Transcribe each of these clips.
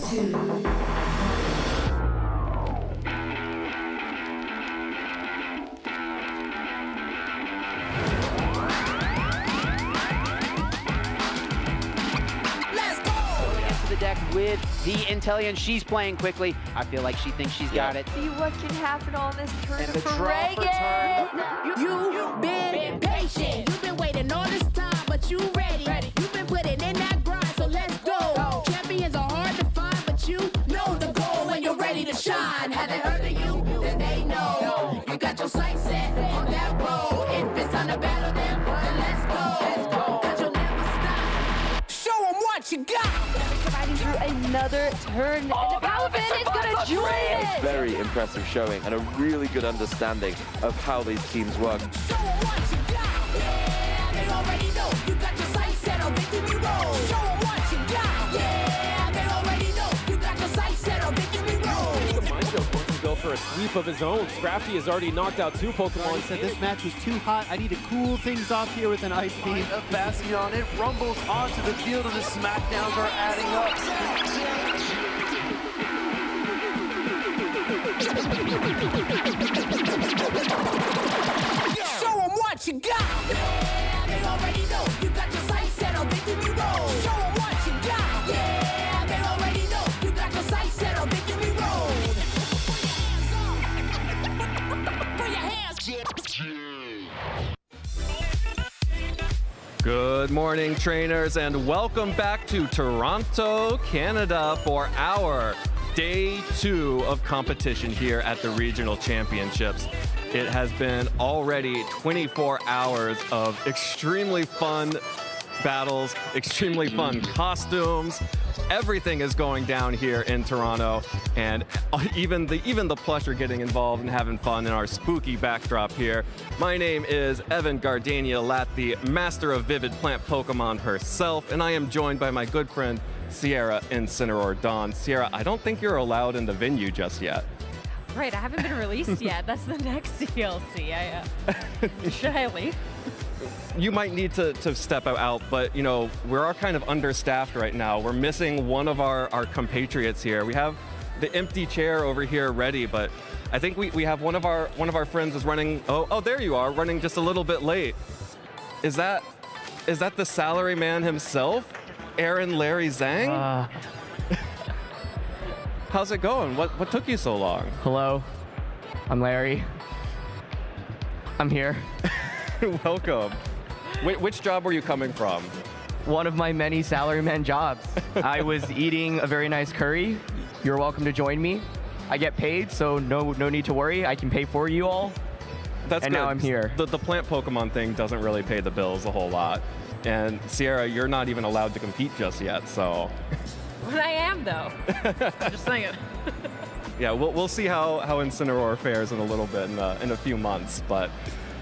2. With the Intellion, she's playing quickly. I feel like she thinks she's got it. See what can happen on this turn And the for draw for turn. You've been patient. You've been waiting all this time, but you ready. You've been putting in that grind, so let's go. Champions are hard to find, but you know the goal when you're ready to shine. Have they heard of you? Then they know. You got your sights set on that road. If it's time to battle them, then let's go. 'Cause you'll never stop. Show them what you got. Riding through another turn, and the Palafin is going to join it! Very impressive showing and a really good understanding of how these teams work. Show 'em what you got. Yeah, they already know. You got your sights set on victory road. Show 'em what you got. Yeah, they already know. You got your sights set on victory road. The Mindfield wants to go for a sweep of his own. Scrafty has already knocked out 2 Pokemon. He said this match was too hot. I need to cool things off here with an ice beam. A Bastion, it rumbles onto the field and the smackdowns are adding up. Show 'em what you got. Yeah, they already know. You got your sights set on victory road. Show 'em what you got. Yeah, they already know. You got your sights set on victory road. Put your hands. Good morning, trainers, and welcome back to Toronto, Canada for our Day 2 of competition here at the Regional Championships. It has been already 24 hours of extremely fun battles, extremely fun costumes. Everything is going down here in Toronto, and even the plush are getting involved and having fun in our spooky backdrop here. My name is Evan Gardania Lat, the master of vivid plant Pokemon herself, and I am joined by my good friend Sierra Incineroar Dawn. Sierra, I don't think you're allowed in the venue just yet. Right, I haven't been released yet. That's the next DLC. Should I leave? You might need to step out, but you know, we're kind of understaffed right now. We're missing one of our compatriots here. We have the empty chair over here ready, but I think we have one of our friends is running. Oh, there you are, running just a little bit late. Is that the salary man himself, Aaron Larry Zhang? How's it going? What took you so long? Hello, I'm Larry. I'm here. Welcome. Which job were you coming from? One of my many salaryman jobs. I was eating a very nice curry. You're welcome to join me. I get paid, so no need to worry. I can pay for you all. That's and good. Now I'm here. The plant Pokemon thing doesn't really pay the bills a whole lot. And Sierra, you're not even allowed to compete just yet, so. But I am, though. I'm just saying. Yeah, we'll see how Incineroar fares in a little bit in a few months, but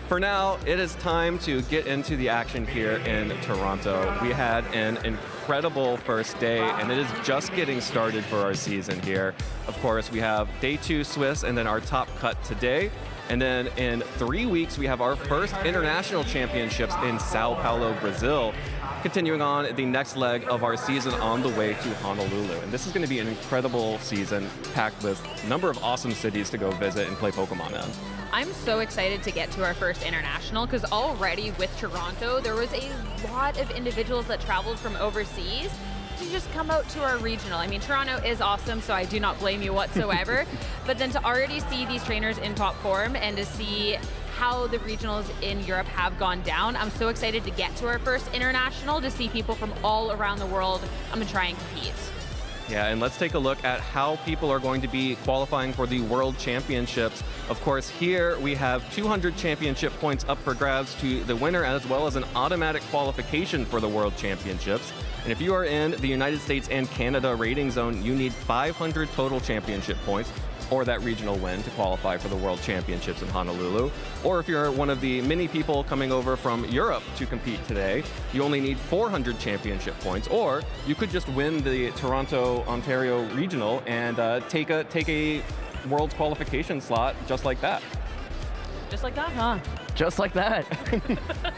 for now, it is time to get into the action here in Toronto. We had an incredible first day, and it is just getting started for our season here. Of course, we have Day 2 Swiss, and then our top cut today. And then in 3 weeks, we have our first international championships in Sao Paulo, Brazil. Continuing on the next leg of our season on the way to Honolulu. And this is going to be an incredible season packed with a number of awesome cities to go visit and play Pokemon in. I'm so excited to get to our first international because already with Toronto, there was a lot of individuals that traveled from overseas to just come out to our regional. I mean, Toronto is awesome, so I do not blame you whatsoever. But then to already see these trainers in top form and to see how the regionals in Europe have gone down, I'm so excited to get to our first international to see people from all around the world. I'm gonna try and compete. Yeah, and let's take a look at how people are going to be qualifying for the World Championships. Of course, here we have 200 championship points up for grabs to the winner, as well as an automatic qualification for the World Championships. And if you are in the United States and Canada rating zone, you need 500 total championship points or that regional win to qualify for the World Championships in Honolulu. Or if you're one of the many people coming over from Europe to compete today, you only need 400 championship points, or you could just win the Toronto, Ontario regional and take a world qualification slot just like that. Just like that, huh? Just like that.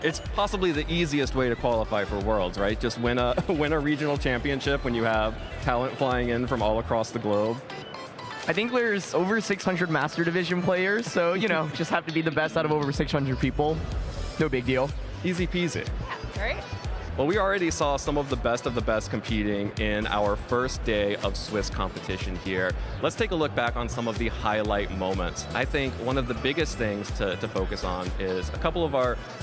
It's possibly the easiest way to qualify for Worlds, right? Just win a regional championship when you have talent flying in from all across the globe. I think there's over 600 Master Division players, so, you know, just have to be the best out of over 600 people. No big deal. Easy peasy. Yeah, right? Well, we already saw some of the best competing in our first day of Swiss competition here. Let's take a look back on some of the highlight moments. I think one of the biggest things to focus on is a couple of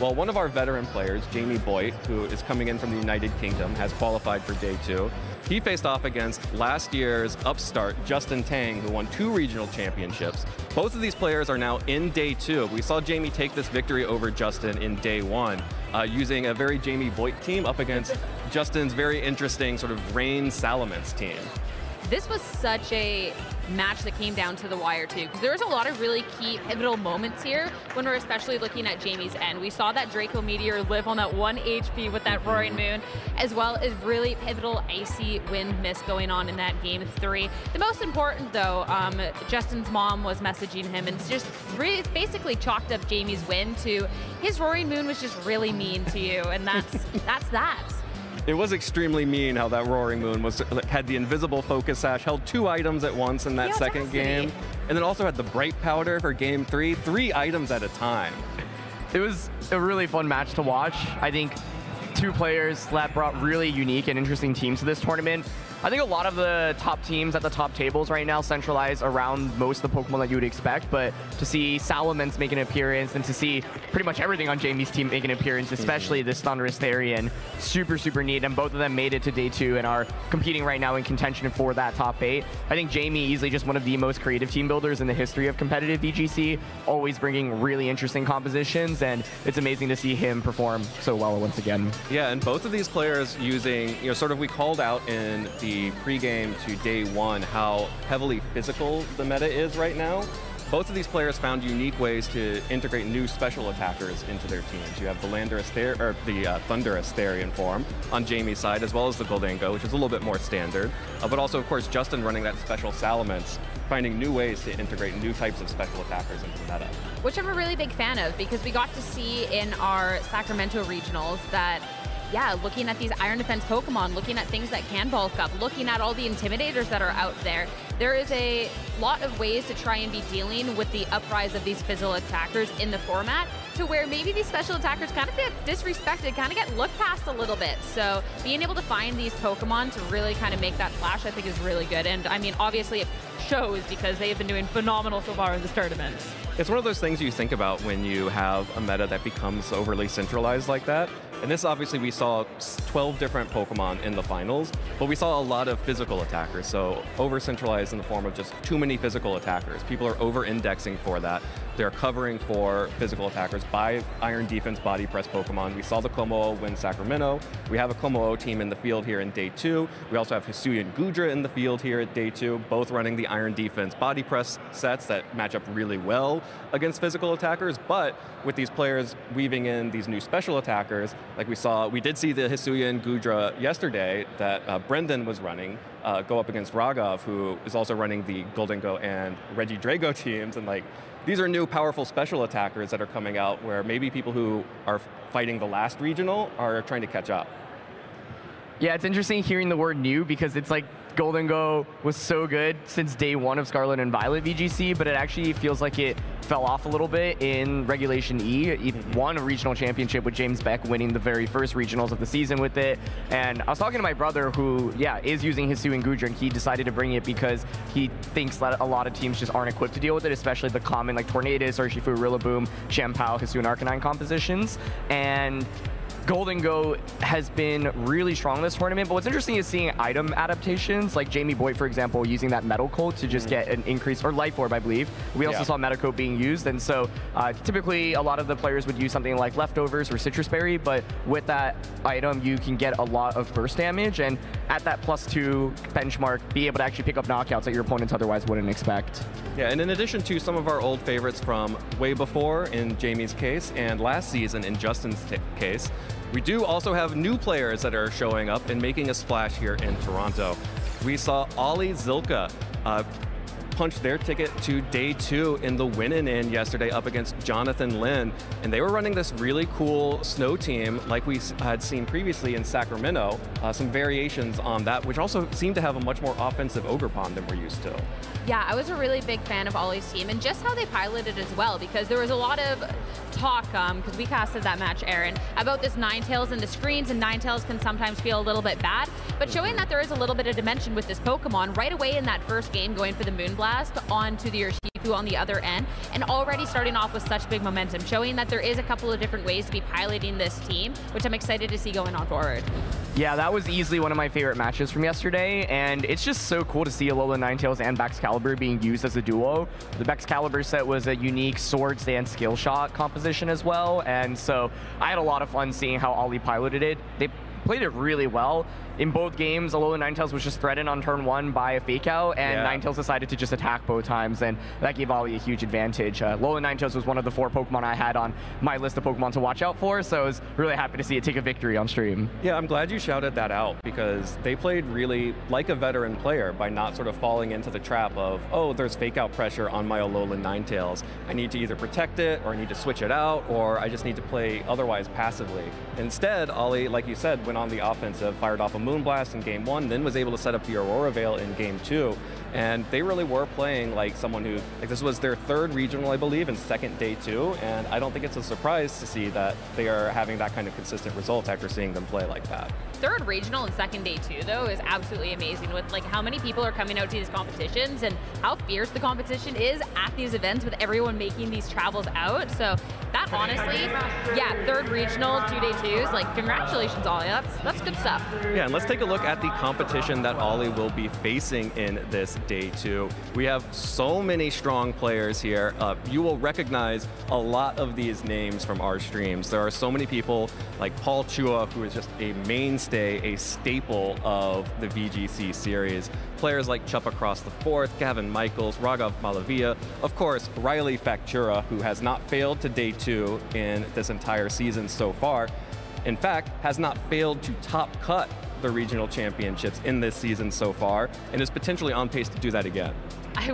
one of our veteran players, Jamie Boyd, who is coming in from the United Kingdom, has qualified for day 2. He faced off against last year's upstart, Justin Tang, who won 2 regional championships. Both of these players are now in day 2. We saw Jamie take this victory over Justin in day 1, using a very Jamie Boyd team up against Justin's very interesting sort of Rain Salamence team. This was such a match that came down to the wire too, because there was a lot of really key pivotal moments here when we're especially looking at Jamie's end. We saw that Draco Meteor live on that 1 HP with that Roaring Moon, as well as really pivotal icy wind mist going on in that game 3. The most important though, Justin's mom was messaging him and just really basically chalked up Jamie's win to his Roaring Moon was just really mean to you, and that's that. It was extremely mean how that Roaring Moon had the invisible focus sash, held 2 items at once in that second game, and then also had the Bright Powder for game 3, 3 items at a time. It was a really fun match to watch. I think 2 players that brought really unique and interesting teams to this tournament. I think a lot of the top teams at the top tables right now centralize around most of the Pokemon that you would expect, but to see Salamence make an appearance and to see pretty much everything on Jamie's team make an appearance, especially this Thunderous Therian, super, super neat, and both of them made it to day 2 and are competing right now in contention for that top 8. I think Jamie easily just one of the most creative team builders in the history of competitive VGC, always bringing really interesting compositions, and it's amazing to see him perform so well once again. Yeah, and both of these players using, sort of we called out in the pregame to day 1 how heavily physical the meta is right now. Both of these players found unique ways to integrate new special attackers into their teams. You have the Thunderous Therian form on Jamie's side, as well as the Gholdengo, which is a little bit more standard. But also, of course, Justin running that special Salamence, finding new ways to integrate new types of special attackers into the meta. Which I'm a really big fan of, because we got to see in our Sacramento regionals that looking at these Iron Defense Pokemon, looking at things that can bulk up, looking at all the Intimidators that are out there, there is a lot of ways to try and be dealing with the uprise of these physical attackers in the format to where maybe these special attackers kind of get disrespected, kind of get looked past a little bit. So being able to find these Pokemon to really kind of make that flash, I think is really good. And I mean, obviously it shows because they have been doing phenomenal so far in this tournament. It's one of those things you think about when you have a meta that becomes overly centralized like that. And this, obviously, we saw 12 different Pokemon in the finals, but we saw a lot of physical attackers, so over-centralized in the form of just too many physical attackers. People are over-indexing for that. They're covering for physical attackers by Iron Defense Body Press Pokemon. We saw the Como win Sacramento. We have a Como team in the field here in day 2. We also have Hisuian Gudra in the field here at day 2, both running the Iron Defense Body Press sets that match up really well against physical attackers, but with these players weaving in these new special attackers, like we did see the Hisuian Gudra yesterday that Brendan was running go up against Raghav, who is also running the Gholdengo and Regidrago teams, and these are new powerful special attackers that are coming out where maybe people who are fighting the last regional are trying to catch up. Yeah, it's interesting hearing the word new because it's like Gholdengo was so good since day 1 of Scarlet and Violet VGC, but it actually feels like it fell off a little bit in Regulation E. It won a regional championship with James Beck winning the very first regionals of the season with it. And I was talking to my brother who, is using Hisuian Gudra, and he decided to bring it because he thinks that a lot of teams just aren't equipped to deal with it, especially the common like Tornadus, Urshifu, Rillaboom, Shampao, Hisuian Arcanine compositions. And Gholdengo has been really strong this tournament, but what's interesting is seeing item adaptations, like Jamie Boyd, for example, using that Metal Coat to just get an increase, or Life Orb, I believe. We also saw Metal Coat being used, and so typically a lot of the players would use something like Leftovers or Citrus Berry, but with that item, you can get a lot of burst damage, and at that +2 benchmark, be able to actually pick up knockouts that your opponents otherwise wouldn't expect. Yeah, and in addition to some of our old favorites from way before in Jamie's case, and last season in Justin's case, we do also have new players that are showing up and making a splash here in Toronto. We saw Ollie Zilka punched their ticket to day 2 in the win-in yesterday up against Jonathan Lin. And they were running this really cool snow team like we had seen previously in Sacramento. Some variations on that, which also seemed to have a much more offensive Ogre Pond than we're used to. Yeah, I was a really big fan of Ollie's team and just how they piloted as well, because there was a lot of talk, because we casted that match, Aaron, about this Ninetales and the screens, and Ninetales can sometimes feel a little bit bad, but showing that there is a little bit of dimension with this Pokemon right away in that first game, going for the Moonblast onto the Urshifu on the other end, and already starting off with such big momentum, showing that there is a couple of different ways to be piloting this team, which I'm excited to see going on forward. Yeah, that was easily one of my favorite matches from yesterday, and it's just so cool to see Alolan Ninetales and Baxcalibur being used as a duo. The Baxcalibur set was a unique Swords and Skill Shot composition as well, and so I had a lot of fun seeing how Ollie piloted it. They played it really well. In both games, Alolan Ninetales was just threatened on turn 1 by a fake out, and Ninetales decided to just attack both times, and that gave Ollie a huge advantage. Alolan Ninetales was one of the 4 Pokemon I had on my list of Pokemon to watch out for, so I was really happy to see it take a victory on stream. Yeah, I'm glad you shouted that out, because they played really like a veteran player by not sort of falling into the trap of, oh, there's fake out pressure on my Alolan Ninetales. I need to either protect it, or I need to switch it out, or I just need to play otherwise passively. Instead, Ollie, like you said, went on the offensive, fired off a Moonblast in game 1, then was able to set up the Aurora Veil in game 2. And they really were playing like someone who, like, this was their 3rd regional, I believe, and 2nd day 2. And I don't think it's a surprise to see that they are having that kind of consistent results after seeing them play like that. 3rd regional and 2nd day 2, though, is absolutely amazing with like how many people are coming out to these competitions and how fierce the competition is at these events with everyone making these travels out. So that honestly, yeah, 3rd regional, 2 day 2s, like congratulations, Ollie. That's good stuff. Yeah, and let's take a look at the competition that Ollie will be facing in this day 2. We have so many strong players here. You will recognize a lot of these names from our streams. There are so many people like Paul Chua, who is just a mainstay, a staple of the VGC series. Players like Chup Across the Fourth, Gavin Michaels, Raghav Malavia, of course, Riley Factura, who has not failed to day 2 in this entire season so far. In fact, has not failed to top cut the regional championships in this season so far, and is potentially on pace to do that again.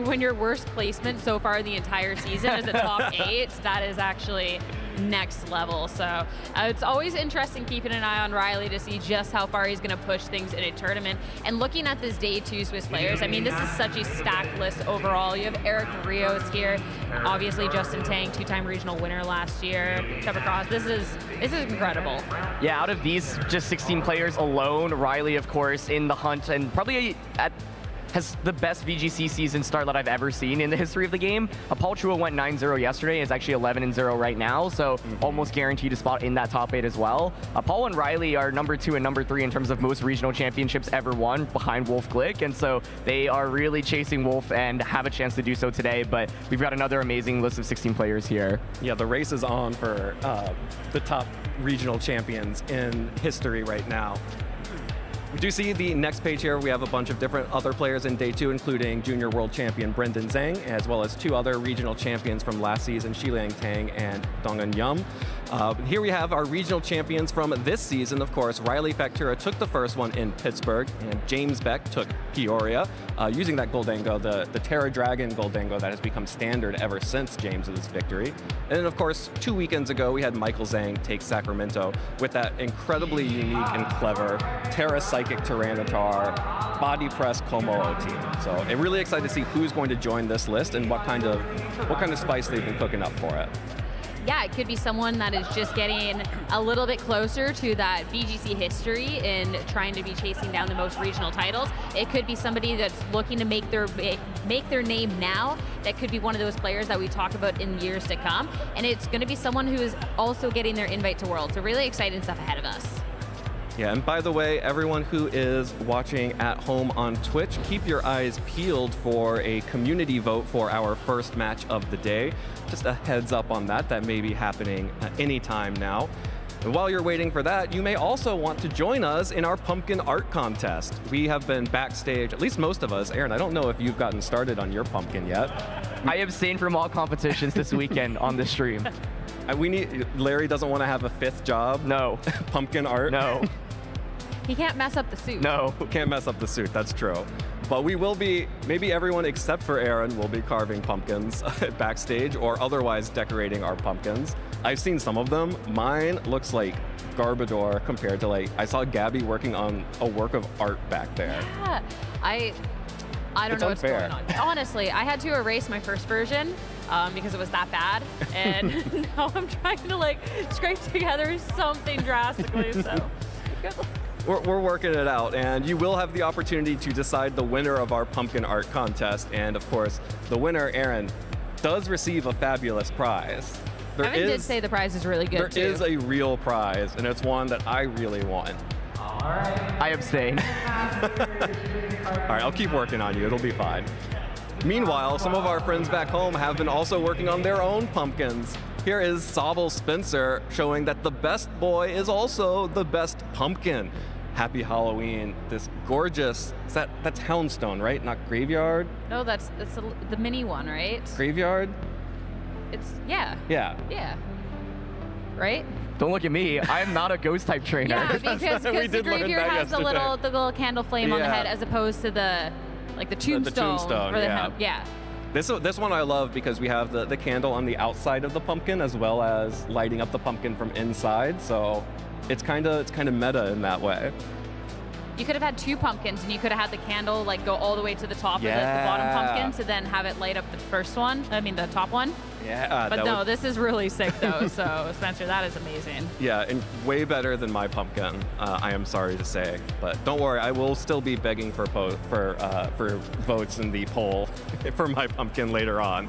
When your worst placement so far the entire season is a top 8, that is actually next level. So it's always interesting keeping an eye on Riley to see just how far he's going to push things in a tournament. And looking at this day 2 Swiss players, I mean, this is such a stacked list overall. You have Eric Rios here, obviously Justin Tang, 2-time regional winner last year, Trevor Cross. This is incredible. Yeah, out of these just 16 players alone, Riley, of course, in the hunt and probably has the best VGC season start that I've ever seen in the history of the game. Paul Chua went 9-0 yesterday and is actually 11-0 right now, so almost guaranteed a spot in that top 8 as well. Paul and Riley are number 2 and number 3 in terms of most regional championships ever won behind Wolf Glick, and so they are really chasing Wolf and have a chance to do so today, but we've got another amazing list of 16 players here. Yeah, the race is on for the top regional champions in history right now. We do see the next page here. We have a bunch of different other players in day 2, including junior world champion Brendan Zhang, as well as 2 other regional champions from last season, Shiliang Tang and Dongan Yum. Here we have our regional champions from this season. Of course, Riley Factura took the first one in Pittsburgh, and James Beck took Peoria, using that Goldango, the Terra Dragon Goldango that has become standard ever since James's victory. And then, of course, 2 weekends ago, we had Michael Zhang take Sacramento with that incredibly unique and clever Terra Psychic Tyranitar Body Press Komodo team. So I'm really excited to see who's going to join this list and what kind of spice they've been cooking up for it. Yeah, it could be someone that is just getting a little bit closer to that VGC history in trying to be chasing down the most regional titles. It could be somebody that's looking to make their name now. That could be one of those players that we talk about in years to come. And it's going to be someone who is also getting their invite to Worlds. So really exciting stuff ahead of us. Yeah, and by the way, everyone who is watching at home on Twitch, keep your eyes peeled for a community vote for our first match of the day. Just a heads up on that. That may be happening anytime now. And while you're waiting for that, you may also want to join us in our pumpkin art contest. We have been backstage, at least most of us. Aaron, I don't know if you've gotten started on your pumpkin yet. I abstained from all competitions this weekend on the stream. Larry doesn't want to have a 5th job? No. Pumpkin art? No. He can't mess up the suit. No. Can't mess up the suit, that's true. But we will be, maybe everyone except for Aaron will be carving pumpkins backstage or otherwise decorating our pumpkins. I've seen some of them. Mine looks like Garbodor compared to like, I saw Gabby working on a work of art back there. Yeah, I don't know what's going on. Honestly, I had to erase my first version because it was that bad. And now I'm trying to like scrape together something drastically, so good luck. We're working it out, and you will have the opportunity to decide the winner of our pumpkin art contest. And of course, the winner, Aaron, does receive a fabulous prize. Evan did say the prize is really good, There is a real prize, and it's one that I really want. I abstain. All right, I'll keep working on you. It'll be fine. Meanwhile, some of our friends back home have been also working on their own pumpkins. Here is Sobel Spencer showing that the best boy is also the best pumpkin. Happy Halloween. This gorgeous, that's Houndstone, right? Not Graveyard? No, that's the mini one, right? Graveyard? It's, yeah. Yeah. Yeah. Right? Don't look at me. I am not a ghost type trainer. Yeah, because the Graveyard has the little candle flame on the head as opposed to the tombstone. The tombstone, yeah. This one I love because we have the candle on the outside of the pumpkin as well as lighting up the pumpkin from inside. So it's kind of meta in that way. You could have had two pumpkins and you could have had the candle like go all the way to the top of the bottom pumpkin to then have it light up the first one. I mean the top one. Yeah. But no, this is really sick though. So Spencer, that is amazing. Yeah, and way better than my pumpkin. I am sorry to say, but don't worry, I will still be begging for votes in the poll for my pumpkin later on.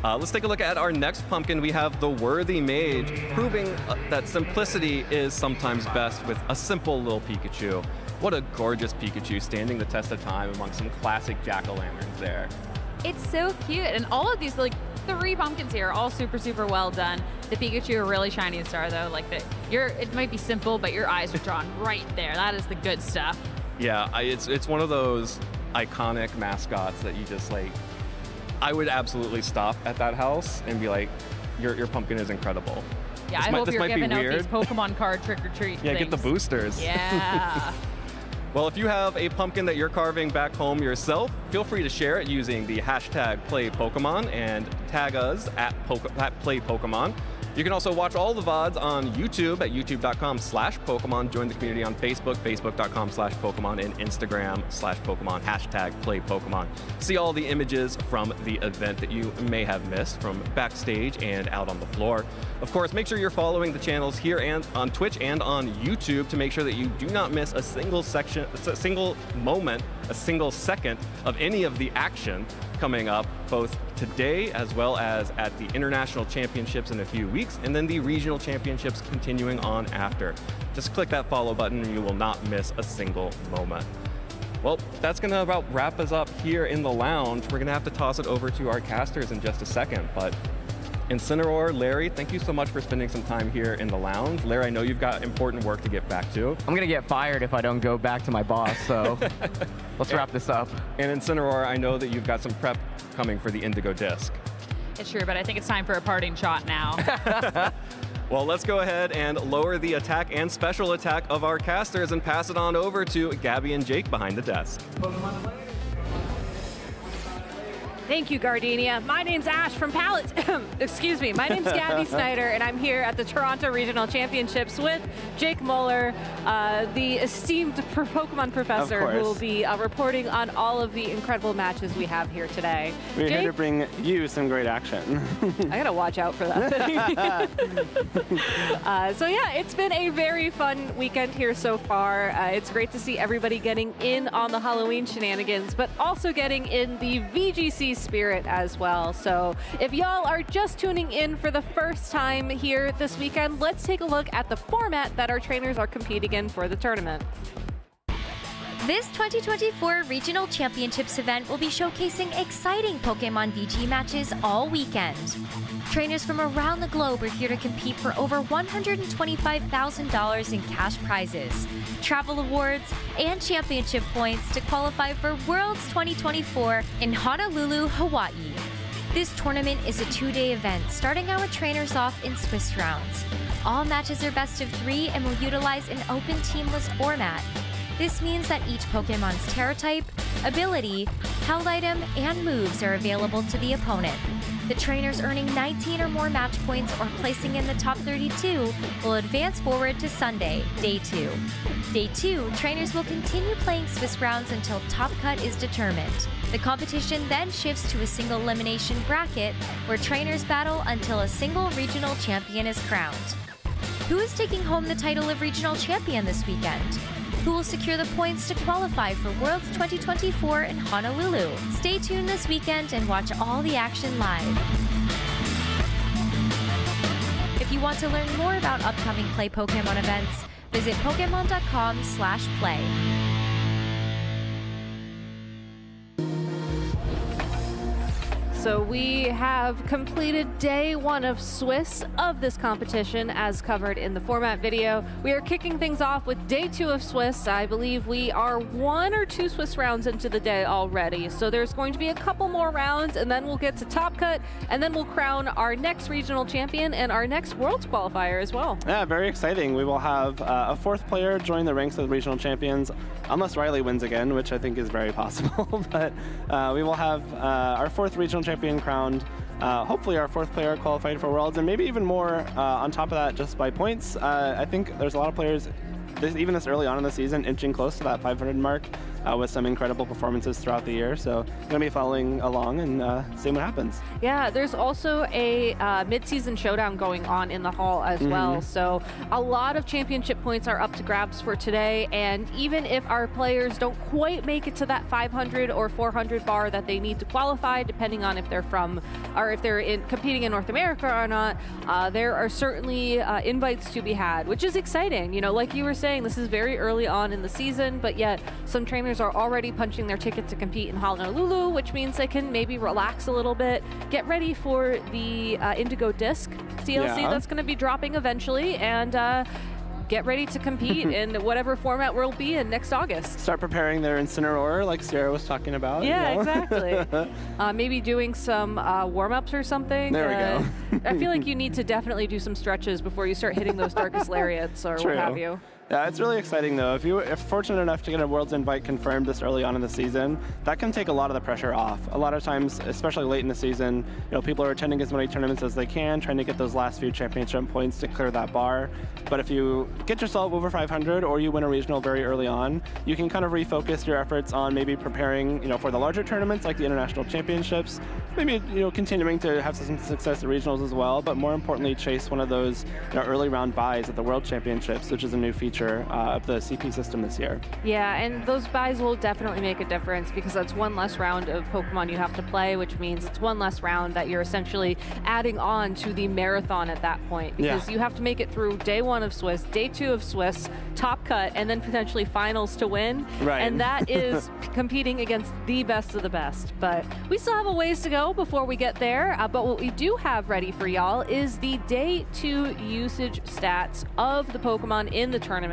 Let's take a look at our next pumpkin. We have the Worthy Mage, proving that simplicity is sometimes best with a simple little Pikachu. What a gorgeous Pikachu, standing the test of time among some classic jack-o'-lanterns there. It's so cute, and all of these, like, 3 pumpkins here are all super well done. The Pikachu, a really shining star though. Like it might be simple, but your eyes are drawn right there. That is the good stuff. Yeah, it's one of those iconic mascots that you just like. I would absolutely stop at that house and be like, your pumpkin is incredible. Yeah, I hope you're giving out these Pokemon card trick-or-treat Yeah, things. get the boosters. Yeah. Well, if you have a pumpkin that you're carving back home yourself, feel free to share it using the hashtag #PlayPokemon and tag us at @PlayPokemon. You can also watch all the VODs on YouTube at youtube.com/Pokemon. Join the community on Facebook, facebook.com/Pokemon, and Instagram/Pokemon, #PlayPokemon. See all the images from the event that you may have missed from backstage and out on the floor. Of course, make sure you're following the channels here and on Twitch and on YouTube to make sure that you do not miss a single section, a single moment, a single second of any of the action coming up both today as well as at the International Championships in a few weeks, and then the Regional Championships continuing on after. Just click that follow button and you will not miss a single moment. Well, that's going to about wrap us up here in the lounge. We're going to have to toss it over to our casters in just a second, but Incineroar, Larry, thank you so much for spending some time here in the lounge. Larry, I know you've got important work to get back to. I'm going to get fired if I don't go back to my boss, so let's wrap this up. And Incineroar, I know that you've got some prep coming for the Indigo Disc. It's true, but I think it's time for a parting shot now. Well, let's go ahead and lower the attack and special attack of our casters and pass it on over to Gabby and Jake behind the desk. Thank you, Gardenia. My name's Ash from Pallet. Excuse me. My name's Gabby Snyder, and I'm here at the Toronto Regional Championships with Jake Muller, the esteemed Pokemon professor, who will be reporting on all of the incredible matches we have here today. We're here to bring you some great action. I gotta watch out for that. So yeah, it's been a very fun weekend here so far. It's great to see everybody getting in on the Halloween shenanigans, but also getting in the VGC spirit as well. So if y'all are just tuning in for the first time here this weekend, let's take a look at the format that our trainers are competing in for the tournament. This 2024 Regional Championships event will be showcasing exciting Pokemon VG matches all weekend. Trainers from around the globe are here to compete for over $125,000 in cash prizes, travel awards, and championship points to qualify for Worlds 2024 in Honolulu, Hawaii. This tournament is a 2-day event, starting our trainers off in Swiss rounds. All matches are best of 3 and will utilize an open teamless format. This means that each Pokemon's Terra type, ability, held item, and moves are available to the opponent. The trainers earning 19 or more match points or placing in the top 32 will advance forward to Sunday, Day 2. Day 2, trainers will continue playing Swiss rounds until top cut is determined. The competition then shifts to a single elimination bracket where trainers battle until a single regional champion is crowned. Who is taking home the title of regional champion this weekend? Who will secure the points to qualify for Worlds 2024 in Honolulu? Stay tuned this weekend and watch all the action live. If you want to learn more about upcoming Play Pokemon events, visit pokemon.com/play. So we have completed day 1 of Swiss of this competition as covered in the format video. We are kicking things off with day 2 of Swiss. I believe we are 1 or 2 Swiss rounds into the day already. So there's going to be a couple more rounds and then we'll get to top cut and then we'll crown our next regional champion and our next Worlds qualifier as well. Yeah, very exciting. We will have a 4th player join the ranks of the regional champions, unless Riley wins again, which I think is very possible. But we will have our 4th regional champion crowned, hopefully our 4th player qualified for Worlds, and maybe even more on top of that just by points. I think there's a lot of players, even this early on in the season, inching close to that 500 mark with some incredible performances throughout the year. So I'm going to be following along and seeing what happens. Yeah, there's also a mid-season showdown going on in the hall as well. So a lot of championship points are up to grabs for today. And even if our players don't quite make it to that 500 or 400 bar that they need to qualify, depending on if they're from or if they're competing in North America or not, there are certainly invites to be had, which is exciting. You know, like you were saying, this is very early on in the season, but yet some trainers are already punching their ticket to compete in Honolulu, which means they can maybe relax a little bit, get ready for the Indigo Disc DLC that's going to be dropping eventually, and get ready to compete in whatever format we'll be in next August. Start preparing their Incineroar like Sierra was talking about. Yeah, you know? exactly. Maybe doing some warm-ups or something. There we go. I feel like you need to definitely do some stretches before you start hitting those Darkest Lariats or what have you. Yeah, it's really exciting though. If you're fortunate enough to get a Worlds invite confirmed this early on in the season, that can take a lot of the pressure off. A lot of times, especially late in the season, you know, people are attending as many tournaments as they can, trying to get those last few championship points to clear that bar. But if you get yourself over 500 or you win a regional very early on, you can kind of refocus your efforts on maybe preparing, you know, for the larger tournaments like the international championships, maybe, you know, continuing to have some success at regionals as well, but more importantly, chase one of those, you know, early round buys at the World Championships, which is a new feature of the CP system this year. Yeah, and those buys will definitely make a difference because that's one less round of Pokemon you have to play, which means it's one less round that you're essentially adding on to the marathon at that point, because you have to make it through day 1 of Swiss, day 2 of Swiss, top cut, and then potentially finals to win. Right. And that is competing against the best of the best. But we still have a ways to go before we get there. But what we do have ready for y'all is the day 2 usage stats of the Pokemon in the tournament.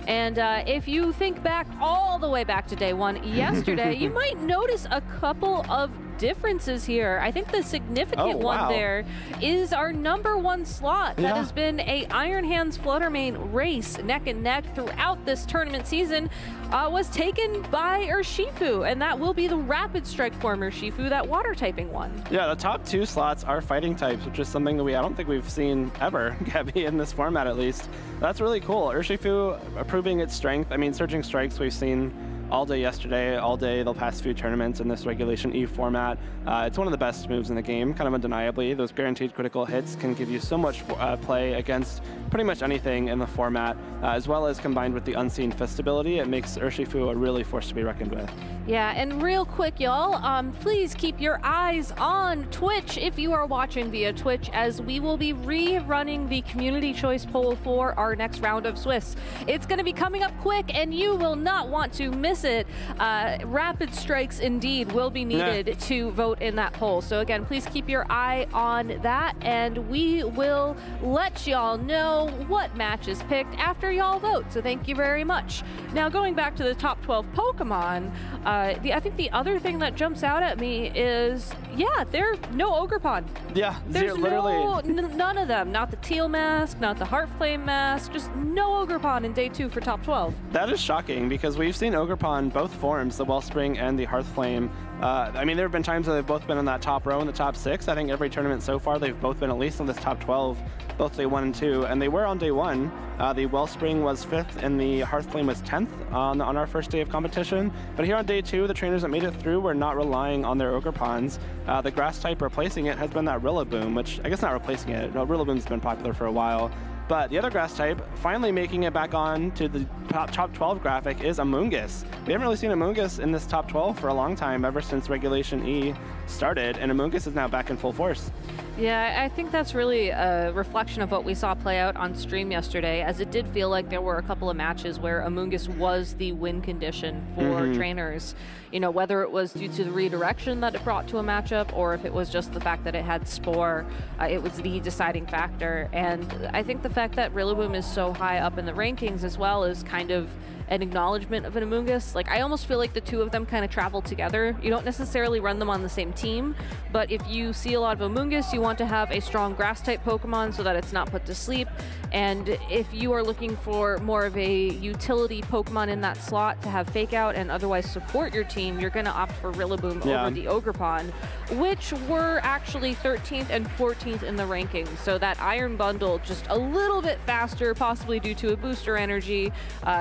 And if you think back all the way back to day 1 yesterday, you might notice a couple of differences here. I think the significant one there is our #1 slot. That has been a Iron Hands Fluttermane race neck and neck throughout this tournament season, was taken by Urshifu, and that will be the Rapid Strike form Urshifu, that water typing one. Yeah, the top 2 slots are fighting types, which is something that I don't think we've seen ever, Gabby, in this format at least. That's really cool. Urshifu proving its strength. I mean, Surging Strikes we've seen all day yesterday, all day the past few tournaments in this Regulation E format. It's one of the best moves in the game, kind of undeniably. Those guaranteed critical hits can give you so much play against pretty much anything in the format, as well as combined with the Unseen Fist ability, it makes Urshifu a really force to be reckoned with. Yeah, and real quick, y'all, please keep your eyes on Twitch if you are watching via Twitch, as we will be rerunning the community choice poll for our next round of Swiss. It's going to be coming up quick, and you will not want to miss it. Rapid strikes indeed will be needed to vote in that poll. So again, please keep your eye on that, and we will let y'all know know what match is picked after y'all vote, so thank you very much. Now, going back to the top 12 Pokemon, I think the other thing that jumps out at me is, yeah, there's no Ogerpon. Yeah, there's literally none of them. Not the Teal Mask, not the Heartflame Mask, just no Ogerpon in day 2 for top 12. That is shocking because we've seen Ogerpon both forms, the Wellspring and the Hearthflame. I mean, there have been times that they've both been in that top row in the top 6. I think every tournament so far, they've both been at least in this top 12, both day 1 and 2, and they were on day 1. The Wellspring was 5th and the Hearthflame was 10th on our first day of competition. But here on day 2, the trainers that made it through were not relying on their Ogerpons. The grass type replacing it has been that Rillaboom, which I guess not replacing it. No, Rillaboom's been popular for a while. But the other grass type, finally making it back on to the top 12 graphic, is Amoonguss. We haven't really seen Amoonguss in this top 12 for a long time, ever since Regulation E started, and Amoonguss is now back in full force. Yeah, I think that's really a reflection of what we saw play out on stream yesterday, as it did feel like there were a couple of matches where Amoonguss was the win condition for trainers. You know, whether it was due to the redirection that it brought to a matchup, or if it was just the fact that it had Spore, it was the deciding factor. And I think the fact that Rillaboom is so high up in the rankings as well is kind of an acknowledgement of an Amoonguss. Like, I almost feel like the two of them kind of travel together. You don't necessarily run them on the same team, but if you see a lot of Amoonguss, you want to have a strong grass-type Pokemon so that it's not put to sleep. And if you are looking for more of a utility Pokemon in that slot to have Fake Out and otherwise support your team, you're going to opt for Rillaboom over the Ogerpon, which were actually 13th and 14th in the rankings. So that Iron Bundle just a little bit faster, possibly due to a booster energy,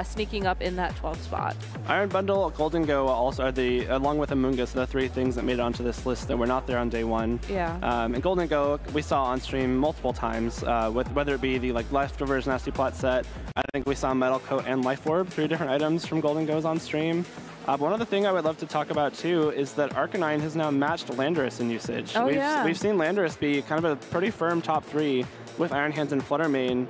sneaking up in that 12th spot. Iron Bundle, Golden Go also are along with Amoonguss, the 3 things that made it onto this list that were not there on day 1. Yeah. And Golden Go, we saw on stream multiple times, with whether it be the Leftovers Nasty Plot set. I think we saw Metal Coat and Life Orb, 3 different items from Golden Go's on stream. One other thing I would love to talk about too is that Arcanine has now matched Landorus in usage. We've seen Landorus be kind of a pretty firm top 3 with Iron Hands and Flutter Mane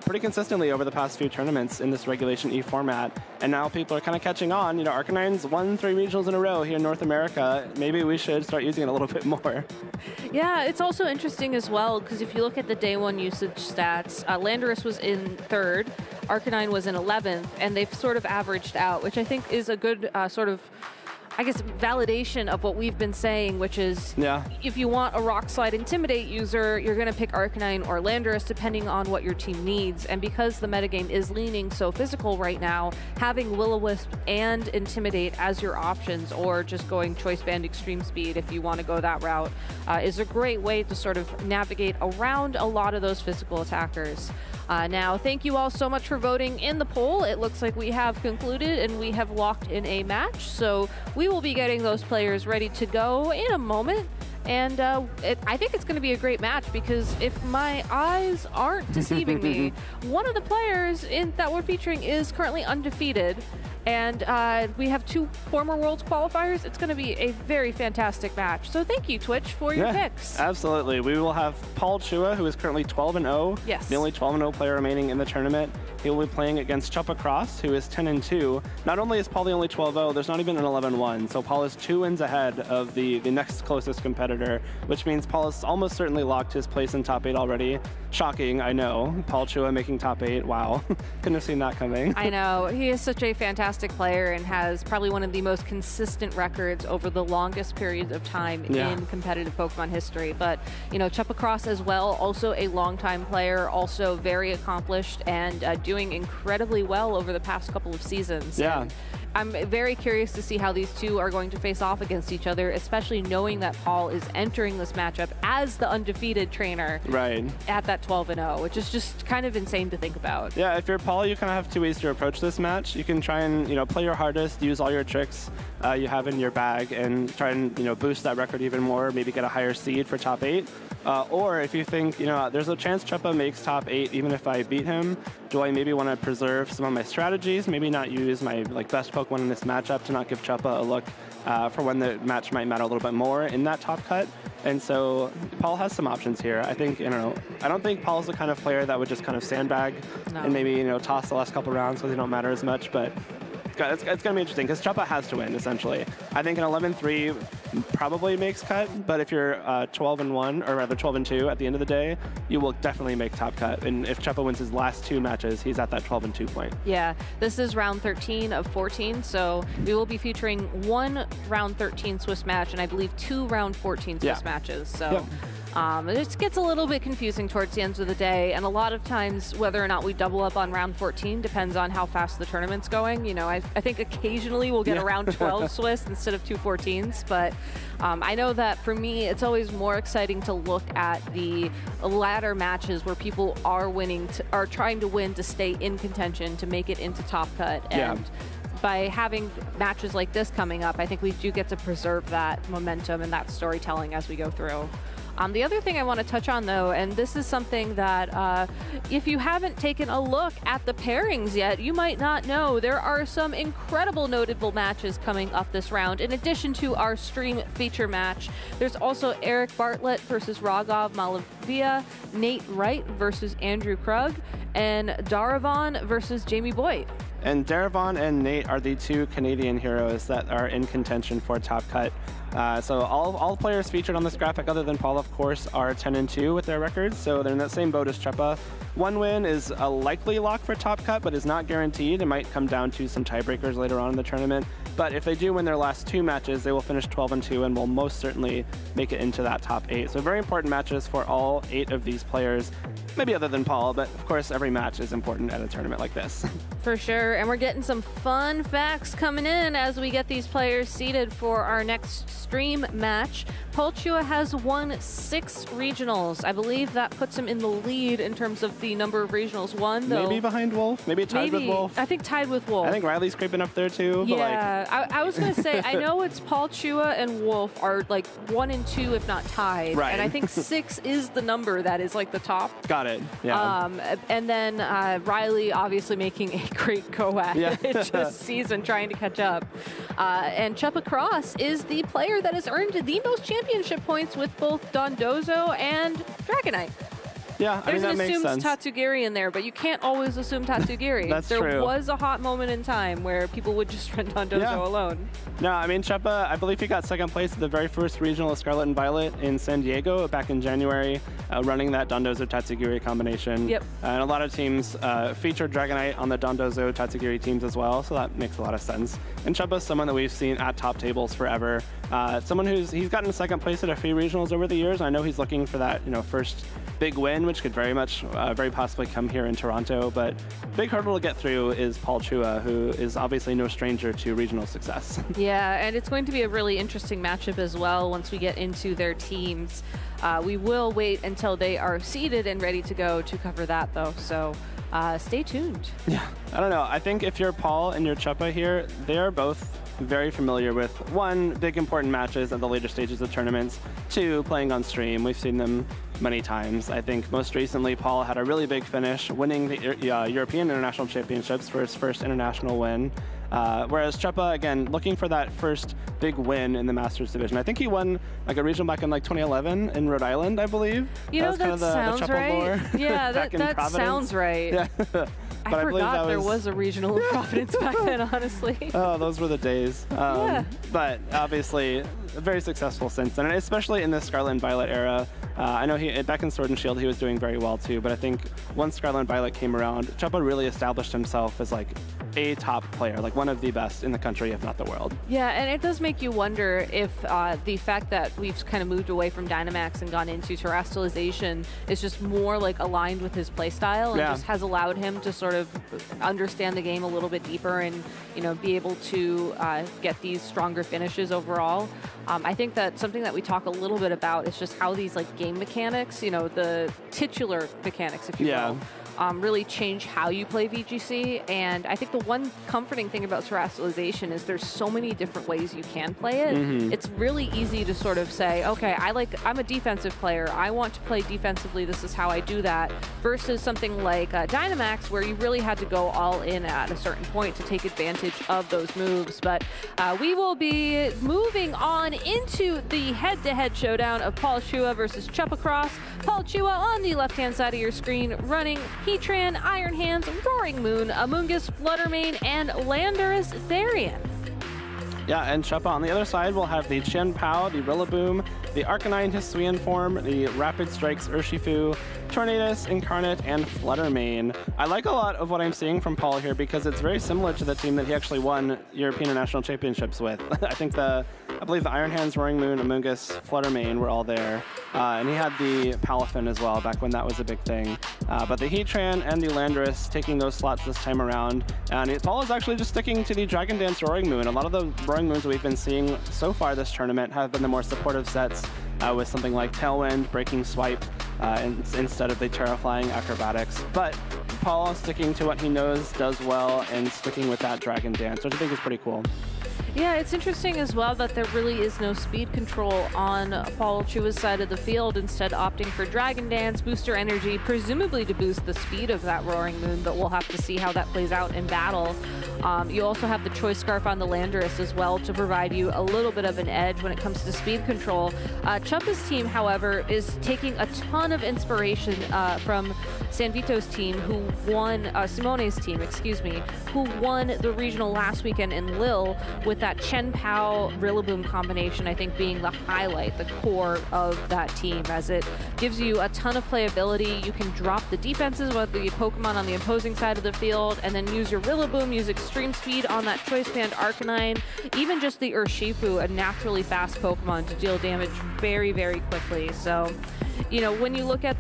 pretty consistently over the past few tournaments in this Regulation E format. And now people are kind of catching on. You know, Arcanine's won 3 regionals in a row here in North America. Maybe we should start using it a little bit more. Yeah, it's also interesting as well, because if you look at the day 1 usage stats, Landorus was in 3rd, Arcanine was in 11th, and they've sort of averaged out, which I think is a good sort of, I guess, validation of what we've been saying, which is if you want a Rock Slide Intimidate user, you're going to pick Arcanine or Landorus depending on what your team needs. And because the metagame is leaning so physical right now, having Will-O-Wisp and Intimidate as your options, or just going Choice Band Extreme Speed if you want to go that route, is a great way to sort of navigate around a lot of those physical attackers. Now, thank you all so much for voting in the poll. It looks like we have concluded and we have locked in a match. So we will be getting those players ready to go in a moment. And I think it's going to be a great match, because if my eyes aren't deceiving me, one of the players that we're featuring is currently undefeated. And we have 2 former Worlds qualifiers. It's going to be a very fantastic match. So thank you, Twitch, for your picks. Absolutely. We will have Paul Chua, who is currently 12-0. Yes. The only 12-0 player remaining in the tournament. He will be playing against Chuppa Cross, who is 10-2. Not only is Paul the only 12-0, there's not even an 11-1. So Paul is 2 wins ahead of the next closest competitor, which means Paul has almost certainly locked his place in top 8 already. Shocking, I know. Paul Chua making top 8. Wow. Couldn't have seen that coming. I know. He is such a fantastic player and has probably one of the most consistent records over the longest periods of time in competitive Pokemon history. But, you know, Chuppa Cross as well, also a longtime player, also very accomplished and doing incredibly well over the past couple of seasons. Yeah. And I'm very curious to see how these two are going to face off against each other, especially knowing that Paul is entering this matchup as the undefeated trainer at that 12-0, which is just kind of insane to think about. Yeah, if you're Paul, you kind of have 2 ways to approach this match. You can try and, you know, play your hardest, use all your tricks you have in your bag, and try and, you know, boost that record even more, maybe get a higher seed for top 8. Or if you think, you know, there's a chance Chuppa makes top 8 even if I beat him, do I maybe want to preserve some of my strategies, maybe not use my best Pokemon in this matchup to not give Chuppa a look for when the match might matter a little bit more in that top cut. And so Paul has some options here. I think, you know, I don't think Paul's the kind of player that would just kind of sandbag and maybe, you know, toss the last couple rounds because they don't matter as much. But it's going to be interesting because Chuppa has to win, essentially. I think an 11-3 probably makes cut, but if you're 12-1, or rather 12-2 at the end of the day, you will definitely make top cut. And if Chuppa wins his last 2 matches, he's at that 12-2 point. Yeah, this is round 13 of 14, so we will be featuring 1 round 13 Swiss match and I believe 2 round 14 Swiss matches. So. It just gets a little bit confusing towards the end of the day, and a lot of times whether or not we double up on round 14 depends on how fast the tournament's going. You know, I think occasionally we'll get around 12 Swiss instead of 2 14s, but I know that for me it's always more exciting to look at the latter matches where people are are trying to win to stay in contention, to make it into top cut. And by having matches like this coming up, I think we do get to preserve that momentum and that storytelling as we go through. The other thing I want to touch on, though, and this is something that if you haven't taken a look at the pairings yet, you might not know there are some incredible notable matches coming up this round. In addition to our stream feature match, there's also Eric Bartlett versus Raghav Malavia, Nate Wright versus Andrew Krug, and Daravan versus Jamie Boyd. And Daravan and Nate are the 2 Canadian heroes that are in contention for top cut. So all players featured on this graphic, other than Paul, of course, are 10-2 with their records. So they're in that same boat as Chuppa. 1 win is a likely lock for top cut, but is not guaranteed. It might come down to some tiebreakers later on in the tournament. But if they do win their last 2 matches, they will finish 12-2 and will most certainly make it into that top 8. So very important matches for all 8 of these players. Maybe other than Paul, but of course every match is important at a tournament like this. For sure, and we're getting some fun facts coming in as we get these players seated for our next stream match. Paul Chua has won 6 regionals. I believe that puts him in the lead in terms of the number of regionals won, though. Maybe behind Wolf, maybe tied with Wolf. I think tied with Wolf. I think Riley's creeping up there too. Yeah, but like... I was going to say, I know it's Paul Chua and Wolf are like 1 and 2, if not tied. Right. And I think 6 is the number that is like the top. Got it. Yeah. And then Riley obviously making a great go at it this season, trying to catch up. And Chuppa Cross is the player that has earned the most championship points with both Dondozo and Dragonite. Yeah, I mean, that makes sense. There's an assumed Tatsugiri in there, but you can't always assume Tatsugiri. That's true. There was a hot moment in time where people would just run Dondozo alone. No, I mean, Chuppa, I believe he got 2nd place at the very first regional of Scarlet and Violet in San Diego back in January, running that Dondozo-Tatsugiri combination. Yep. And a lot of teams featured Dragonite on the Dondozo-Tatsugiri teams as well, so that makes a lot of sense. And Chuppa's someone that we've seen at top tables forever. Someone he's gotten 2nd place at a few regionals over the years. I know he's looking for that, first big win, which could very possibly come here in Toronto. But big hurdle to get through is Paul Chua, who is obviously no stranger to regional success. Yeah, and it's going to be a really interesting matchup as well once we get into their teams. We will wait until they are seated and ready to go to cover that, though. So stay tuned. Yeah, I don't know. I think if you're Paul and you're Chuppa here, they are both very familiar with 1, big important matches at the later stages of tournaments, 2, playing on stream. We've seen them many times. I think most recently Paul had a really big finish, winning the European International Championships for his first international win. Whereas Chuppa, again, looking for that first big win in the Masters division. I think he won like a regional back in like 2011 in Rhode Island, I believe. That sounds right. Yeah, that sounds right. Yeah. I forgot there was a regional in Providence back then, honestly. Oh, those were the days. But obviously, very successful since then, and especially in the Scarlet and Violet era. I know back in Sword and Shield, he was doing very well too, but I think once Scarlet and Violet came around, Chuppa really established himself as like a top player, like one of the best in the country, if not the world. Yeah, and it does make you wonder if the fact that we've kind of moved away from Dynamax and gone into terrestrialization is just more like aligned with his play style and just has allowed him to sort of understand the game a little bit deeper and, be able to get these stronger finishes overall. I think that something that we talk a little bit about is just how these like game mechanics, the titular mechanics, if you will, really change how you play VGC. And I think the one comforting thing about terrestrialization is there's so many different ways you can play it. Mm-hmm. It's really easy to sort of say, okay, I'm a defensive player. I want to play defensively. This is how I do that. Versus something like Dynamax, where you really had to go all in at a certain point to take advantage of those moves. But we will be moving on into the head-to-head showdown of Paul Chua versus Chuppa Cross. Paul Chua on the left-hand side of your screen, running Heatran, Iron Hands, Roaring Moon, Amoonguss, Fluttermane, and Landorus Therian. Yeah, and Chuppa on the other side will have the Chien-Pao, the Rillaboom, the Arcanine Hisuian form, the Rapid Strikes Urshifu, Tornadus, Incarnate, and Fluttermane. I like a lot of what I'm seeing from Paul here because it's very similar to the team that he actually won European and National Championships with. I believe the Iron Hands, Roaring Moon, Amoonguss, Fluttermane were all there. And he had the Palafin as well back when that was a big thing. But the Heatran and the Landorus taking those slots this time around. And Paul is actually just sticking to the Dragon Dance Roaring Moon. A lot of the Roaring Moons that we've been seeing so far this tournament have been the more supportive sets with something like Tailwind, Breaking Swipe, instead of the Terraflying Acrobatics. But Paul sticking to what he knows does well and sticking with that Dragon Dance, which I think is pretty cool. Yeah, it's interesting as well that there really is no speed control on Paul Chua's side of the field, instead opting for Dragon Dance, Booster Energy, presumably to boost the speed of that Roaring Moon, but we'll have to see how that plays out in battle. You also have the Choice Scarf on the Landorus as well to provide you a little bit of an edge when it comes to speed control. Chuppa's team, however, is taking a ton of inspiration from San Vito's team, who won, Simone's team, excuse me, who won the regional last weekend in Lille with that Chien-Pao Rillaboom combination, I think, being the highlight, the core of that team, as it gives you a ton of playability. You can drop the defenses with the Pokemon on the opposing side of the field, and then use your Rillaboom, use extreme speed on that Choice Band Arcanine, even just the Urshifu, a naturally fast Pokemon to deal damage very, very quickly. So, you know, when you look at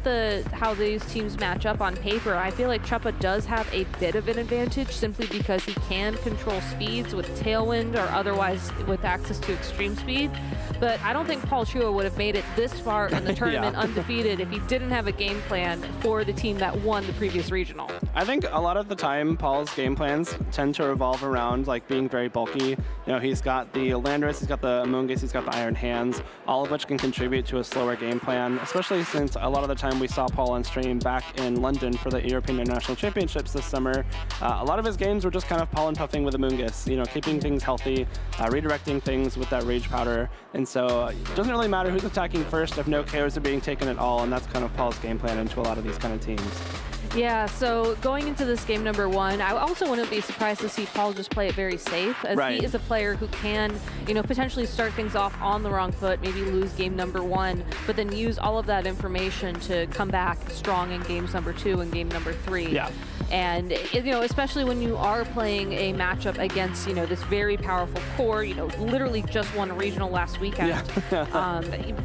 how these teams match up on paper, I feel like Chuppa does have a bit of an advantage simply because he can control speeds with Tailwind or otherwise with access to extreme speed. But I don't think Paul Chua would have made it this far in the tournament undefeated if he didn't have a game plan for the team that won the previous regional. I think a lot of the time Paul's game plans tend to revolve around like being very bulky. You know, he's got the Landorus, he's got the Amoonguss, he's got the Iron Hands, all of which can contribute to a slower game plan, especially since a lot of the time we saw Paul on stream back in London for the European International Championships this summer. A lot of his games were just kind of pollen puffing with Amoonguss, you know, keeping things healthy, redirecting things with that Rage Powder. And so it doesn't really matter who's attacking first if no KOs are being taken at all, and that's kind of Paul's game plan into a lot of these kind of teams. Yeah, so going into this game number one, I also wouldn't be surprised to see Paul just play it very safe, as he is a player who can, you know, potentially start things off on the wrong foot, maybe lose game number one, but then use all of that information to come back strong in games number two and game number three. Yeah. And, you know, especially when you are playing a matchup against, you know, this very powerful core, you know, literally just won a regional last weekend. Yeah.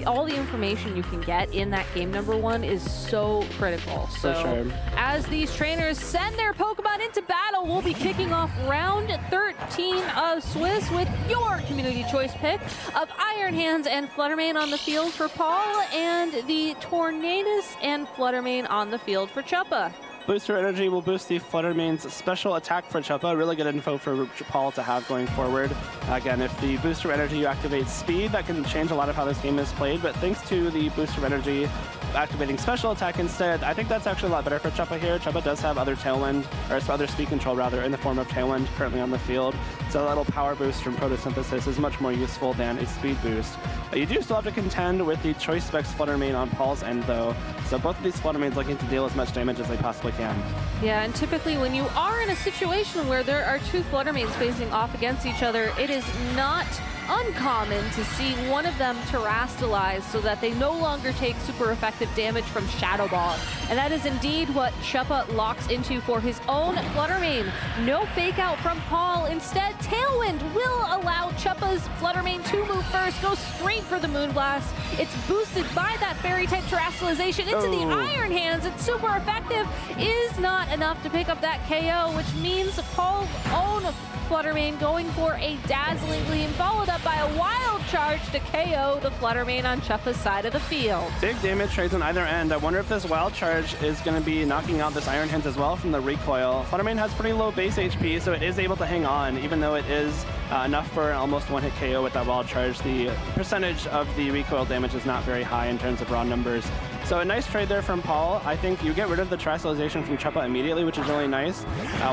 All the information you can get in that game number one is so critical. So as these trainers send their Pokemon into battle, we'll be kicking off round 13 of Swiss with your community choice pick of Iron Hands and Fluttermane on the field for Paul, and the Tornadus and Fluttermane on the field for Chuppa. Booster Energy will boost the Fluttermane's special attack for Chuppa. Really good info for Paul to have going forward. Again, if the Booster Energy activates speed, that can change a lot of how this game is played, but thanks to the Booster Energy activating special attack instead, I think that's actually a lot better for Chuppa here. Chuppa does have other Tailwind, or other speed control rather, in the form of Tailwind currently on the field. So that little power boost from Photosynthesis is much more useful than a speed boost. You do still have to contend with the Choice Specs Fluttermane on Paul's end though. So both of these Fluttermanes looking to deal as much damage as they possibly can. Yeah, and typically when you are in a situation where there are two Fluttermanes facing off against each other, it is not uncommon to see one of them terrestrialize so that they no longer take super effective damage from Shadow Ball. And that is indeed what Chuppa locks into for his own Fluttermane. No fake out from Paul. Instead, Tailwind will allow Chuppa's Fluttermane to move first, go straight for the Moonblast. It's boosted by that Fairy type terrestrialization into the Iron Hands. It's super effective. Is not enough to pick up that KO, which means Paul's own Fluttermane going for a dazzling lead, followed up by a wild charge to KO the Fluttermane on Chuppa's side of the field. Big damage trades on either end. I wonder if this wild charge is going to be knocking out this Iron Hands as well from the recoil. Fluttermane has pretty low base HP, so it is able to hang on, even though it is enough for an almost one-hit KO with that wild charge. The percentage of the recoil damage is not very high in terms of raw numbers. So a nice trade there from Paul. I think you get rid of the terrestrialization from Chuppa immediately, which is really nice,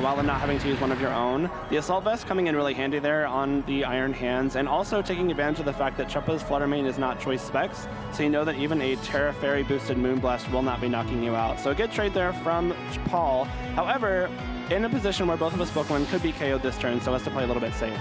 while not having to use one of your own. The Assault Vest coming in really handy there on the Iron Hands, and also taking advantage of the fact that Chuppa's Flutter Mane is not choice specs, so you know that even a Terra Fairy boosted Moonblast will not be knocking you out. So a good trade there from Paul. However, in a position where both of his Pokemon could be KO'd this turn, so as to play a little bit safe.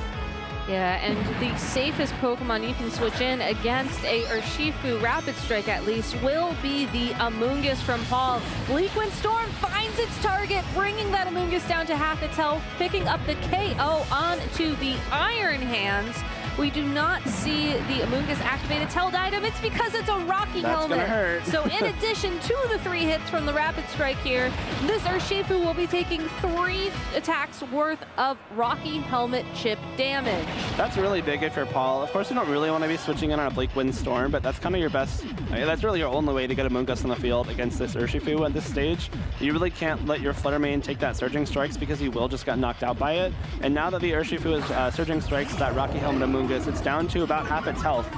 Yeah, and the safest Pokemon you can switch in against a Urshifu Rapid Strike at least will be the Amoonguss from Paul. Bleak Wind Storm finds its target, bringing that Amoonguss down to half its health, picking up the KO onto the Iron Hands. We do not see the Amoonguss activate its held item. It's because it's a Rocky Helmet. That's gonna hurt. So in addition to the 3 hits from the Rapid Strike here, this Urshifu will be taking 3 attacks worth of Rocky Helmet chip damage. That's really big if you're Paul. Of course, you don't really want to be switching in on a Bleak Wind Storm, but that's kind of your best. That's really your only way to get a Amoonguss on the field against this Urshifu at this stage. You really can't let your Flutter Mane take that Surging Strikes because you will just get knocked out by it. And now that the Urshifu is Surging Strikes that Rocky Helmet Amoonguss, it's down to about half its health,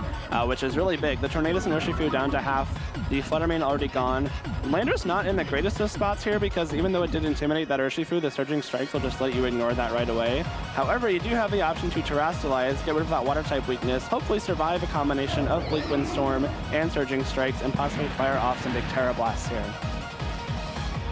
which is really big. The Tornadus and Urshifu down to half. The Flutter Mane already gone. Lander's not in the greatest of spots here because even though it did intimidate that Urshifu, the Surging Strikes will just let you ignore that right away. However, you do have the option to Terrestrialize, get rid of that Water type weakness, hopefully survive a combination of Bleak Wind Storm and Surging Strikes, and possibly fire off some big Terra Blasts here.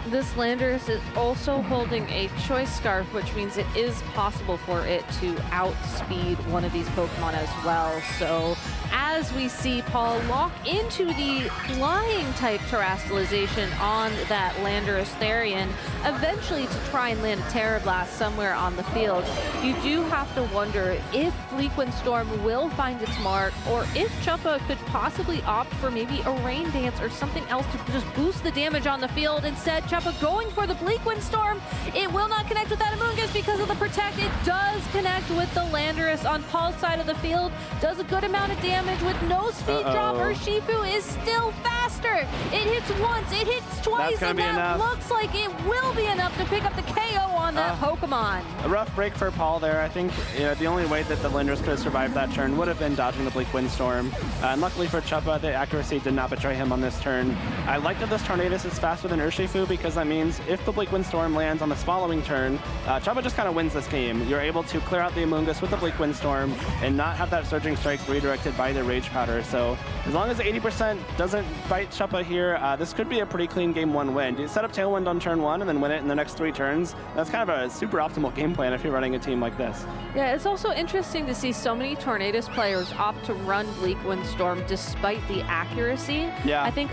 This Landorus is also holding a Choice Scarf, which means it is possible for it to outspeed one of these Pokemon as well. So as we see Paul lock into the Flying type Terrestrialization on that Landorus Therian, eventually to try and land a Terra Blast somewhere on the field, you do have to wonder if Bleak Wind Storm will find its mark, or if Chuppa could possibly opt for maybe a Rain Dance or something else to just boost the damage on the field. Instead, Chuppa going for the Bleak Wind Storm. It will not connect with that Amoonguss because of the Protect. It does connect with the Landorus on Paul's side of the field. Does a good amount of damage with no speed drop. Urshifu is still faster. It hits once, it hits twice, and that looks like it will be enough to pick up the KO on that Pokemon. A rough break for Paul there. I think the only way that the Landorus could have survived that turn would have been dodging the Bleak Wind Storm. And luckily for Chuppa, the accuracy did not betray him on this turn. I like that this Tornadus is faster than Urshifu because that means if the Bleak Wind Storm lands on this following turn, Chuppa just kind of wins this game. You're able to clear out the Amoonguss with the Bleak Wind Storm and not have that Surging Strikes redirected by the Rage Powder. So as long as the 80% doesn't bite Chuppa here, this could be a pretty clean game 1 win. You set up Tailwind on turn 1 and then win it in the next 3 turns. That's kind of a super optimal game plan if you're running a team like this. Yeah, it's also interesting to see so many Tornadus players opt to run Bleak Wind Storm despite the accuracy. Yeah. I think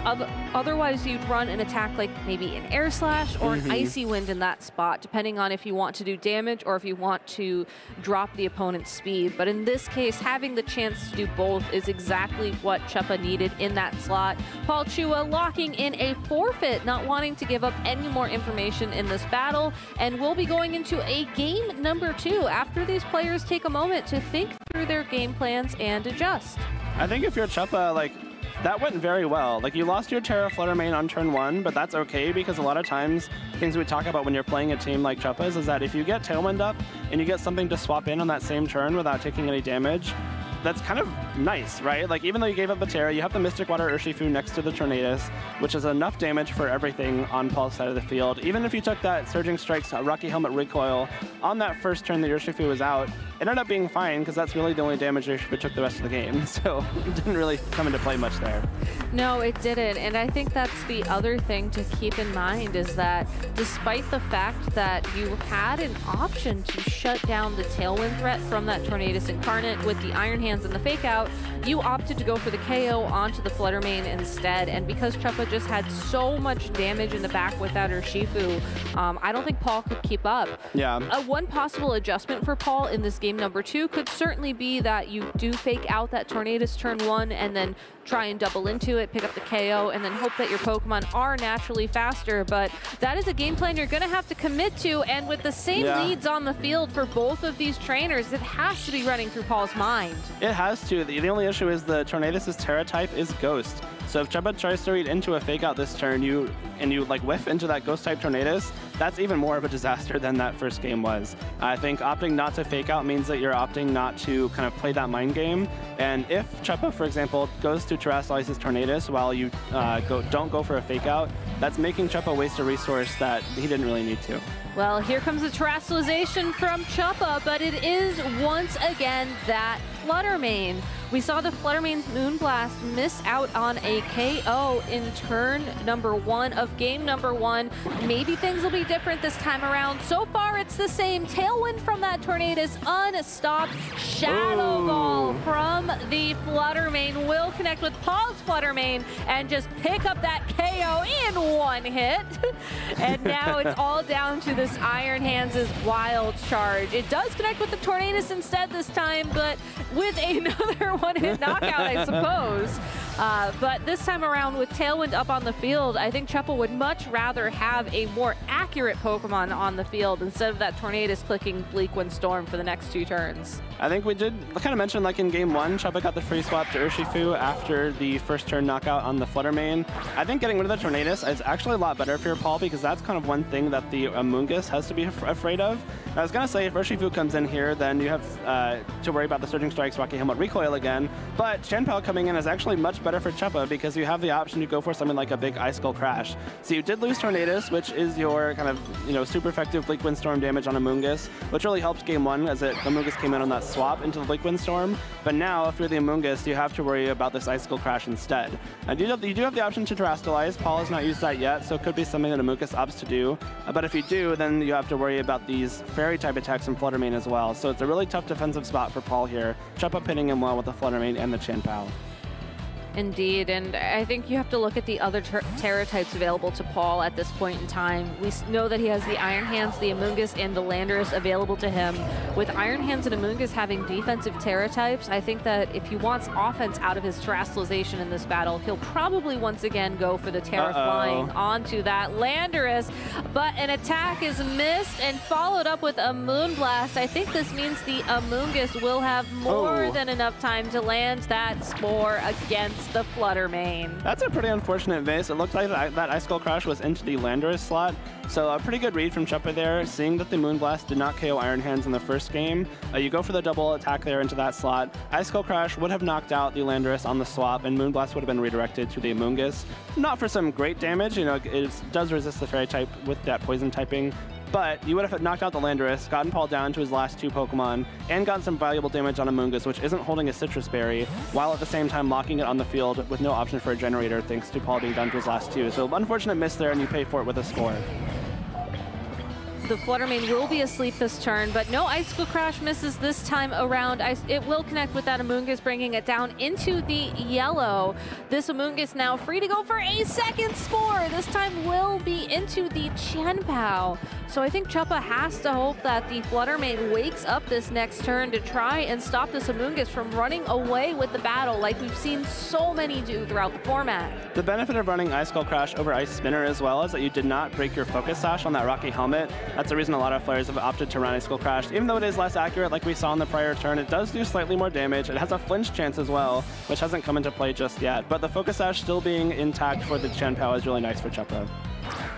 otherwise you'd run an attack like maybe an Air Slash or an Icy Wind in that spot, depending on if you want to do damage or if you want to drop the opponent's speed. But in this case, having the chance to do both is exactly what Chuppa needed in that slot. Paul Chua locking in a forfeit, not wanting to give up any more information in this battle, and we'll be going into a game number 2 after these players take a moment to think through their game plans and adjust. I think if you're Chuppa, that went very well. You lost your Terra Flutter Mane on turn 1, but that's okay because a lot of times things we talk about when you're playing a team like Chuppa's is that if you get Tailwind up and you get something to swap in on that same turn without taking any damage, that's kind of nice, right? Even though you gave up the Terra, you have the Mystic Water Urshifu next to the Tornadus, which is enough damage for everything on Paul's side of the field. Even if you took that Surging Strikes Rocky Helmet recoil on that first turn that Urshifu was out, it ended up being fine because that's really the only damage Urshifu took the rest of the game. So it didn't really come into play much there. No, it didn't. And I think that's the other thing to keep in mind is that despite the fact that you had an option to shut down the Tailwind threat from that Tornadus Incarnate with the Iron Hands and the Fake Out, you opted to go for the KO onto the Flutter Mane instead. And because Chuppa just had so much damage in the back with that Urshifu, I don't think Paul could keep up. Yeah. One possible adjustment for Paul in this game number 2 could certainly be that you do fake out that Tornadus turn 1 and then try and double into it, pick up the KO, and then hope that your Pokemon are naturally faster. But that is a game plan you're going to have to commit to, and with the same leads on the field for both of ththese trainers, it has to be running through Paul's mind. It has to. The only issue is the Tornadus' Terra type is Ghost. So if Chuppa tries to read into a Fake Out this turn, you whiff into that Ghost type Tornadus, that's even more of a disaster than that first game was. I think opting not to fake out means that you're opting not to kind of play that mind game. And if Chepa, for example, goes to terrestrialize his Tornadus while you don't go for a fake out, that's making Chepa waste a resource that he didn't really need to. Well, here comes the terrestrialization from Chepa, but it is once again that Flutter Mane. We saw the Flutter Mane's Moonblast miss out on a KO in turn number 1 of game number 1. Maybe things will be different this time around. So far, it's the same. Tailwind from that Tornadus, unstopped. Shadow Ball from the Flutter Mane will connect with Paul's Flutter Mane and just pick up that KO in 1 hit. And now it's all down to this Iron Hands' Wild Charge. It does connect with the Tornadus instead this time, but with another one-hit knockout, I suppose. But this time around, with Tailwind up on the field, I think Chepa would much rather have a more accurate Pokemon on the field instead of that Tornadus clicking Bleak Wind Storm for the next 2 turns. I think we did kind of mention, like in game 1, Chepa got the free swap to Urshifu after the first turn knockout on the Flutter Mane. I think getting rid of the Tornadus is actually a lot better for your Paul, because that's kind of one thing that the Amoonguss has to be afraid of. I was going to say, if Urshifu comes in here, then you have to worry about the Surging Strikes, Rocky Helmet, Recoil again. But Chien-Pao coming in is actually much better for Chepa, because you have the option to go for something like a big Ice Skull Crash. So you did lose Tornadus, which is your kind of, super effective Bleak Wind Storm damage on Amoonguss, which really helped game 1 as Amoonguss came in on that swap into the Bleak Wind Storm. But now, if you're the Amoonguss, you have to worry about this Ice Skull Crash instead. And you do have the option to Terrestrialize. Paul has not used that yet, so it could be something that Amoonguss opts to do. But if you do, then you have to worry about these Fairy-type attacks from Flutter Mane as well. So it's a really tough defensive spot for Paul here. Chepa pinning him well with the Flutter Mane and the Chien-Pao. Indeed, and I think you have to look at the other Terra types available to Paul at this point in time. We know that he has the Iron Hands, the Amoonguss, and the Landorus available to him. With Iron Hands and Amoonguss having defensive Terra types, I think that if he wants offense out of his Terrestrialization in this battle, he'll probably once again go for the Terra flying onto that Landorus. But an attack is missed and followed up with a Moonblast. I think this means the Amoonguss will have more than enough time to land that Spore against the Flutter Mane. That's a pretty unfortunate base. It looked like that Ice Skull Crash was into the Landorus slot, so a pretty good read from Chepa there, seeing that the Moonblast did not KO Iron Hands in the first game. You go for the double attack there into that slot. Ice Skull Crash would have knocked out the Landorus on the swap, and Moonblast would have been redirected to the Amoonguss. Not for some great damage, it does resist the Fairy type with that Poison typing, but you would have knocked out the Landorus, gotten Paul down to his last 2 Pokemon, and gotten some valuable damage on Amoonguss, which isn't holding a Citrus Berry, while at the same time locking it on the field with no option for a generator thanks to Paul being down to his last 2. So unfortunate miss there, and you pay for it with a score. The Flutter Mane will be asleep this turn, but no Ice Skull Crash misses this time around. It will connect with that Amoonguss, bringing it down into the yellow. This Amoonguss now free to go for a second Spore. This time will be into the Chien-Pao. So I think Chepa has to hope that the Flutter Mane wakes up this next turn to try and stop this Amoonguss from running away with the battle like we've seen so many do throughout the format. The benefit of running Ice Skull Crash over Ice Spinner as well is that you did not break your Focus Sash on that Rocky Helmet. That's the reason a lot of players have opted to run Ice Skull Crash. Even though it is less accurate like we saw in the prior turn, it does do slightly more damage. It has a flinch chance as well, which hasn't come into play just yet. But the Focus Sash still being intact for the Chien-Pao is really nice for Chepa.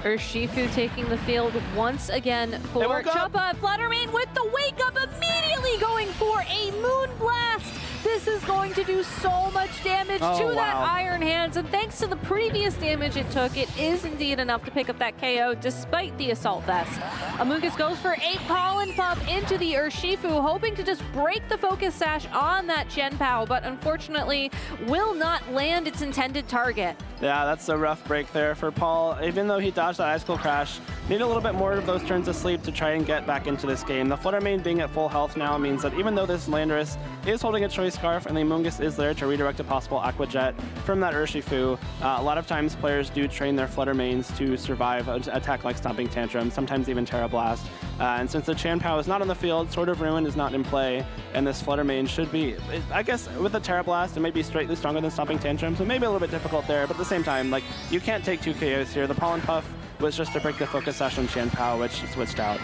Urshifu taking the field once again for Chepa. Flutter Mane with the wake up, immediately going for a Moonblast. This is going to do so much damage to that Iron Hands, and thanks to the previous damage it took, it is indeed enough to pick up that KO despite the Assault Vest. Amoonguss goes for a Pollen Puff into the Urshifu, hoping to just break the Focus Sash on that Chien-Pao, but unfortunately will not land its intended target. Yeah, that's a rough break there for Paul. Even though he dodged that Ice Skull Crash, need a little bit more of those turns of sleep to try and get back into this game. The Flutter Mane being at full health now means that even though this Landorus is holding a Choice Scarf and the Amoonguss is there to redirect a possible Aqua Jet from that Urshifu, a lot of times players do train their Flutter Manes to survive an attack like Stomping Tantrum, sometimes even Terra Blast. And since the Chien-Pao is not on the field, Sword of Ruin is not in play, and this Flutter Mane should be, I guess with the Terra Blast, it may be slightly stronger than Stomping Tantrum, so maybe a little bit difficult there, but at the same time, like, you can't take 2 KOs here. The Pollen Puff was just to break the Focus Sash on Chien-Pao, which switched out.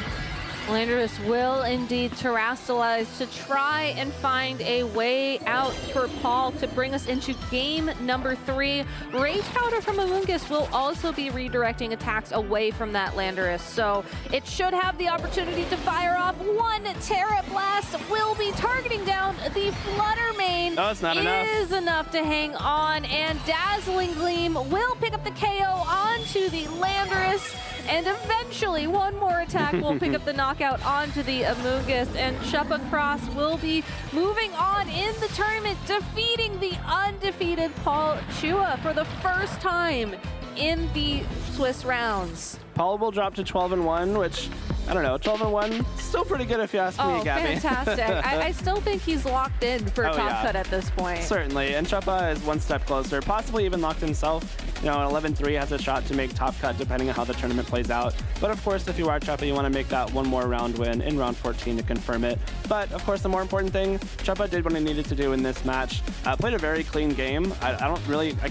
Landorus will indeed terrestrialize to try and find a way out for Paul to bring us into game number 3. Rage Powder from Amoonguss will also be redirecting attacks away from that Landorus, so it should have the opportunity to fire off one Terra Blast. Will be targeting down the Flutter Mane. Oh, it's not enough. Is enough to hang on, and Dazzling Gleam will pick up the KO onto the Landorus. And eventually, one more attack will pick up the knockout onto the Amoonguss, and Chuppa Cross will be moving on in the tournament, defeating the undefeated Paul Chua for the first time in the Swiss rounds. Paul will drop to 12-1, which, I don't know, 12-1, still pretty good if you ask me, Gabby. Fantastic. I still think he's locked in for top cut at this point. Certainly, and Chuppa is one step closer, possibly even locked himself. You know, an 11-3 has a shot to make top cut depending on how the tournament plays out. But of course, if you are Chuppa, you want to make that one more round win in round 14 to confirm it. But of course, the more important thing, Chuppa did what he needed to do in this match. Played a very clean game. I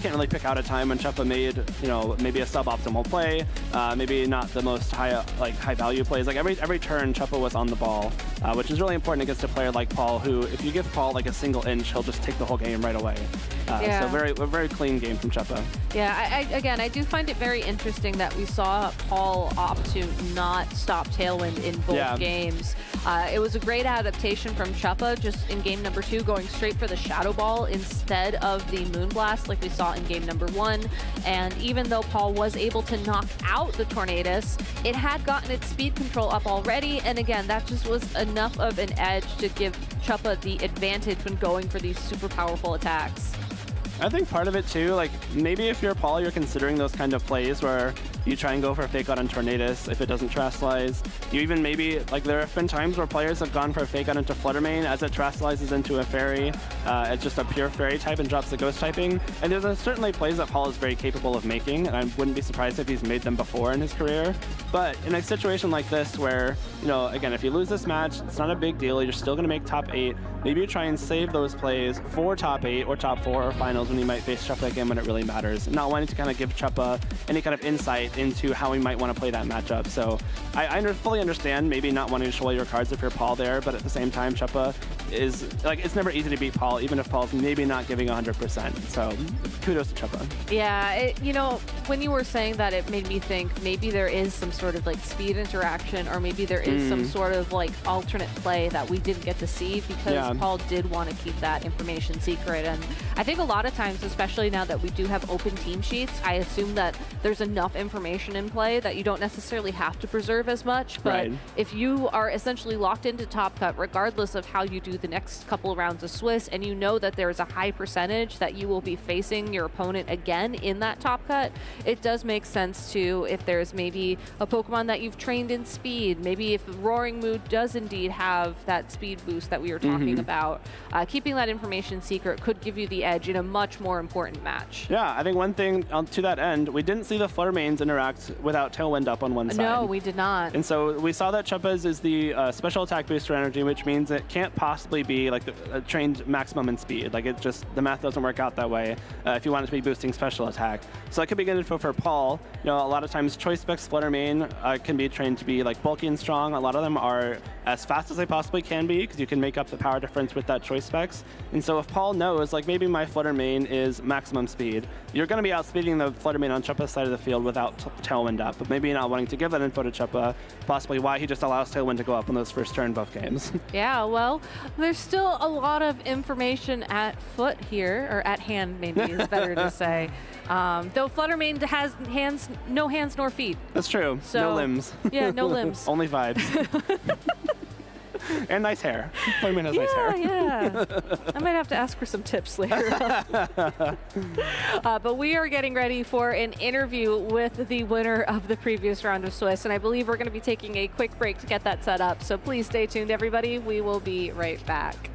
can't really pick out a time when Chuppa made, you know, maybe a suboptimal play, maybe not the most high value plays. Like every turn, Chuppa was on the ball, which is really important against a player like Paul, who if you give Paul like a single inch, he'll just take the whole game right away. So a very clean game from Chuppa. Yeah, I do find it very interesting that we saw Paul opt to not stop Tailwind in both games. It was a great adaptation from Chuppa just in game number 2, going straight for the Shadow Ball instead of the Moonblast like we saw in game number 1. And even though Paul was able to knock out the Tornadus, it had gotten its speed control up already. And again, that just was enough of an edge to give Chuppa the advantage when going for these super powerful attacks. I think part of it too, like maybe if you're Paul, you're considering those kind of plays where you try and go for a fake out on Tornadus if it doesn't terrestrialize. You even maybe, like there have been times where players have gone for a fake out into Flutter Mane as it terrestrializes into a fairy. It's just a pure fairy type and drops the ghost typing. And there's certainly plays that Paul is very capable of making, and I wouldn't be surprised if he's made them before in his career. But in a situation like this where, you know, again, if you lose this match, it's not a big deal. You're still going to make top 8. Maybe you try and save those plays for top 8 or top 4 or finals when you might face Chuppa again when it really matters. Not wanting to kind of give Chuppa any kind of insight into how he might want to play that matchup. So I fully understand maybe not wanting to show all your cards if you're Paul there, but at the same time, Chuppa is, like, it's never easy to beat Paul, even if Paul's maybe not giving 100%. So kudos to Chuppa. Yeah, you know, when you were saying that, it made me think maybe there is some sort of like speed interaction, or maybe there is some sort of like alternate play that we didn't get to see because Paul did want to keep that information secret. And I think a lot of times, especially now that we do have open team sheets, I assume that there's enough information in play that you don't necessarily have to preserve as much. But if you are essentially locked into top cut, regardless of how you do the next couple of rounds of Swiss, and you know that there is a high percentage that you will be facing your opponent again in that top cut, it does make sense to, if there's maybe a Pokemon that you've trained in speed, maybe if Roaring Mood does indeed have that speed boost that we were talking about, keeping that information secret could give you the edge in a much more important match. Yeah, I think one thing to that end, we didn't see the Flutter Manes interact without Tailwind up on one side. No, we did not. And so we saw that Chuppa's is the special attack booster energy, which means it can't possibly be like the trained maximum in speed. Like it just, the math doesn't work out that way if you want it to be boosting special attack. So that could be good info for Paul. You know, a lot of times Choice Specs Flutter Mane can be trained to be like bulky and strong. A lot of them are as fast as they possibly can be because you can make up the power difference with that Choice Specs. And so if Paul knows, like maybe my Flutter Mane is maximum speed, you're going to be outspeeding the Flutter Mane on Chuppa's side of the field without Tailwind up. But maybe not wanting to give that info to Chuppa, possibly why he just allows Tailwind to go up on those first turn both games. Yeah, well, there's still a lot of information at foot here, or at hand maybe is better to say. Though Flutter Mane has no hands nor feet. That's true. So, no limbs. Yeah, no limbs. Only vibes. And nice hair. Flutter Mane has nice hair. Yeah. I might have to ask for some tips later. But we are getting ready for an interview with the winner of the previous round of Swiss, and I believe we're going to be taking a quick break to get that set up. So please stay tuned, everybody. We will be right back.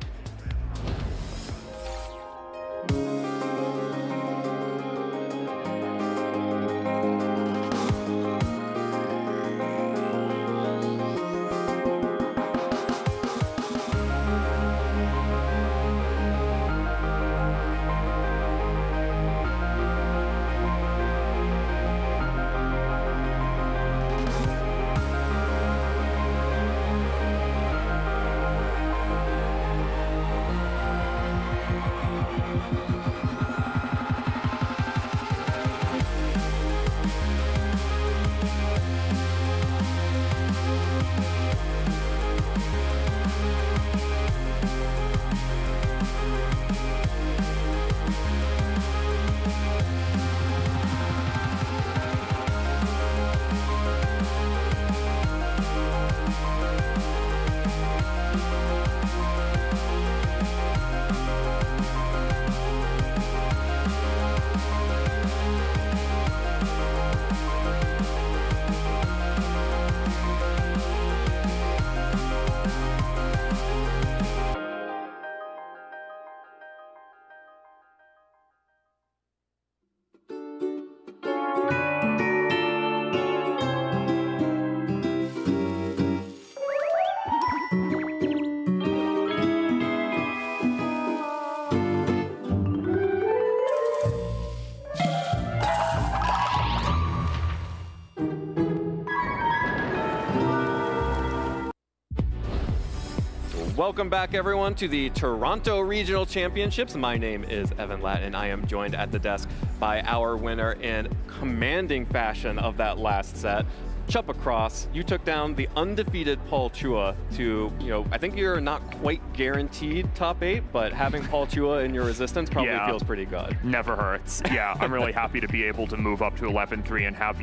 Welcome back, everyone, to the Toronto Regional Championships. My name is Evan Latt, and I am joined at the desk by our winner in commanding fashion of that last set. Chup across, you took down the undefeated Paul Chua to, I think you're not quite guaranteed top 8, but having Paul Chua in your resistance probably feels pretty good. Never hurts. Yeah, I'm really happy to be able to move up to 11-3 and have,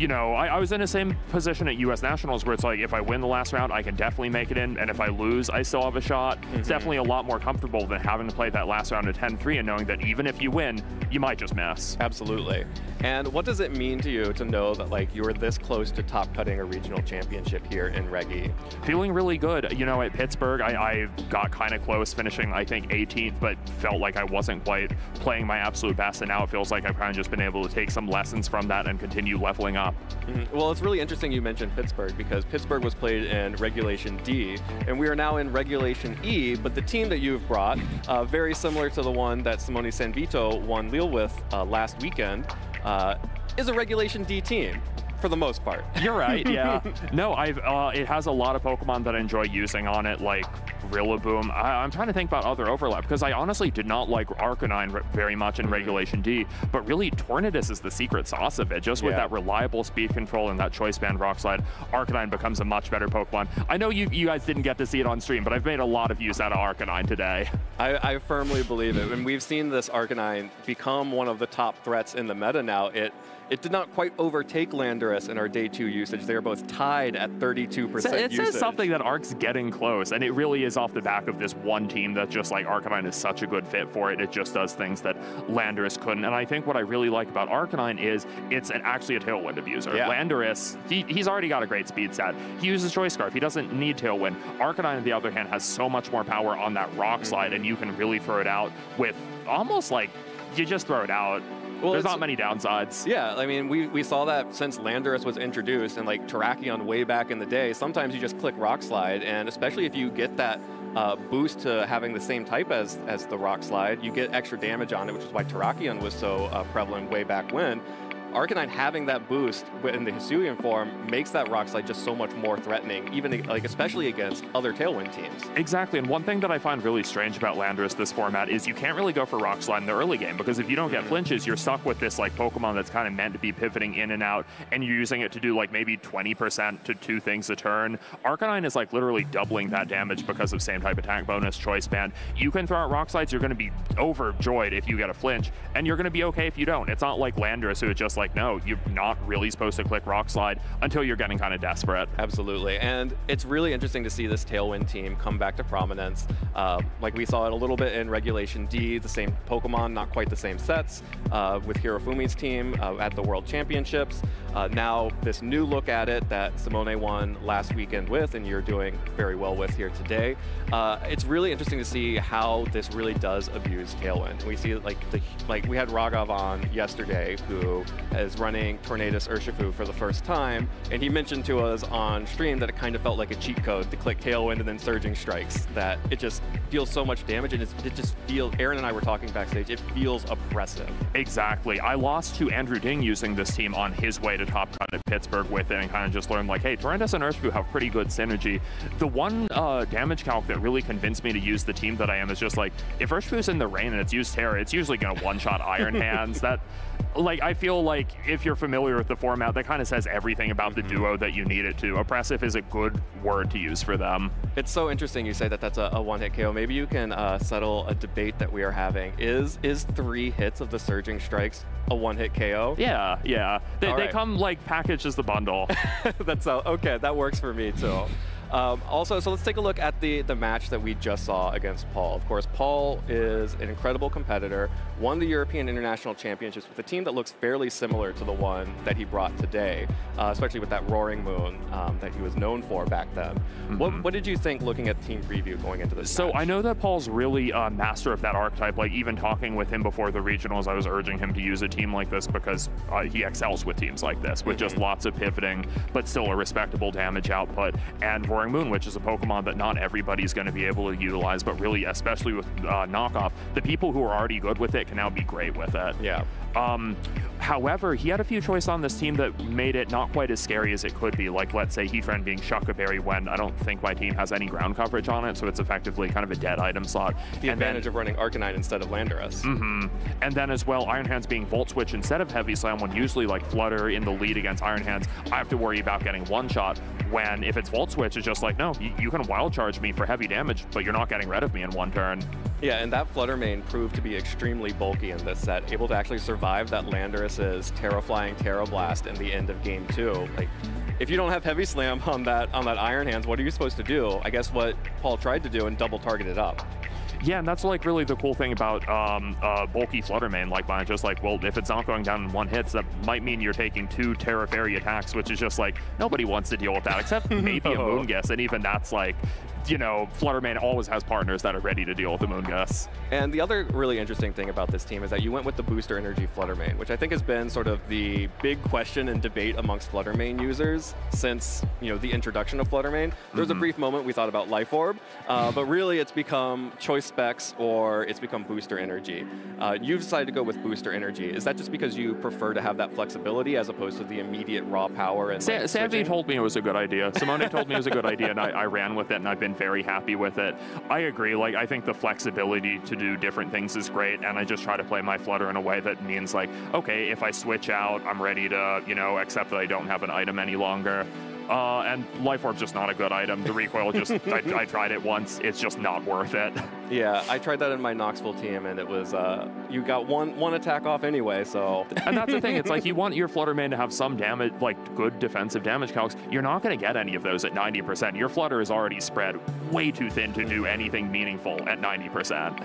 I was in the same position at U.S. Nationals where it's like, if I win the last round, I can definitely make it in, and if I lose, I still have a shot. It's definitely a lot more comfortable than having to play that last round at 10-3 and knowing that even if you win, you might just miss. Absolutely. And what does it mean to you to know that you were this close to top cutting a regional championship here in Reggie? Feeling really good. At Pittsburgh, I got kind of close, finishing, I think, 18th, but felt like I wasn't quite playing my absolute best, and now it feels like I've kind of just been able to take some lessons from that and continue leveling up. Well, it's really interesting you mentioned Pittsburgh, because Pittsburgh was played in Regulation D, and we are now in Regulation E, but the team that you've brought, very similar to the one that Simone Sanvito won Lille with last weekend, is a Regulation D team. For the most part. You're right, yeah. No, it has a lot of Pokemon that I enjoy using on it, like Rillaboom. I'm trying to think about other overlap, because I honestly did not like Arcanine very much in Regulation D, but really Tornadus is the secret sauce of it. Just with that reliable speed control and that Choice Band Rock Slide, Arcanine becomes a much better Pokemon. I know you guys didn't get to see it on stream, but I've made a lot of use out of Arcanine today. I firmly believe it. And we've seen this Arcanine become one of the top threats in the meta now. It did not quite overtake Landorus in our day 2 usage. They are both tied at 32% usage. It says something that Arc's getting close, and it really is off the back of this one team that just Arcanine is such a good fit for it. It just does things that Landorus couldn't. And I think what I really like about Arcanine is it's actually a Tailwind abuser. Yeah. Landorus, he's already got a great speed stat. He uses Choice Scarf. He doesn't need Tailwind. Arcanine, on the other hand, has so much more power on that Rock Slide, and you can really throw it out with almost you just throw it out. Well, there's not many downsides. Yeah, I mean, we saw that since Landorus was introduced, and Terrakion way back in the day, sometimes you just click Rock Slide, and especially if you get that boost to having the same type as the Rock Slide, you get extra damage on it, which is why Terrakion was so prevalent way back when. Arcanine having that boost in the Hisuian form makes that Rock Slide just so much more threatening, even especially against other Tailwind teams. Exactly, and one thing that I find really strange about Landorus this format is you can't really go for Rock Slide in the early game, because if you don't get flinches, you're stuck with this Pokemon that's kind of meant to be pivoting in and out, and you're using it to do maybe 20% to 2 things a turn. Arcanine is literally doubling that damage because of same type attack bonus, Choice Band. You can throw out Rock Slides, you're going to be overjoyed if you get a flinch, and you're going to be okay if you don't. It's not like Landorus, who is just no, you're not really supposed to click Rock Slide until you're getting kind of desperate. Absolutely, and it's really interesting to see this Tailwind team come back to prominence. We saw it a little bit in Regulation D, the same Pokemon, not quite the same sets, with Hirofumi's team at the World Championships. Now this new look at it that Simone won last weekend with, and you're doing very well with here today. It's really interesting to see how this really does abuse Tailwind. We see we had Raghav on yesterday, who is running Tornadus Urshifu for the first time, and he mentioned to us on stream that it kind of felt like a cheat code to click Tailwind and then Surging Strikes, that it just deals so much damage, and it just feels, Aaron and I were talking backstage, it feels oppressive. Exactly. I lost to Andrew Ding using this team on his way to top cut at Pittsburgh with it, and kind of just learned hey, Tornadus and Urshifu have pretty good synergy. The one damage calc that really convinced me to use the team that I am is just if Urshifu's in the rain and it's used Terra, it's usually going to one-shot Iron Hands. That I feel if you're familiar with the format, that kind of says everything about the duo that you need it to. Oppressive is a good word to use for them. It's so interesting you say that that's a one-hit KO. Maybe you can settle a debate that we are having. Is 3 hits of the Surging Strikes a one-hit KO? Yeah. They come packaged as the bundle. That's okay. That works for me too. Also, so let's take a look at the match that we just saw against Paul. Of course, Paul is an incredible competitor, won the European International Championships with a team that looks fairly similar to the one that he brought today, especially with that Roaring Moon that he was known for back then. What did you think looking at team preview going into this match? I know that Paul's really a master of that archetype. Even talking with him before the regionals, I was urging him to use a team like this because he excels with teams like this, with just lots of pivoting, but still a respectable damage output. And Soaring Moon, which is a Pokemon that not everybody's going to be able to utilize, but really, especially with knockoff, the people who are already good with it can now be great with it. Yeah. However, he had a few choices on this team that made it not quite as scary as it could be. Like, let's say Heatran being Shuckleberry when I don't think my team has any ground coverage on it, so it's effectively kind of a dead item slot. The advantage of running Arcanine instead of Landorus. And then as well, Iron Hands being Volt Switch instead of Heavy Slam, when usually like Flutter in the lead against Iron Hands, I have to worry about getting one shot. When if it's Volt Switch, it's just like, no, you can Wild Charge me for heavy damage, but you're not getting rid of me in one turn. Yeah, and that Flutter main proved to be extremely bulky in this set, able to actually survive that Landorus's Terra Flying Terra Blast in the end of game 2. Like, if you don't have Heavy Slam on that Iron Hands, what are you supposed to do? I guess what Paul tried to do and double target it up. Yeah, and that's like really the cool thing about bulky Flutter main like mine. Just like, well, if it's not going down in one hit, that might mean you're taking 2 Terra Fairy attacks, which is just like, nobody wants to deal with that, except maybe a Moongus, and even that's like, you know, Flutter main always has partners that are ready to deal with the Moongus. And the other really interesting thing about this team is that you went with the Booster Energy Flutter main, which I think has been sort of the big question and debate amongst Flutter main users since, you know, the introduction of Flutter main. There was a brief moment we thought about Life Orb, but really it's become Choice Specs or it's become Booster Energy. You've decided to go with Booster Energy. Is that just because you prefer to have that flexibility as opposed to the immediate raw power? And Sandy told me it was a good idea. Simone told me it was a good idea, and I ran with it, and I've been very happy with it. I agree. Like, I think the flexibility to do different things is great, and I just try to play my Flutter in a way that means, like, okay, if I switch out, I'm ready to, you know, accept that I don't have an item any longer. And Life Orb's just not a good item. The recoil just, I tried it once. It's just not worth it. Yeah, I tried that in my Knoxville team, and it was, you got one attack off anyway, so. And that's the thing. It's like, you want your Flutter main to have some damage, like good defensive damage calcs. You're not going to get any of those at 90%. Your Flutter is already spread way too thin to do anything meaningful at 90%.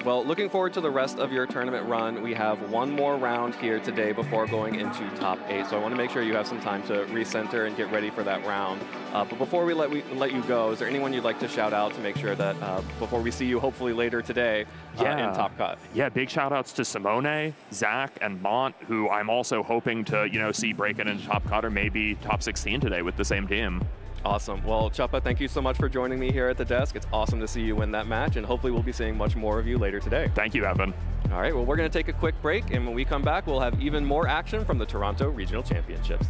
Well, looking forward to the rest of your tournament run. We have one more round here today before going into top 8, so I want to make sure you have some time to recenter and get ready for that round. But before we let you go, is there anyone you'd like to shout out to make sure that before we see you hopefully later today in Top Cut? Yeah, big shout outs to Simone, Zach, and Mont, who I'm also hoping to, you know, see breaking into Top Cut or maybe top 16 today with the same team. Awesome. Well, Chuppa, thank you so much for joining me here at the desk. It's awesome to see you win that match, and hopefully we'll be seeing much more of you later today. Thank you, Evan. All right, well, we're going to take a quick break, and when we come back, we'll have even more action from the Toronto Regional Championships.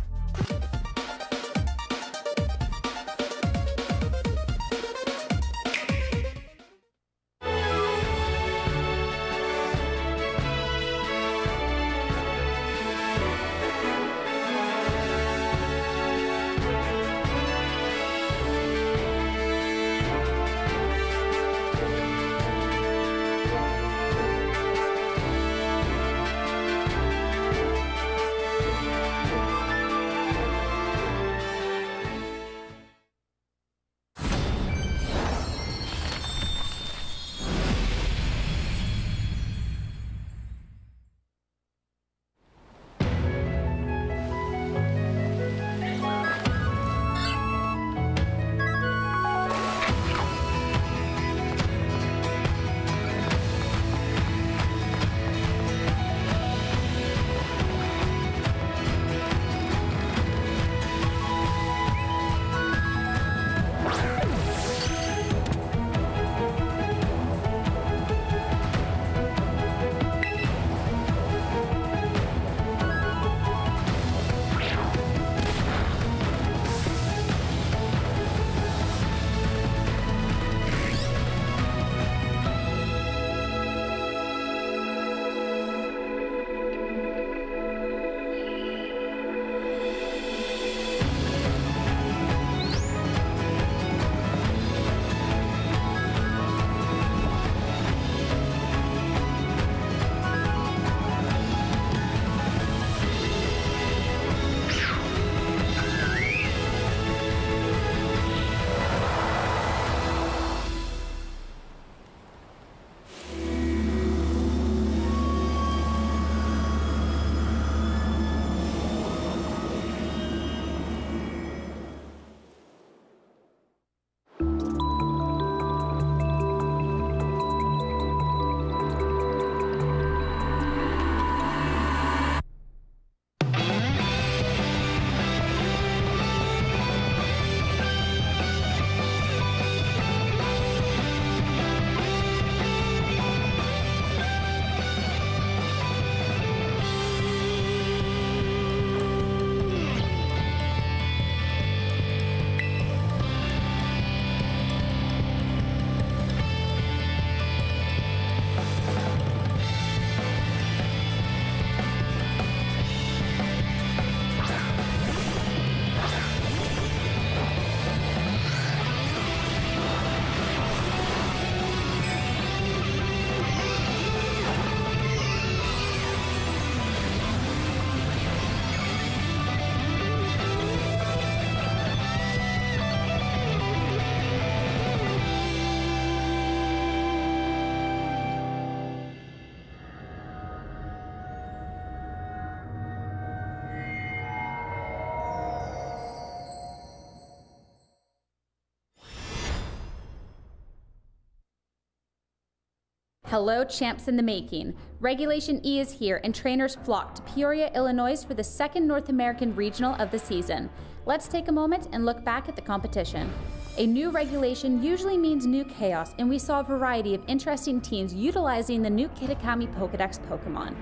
Hello, champs in the making. Regulation E is here, and trainers flock to Peoria, Illinois for the second North American Regional of the season. Let's take a moment and look back at the competition. A new regulation usually means new chaos, and we saw a variety of interesting teams utilizing the new Kitakami Pokedex Pokemon.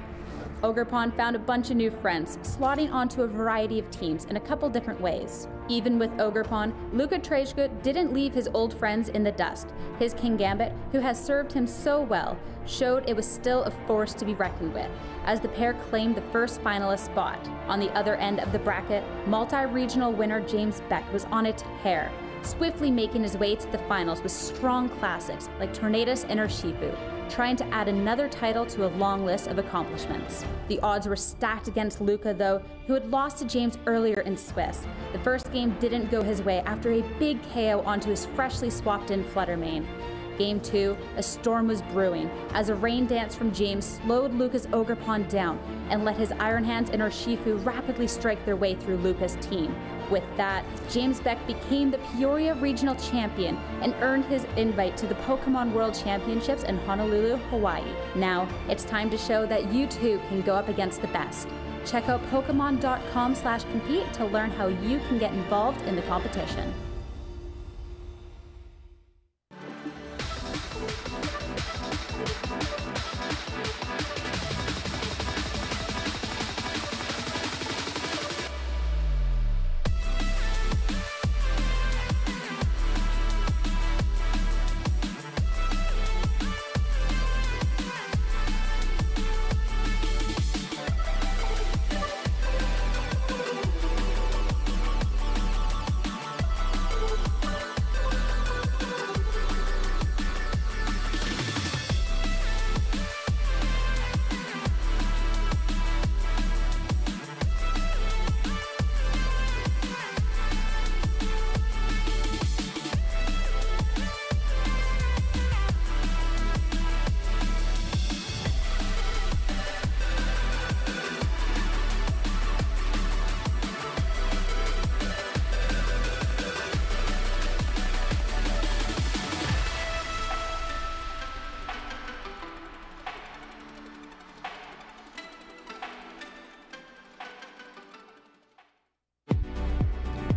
Ogerpon found a bunch of new friends, slotting onto a variety of teams in a couple different ways. Even with Ogerpon, Luka Trejka didn't leave his old friends in the dust. His Kingambit, who has served him so well, showed it was still a force to be reckoned with, as the pair claimed the first finalist spot. On the other end of the bracket, multi-regional winner James Beck was on a tear, swiftly making his way to the finals with strong classics like Tornadus and Urshifu, trying to add another title to a long list of accomplishments. The odds were stacked against Luka, though, who had lost to James earlier in Swiss. The first game didn't go his way after a big KO onto his freshly swapped-in Fluttermane. Game 2, a storm was brewing, as a rain dance from James slowed Luka's Ogerpon down and let his Iron Hands and Urshifu rapidly strike their way through Luka's team. With that, James Beck became the Peoria Regional Champion and earned his invite to the Pokémon World Championships in Honolulu, Hawaii. Now, it's time to show that you too can go up against the best. Check out Pokemon.com/compete to learn how you can get involved in the competition.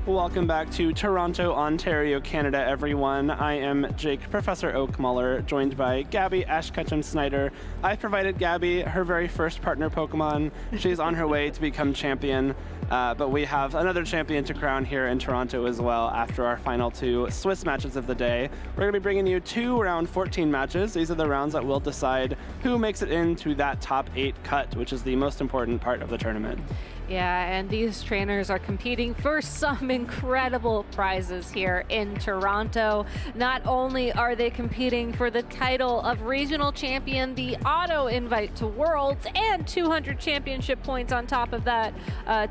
Welcome back to Toronto, Ontario, Canada, everyone. I am Jake, Professor Oakmuller, joined by Gabby Ash Ketchum-Snyder. I've provided Gabby her very first partner Pokemon. She's on her way to become champion, but we have another champion to crown here in Toronto as well after our final 2 Swiss matches of the day. We're going to be bringing you 2 round 14 matches. These are the rounds that will decide who makes it into that top 8 cut, which is the most important part of the tournament. Yeah, and these trainers are competing for some incredible prizes here in Toronto. Not only are they competing for the title of regional champion, the auto invite to Worlds, and 200 championship points on top of that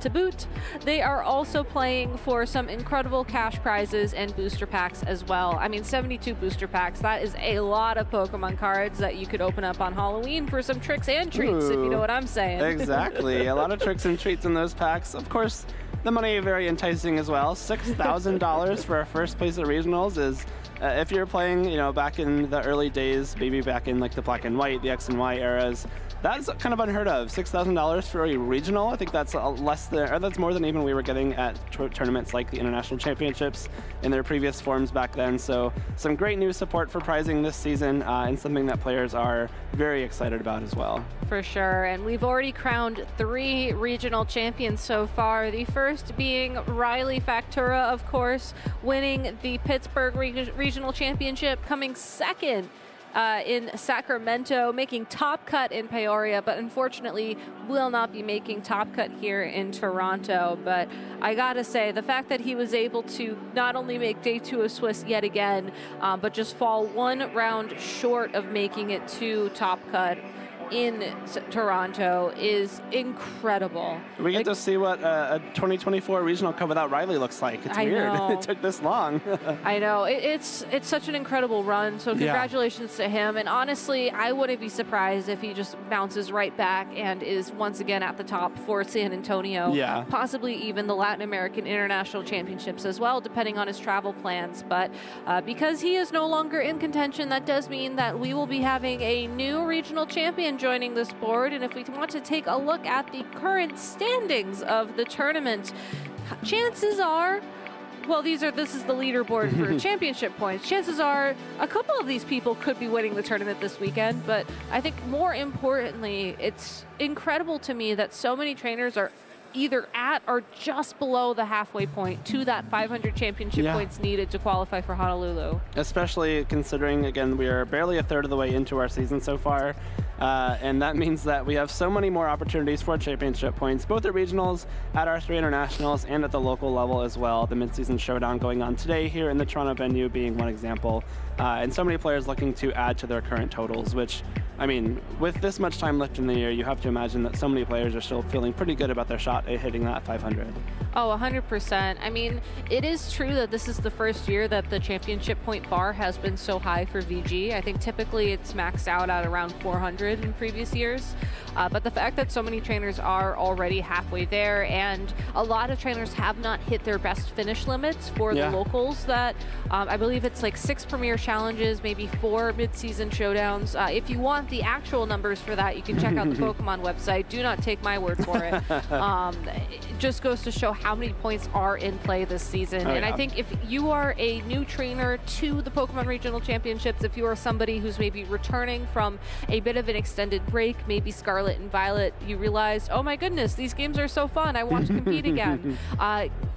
to boot, they are also playing for some incredible cash prizes and booster packs as well. I mean, 72 booster packs, that is a lot of Pokemon cards that you could open up on Halloween for some tricks and treats, if you know what I'm saying. Exactly, a lot of tricks and treats in those packs. Of course, the money very enticing as well. $6,000 for our first place at regionals is, if you're playing, you know, back in the early days, maybe back in like the black and white, the X and Y eras, that's kind of unheard of. $6,000 for a regional. I think that's less than, or that's more than even we were getting at tournaments like the International Championships in their previous forms back then. So some great new support for prizing this season, and something that players are very excited about as well. For sure, and we've already crowned 3 regional champions so far. The first being Riley Factura, of course, winning the Pittsburgh Regional Championship, coming second in Sacramento, making top cut in Peoria, but unfortunately will not be making top cut here in Toronto. But I gotta say, the fact that he was able to not only make day 2 of Swiss yet again, but just fall 1 round short of making it to top cut, in Toronto is incredible. We get to see what a 2024 Regional Cup without Riley looks like. It's weird. It took this long. I know. It's such an incredible run, so congratulations to him. And honestly, I wouldn't be surprised if he just bounces right back and is once again at the top for San Antonio. Yeah. Possibly even the Latin American International Championships as well, depending on his travel plans. But because he is no longer in contention, that does mean that we will be having a new regional champion joining this board. And if we want to take a look at the current standings of the tournament, chances are, well, this is the leaderboard for championship points. Chances are a couple of these people could be winning the tournament this weekend, but I think more importantly, it's incredible to me that so many trainers are either at or just below the halfway point to that 500 championship points needed to qualify for Honolulu. Especially considering, again, we are barely a third of the way into our season so far. And that means that we have so many more opportunities for championship points, both at regionals, at our 3 internationals, and at the local level as well. The mid-season showdown going on today here in the Toronto venue being one example. And so many players looking to add to their current totals, which, I mean, with this much time left in the year, you have to imagine that so many players are still feeling pretty good about their shot at hitting that 500. Oh, 100%. I mean, it is true that this is the first year that the championship point bar has been so high for VG. I think typically it's maxed out at around 400 in previous years. But the fact that so many trainers are already halfway there, and a lot of trainers have not hit their best finish limits for the locals, that I believe it's like 6 Premier Challenges, maybe 4 mid-season showdowns. If you want the actual numbers for that, you can check out the Pokemon website. Do not take my word for it. It just goes to show how many points are in play this season. And I think if you are a new trainer to the Pokemon Regional Championships, if you are somebody who's maybe returning from a bit of an extended break, maybe Scarlet and Violet, you realize, oh my goodness, these games are so fun, I want to compete again.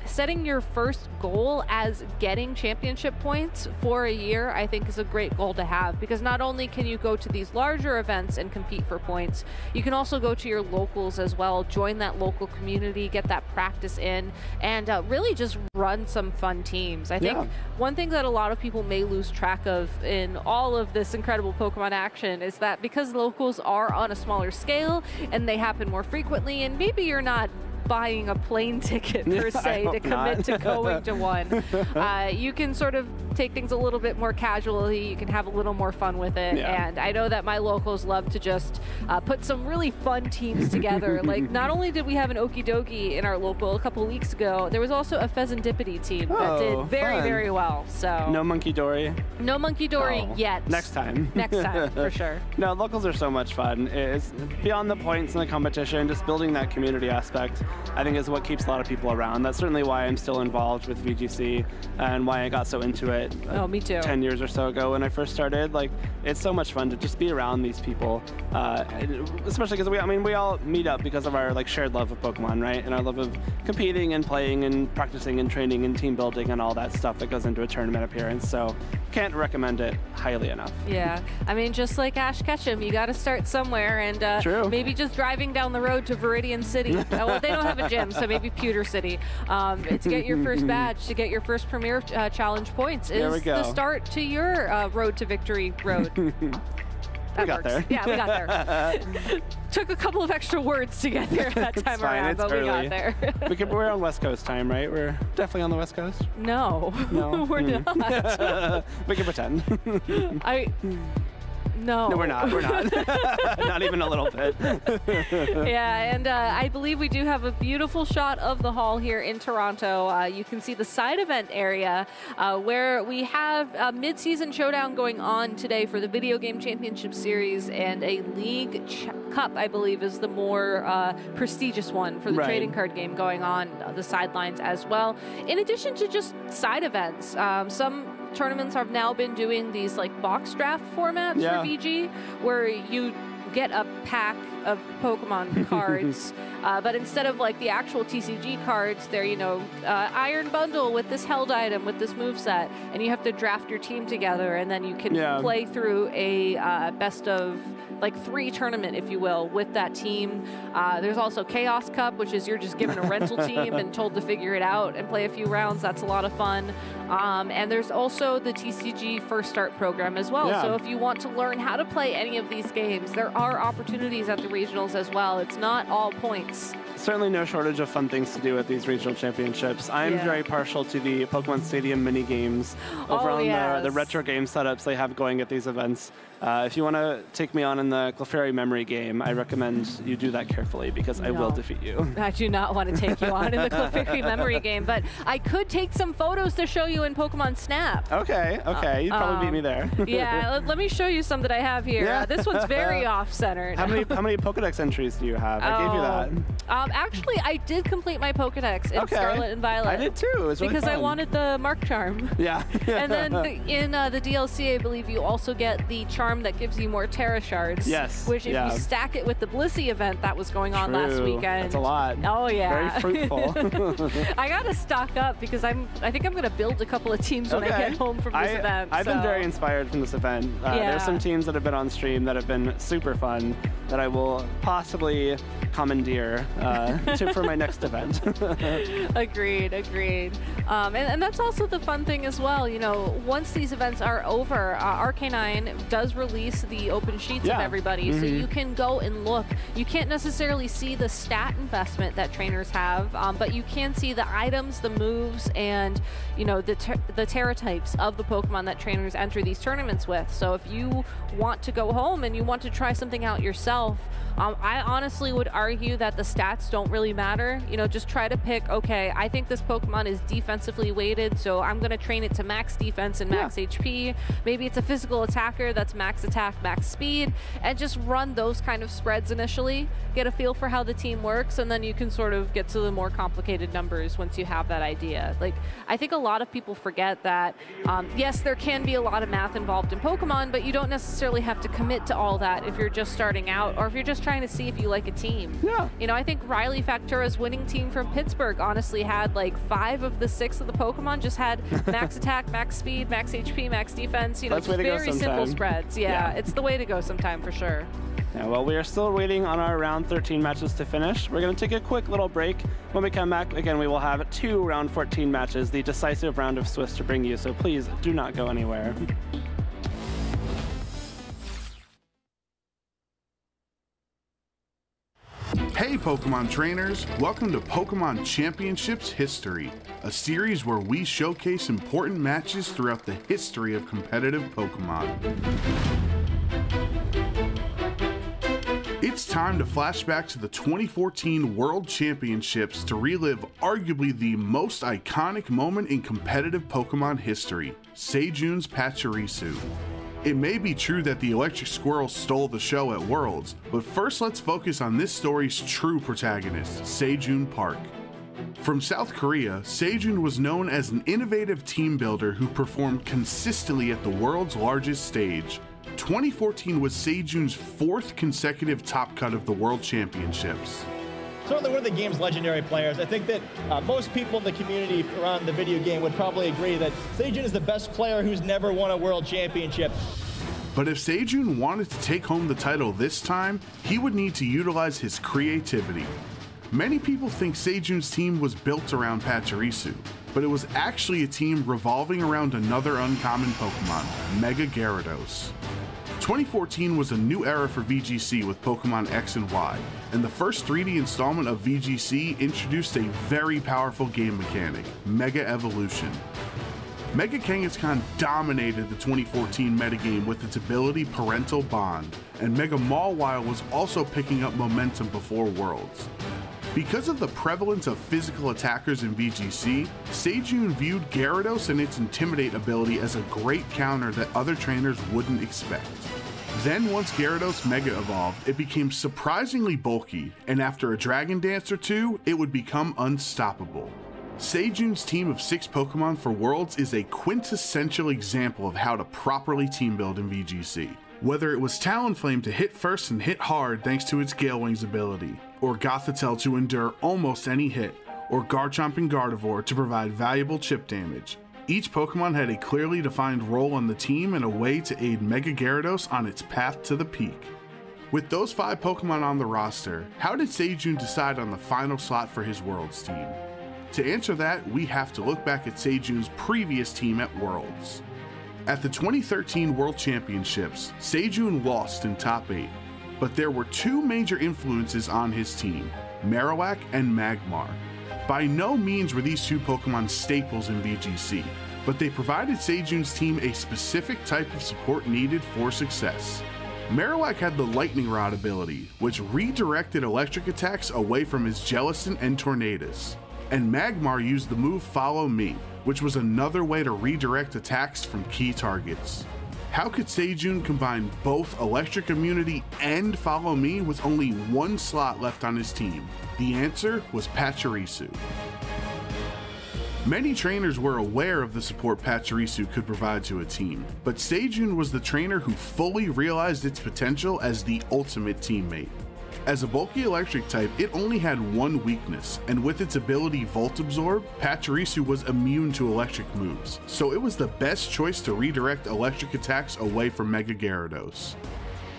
Setting your first goal as getting championship points for a year, I think is a great goal to have, because not only can you go to these larger events and compete for points, you can also go to your locals as well, join that local community, get that practice in, and really just run some fun teams. I think one thing that a lot of people may lose track of in all of this incredible Pokemon action is that because locals are on a smaller scale and they happen more frequently, and maybe you're not buying a plane ticket per se to commit to going to one. You can sort of take things a little bit more casually. You can have a little more fun with it. And I know that my locals love to just put some really fun teams together. Like, not only did we have an Okie Dokie in our local a couple of weeks ago, there was also a Pheasantipity team that did very, very well. So no Monkey Dory. No Monkey Dory yet. Next time. Next time, for sure. No, locals are so much fun. It's beyond the points in the competition, just building that community aspect, I think, is what keeps a lot of people around. That's certainly why I'm still involved with VGC and why I got so into it. Oh, me too. 10 years or so ago when I first started. Like, it's so much fun to just be around these people, especially because we all meet up because of our shared love of Pokemon, right? And our love of competing and playing and practicing and training and team building and all that stuff that goes into a tournament appearance. So can't recommend it highly enough. Yeah, I mean, just like Ash Ketchum, you got to start somewhere, and maybe just driving down the road to Viridian City. Well, they don't have a gym, so maybe Pewter City. To get your first badge, to get your first Premier Challenge points is the start to your road to victory road. We got there. Yeah, we got there. Took a couple of extra words to get there that time around, but we got there. We're on West Coast time, right? We're definitely on the West Coast. No, we're not. We can pretend. No, we're not. We're not. Not even a little bit. Yeah, and I believe we do have a beautiful shot of the hall here in Toronto. You can see the side event area where we have a mid-season showdown going on today for the Video Game Championship Series, and a League Cup, I believe, is the more prestigious one for the trading card game going on the sidelines as well. In addition to just side events, some tournaments have now been doing these box draft formats for VG, where you get a pack of Pokemon cards, but instead of the actual TCG cards, they're Iron Bundle with this held item with this moveset, and you have to draft your team together, and then you can play through a best of like 3 tournament, if you will, with that team. There's also Chaos Cup, which is you're just given a rental team and told to figure it out and play a few rounds. That's a lot of fun. And there's also the TCG First Start program as well. So if you want to learn how to play any of these games, there are opportunities at the regionals as well. It's not all points. Certainly no shortage of fun things to do at these regional championships. I'm very partial to the Pokemon Stadium mini games over on the retro game setups they have going at these events. If you want to take me on in the Clefairy memory game, I recommend you do that carefully because I will defeat you. I do not want to take you on in the Clefairy memory game, but I could take some photos to show you in Pokemon Snap. Okay, okay. You'd probably beat me there. Yeah, let me show you some that I have here. This one's very off-centered. How many Pokedex entries do you have? I gave you that. Actually, I did complete my Pokedex in Scarlet and Violet. I did too. It was really because fun. I wanted the Mark Charm. Yeah. And then in the DLC, I believe you also get the charm that gives you more Terra Shards. Yes. Which, if you stack it with the Blissey event that was going on last weekend. That's a lot. Oh, yeah. Very fruitful. I got to stock up because I think I'm going to build a couple of teams when I get home from this event. I've been very inspired from this event. There's some teams that have been on stream that have been super fun that I will possibly commandeer for my next event. Agreed. And that's also the fun thing as well. You know, once these events are over, RK9 does release the open sheets of everybody, so you can go and look. You can't necessarily see the stat investment that trainers have, but you can see the items, the moves, and the Terra types of the Pokemon that trainers enter these tournaments with. So if you want to go home and you want to try something out yourself, I honestly would argue that the stats don't really matter. You know, just try to pick, okay, I think this Pokemon is defensively weighted, so I'm going to train it to max defense and max HP. Maybe it's a physical attacker that's max attack, max speed, and just run those kind of spreads initially, get a feel for how the team works, and then you can sort of get to the more complicated numbers once you have that idea. Like, I think a lot of people forget that, yes, there can be a lot of math involved in Pokemon, but you don't necessarily have to commit to all that if you're just starting out or if you're just trying to see if you like a team. Yeah. You know, I think Riley Factura's winning team from Pittsburgh honestly had like 5 of the 6 of the Pokemon just had max attack, max speed, max HP, max defense. You know, it's very simple spreads. Yeah, it's the way to go sometime for sure. Yeah, well, we are still waiting on our round 13 matches to finish. We're going to take a quick little break. When we come back, again, we will have 2 round 14 matches, the decisive round of Swiss to bring you, so please do not go anywhere. Hey Pokemon trainers, welcome to Pokemon Championships History, a series where we showcase important matches throughout the history of competitive Pokemon. It's time to flash back to the 2014 World Championships to relive arguably the most iconic moment in competitive Pokemon history, Sejun's Pachirisu. It may be true that the Electric Squirrel stole the show at Worlds, but first let's focus on this story's true protagonist, Sejun Park. From South Korea, Sejun was known as an innovative team builder who performed consistently at the world's largest stage. 2014 was Sejun's 4th consecutive top cut of the World Championships. Certainly one of the game's legendary players. I think that most people in the community around the video game would probably agree that Sejun is the best player who's never won a World Championship. But if Sejun wanted to take home the title this time, he would need to utilize his creativity. Many people think Sejun's team was built around Pachirisu, but it was actually a team revolving around another uncommon Pokemon, Mega Gyarados. 2014 was a new era for VGC with Pokemon X and Y, and the first 3D installment of VGC introduced a very powerful game mechanic, Mega Evolution. Mega Kangaskhan dominated the 2014 metagame with its ability Parental Bond, and Mega Mawile was also picking up momentum before Worlds. Because of the prevalence of physical attackers in VGC, Sejun viewed Gyarados and its Intimidate ability as a great counter that other trainers wouldn't expect. Then once Gyarados Mega evolved, it became surprisingly bulky, and after a Dragon Dance or 2, it would become unstoppable. Sejun's team of 6 Pokemon for Worlds is a quintessential example of how to properly team build in VGC. Whether it was Talonflame to hit first and hit hard thanks to its Gale Wings ability, or Gothitelle to endure almost any hit, or Garchomp and Gardevoir to provide valuable chip damage, each Pokemon had a clearly defined role on the team and a way to aid Mega Gyarados on its path to the peak. With those 5 Pokemon on the roster, how did Sejun decide on the final slot for his Worlds team? To answer that, we have to look back at Sejun's previous team at Worlds. At the 2013 World Championships, Sejun lost in top 8, but there were 2 major influences on his team, Marowak and Magmar. By no means were these 2 Pokemon staples in VGC, but they provided Sejun's team a specific type of support needed for success. Marowak had the Lightning Rod ability, which redirected electric attacks away from his Jellicent and Tornadus. And Magmar used the move Follow Me, which was another way to redirect attacks from key targets. How could Sejun combine both electric immunity and Follow Me with only 1 slot left on his team? The answer was Pachirisu. Many trainers were aware of the support Pachirisu could provide to a team, but Sejun was the trainer who fully realized its potential as the ultimate teammate. As a bulky electric type, it only had 1 weakness, and with its ability Volt Absorb, Pachirisu was immune to electric moves, so it was the best choice to redirect electric attacks away from Mega Gyarados.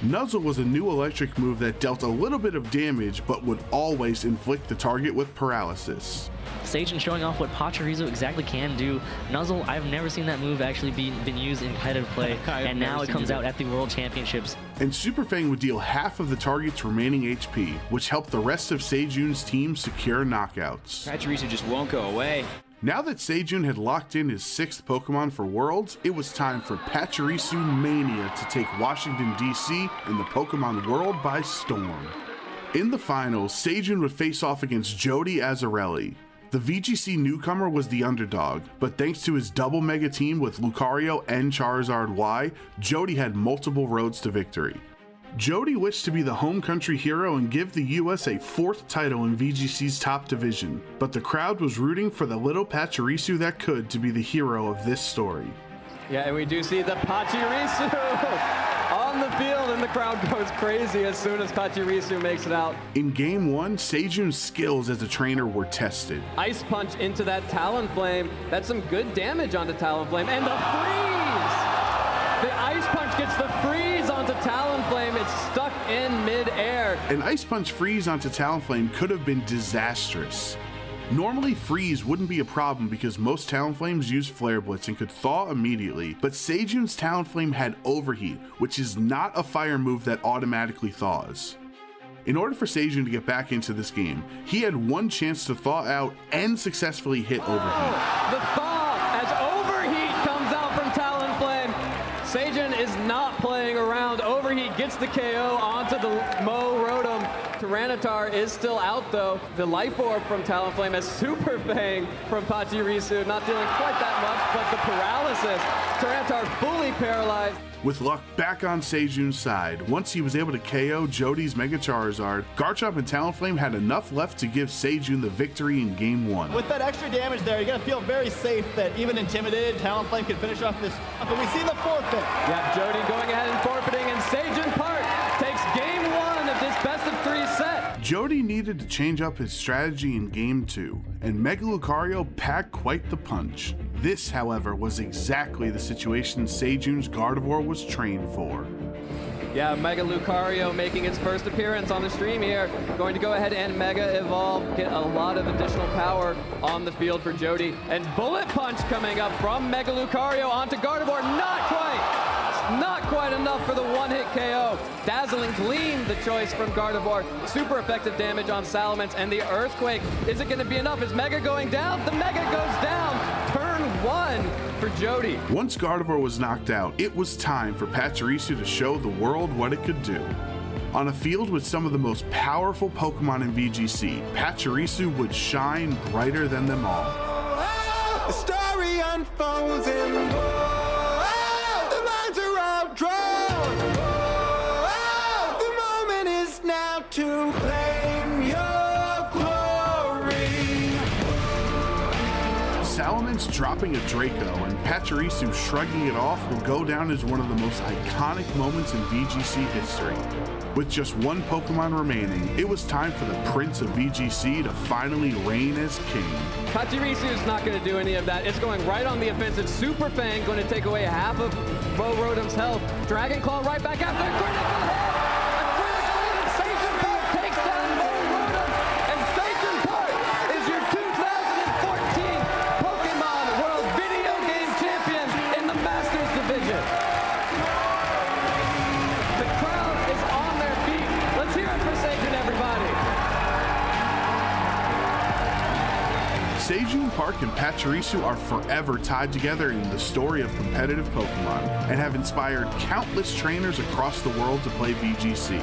Nuzzle was a new electric move that dealt a little bit of damage, but would always inflict the target with paralysis. Sejun showing off what Pachirisu exactly can do. Nuzzle, I've never seen that move actually been used in competitive play, and now it comes out at the World Championships. And Super Fang would deal half of the target's remaining HP, which helped the rest of Sejun's team secure knockouts. Pachirisu just won't go away. Now that Sejun had locked in his 6th Pokemon for Worlds, it was time for Pachirisu Mania to take Washington, D.C. and the Pokemon world by storm. In the finals, Sejun would face off against Jody Azzarelli. The VGC newcomer was the underdog, but thanks to his double mega team with Lucario and Charizard Y, Jody had multiple roads to victory. Jody wished to be the home country hero and give the US a 4th title in VGC's top division, but the crowd was rooting for the little Pachirisu that could to be the hero of this story. Yeah, and we do see the Pachirisu on the field, and the crowd goes crazy as soon as Pachirisu makes it out. In Game 1, Sejun's skills as a trainer were tested. Ice Punch into that Talonflame. That's some good damage onto Talonflame, and the freeze! The Ice Punch gets the freeze onto Talonflame. It's stuck in mid-air. An Ice Punch freeze onto Talonflame could have been disastrous. Normally, freeze wouldn't be a problem because most Talonflames use Flare Blitz and could thaw immediately, but Sejun's Talonflame had Overheat, which is not a fire move that automatically thaws. In order for Sejun to get back into this game, he had 1 chance to thaw out and successfully hit Overheat. The thaw as Overheat comes out from Talonflame. Sejun is not playing around. Overheat gets the KO onto the Mo Rotom. Tyranitar is still out though. The Life Orb from Talonflame as Super Fang from Pachirisu, not dealing quite that much, but the paralysis. Tyranitar fully paralyzed. With luck back on Sejun's side, once he was able to KO Jody's Mega Charizard, Garchomp and Talonflame had enough left to give Sejun the victory in Game 1. With that extra damage there, you're going to feel very safe that even intimidated, Talonflame can finish off this. But we see the forfeit. Yeah, Jody going ahead and forfeiting, and Sejun Park takes Game 1 of this best-of-3 set. Jody needed to change up his strategy in Game 2, and Mega Lucario packed quite the punch. This, however, was exactly the situation Sejun's Gardevoir was trained for. Yeah, Mega Lucario making its first appearance on the stream here. Going to go ahead and Mega Evolve, get a lot of additional power on the field for Jody. And Bullet Punch coming up from Mega Lucario onto Gardevoir. Not quite enough for the 1-hit KO. Dazzling Gleam, the choice from Gardevoir. Super effective damage on Salamence, and the Earthquake. Is it going to be enough? Is Mega going down? The Mega goes down. Turn 1 for Jody. Once Gardevoir was knocked out, it was time for Pachirisu to show the world what it could do. On a field with some of the most powerful Pokemon in VGC, Pachirisu would shine brighter than them all. The story unfolds in the lines are all drawn. The moment is now to claim your glory. Salamence dropping a Draco and Pachirisu shrugging it off will go down as one of the most iconic moments in VGC history. With just 1 Pokemon remaining, it was time for the Prince of VGC to finally reign as king. Pachirisu is not going to do any of that. It's going right on the offensive. Super Fang going to take away half of Mo Rotom's health. Dragon Claw right back after a critical hit! A Sejun Park and Pachirisu are forever tied together in the story of competitive Pokemon and have inspired countless trainers across the world to play VGC.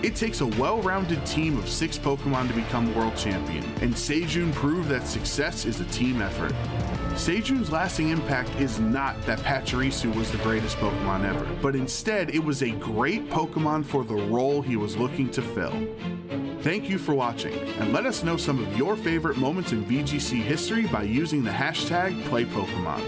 It takes a well-rounded team of 6 Pokemon to become world champion, and Sejun proved that success is a team effort. Sejun's lasting impact is not that Pachirisu was the greatest Pokemon ever, but instead it was a great Pokemon for the role he was looking to fill. Thank you for watching, and let us know some of your favorite moments in VGC history by using the hashtag #PlayPokemon.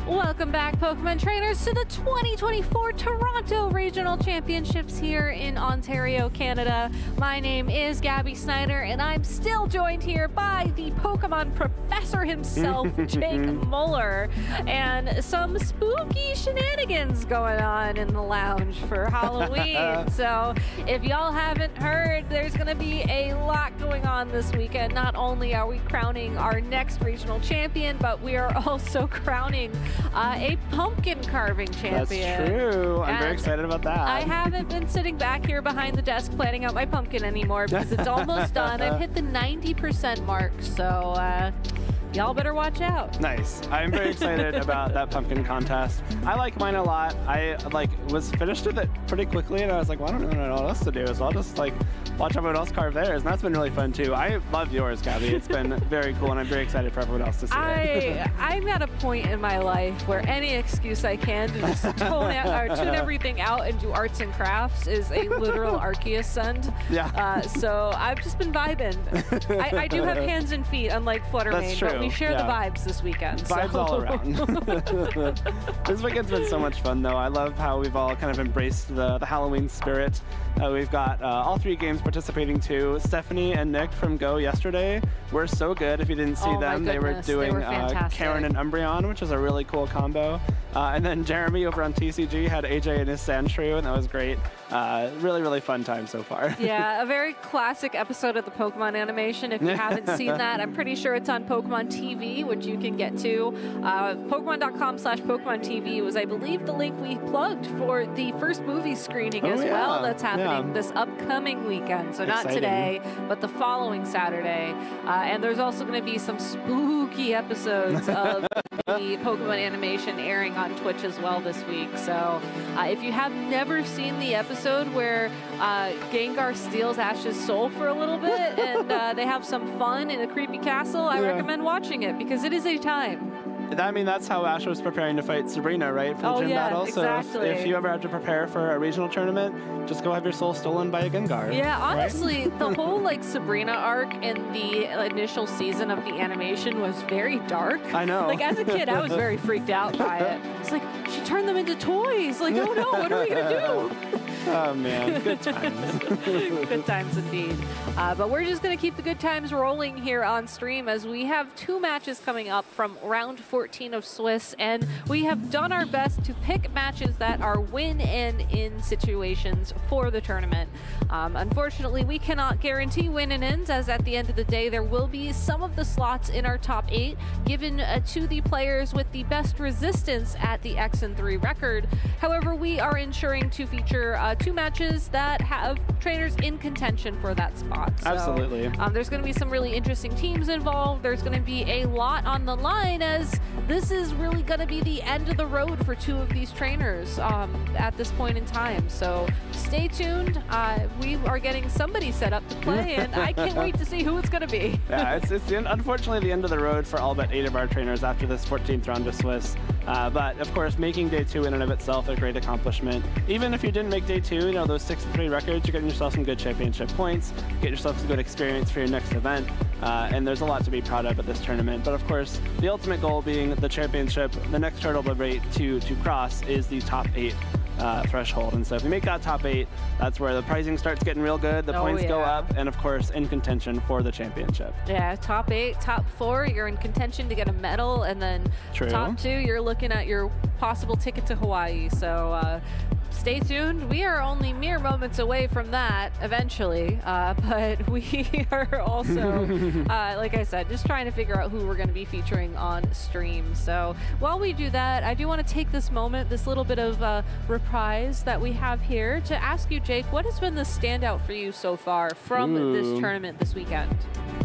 Welcome back, Pokemon trainers, to the 2024 Toronto Regional Championships here in Ontario, Canada. My name is Gabby Snyder, and I'm still joined here by the Pokemon professor himself, Jake Muller, and some spooky shenanigans going on in the lounge for Halloween. So if y'all haven't heard, there's going to be a lot going on this weekend. Not only are we crowning our next regional champion, but we are also crowning a pumpkin carving champion. That's true. I'm very excited about that. I haven't been sitting back here behind the desk planning out my pumpkin anymore because it's almost done. I've hit the 90% mark, so y'all better watch out. Nice. I'm very excited about that pumpkin contest. I like mine a lot. I was finished with it pretty quickly, and I was like, well, I don't know what else to do, so I'll just watch everyone else carve theirs, and that's been really fun too. I love yours, Gabby. It's been very cool, and I'm very excited for everyone else to see it. I'm at a point in my life where any excuse I can to just tune everything out and do arts and crafts is a literal Arceus send. Yeah. So I've just been vibing. I do have hands and feet, unlike Fluttermane, but we share the vibes this weekend. Vibes all around. This weekend's been so much fun, though. I love how we've all kind of embraced the Halloween spirit. We've got all 3 games participating too. Stephanie and Nick from Go yesterday were so good. If you didn't see them, they were doing Karen and Umbreon, which is a really cool combo. And then Jeremy over on TCG had AJ and his Sandshrew, and that was great. Really, really fun time so far. Yeah, a very classic episode of the Pokemon animation. If you haven't seen that, I'm pretty sure it's on Pokemon TV, which you can get to. Pokemon.com/Pokemon TV was, I believe, the link we plugged for the first movie screening as well that's happening this upcoming weekend. So not today, but the following Saturday. And there's also going to be some spooky episodes of the Pokemon animation airing on Twitch as well this week. So if you have never seen the episode where Gengar steals Ash's soul for a little bit and they have some fun in a creepy castle, I recommend watching it because it is a time. I mean, that's how Ash was preparing to fight Sabrina, right, for the gym battle. Exactly. So if you ever have to prepare for a regional tournament, just go have your soul stolen by a Gengar. Yeah, honestly, the whole Sabrina arc in the initial season of the animation was very dark. I know. As a kid, I was very freaked out by it. It's like, she turned them into toys. Oh no, what are we gonna do? Oh man, good times. Good times indeed. But we're just gonna keep the good times rolling here on stream as we have 2 matches coming up from round 14 of Swiss, and we have done our best to pick matches that are win and in situations for the tournament. Unfortunately, we cannot guarantee win and ins, as at the end of the day, there will be some of the slots in our top 8 given to the players with the best resistance at the X and 3 record. However, we are ensuring to feature 2 matches that have trainers in contention for that spot. So, absolutely. There's going to be some really interesting teams involved. There's going to be a lot on the line, as this is really going to be the end of the road for 2 of these trainers at this point in time. So stay tuned. We are getting somebody set up to play, and I can't wait to see who it's going to be. Yeah, it's unfortunately the end of the road for all but 8 of our trainers after this 14th round of Swiss. But of course, making day 2 in and of itself a great accomplishment. Even if you didn't make day 2, those 6-3 records, you're getting yourself some good championship points, get yourself some good experience for your next event, and there's a lot to be proud of at this tournament. But of course, the ultimate goal being the championship, the next hurdle to cross is the top 8 threshold. And so if you make that top 8, that's where the pricing starts getting real good, the points go up, and of course in contention for the championship. Yeah, top 8, top 4, you're in contention to get a medal, and then top 2, you're looking at your possible ticket to Hawaii. So stay tuned. We are only mere moments away from that eventually, but we are also, like I said, just trying to figure out who we're going to be featuring on stream. So while we do that, I do want to take this moment, this little bit of reprise that we have here, to ask you, Jake, what has been the standout for you so far from this tournament this weekend?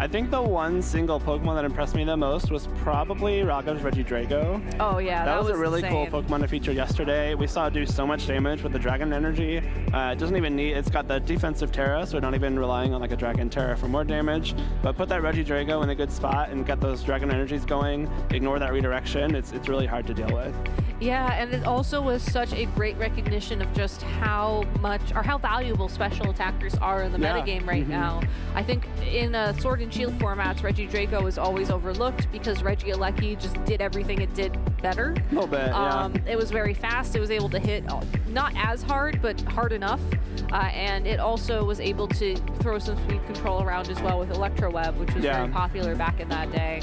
I think the one single Pokemon that impressed me the most was probably Raghav's Regidrago. Oh yeah, that was a really insane. cool Pokemon to feature yesterday. We saw it do so much damage with the Dragon Energy. It doesn't even need, it's got the defensive Terra, so we're not even relying on like a Dragon Terra for more damage. But put that Regidrago in a good spot and get those Dragon Energies going, ignore that redirection, it's really hard to deal with. Yeah, and it also was such a great recognition of just how much, or how valuable special attackers are in the metagame right now. I think in Sword and Shield formats, Regidrago is always overlooked because Regieleki just did everything it did better. A little bit, yeah. It was very fast. It was able to hit not as hard, but hard enough. And it also was able to throw some speed control around as well with Electro Web, which was very popular back in that day.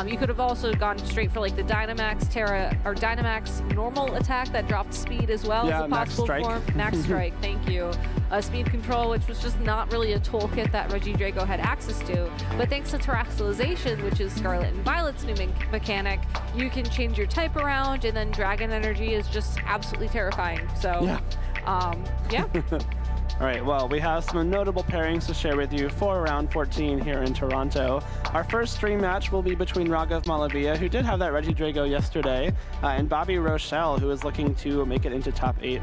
You could have also gone straight for like the Dynamax Terra, or Dynamax normal attack that dropped speed as well as a possible form. Max Strike, thank you. Speed control, which was just not really a toolkit that Regidrago had access to. But thanks to Terrestrialization, which is Scarlet and Violet's new mechanic, you can change your type around, and then Dragon Energy is just absolutely terrifying. So, yeah. All right, well, we have some notable pairings to share with you for round 14 here in Toronto. Our first stream match will be between Raghav Malavia, who did have that Regidrago yesterday, and Bobby Rochelle, who is looking to make it into top 8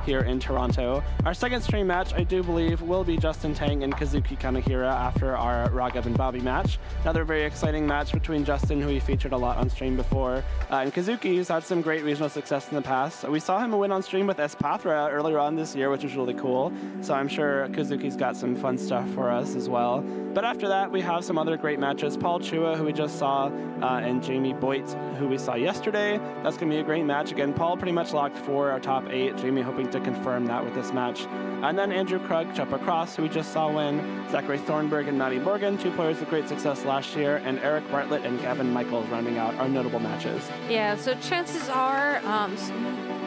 here in Toronto. Our second stream match, I do believe, will be Justin Tang and Kazuki Kanehira after our Raghav and Bobby match. Another very exciting match between Justin, who we featured a lot on stream before, and Kazuki, who's had some great regional success in the past. We saw him win on stream with Espathra earlier on this year, which was really cool. So I'm sure Kazuki's got some fun stuff for us as well. But after that, we have some other great matches. Paul Chua, who we just saw, and Jamie Boyt, who we saw yesterday. That's going to be a great match. Again, Paul pretty much locked for our top 8. Jamie hoping to confirm that with this match. And then Andrew Krug, Chuppa Cross, who we just saw win. Zachary Thornburg and Matty Morgan, 2 players with great success last year. And Eric Bartlett and Gavin Michaels rounding out our notable matches. Yeah, so chances are,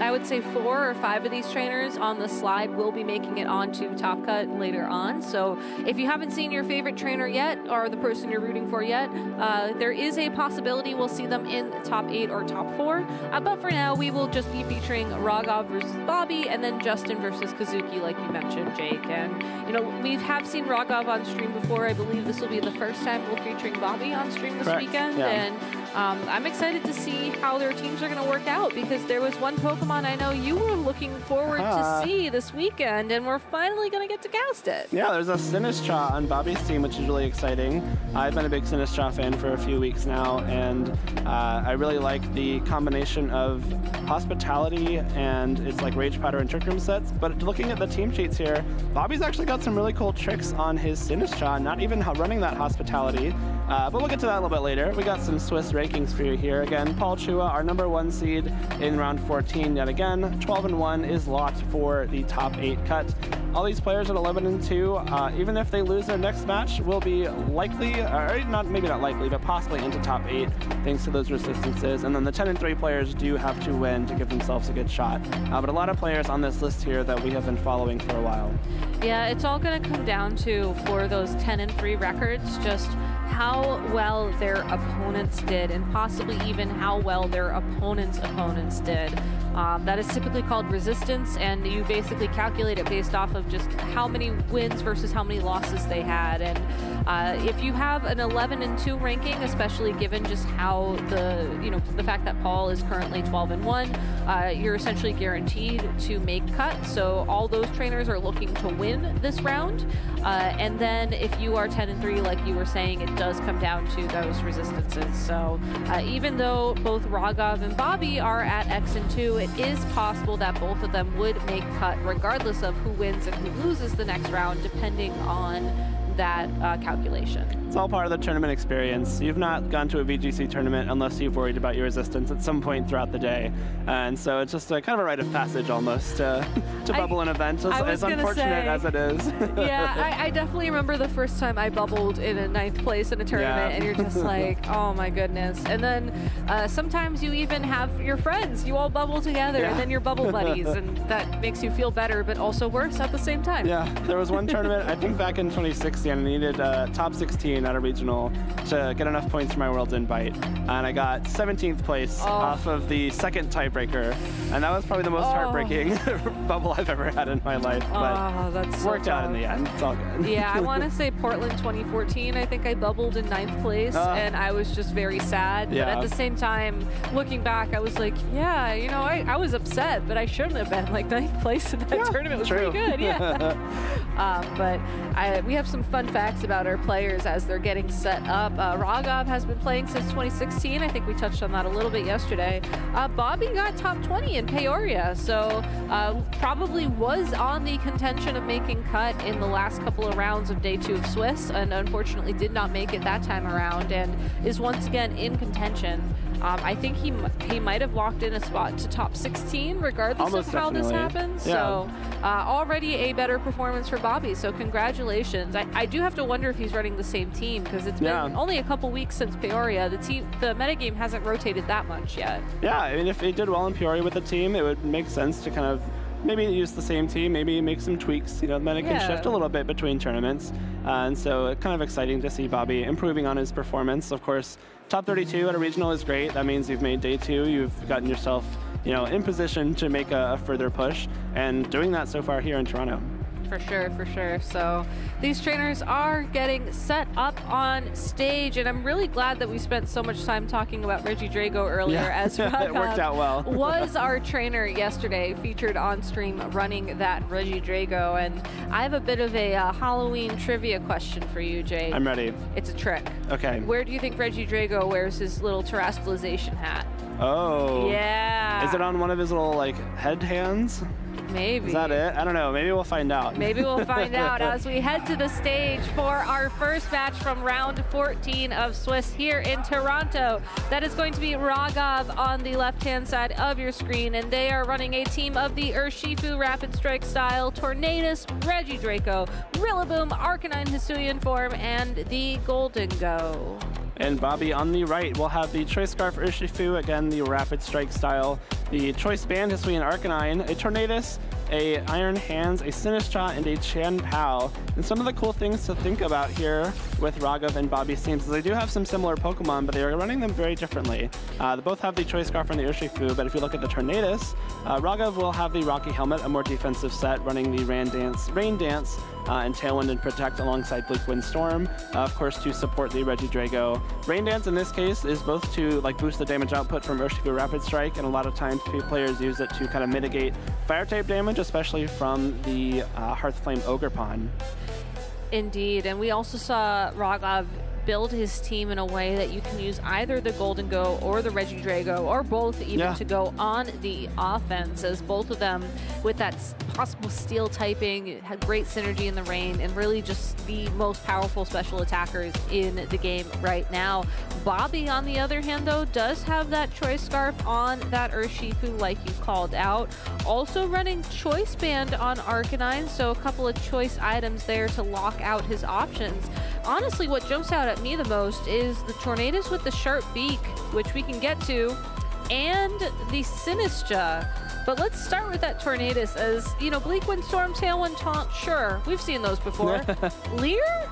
I would say 4 or 5 of these trainers on the slide will be making it onto Top Cut later on. So if you haven't seen your favorite trainer yet, or the person you're rooting for yet, there is a possibility we'll see them in top 8 or top 4. But for now, we will just be featuring Raghav versus Bobby, and then Justin versus Kazuki, like you mentioned, Jake. And, you know, we have seen Raghav on stream before. I believe this will be the first time we're featuring Bobby on stream this weekend. Yeah. And I'm excited to see how their teams are going to work out, because there was one Pokemon I know you were looking forward to see this weekend, and we're finally going to get to cast it. Yeah, there's a Sinistcha on Bobby's team, which is really exciting. I've been a big Sinistcha fan for a few weeks now, and I really like the combination of hospitality and it's like Rage Powder and Trick Room sets. But looking at the team sheets here, Bobby's actually got some really cool tricks on his Sinistcha, not even running that hospitality. But we'll get to that a little bit later. We got some Swiss rankings for you here. Again, Paul Chua, our #1 seed in round 14 yet again. 12-1 is locked for the top 8 cut. All these players at 11-2, even if they lose their next match, will be likely, or maybe not likely, but possibly into top 8 thanks to those resistances. And then the 10-3 players do have to win to give themselves a good shot. But a lot of players on this list here that we have been following for a while. Yeah, it's all going to come down to, for those 10-3 records, just how well their opponents did, and possibly even how well their opponents' opponents did. That is typically called resistance, and you basically calculate it based off of just how many wins versus how many losses they had. And if you have an 11-2 ranking, especially given just how the fact that Paul is currently 12-1, you're essentially guaranteed to make cut. So all those trainers are looking to win this round. And then if you are 10-3, like you were saying, it does come down to those resistances. So even though both Raghav and Bobby are at X and 2, it is possible that both of them would make cut regardless of who wins and who loses the next round, depending on that calculation. It's all part of the tournament experience. You've not gone to a VGC tournament unless you've worried about your resistance at some point throughout the day. And so it's just a kind of a rite of passage almost to bubble an event, as unfortunate as it is. Yeah, I definitely remember the first time I bubbled in a 9th place in a tournament, and you're just like, oh my goodness. And then sometimes you even have your friends. You all bubble together, and then you're bubble buddies, and that makes you feel better, but also worse at the same time. Yeah, there was one tournament, I think back in 2016, I needed top 16 at a regional to get enough points for my Worlds invite, and I got 17th place off of the second tiebreaker, and that was probably the most heartbreaking bubble I've ever had in my life, but that's worked out in the end. It's all good. Yeah, I want to say Portland 2014, I think I bubbled in 9th place, and I was just very sad, but at the same time, looking back, I was like, yeah, you know, I was upset, but I shouldn't have been. Like, 9th place in that tournament was pretty good, but we have some fun facts about our players as they're getting set up. Rogov has been playing since 2016. I think we touched on that a little bit yesterday. Bobby got top 20 in Peoria, so probably was on the contention of making cut in the last couple of rounds of day 2 of Swiss, and unfortunately did not make it that time around, and is once again in contention. I think he might have walked in a spot to top 16 regardless of how this happens. Yeah. So already a better performance for Bobby, so congratulations. I do have to wonder if he's running the same team, because it's been only a couple weeks since Peoria. The metagame hasn't rotated that much yet. Yeah, I mean, if he did well in Peoria with the team, it would make sense to kind of maybe use the same team, maybe make some tweaks. You know, the meta can shift a little bit between tournaments. And so it's kind of exciting to see Bobby improving on his performance. Of course, top 32 at a regional is great. That means you've made day 2. You've gotten yourself, you know, in position to make a further push, and doing that so far here in Toronto. For sure, for sure. So these trainers are getting set up on stage, and I'm really glad that we spent so much time talking about Reggie Drago earlier, as it worked out well. Was our trainer yesterday, featured on stream running that Reggie Drago. And I have a bit of a Halloween trivia question for you, Jay. I'm ready. It's a trick. Okay. Where do you think Reggie Drago wears his little terrestrialization hat? Oh. Yeah. Is it on one of his little, like, head hands? Maybe. Is that it? I don't know. Maybe we'll find out. Maybe we'll find out as we head to the stage for our first match from round 14 of Swiss here in Toronto. That is going to be Rogov on the left-hand side of your screen, and they are running a team of the Urshifu Rapid Strike style, Tornadus, Reggie Draco, Rillaboom, Arcanine Hisuian form, and the Golden Go. And Bobby on the right will have the Choice Scarf Urshifu, again the Rapid Strike style, the Choice Band Hisuian Arcanine, a Tornadus, a Iron Hands, a Sinistcha, and a Chien-Pao. And some of the cool things to think about here with Rogov and Bobby's teams is they do have some similar Pokemon, but they are running them very differently. They both have the Choice Scarf and the Urshifu, but if you look at the Tornadus, Rogov will have the Rocky Helmet, a more defensive set, running the Rain Dance, and Tailwind and Protect alongside Bleak Wind Storm, of course, to support the Reggie Drago. Rain Dance in this case is both to boost the damage output from Urshifu Rapid Strike, and a lot of times players use it to kind of mitigate fire type damage, especially from the Hearthflame Ogerpon. Indeed, and we also saw Rogov build his team in a way that you can use either the Golden Go or the Reggie Drago, or both even, to go on the offense, as both of them with that possible steel typing had great synergy in the rain, and really just the most powerful special attackers in the game right now. Bobby, on the other hand, though, does have that Choice Scarf on that Urshifu, like you called out. Also running Choice Band on Arcanine, so a couple of choice items there to lock out his options. Honestly, what jumps out at me the most is the Tornadus with the sharp beak, which we can get to, and the Sinistcha. But let's start with that Tornadus, as, you know, Bleak Wind Storm, Tailwind Taunt, sure, we've seen those before. Leer?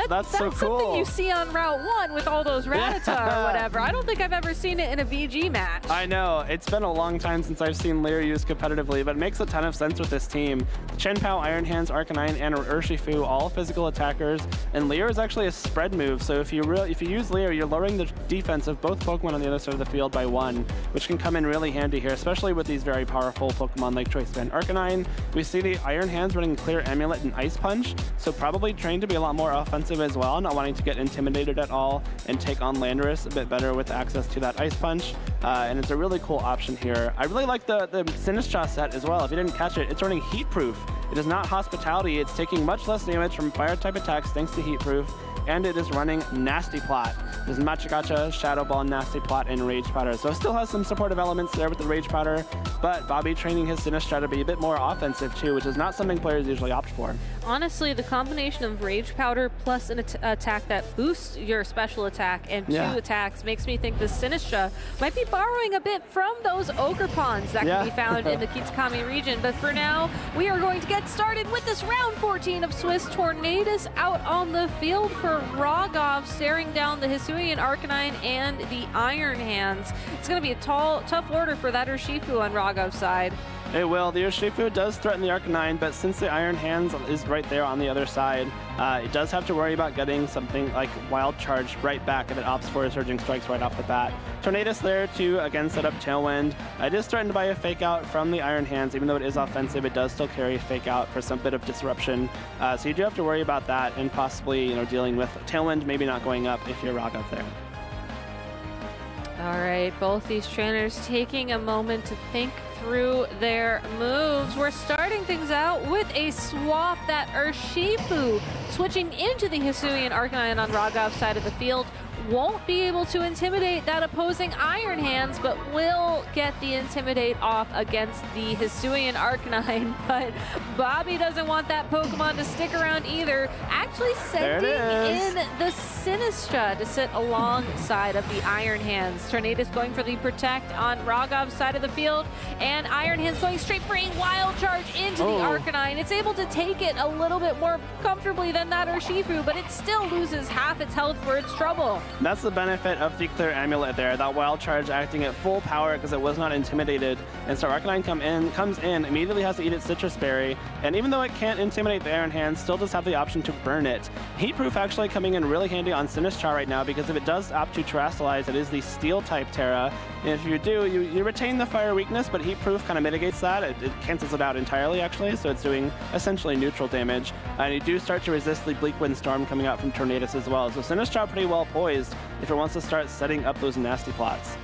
That's so cool. Something you see on Route 1 with all those Rattata or whatever. I don't think I've ever seen it in a VG match. I know. It's been a long time since I've seen Leer used competitively, but it makes a ton of sense with this team. Chien-Pao, Iron Hands, Arcanine, and Urshifu, all physical attackers, and Leer is actually a spread move, so if you use Leer, you're lowering the defense of both Pokemon on the other side of the field by 1, which can come in really handy here, especially with these very powerful Pokemon like Choice Band Arcanine. We see the Iron Hands running Clear Amulet and Ice Punch, so probably trained to be a lot more offensive as well, not wanting to get intimidated at all and take on Landorus a bit better with access to that Ice Punch, and it's a really cool option here. I really like the Sinistcha set as well. If you didn't catch it, it's running Heat Proof It is not Hospitality. It's taking much less damage from fire-type attacks thanks to Heat Proof, and it is running Nasty Plot. There's Machagacha, Shadow Ball, Nasty Plot, and Rage Powder. So it still has some supportive elements there with the Rage Powder, but Bobby training his Sinistra to be a bit more offensive too, which is not something players usually opt for. Honestly, the combination of Rage Powder plus an attack that boosts your special attack and 2 attacks makes me think the Sinistra might be borrowing a bit from those Ogre Pawns that can be found in the Kitakami region. But for now, we are going to get started with this round 14 of Swiss Tornadus out on the field for Rogov, staring down the Hisuian Arcanine and the Iron Hands. It's going to be a tough order for that Urshifu on Rogov's side. It will. The Urshifu does threaten the Arcanine, but since the Iron Hands is right there on the other side, it does have to worry about getting something like Wild Charge right back if it opts for Surging Strikes right off the bat. Tornadus there to, again, set up Tailwind. It is threatened by a Fake Out from the Iron Hands. Even though it is offensive, it does still carry a Fake Out for some bit of disruption. So you do have to worry about that and possibly, dealing with Tailwind maybe not going up if you're Rogov there. All right, both these trainers taking a moment to think through their moves. We're starting things out with a swap that Urshifu switching into the Hisuian Arcanine on Rogov's side of the field. Won't be able to intimidate that opposing Iron Hands, but will get the Intimidate off against the Hisuian Arcanine. But Bobby doesn't want that Pokemon to stick around either. Actually sending in the Sinistra to sit alongside of the Iron Hands. Tornadus going for the Protect on Rogov's side of the field, and Iron Hands going straight for a Wild Charge into the Arcanine. It's able to take it a little bit more comfortably than that Urshifu, but it still loses half its health for its trouble. That's the benefit of the Clear Amulet there. That Wild Charge acting at full power because it was not intimidated. And so Arcanine comes in, immediately has to eat its Citrus Berry. And even though it can't intimidate the Iron Hands, still does have the option to burn it. Heat Proof actually coming in really handy on Sinistra right now, because if it does opt to Terrasilize, it is the Steel-type Terra. And if you do, you retain the Fire weakness, but Heat Proof kind of mitigates that. It cancels it out entirely, actually, so it's doing essentially neutral damage. And you do start to resist the Bleak Wind Storm coming out from Tornadus as well. So Sinistra pretty well poised if it wants to start setting up those nasty plots.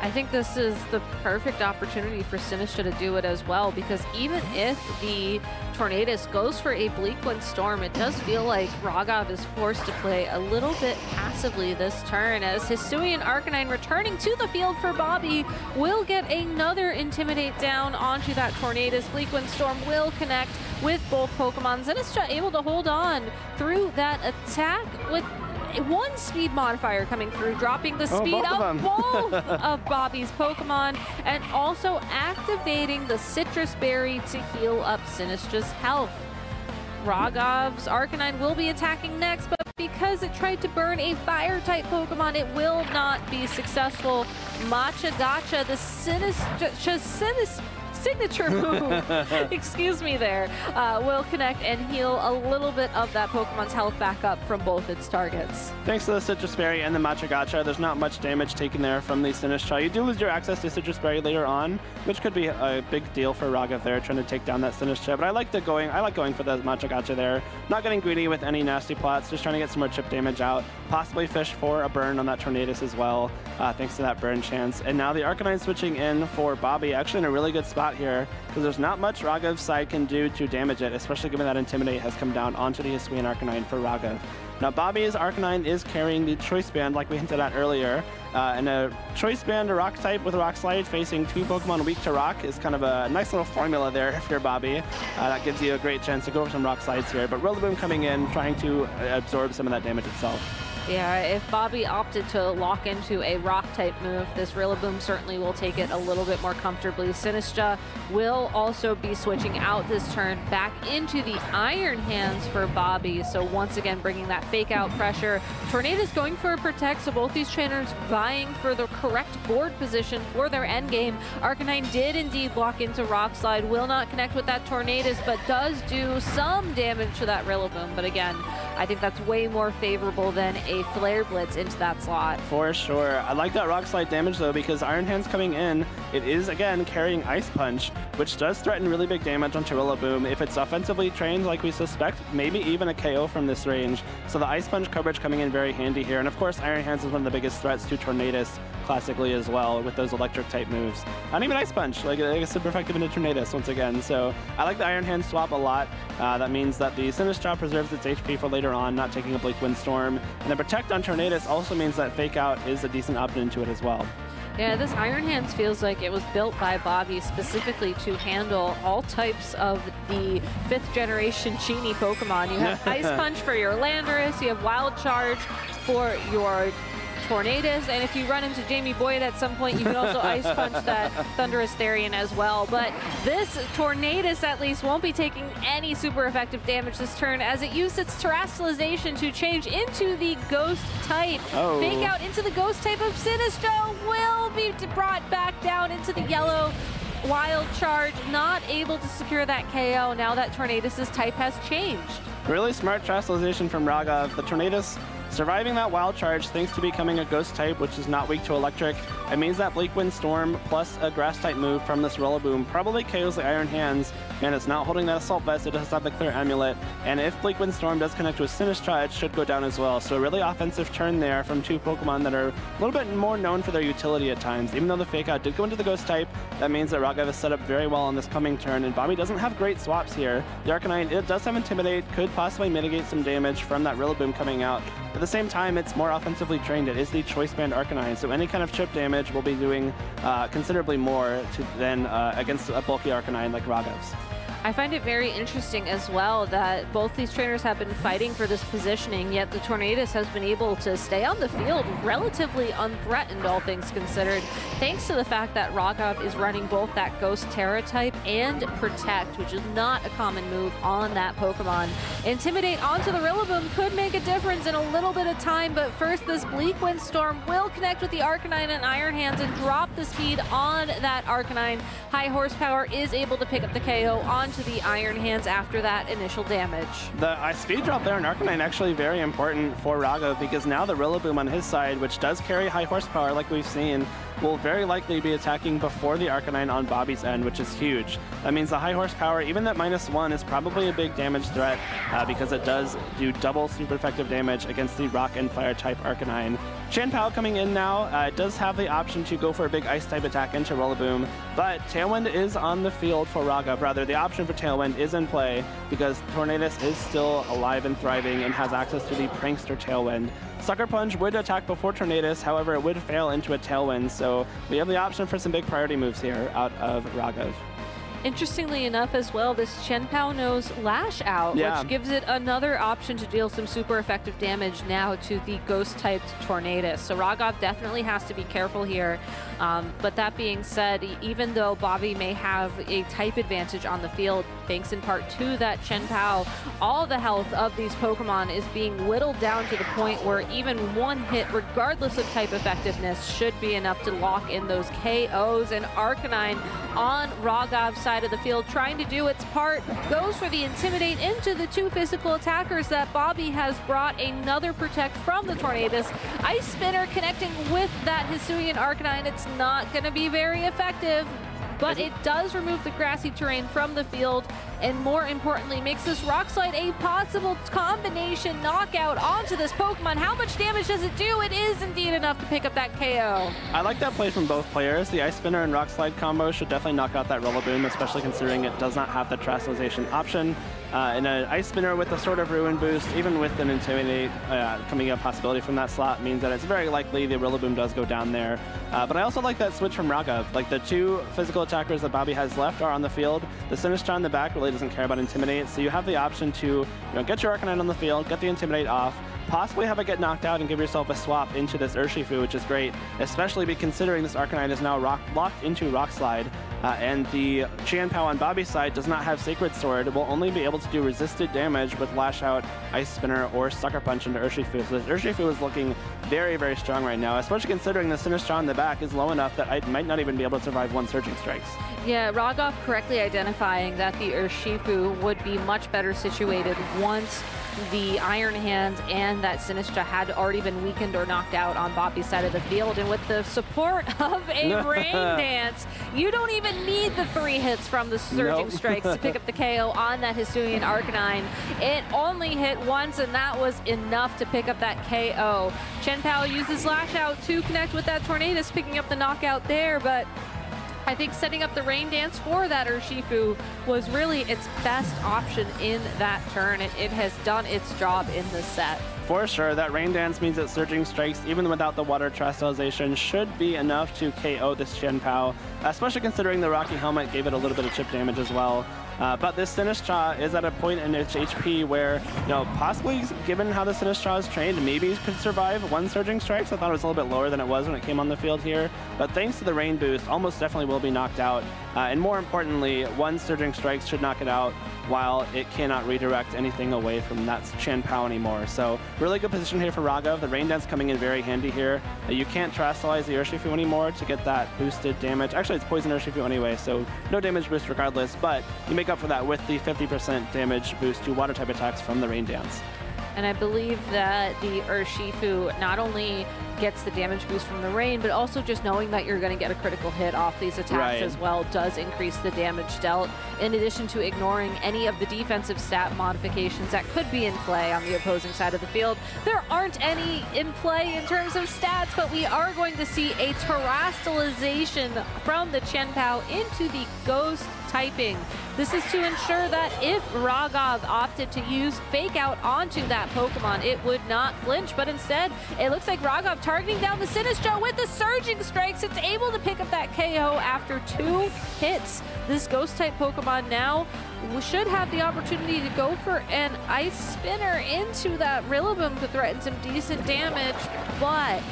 I think this is the perfect opportunity for Sinistra to do it as well, because even if the Tornadus goes for a Bleak Wind Storm, it does feel like Rogov is forced to play a little bit passively this turn, as Hisuian Arcanine returning to the field for Bobby will get another Intimidate down onto that Tornadus. Bleak Wind Storm will connect with both Pokemon. Sinistra able to hold on through that attack with one speed modifier coming through, dropping the speed of both of Bobby's Pokemon, and also activating the Citrus Berry to heal up Sinistra's health. Rogov's Arcanine will be attacking next, but because it tried to burn a Fire-type Pokemon, it will not be successful. Machagacha, the signature move, excuse me there, will connect and heal a little bit of that Pokemon's health back up from both its targets. Thanks to the Citrus Berry and the Machagacha, there's not much damage taken there from the Sinistra. You do lose your access to Citrus Berry later on, which could be a big deal for Rogov there, trying to take down that Sinistra. But I like going for the Machagacha there. Not getting greedy with any nasty plots, just trying to get some more chip damage out. Possibly fish for a burn on that Tornadus as well, thanks to that burn chance. And now the Arcanine switching in for Bobby, actually in a really good spot here, because there's not much Rogov's side can do to damage it, especially given that Intimidate has come down onto the Hisuian Arcanine for Rogov. Now Bobby's Arcanine is carrying the Choice Band like we hinted at earlier, and a Choice Band, a Rock type with a Rock Slide facing 2 Pokemon weak to Rock is kind of a nice little formula there if you're Bobby. That gives you a great chance to go for some Rock Slides here, but Rillaboom coming in, trying to absorb some of that damage itself. Yeah, if Bobby opted to lock into a Rock-type move, this Rillaboom certainly will take it a little bit more comfortably. Sinistra will also be switching out this turn back into the Iron Hands for Bobby, so once again bringing that fake-out pressure. Tornadus going for a Protect, so both these trainers vying for the correct board position for their endgame. Arcanine did indeed block into Rock Slide, will not connect with that Tornadus, but does do some damage to that Rillaboom. But again, I think that's way more favorable than a Flare Blitz into that slot. For sure. I like that Rock Slide damage though, because Iron Hands coming in, it is again carrying Ice Punch, which does threaten really big damage onto Rillaboom. If it's offensively trained like we suspect, maybe even a KO from this range. So the Ice Punch coverage coming in very handy here. And of course, Iron Hands is one of the biggest threats to Tornadus. classically as well with those electric type moves. And even Ice Punch, like a super effective into Tornadus once again. So I like the Iron Hand swap a lot. That means that the Sinistcha preserves its HP for later on, not taking a Bleak Windstorm. And the Protect on Tornadus also means that Fake Out is a decent option into it as well. Yeah, this Iron Hands feels like it was built by Bobby specifically to handle all types of the 5th generation Genie Pokemon. You have Ice Punch for your Landorus, you have Wild Charge for your Tornadus, and if you run into Jamie Boyd at some point, you can also Ice Punch that Thundurus Therian as well. But this Tornadus at least won't be taking any super effective damage this turn, as it used its Terastallization to change into the Ghost type. Fake Out into the Ghost type of Sinistcha will be brought back down into the yellow. Wild Charge, not able to secure that KO now that Tornadus' type has changed. Really smart Terastallization from Raghav. The Tornadus surviving that Wild Charge thanks to becoming a Ghost type, which is not weak to Electric. It means that Bleak Windstorm plus a Grass type move from this Rillaboom probably KOs the Iron Hands, and it's not holding that Assault Vest. It does have the Clear Amulet, and if Bleak Windstorm does connect with Sinistcha, it should go down as well. So a really offensive turn there from two Pokemon that are a little bit more known for their utility at times. Even though the Fake Out did go into the Ghost type, that means that Raghav is set up very well on this coming turn, and Bobby doesn't have great swaps here. The Arcanine, it does have Intimidate, could possibly mitigate some damage from that Rillaboom coming out. At the same time, it's more offensively trained. It is the Choice Band Arcanine, so any kind of chip damage will be doing considerably more than against a bulky Arcanine like Raghav's. I find it very interesting as well that both these trainers have been fighting for this positioning, yet the Tornadus has been able to stay on the field relatively unthreatened, all things considered, thanks to the fact that Raghav is running both that Ghost Terra type and Protect, which is not a common move on that Pokemon. Intimidate onto the Rillaboom could make a difference in a little bit of time, but first this Bleak Windstorm will connect with the Arcanine and Iron Hands and drop the speed on that Arcanine. High Horsepower is able to pick up the KO onto the Iron Hands after that initial damage. The speed drop there in Arcanine actually very important for Raghav, because now the Rillaboom on his side, which does carry high horsepower like we've seen, will very likely be attacking before the Arcanine on Bobby's end, which is huge. That means the high horsepower, even that -1, is probably a big damage threat because it does do double super effective damage against the Rock and Fire type Arcanine. Chien-Pao coming in now, it does have the option to go for a big Ice type attack into Rillaboom, but Tailwind is on the field for Raghav. Rather, the option for Tailwind is in play because Tornadus is still alive and thriving and has access to the Prankster Tailwind. Sucker Punch would attack before Tornadus, however, it would fail into a Tailwind, so we have the option for some big priority moves here out of Raghav. Interestingly enough as well, this Chien-Pao knows Lash Out, which gives it another option to deal some super effective damage now to the Ghost-typed Tornadus. So Raghav definitely has to be careful here. But that being said, even though Bobby may have a type advantage on the field, thanks in part to that Chien-Pao, all the health of these Pokemon is being whittled down to the point where even one hit, regardless of type effectiveness, should be enough to lock in those KOs. And Arcanine on Raghav's side of the field trying to do its part, goes for the Intimidate into the two physical attackers that Bobby has brought another Protect from the Tornadus. Ice Spinner connecting with that Hisuian Arcanine. It's not going to be very effective, but it does remove the grassy terrain from the field, and more importantly, makes this Rock Slide a possible combination knockout onto this Pokemon. How much damage does it do? It is indeed enough to pick up that KO. I like that play from both players. The Ice Spinner and Rock Slide combo should definitely knock out that Rillaboom, especially considering it does not have the Terastallization option. And an Ice Spinner with a Sword of Ruin boost, even with an Intimidate coming up possibility from that slot, means that it's very likely the Rillaboom does go down there. But I also like that switch from Raghav. Like, the two physical attackers that Bobby has left are on the field. The Sinistcha in the back really doesn't care about Intimidate, so you have the option to get your Arcanine on the field, get the Intimidate off, possibly have it get knocked out and give yourself a swap into this Urshifu, which is great, especially considering this Arcanine is now locked into Rock Slide, and the Chien-Pao on Bobby's side does not have Sacred Sword. It will only be able to do resisted damage with Lash Out, Ice Spinner, or Sucker Punch into Urshifu. So this Urshifu is looking very, very strong right now, especially considering the Sinistcha in the back is low enough that I might not even be able to survive one Surging Strikes. Yeah, Raghav correctly identifying that the Urshifu would be much better situated once the Iron Hands and that Sinistra had already been weakened or knocked out on Bobby's side of the field. And with the support of a Rain Dance, you don't even need the 3 hits from the Surging Strikes to pick up the KO on that Hisuian Arcanine. It only hit once, and that was enough to pick up that KO. Chen Pao uses Lash Out to connect with that Tornadus, picking up the knockout there, but I think setting up the Rain Dance for that Urshifu was really its best option in that turn, and it has done its job in this set. For sure, that Rain Dance means that Surging Strikes, even without the Water Terrestrialization, should be enough to KO this Chen Pao, especially considering the Rocky Helmet gave it a little bit of chip damage as well. But this Sinistra is at a point in its HP where, you know, possibly given how the Sinistra is trained, maybe it could survive 1 Surging Strikes. I thought it was a little bit lower than it was when it came on the field here. But thanks to the Rain Boost, almost definitely will be knocked out. And more importantly, 1 Surging Strikes should knock it out while it cannot redirect anything away from that Chen Pao anymore. So really good position here for Raghav. The Rain Dance coming in very handy here. You can't Terrestrialize the Urshifu anymore to get that boosted damage. Actually, it's Poison Urshifu anyway, so no damage boost regardless, but you make up for that with the 50% damage boost to water type attacks from the Rain Dance. And I believe that the Urshifu not only gets the damage boost from the rain, but also just knowing that you're going to get a critical hit off these attacks as well does increase the damage dealt, in addition to ignoring any of the defensive stat modifications that could be in play on the opposing side of the field. There aren't any in play in terms of stats, but we are going to see a terrestrialization from the Chen Pao into the Ghost typing. This is to ensure that if Raghav opted to use Fake Out onto that Pokemon, it would not flinch, but instead, it looks like Raghav targeting down the Sinistra with the Surging Strikes. It's able to pick up that KO after 2 hits. This Ghost-type Pokemon now should have the opportunity to go for an Ice Spinner into that Rillaboom to threaten some decent damage, but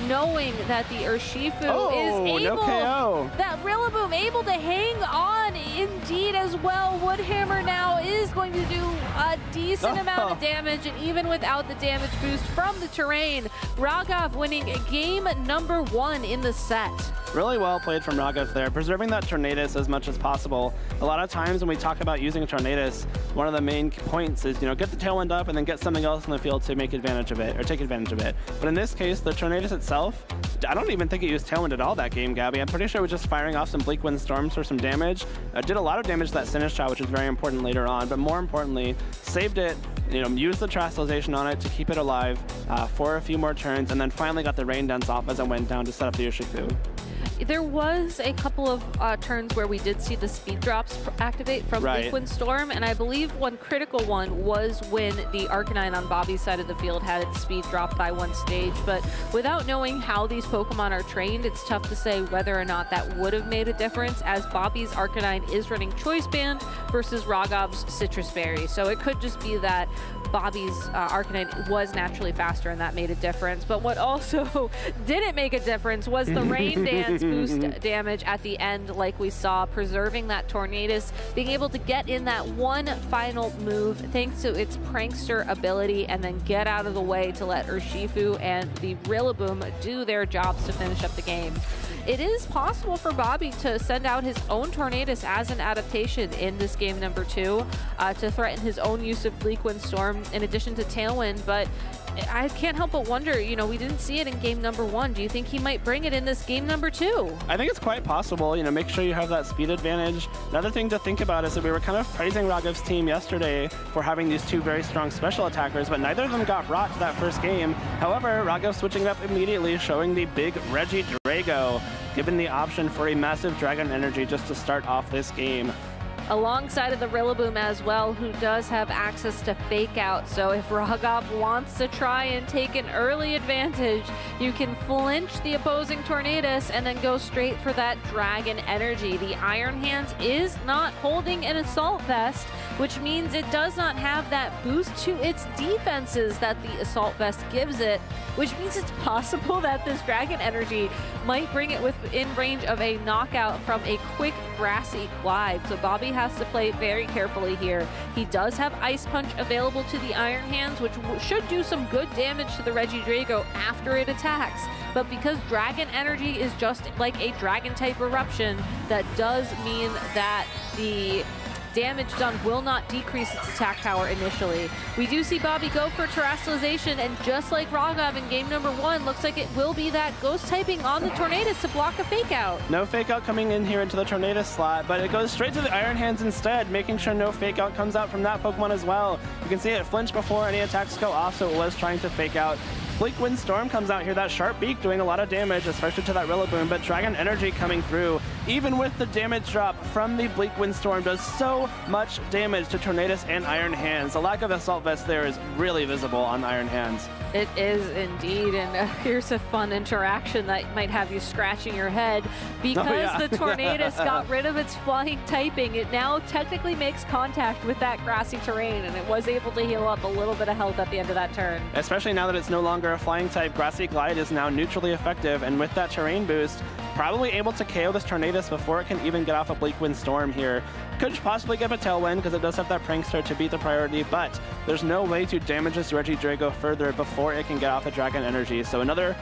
knowing that the Urshifu is able, that Rillaboom able to hang on indeed as well. Woodhammer now is going to do a decent amount of damage, and even without the damage boost from the terrain, Raghav winning game number 1 in the set. Really well played from Raghav there, preserving that Tornadus as much as possible. A lot of times when we talk about using Tornadus, one of the main points is, you know, get the Tailwind up and then get something else in the field to make advantage of it, or take advantage of it. But in this case, the Tornadus itself, I don't even think it used Tailwind at all that game, Gabby. I'm pretty sure it was just firing off some Bleak Wind Storms for some damage. Did a lot of damage to that Sinistra, which is very important later on, but more importantly, saved it, you know, used the Terrestrialization on it to keep it alive for a few more turns, and then finally got the Rain Dance off as it went down to set up the Urshifu. There was a couple of turns where we did see the speed drops activate from Bleak Wind Storm, and I believe one critical one was when the Arcanine on Bobby's side of the field had its speed dropped by 1 stage. But without knowing how these Pokemon are trained, it's tough to say whether or not that would have made a difference, as Bobby's Arcanine is running Choice Band versus Raghav's Citrus Berry. So it could just be that Bobby's Arcanine was naturally faster and that made a difference. But what also didn't make a difference was the Rain Dance boost damage at the end, like we saw, preserving that Tornadus, being able to get in that one final move thanks to its Prankster ability, and then get out of the way to let Urshifu and the Rillaboom do their jobs to finish up the game. It is possible for Bobby to send out his own Tornadus as an adaptation in this game number 2 to threaten his own use of Bleak Wind Storm in addition to Tailwind, but I can't help but wonder, you know, we didn't see it in game number 1. Do you think he might bring it in this game number 2? I think it's quite possible. You know, make sure you have that speed advantage. Another thing to think about is that we were kind of praising Raghav's team yesterday for having these 2 very strong special attackers, but neither of them got brought to that first game. However, Raghav switching up immediately, showing the big Regidrago, given the option for a massive Dragon Energy just to start off this game. Alongside of the Rillaboom as well, who does have access to Fake Out. So if Raghav wants to try and take an early advantage, you can flinch the opposing Tornadus and then go straight for that Dragon Energy. The Iron Hands is not holding an Assault Vest, which means it does not have that boost to its defenses that the Assault Vest gives it, which means it's possible that this Dragon Energy might bring it within range of a knockout from a quick Grassy Glide. So Bobby has to play very carefully here. He does have Ice Punch available to the Iron Hands, which should do some good damage to the Regidrago after it attacks. But because Dragon Energy is just like a Dragon-type eruption, that does mean that the damage done will not decrease its attack power initially. We do see Bobby go for Terrestrialization, and just like Raghav in game number 1, looks like it will be that Ghost typing on the Tornadus to block a Fake Out. No Fake Out coming in here into the Tornadus slot, but it goes straight to the Iron Hands instead, making sure no Fake Out comes out from that Pokemon as well. You can see it flinch before any attacks go off, so it was trying to Fake Out. Bleak Wind Storm comes out here, that sharp beak doing a lot of damage, especially to that Rillaboom, but Dragon Energy coming through, even with the damage drop from the Bleak Wind Storm, does so much damage to Tornadus and Iron Hands. The lack of Assault Vest there is really visible on the Iron Hands. It is indeed, and here's a fun interaction that might have you scratching your head. Because the Tornadus got rid of its flying typing, it now technically makes contact with that grassy terrain, and it was able to heal up a little bit of health at the end of that turn. Especially now that it's no longer a flying type, Grassy Glide is now neutrally effective, and with that terrain boost, probably able to KO this Tornadus before it can even get off a Bleak Wind Storm here. Could possibly give a Tailwind because it does have that Prankster to beat the priority, but there's no way to damage this Regidrago further before it can get off a Dragon Energy. So another,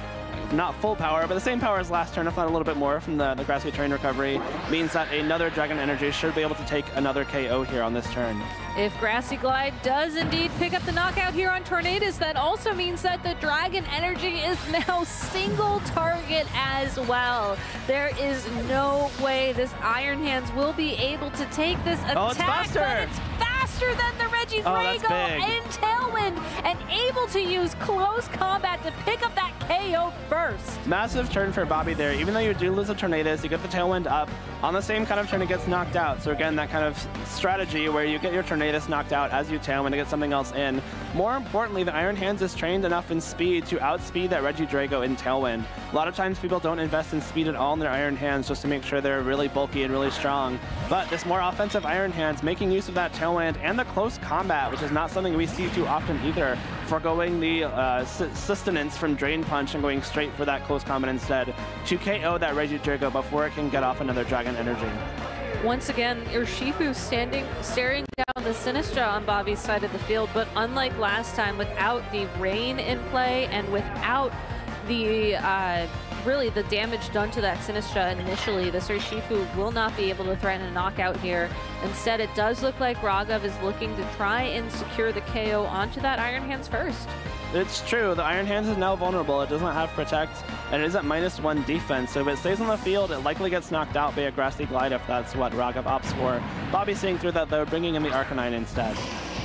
not full power, but the same power as last turn, if not a little bit more from the Grassy Terrain recovery, means that another Dragon Energy should be able to take another KO here on this turn. If Grassy Glide does indeed pick up the knockout here on Tornadus, that also means that the Dragon Energy is now single target as well. There is no way this Iron Hands will be able to take this attack. Oh, it's faster! But it's faster than the Regidrago and Tailwind, and able to use close combat to pick up that KO first. Massive turn for Bobby there. Even though you do lose a Tornadus, you get the Tailwind up. On the same kind of turn, it gets knocked out. So again, that kind of strategy where you get your Tornadus knocked out as you Tailwind to get something else in. More importantly, the Iron Hands is trained enough in speed to outspeed that Regidrago in Tailwind. A lot of times people don't invest in speed at all in their Iron Hands just to make sure they're really bulky and really strong. But this more offensive Iron Hands, making use of that Tailwind and the close combat, which is not something we see too often either, foregoing the sustenance from Drain Punch and going straight for that close combat instead to KO that Regidrago before it can get off another Dragon Energy. Once again, Urshifu staring down the Sinistra on Bobby's side of the field, but unlike last time, without the rain in play and without the really the damage done to that Sinistra initially, this Urshifu will not be able to threaten a knockout here. Instead, it does look like Raghav is looking to try and secure the KO onto that Iron Hands first. It's true, the Iron Hands is now vulnerable. It doesn't have Protect, and it is at -1 defense. So if it stays on the field, it likely gets knocked out by a Grassy Glide if that's what Raghav opts for. Bobby seeing through that though, bringing in the Arcanine instead.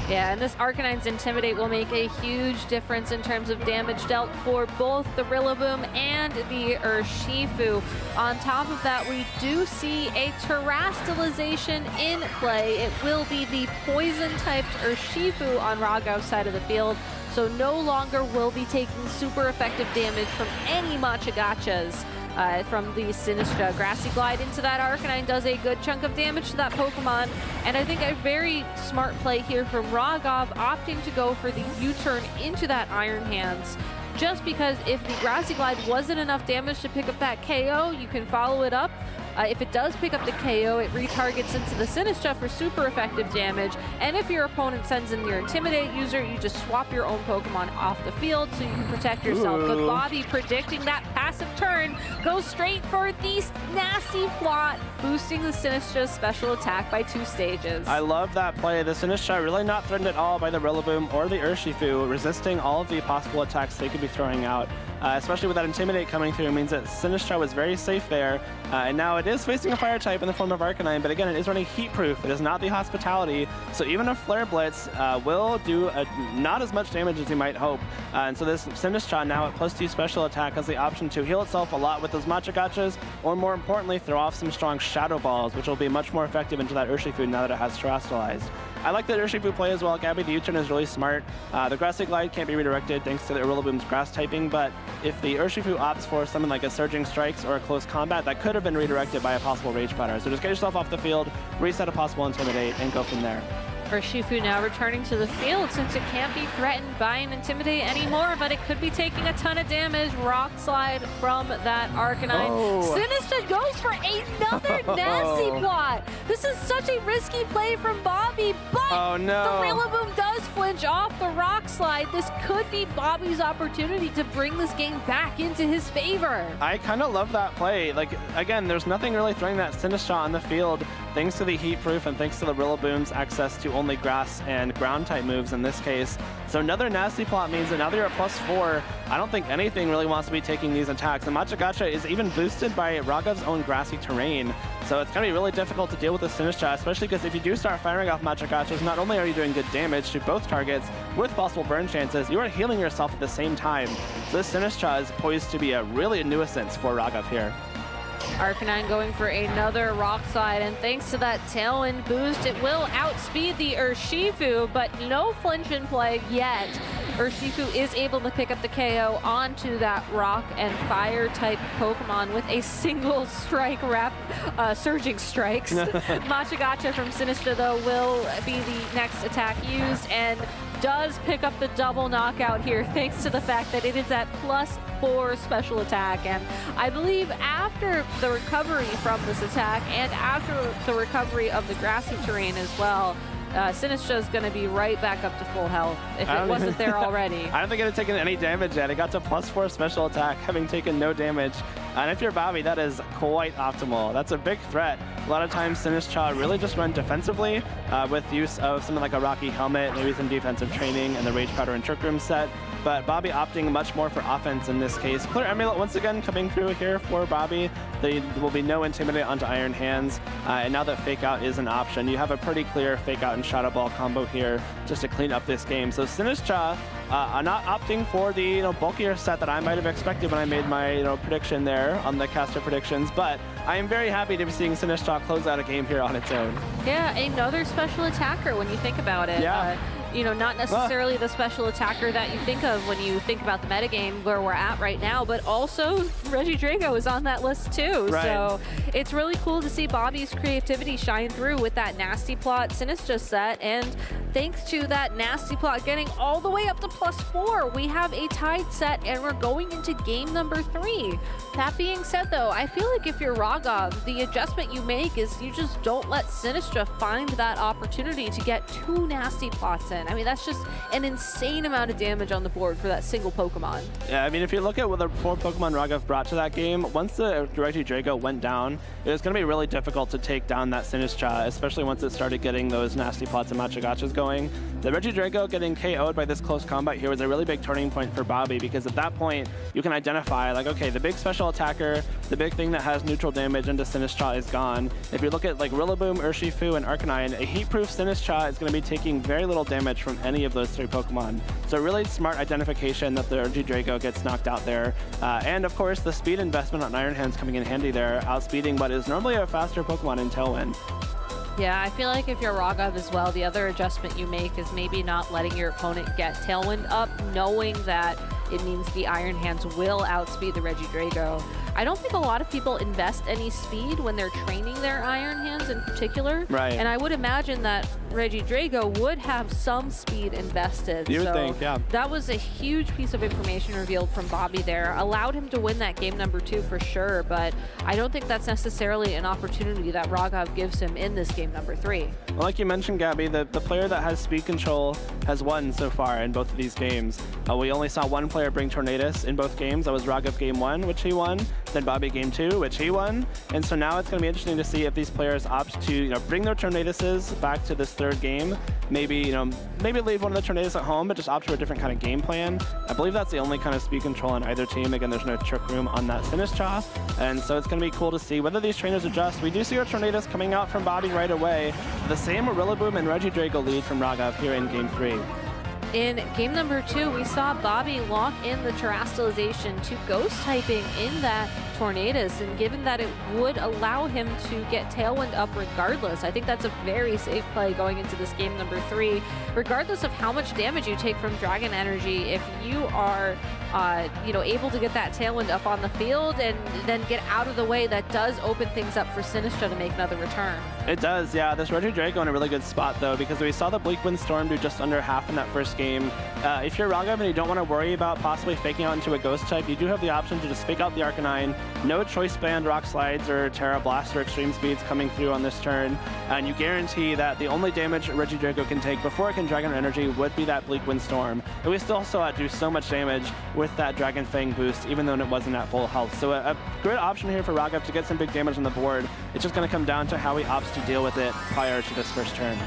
Yeah, and this Arcanine's Intimidate will make a huge difference in terms of damage dealt for both the Rillaboom and the Urshifu. On top of that, we do see a Terrestrialization in play. It will be the Poison-typed Urshifu on Raghav's side of the field, so no longer will be taking super effective damage from any Machagachas. From the Sinistra. Grassy Glide into that Arcanine does a good chunk of damage to that Pokemon, and I think a very smart play here from Raghav, opting to go for the U-turn into that Iron Hands. Just because if the Grassy Glide wasn't enough damage to pick up that KO, you can follow it up. If it does pick up the KO, it retargets into the Sinistra for super effective damage. And if your opponent sends in your Intimidate user, you just swap your own Pokemon off the field so you can protect yourself. But Bobby, predicting that passive turn, goes straight for the nasty plot, boosting the Sinistra's special attack by 2 stages. I love that play. The Sinistra really not threatened at all by the Rillaboom or the Urshifu, resisting all of the possible attacks they could be throwing out. Especially with that Intimidate coming through, means that Sinistra was very safe there. And now it is facing a Fire type in the form of Arcanine, but again, it is running Heat Proof. It is not the Hospitality, so even a Flare Blitz will do not as much damage as you might hope. And so this Sinistra now at +2 special attack has the option to heal itself a lot with those Machagachas, or more importantly, throw off some strong Shadow Balls, which will be much more effective into that Urshifu now that it has Terrestrialized. I like that Urshifu play as well. Gabby, the U-turn is really smart. The Grassy Glide can't be redirected thanks to the Rillaboom's Grass typing, but if the Urshifu opts for something like a Surging Strikes or a Close Combat, that could have been redirected by a possible Rage Powder. So just get yourself off the field, reset a possible Intimidate, and go from there. Urshifu now returning to the field since it can't be threatened by an Intimidate anymore, but it could be taking a ton of damage. Rock Slide from that Arcanine. Oh. Sinistra goes for another nasty plot. This is such a risky play from Bobby, but the Rillaboom does flinch off the Rock Slide. This could be Bobby's opportunity to bring this game back into his favor. I kind of love that play. Like, again, there's nothing really throwing that Sinistra on the field thanks to the heat proof and thanks to the Rillaboom's access to only grass and ground type moves in this case. So another nasty plot means that now they're at +4. I don't think anything really wants to be taking these attacks. And Machagacha is even boosted by Raghav's own grassy terrain. So it's going to be really difficult to deal with the Sinistcha, especially because if you do start firing off Machagachas, not only are you doing good damage to both targets with possible burn chances, you are healing yourself at the same time. So this Sinistcha is poised to be a really nuisance for Raghav here. Arcanine going for another rock slide, and thanks to that Tailwind boost, it will outspeed the Urshifu, but no flinch in play yet. Urshifu is able to pick up the KO onto that rock and fire type Pokemon with a single strike surging strikes. Machagacha from Sinistcha though will be the next attack used and does pick up the double knockout here thanks to the fact that it is at +4 special attack. And I believe after the recovery from this attack and after the recovery of the grassy terrain as well, Sinistcha is going to be right back up to full health if it wasn't there already. I don't think it had taken any damage yet. It got to +4 special attack, having taken no damage. And if you're Bobby, that is quite optimal. That's a big threat. A lot of times, Sinistcha really just run defensively with use of something like a Rocky Helmet, maybe some defensive training, and the Rage Powder and Trick Room set. But Bobby opting much more for offense in this case. Clear Amulet once again coming through here for Bobby. There will be no Intimidate onto Iron Hands. And now that Fake Out is an option, you have a pretty clear Fake Out and Shadow Ball combo here just to clean up this game. So Sinistcha not opting for the bulkier set that I might have expected when I made my prediction there on the caster predictions. But I am very happy to be seeing Sinistcha close out a game here on its own. Yeah, another special attacker when you think about it. Yeah. Not necessarily the special attacker that you think of when you think about the metagame where we're at right now, but also Regidrago is on that list too. Right. So it's really cool to see Bobby's creativity shine through with that Nasty Plot Sinistcha set. And thanks to that Nasty Plot getting all the way up to +4, we have a tied set and we're going into game number 3. That being said though, I feel like if you're Raghav, the adjustment you make is you just don't let Sinistcha find that opportunity to get 2 Nasty Plots in. I mean, that's just an insane amount of damage on the board for that single Pokemon. Yeah, I mean, if you look at what the 4 Pokemon Raghav brought to that game, once the Regidrago went down, it was going to be really difficult to take down that Sinistcha, especially once it started getting those Nasty Plots and Machagachas going. The Regidrago getting KO'd by this close combat here was a really big turning point for Bobby, because at that point, you can identify, like, okay, the big special attacker, the big thing that has neutral damage into Sinistcha is gone. If you look at, like, Rillaboom, Urshifu, and Arcanine, a heat-proof Sinistcha is going to be taking very little damage from any of those 3 Pokemon. So really smart identification that the Regidrago gets knocked out there. And of course, the speed investment on Iron Hands coming in handy there, outspeeding what is normally a faster Pokemon in Tailwind. Yeah, I feel like if you're Raghav as well, the other adjustment you make is maybe not letting your opponent get Tailwind up, knowing that it means the Iron Hands will outspeed the Regidrago. I don't think a lot of people invest any speed when they're training their Iron Hands in particular. Right. And I would imagine that Regidrago would have some speed invested. You would think, yeah. That was a huge piece of information revealed from Bobby there. Allowed him to win that game number 2 for sure, but I don't think that's necessarily an opportunity that Raghav gives him in this game number 3. Well, like you mentioned, Gabby, the player that has speed control has won so far in both of these games. We only saw one player bring Tornadus in both games. That was Raghav game 1, which he won, then Bobby game 2, which he won. And so now it's going to be interesting to see if these players opt to bring their Tornaduses back to this 3rd game. Maybe maybe leave one of the Tornadus at home, but just opt for a different kind of game plan. I believe that's the only kind of speed control on either team. Again, there's no Trick Room on that Sinistcha, and so it's going to be cool to see whether these trainers adjust. We do see our Tornadus coming out from Bobby right away. The same Rillaboom and Regidrago lead from Raghav here in game 3. In game number 2, we saw Bobby lock in the Terastallization to Ghost typing in that Tornadus, and given that it would allow him to get Tailwind up regardless, I think that's a very safe play going into this game number 3. Regardless of how much damage you take from Dragon Energy, if you are able to get that Tailwind up on the field and then get out of the way, that does open things up for Sinistcha to make another return. It does, yeah. This Regidrago in a really good spot, though, because we saw the Bleak Wind Storm do just under half in that first game. If you're Raghav and you don't want to worry about possibly faking out into a Ghost type, you do have the option to just fake out the Arcanine, no choice band rock slides or Terra Blaster extreme speeds coming through on this turn, and you guarantee that the only damage Regidrago can take before it can Dragon Energy would be that Bleak Windstorm. And we still saw it do so much damage with that Dragon Fang boost, even though it wasn't at full health. So a great option here for Raghav to get some big damage on the board. It's just going to come down to how he opts to deal with it prior to this first turn.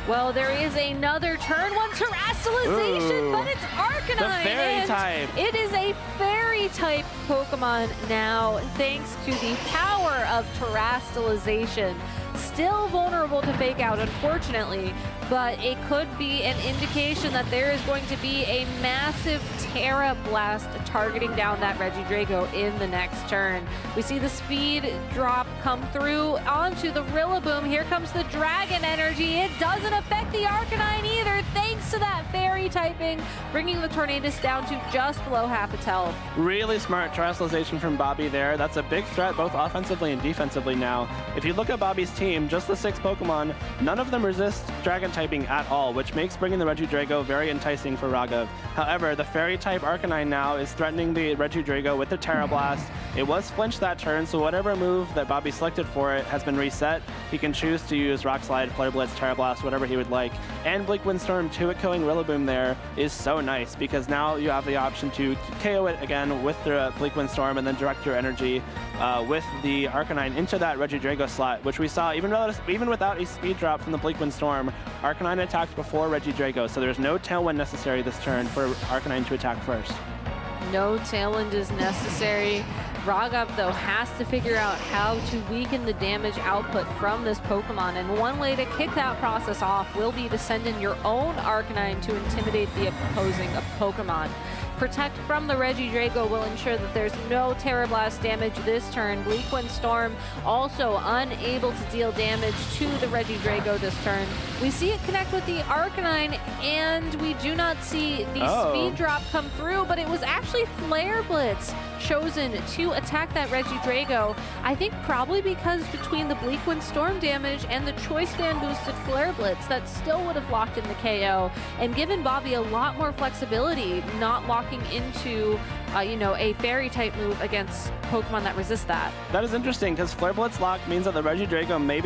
Well, there is another turn one Terastallization, but it's Arcanine. The fairy type. It is a fairy type Pokemon now, thanks to the power of Terastallization. Still vulnerable to Fake Out, unfortunately, but it could be an indication that there is going to be a massive Terra Blast targeting down that Regidrago in the next turn. We see the speed drop come through onto the Rillaboom. Here comes the Dragon Energy. It doesn't affect the Arcanine either, thanks to that fairy typing, bringing the Tornadus down to just below half its health. Really smart Terastallization from Bobby there. That's a big threat both offensively and defensively now. If you look at Bobby's team, just the 6 Pokemon, none of them resist Dragon typing at all, which makes bringing the Regidrago very enticing for Raghav. However, the fairy type Arcanine now is threatening the Regidrago with the Terra Blast. It was flinched that turn, so whatever move that Bobby selected for it has been reset. He can choose to use Rock Slide, Flare Blitz, Terra Blast, whatever he would like. And Bleak Windstorm 2-KOing Rillaboom there is so nice, because now you have the option to KO it again with the Bleak Windstorm and then direct your energy with the Arcanine into that Regidrago slot, which we saw even without a speed drop from the Bleak Windstorm, Arcanine attacked before Regidrago, so there's no Tailwind necessary this turn for Arcanine to attack first. No Tailwind is necessary. Raghav, though, has to figure out how to weaken the damage output from this Pokemon, and one way to kick that process off will be to send in your own Arcanine to intimidate the opposing Pokemon. Protect from the Regidrago will ensure that there's no Terra Blast damage this turn. Bleak Windstorm also unable to deal damage to the Regidrago this turn. We see it connect with the Arcanine, and we do not see the speed drop come through, but it was actually Flare Blitz chosen to attack that Regidrago. I think probably because between the Bleak Windstorm damage and the Choice Band boosted Flare Blitz, that still would have locked in the KO and given Bobby a lot more flexibility, not locking into you know, a fairy type move against Pokemon that resist that. That is interesting, because Flare Blitz lock means that the Regidrago may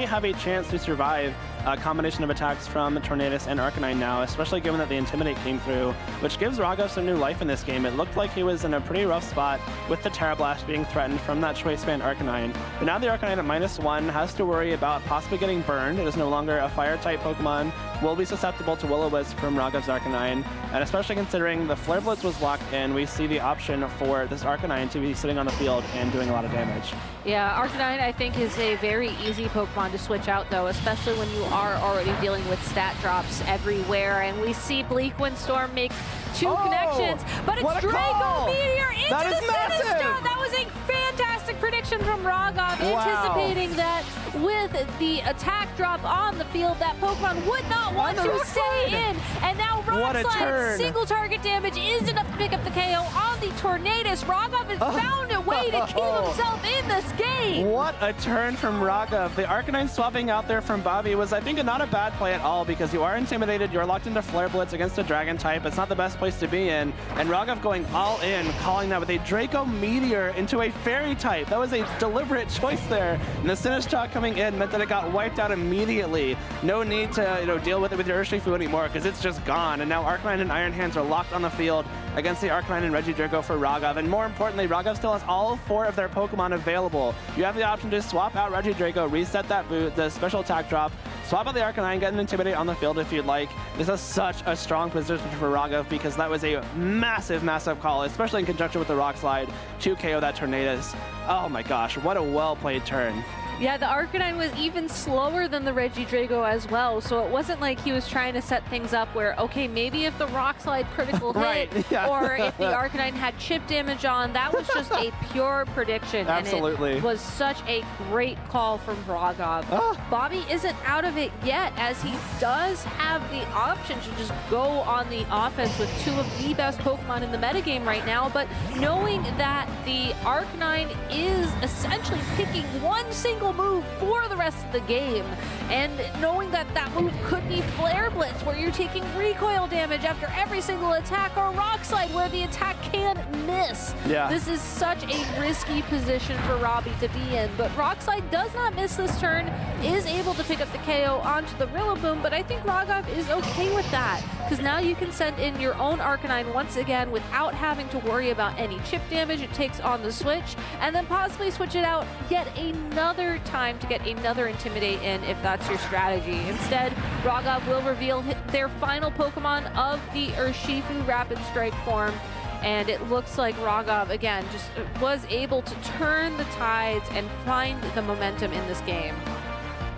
have a chance to survive a combination of attacks from Tornadus and Arcanine now, especially given that the Intimidate came through, which gives Raghav some new life in this game. It looked like he was in a pretty rough spot with the Terra Blast being threatened from that Choice Band Arcanine. But now the Arcanine at -1 has to worry about possibly getting burned. It is no longer a Fire-type Pokemon, will be susceptible to Will-O-Wisp from Raghav's Arcanine, and especially considering the Flare Blitz was locked in, we see the option for this Arcanine to be sitting on the field and doing a lot of damage. Yeah, Arcanine, I think, is a very easy Pokemon to switch out, though, especially when you are already dealing with stat drops everywhere. And we see Bleak Windstorm make 2 connections, but it's Draco Meteor into the Sinistcha! That was a fantastic prediction from Raghav, anticipating that with the attack drop on the field, that Pokemon would not want to stay in. And now Rock Slide, single target damage is enough to pick up the KO on the Tornadus. Raghav has found a way to keep himself in this game. What a turn from Raghav. The Arcanine swapping out there from Bobby was, I think, not a bad play at all, because you are intimidated, you're locked into Flare Blitz against a Dragon type. It's not the best place to be in. And Raghav going all in, calling that with a Draco Meteor into a Fairy type. That was a deliberate choice there. And the Sinistcha coming in meant that it got wiped out immediately. No need to deal with it with your Urshifu anymore, because it's just gone. And now Arcanine and Iron Hands are locked on the field against the Arcanine and Regidrago for Raghav. And more importantly, Raghav still has all 4 of their Pokemon available. You have the option to swap out Regidrago, reset that boot, the special attack drop, swap out the Arcanine, get an Intimidate on the field if you'd like. This is such a strong position for Raghav, because that was a massive, massive call, especially in conjunction with the Rock Slide to KO that Tornadus. Oh my gosh, what a well-played turn. Yeah, the Arcanine was even slower than the Regidrago as well, so it wasn't like he was trying to set things up where, okay, maybe if the Rock Slide critical hit, or if the Arcanine had chip damage on, that was just a pure prediction. Absolutely. And it was such a great call from Raghav. Bobby isn't out of it yet, as he does have the option to just go on the offense with 2 of the best Pokemon in the metagame right now, but knowing that the Arcanine is essentially picking one single single move for the rest of the game. And knowing that that move could be Flare Blitz, where you're taking recoil damage after every single attack, or Rock Slide, where the attack can miss. Yeah. This is such a risky position for Robbie to be in, but Rock Slide does not miss this turn, is able to pick up the KO onto the Rillaboom, but I think Rogov is okay with that, because now you can send in your own Arcanine once again without having to worry about any chip damage it takes on the switch, and then possibly switch it out yet another time to get another Intimidate in if that's your strategy. Instead, Rogov will reveal their final Pokemon of the Urshifu Rapid Strike form, and it looks like Rogov, again, just was able to turn the tides and find the momentum in this game.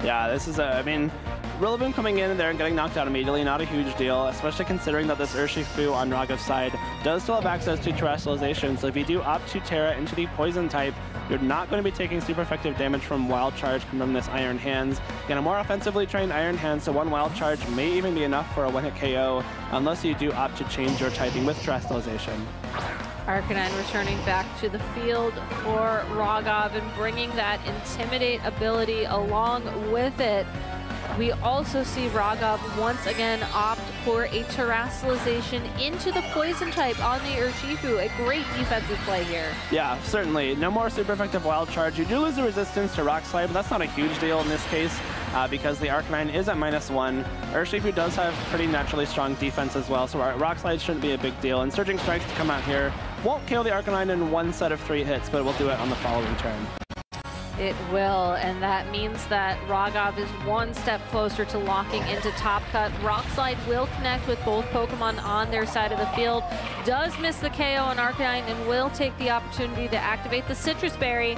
Yeah, this is I mean, Rillaboom coming in there and getting knocked out immediately, not a huge deal, especially considering that this Urshifu on Rogov's side does still have access to Terrestrialization, so if you do opt to Terra into the Poison type, you're not going to be taking super effective damage from Wild Charge from this Iron Hands. Again, a more offensively trained Iron Hands, so one Wild Charge may even be enough for a one-hit KO, unless you do opt to change your typing with Terrestrialization. Arcanine returning back to the field for Rogov and bringing that Intimidate ability along with it. We also see Rogov once again opt for a Terrestrialization into the Poison type on the Urshifu. A great defensive play here. Yeah, certainly. No more super effective Wild Charge. You do lose the resistance to Rock Slide, but that's not a huge deal in this case because the Arcanine is at -1. Urshifu does have pretty naturally strong defense as well, so Rock Slide shouldn't be a big deal. And Surging Strikes to come out here won't kill the Arcanine in one set of 3 hits, but we'll do it on the following turn. It will, and that means that Rogov is one step closer to locking into Top Cut. Rock Slide will connect with both Pokemon on their side of the field. Does miss the KO on Arcanine and will take the opportunity to activate the Citrus Berry.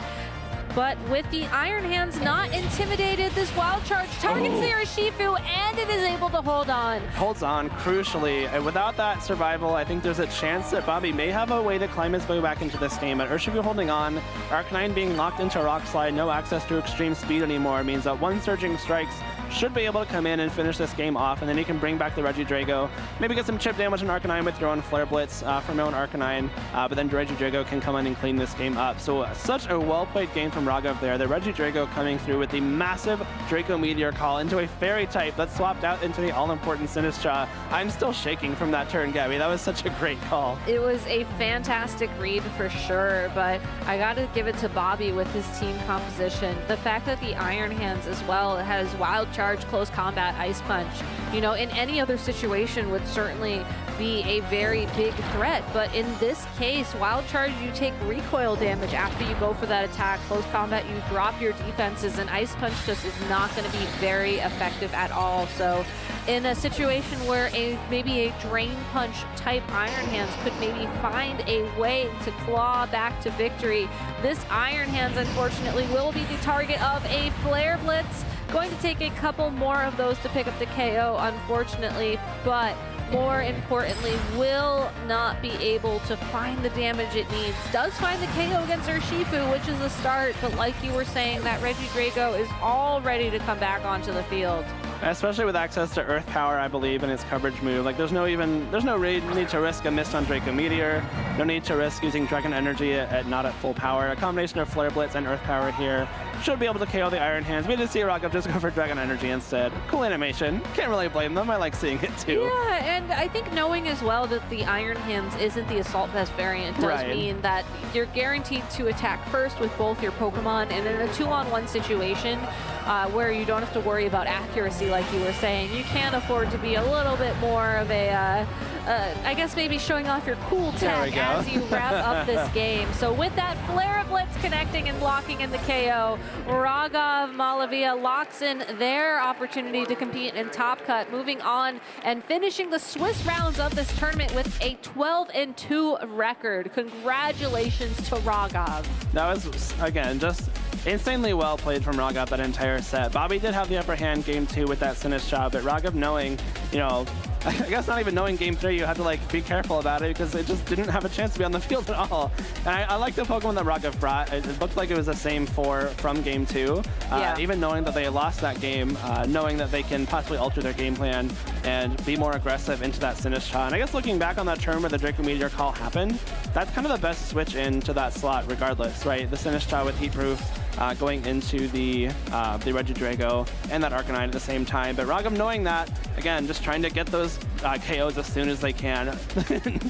But with the Iron Hands not intimidated, this Wild Charge targets the Urshifu, and it is able to hold on. Holds on, crucially. And without that survival, I think there's a chance that Bobby may have a way to climb his way back into this game. But Urshifu holding on, Arcanine being locked into Rock Slide, no access to extreme speed anymore, means that one Surging Strikes should be able to come in and finish this game off, and then you can bring back the Regidrago, maybe get some chip damage on Arcanine with your own Flare Blitz from your own Arcanine, but then Regidrago can come in and clean this game up. So such a well-played game from Rogov there. The Regidrago coming through with the massive Draco Meteor call into a Fairy type that swapped out into the all-important Sinistcha. I'm still shaking from that turn, Gabby. That was such a great call. It was a fantastic read for sure, but I got to give it to Bobby with his team composition. The fact that the Iron Hands as well has Wild Charge, Close Combat, Ice Punch, you know, in any other situation would certainly be a very big threat, but in this case, Wild Charge, you take recoil damage after you go for that attack. Close Combat, you drop your defenses, and Ice Punch just is not going to be very effective at all. So in a situation where maybe a Drain Punch type Iron Hands could maybe find a way to claw back to victory, this Iron Hands unfortunately will be the target of a Flare Blitz. Going to take a couple more of those to pick up the KO, unfortunately, but more importantly, will not be able to find the damage it needs. Does find the KO against Urshifu, which is a start, but like you were saying, that Regidrago is all ready to come back onto the field. Especially with access to Earth Power, I believe, in its coverage move. Like, there's no need to risk a miss on Draco Meteor. No need to risk using Dragon Energy not at full power. A combination of Flare Blitz and Earth Power here should be able to KO the Iron Hands. We did see Rogov just go for Dragon Energy instead. Cool animation. Can't really blame them. I like seeing it too. Yeah, and I think knowing as well that the Iron Hands isn't the Assault Vest variant does mean that you're guaranteed to attack first with both your Pokemon, and in a 2-on-1 situation where you don't have to worry about accuracy like you were saying, you can afford to be a little bit more of a I guess maybe showing off your cool tech as you wrap up this game. So with that Flare Blitz connecting and blocking in the KO, Rogov Malavia locks in their opportunity to compete in Top Cut, moving on and finishing the Swiss rounds of this tournament with a 12-2 record. Congratulations to Rogov. That was, again, just insanely well played from Rogov that entire set. Bobby did have the upper hand game 2 with that Sinistcha, but Rogov knowing, you know, I guess not even knowing game 3, you had to like be careful about it because it just didn't have a chance to be on the field at all. And I like the Pokemon that Rogov brought. It looked like it was the same 4 from game 2. Even knowing that they lost that game, knowing that they can possibly alter their game plan and be more aggressive into that Sinistcha. And I guess looking back on that turn where the Draco Meteor call happened, that's kind of the best switch into that slot regardless, right? The Sinistcha with Heat Proof going into the Regidrago and that Arcanine at the same time. But Raghav knowing that, again, just trying to get those KOs as soon as they can.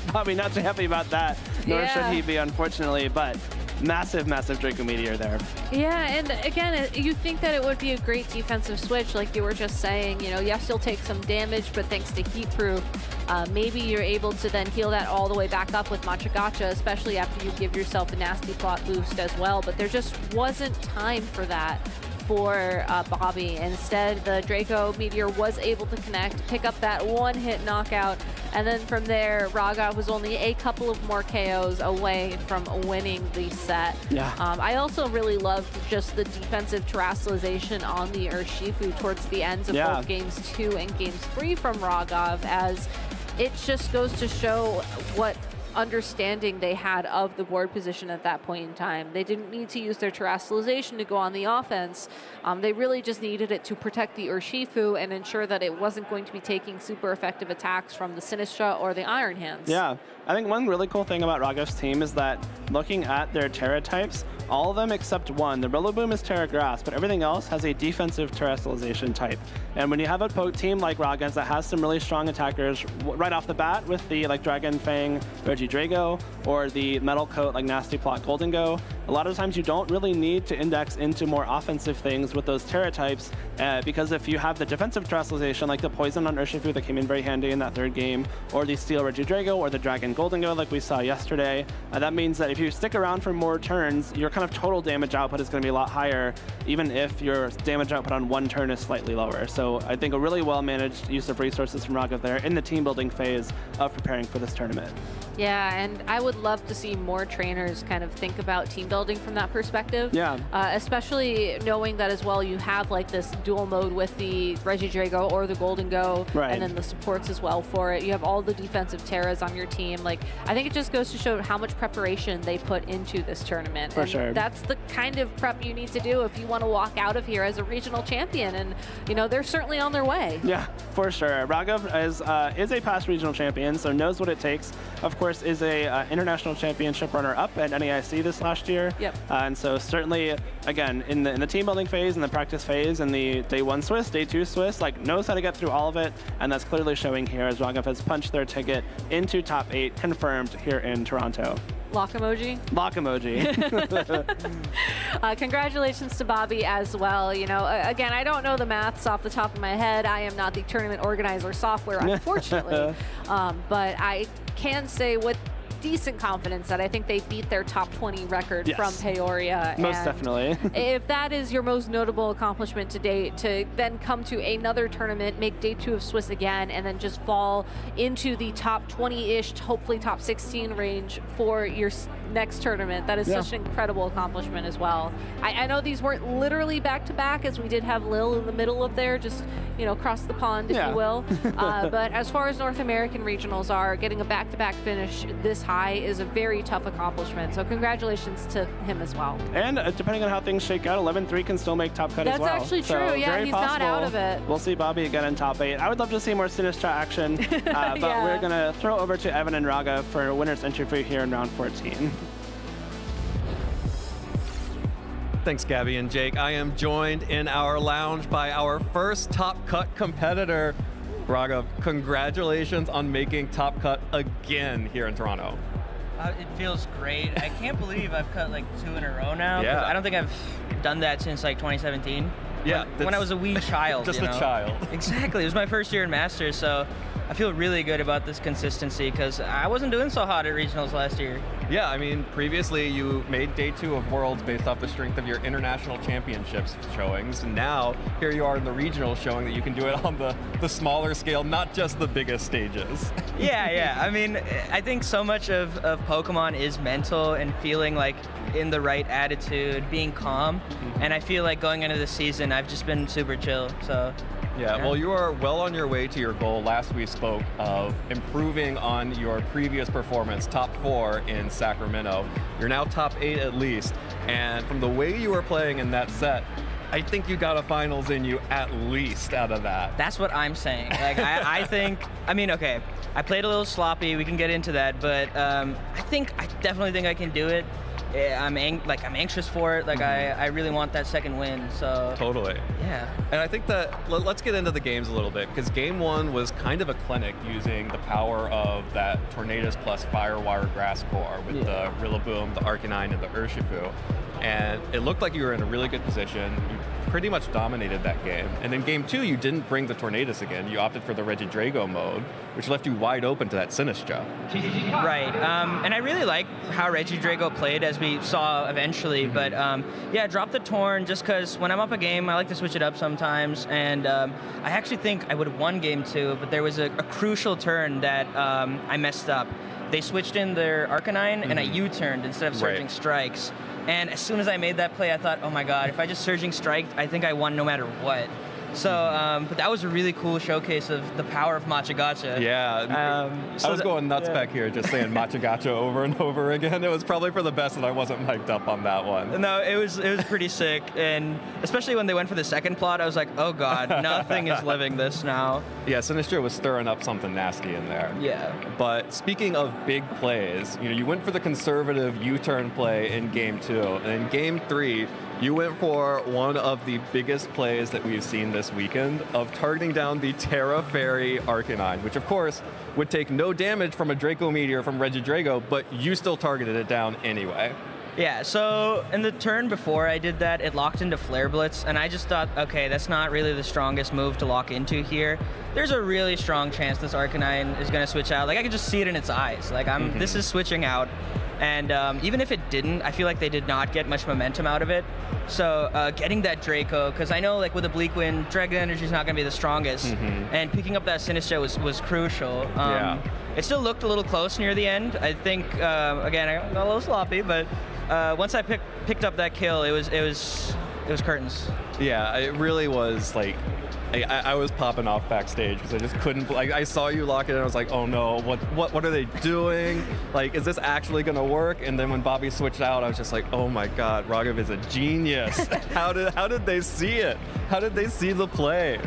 Probably not too happy about that, nor should he be, unfortunately, but massive, massive Draco Meteor there. Yeah, and again, you think that it would be a great defensive switch, like you were just saying. You know, yes, you'll take some damage, but thanks to Heat Proof, maybe you're able to then heal that all the way back up with Matcha Gotcha, especially after you give yourself a nasty plot boost as well. But there just wasn't time for that for Bobby. Instead, the Draco Meteor was able to connect, pick up that one-hit knockout, and then from there, Raghav was only a couple of more KOs away from winning the set. Yeah. I also really loved just the defensive terrestrialization on the Urshifu towards the ends of both Games 2 and Games 3 from Raghav, as it just goes to show what understanding they had of the board position at that point in time. They didn't need to use their terrestrialization to go on the offense. They really just needed it to protect the Urshifu and ensure that it wasn't going to be taking super effective attacks from the Sinistra or the Iron Hands. Yeah, I think one really cool thing about Raghav's team is that looking at their Terra types, all of them except one, the Rillaboom is Terra Grass, but everything else has a defensive terrestrialization type. And when you have a team like Raghav's that has some really strong attackers right off the bat with the Dragon Fang Regidrago or the Metal Coat like Nasty Plot Golden Go, a lot of times you don't really need to index into more offensive things with those Terra types, because if you have the defensive terrestrialization like the Poison on Urshifu that came in very handy in that third game, or the Steel Regidrago or the Dragon Golden Go like we saw yesterday, that means that if you stick around for more turns, your kind of total damage output is going to be a lot higher, even if your damage output on one turn is slightly lower. So I think a really well-managed use of resources from Raghav there in the team building phase of preparing for this tournament. Yeah, and I would love to see more trainers kind of think about team building from that perspective. Yeah. Especially knowing that as well, you have like this dual mode with the Regidrago or the Golden Go, and then the supports as well for it. You have all the defensive Terras on your team. Like, I think it just goes to show how much preparation they put into this tournament. For sure. That's the kind of prep you need to do if you want to walk out of here as a regional champion, and you know, they're certainly on their way. Yeah, for sure. Raghav is a past regional champion, so knows what it takes. Of course, is a international championship runner-up at NAIC this last year. Yep. And so certainly, again, in the team building phase and the practice phase and the day 1 Swiss, day 2 Swiss, like knows how to get through all of it, and that's clearly showing here as Raghav has punched their ticket into top 8, confirmed here in Toronto. Lock emoji? Lock emoji. Congratulations to Bobby as well. You know, again, I don't know the maths off the top of my head. I am not the tournament organizer software, unfortunately. But I can say with decent confidence that I think they beat their top 20 record from Peoria. Most definitely. If that is your most notable accomplishment to date, to then come to another tournament, make day 2 of Swiss again, and then just fall into the top 20-ish, hopefully top 16 range for your next tournament, that is such an incredible accomplishment as well. I know these weren't literally back-to-back, as we did have Lil in the middle of there, just, you know, across the pond, if you will. But as far as North American regionals are, getting a back-to-back finish this high is a very tough accomplishment. So congratulations to him as well. And depending on how things shake out, 11-3 can still make top cut as well. That's actually true. So Yeah, he's not out of it. We'll see Bobby again in top 8. I would love to see more Sinistra action, but we're going to throw over to Evan and Raga for winner's interview here in round 14. Thanks, Gabby and Jake. I am joined in our lounge by our first Top Cut competitor. Raga, congratulations on making Top Cut again here in Toronto. It feels great. I can't believe I've cut like 2 in a row now. Yeah. I don't think I've done that since like 2017. Yeah. When I was a wee child. Just you a know? child. Exactly. It was my first year in Masters, so I feel really good about this consistency because I wasn't doing so hot at regionals last year. Yeah, I mean, previously you made day 2 of Worlds based off the strength of your international championships showings. And now, here you are in the regionals showing that you can do it on the smaller scale, not just the biggest stages. Yeah. I mean, I think so much of Pokemon is mental and feeling like in the right attitude, being calm. And I feel like going into the season, I've just been super chill, so. Yeah, well, you are well on your way to your goal. Last we spoke of improving on your previous performance, top 4 in Sacramento. You're now top 8 at least. And from the way you were playing in that set, I think you got a finals in you at least out of that. That's what I'm saying. Like, I think, I mean, okay, I played a little sloppy. We can get into that, but I definitely think I can do it. I'm anxious for it. Like I really want that second win. So totally. Yeah. And I think that let's get into the games a little bit, because game 1 was kind of a clinic using the power of that Tornadus plus Firewire Grass core with the Rillaboom, the Arcanine, and the Urshifu. And it looked like you were in a really good position. You pretty much dominated that game. And then game 2, you didn't bring the Tornadus again. You opted for the Regidrago mode, which left you wide open to that Sinistcha. Right. And I really like how Regidrago played, as we saw eventually. But yeah, drop the Torn just because when I'm up a game, I like to switch it up sometimes. And I actually think I would have won game 2, but there was a crucial turn that I messed up. They switched in their Arcanine, and I U-turned instead of Surging Strikes. And as soon as I made that play, I thought, oh my god, if I just Surging Striked, I think I won no matter what. So, but that was a really cool showcase of the power of Matcha Gotcha. Yeah, I was going nuts back here just saying Matcha Gotcha over and over again. It was probably for the best that I wasn't mic'd up on that one. No, it was pretty sick, and especially when they went for the second plot, I was like, oh god, nothing is living this now. Yeah, Sinistcha was stirring up something nasty in there. Yeah. But speaking of big plays, you went for the conservative U-turn play in game 2, and in game 3, you went for one of the biggest plays that we've seen this weekend of targeting down the Terra Fairy Arcanine, which of course would take no damage from a Draco Meteor from Regidrago, but you still targeted it down anyway. Yeah, so in the turn before I did that, it locked into Flare Blitz, and I just thought, okay, that's not really the strongest move to lock into here. There's a really strong chance this Arcanine is going to switch out. Like, I can just see it in its eyes. Like, this is switching out. And even if it didn't, I feel like they did not get much momentum out of it. So getting that Draco, because I know like with a Bleak Wind, Dragon Energy is not going to be the strongest. And picking up that Sinistcha was crucial. It still looked a little close near the end. I think, again, I got a little sloppy, but once I picked up that kill, it was curtains. Yeah, it really was like, I was popping off backstage because I just couldn't. Like, I saw you lock it, and I was like, "Oh no, what are they doing? Like, is this actually gonna work?" And then when Bobby switched out, I was just like, "Oh my God, Raghav is a genius! How did they see it? How did they see the play?"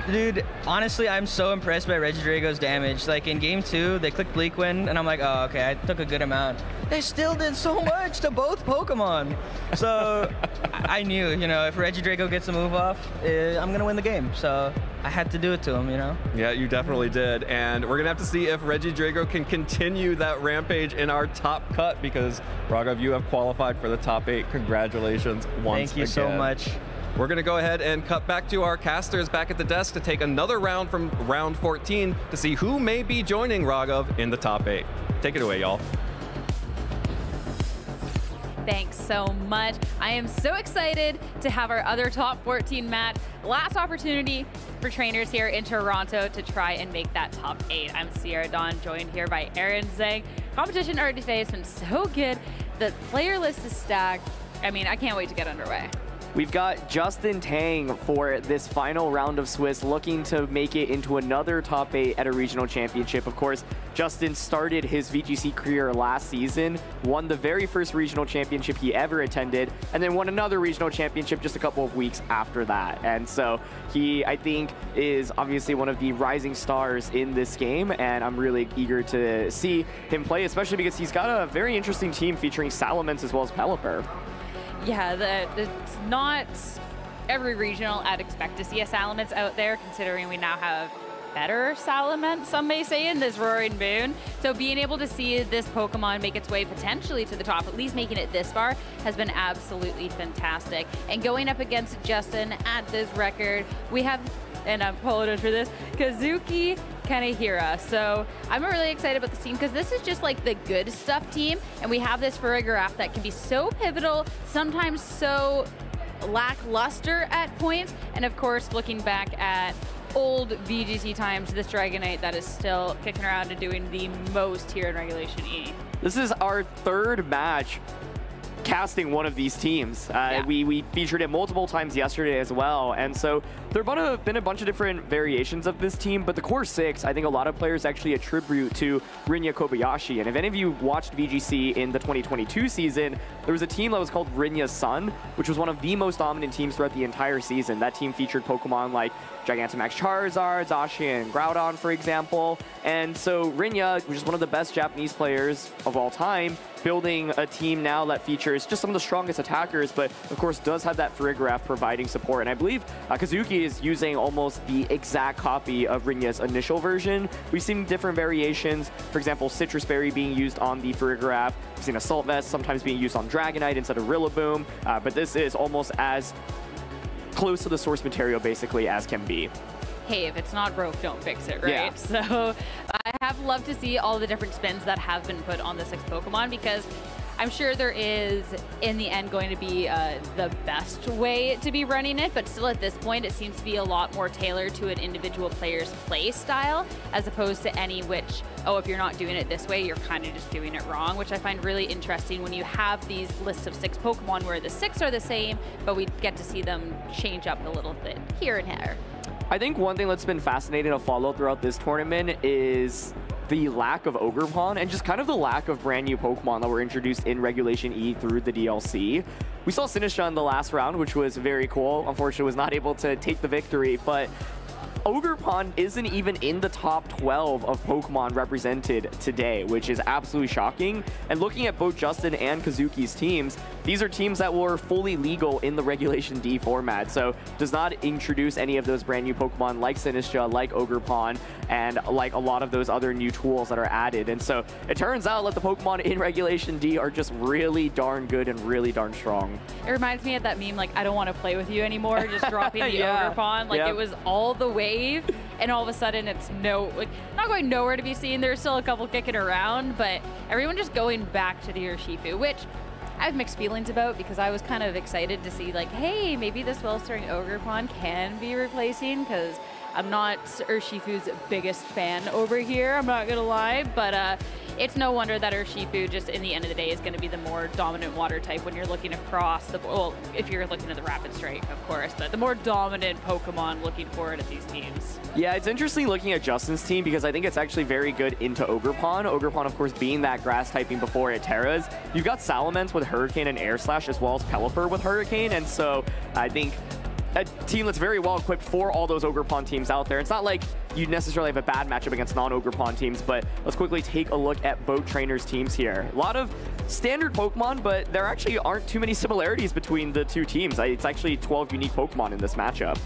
Dude, honestly, I'm so impressed by Regidrago's damage. Like, in game 2, they clicked Bleak Wind, and I'm like, oh, okay, I took a good amount. They still did so much to both Pokemon. So, I knew, if Regidrago gets a move off, I'm going to win the game. So, I had to do it to him, Yeah, you definitely did. And we're going to have to see if Regidrago can continue that rampage in our top cut, because, Raghav, you have qualified for the top 8. Congratulations once again. Thank you so much. We're going to go ahead and cut back to our casters back at the desk to take another round from round 14 to see who may be joining Raghav in the top 8. Take it away, y'all. Thanks so much. I am so excited to have our other top 14 match. Last opportunity for trainers here in Toronto to try and make that top 8. I'm Sierra Dawn, joined here by Aaron Zhang. Competition already today has been so good. The player list is stacked. I mean, I can't wait to get underway. We've got Justin Tang for this final round of Swiss, looking to make it into another top 8 at a regional championship. Of course, Justin started his VGC career last season, won the very first regional championship he ever attended, and then won another regional championship just a couple of weeks after that. And so he, I think, is obviously one of the rising stars in this game, and I'm really eager to see him play, especially because he's got a very interesting team featuring Salamence as well as Pelipper. Yeah, it's not every regional I'd expect to see a Salamence out there, considering we now have better Salamence, some may say, in this Roaring Boon. So being able to see this Pokemon make its way potentially to the top, at least making it this far, has been absolutely fantastic. And going up against Justin at this record, we have, and I apologize for this, Kazuki Kanehira. So I'm really excited about this team because this is just like the good stuff team, and we have this Farigiraf that can be so pivotal, sometimes so lackluster at points, and of course looking back at old VGC times, this Dragonite that is still kicking around and doing the most here in Regulation E. This is our third match casting one of these teams. We featured it multiple times yesterday as well, and so there have been a bunch of different variations of this team, but the core 6, I think a lot of players actually attribute to Rinya Kobayashi. And if any of you watched VGC in the 2022 season, there was a team that was called Rinya Sun, which was one of the most dominant teams throughout the entire season. That team featured Pokemon like Gigantamax Charizard, Zacian, and Groudon, for example. And so Rinya, which is one of the best Japanese players of all time, building a team now that features just some of the strongest attackers, but of course does have that Farigiraf providing support. And I believe Kazuki is using almost the exact copy of Rinya's initial version. We've seen different variations. For example, Citrus Berry being used on the Farigiraf. We've seen Assault Vest sometimes being used on Dragonite instead of Rillaboom. But this is almost as close to the source material basically as can be. Hey, if it's not broke, don't fix it, right? Yeah. So I have loved to see all the different spins that have been put on the 6 Pokemon, because I'm sure there is, in the end, going to be the best way to be running it, but still at this point, it seems to be a lot more tailored to an individual player's play style, as opposed to any which, oh, if you're not doing it this way, you're kind of just doing it wrong, which I find really interesting when you have these lists of 6 Pokemon where the 6 are the same, but we get to see them change up a little bit here and there. I think one thing that's been fascinating to follow throughout this tournament is the lack of Ogerpon and just kind of the lack of brand new Pokemon that were introduced in Regulation E through the DLC. We saw Sinistcha in the last round, which was very cool. Unfortunately, was not able to take the victory, but Ogerpon isn't even in the top 12 of Pokemon represented today, which is absolutely shocking. And looking at both Justin and Kazuki's teams, these are teams that were fully legal in the Regulation D format, so does not introduce any of those brand new Pokemon like Sinistcha, like Ogerpon, and like a lot of those other new tools that are added. And so it turns out that the Pokemon in Regulation D are just really darn good and really darn strong. It reminds me of that meme, like, I don't want to play with you anymore, just dropping the Ogerpon. Like, it was all the wave, and all of a sudden it's not going nowhere to be seen. There's still a couple kicking around, but everyone just going back to the Urshifu, which I have mixed feelings about, because I was kind of excited to see, like, hey, maybe this Wellspring Ogerpon can be replacing, because I'm not Urshifu's biggest fan over here, I'm not gonna lie, but it's no wonder that Urshifu just in the end of the day is gonna be the more dominant water type when you're looking across the, well, if you're looking at the Rapid Strike, of course, but the more dominant Pokemon looking forward at these teams. Yeah, it's interesting looking at Justin's team, because I think it's actually very good into Ogerpon. Ogerpon, of course, being that grass typing before it Terras. You've got Salamence with Hurricane and Air Slash, as well as Pelipper with Hurricane, and so I think a team that's very well equipped for all those Ogerpon teams out there. It's not like you necessarily have a bad matchup against non-Ogerpon teams, but let's quickly take a look at both trainers' teams here. A lot of standard Pokemon, but there actually aren't too many similarities between the two teams. It's actually 12 unique Pokemon in this matchup.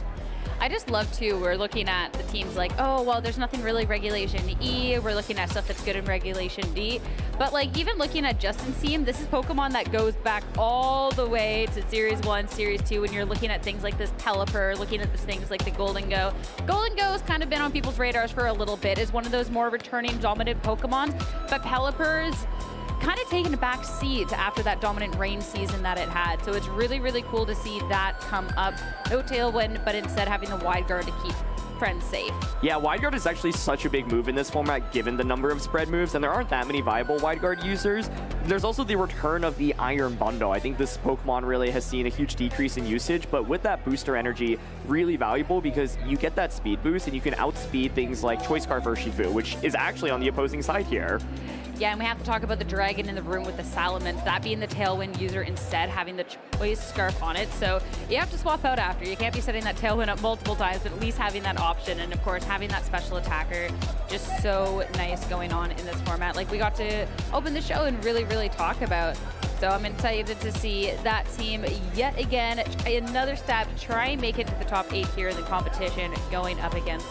I just love, too, we're looking at the teams like, oh, well, there's nothing really Regulation E. We're looking at stuff that's good in Regulation D. But, like, even looking at Justin's team, this is Pokemon that goes back all the way to Series 1, Series 2, when you're looking at things like this Pelipper, looking at things like the Golden Go. Golden Go has kind of been on people's radars for a little bit, is one of those more returning dominant Pokemon. But Pelipper's kind of taken a back seat after that dominant rain season that it had. So it's really, really cool to see that come up. No Tailwind, but instead having the Wide Guard to keep friends safe. Yeah, Wide Guard is actually such a big move in this format, given the number of spread moves, and there aren't that many viable Wide Guard users. There's also the return of the Iron Bundle. I think this Pokemon really has seen a huge decrease in usage, but with that booster energy, really valuable, because you get that speed boost and you can outspeed things like Choice Scarf Urshifu, which is actually on the opposing side here. Yeah, and we have to talk about the Dragon in the room with the Salamence, that being the Tailwind user instead, having the Choice Scarf on it. So you have to swap out after. You can't be setting that Tailwind up multiple times, but at least having that option. And of course, having that special attacker, just so nice going on in this format. Like we got to open the show and really, really talk about. So I'm excited to see that team yet again, another step to try and make it to the top 8 here in the competition, going up against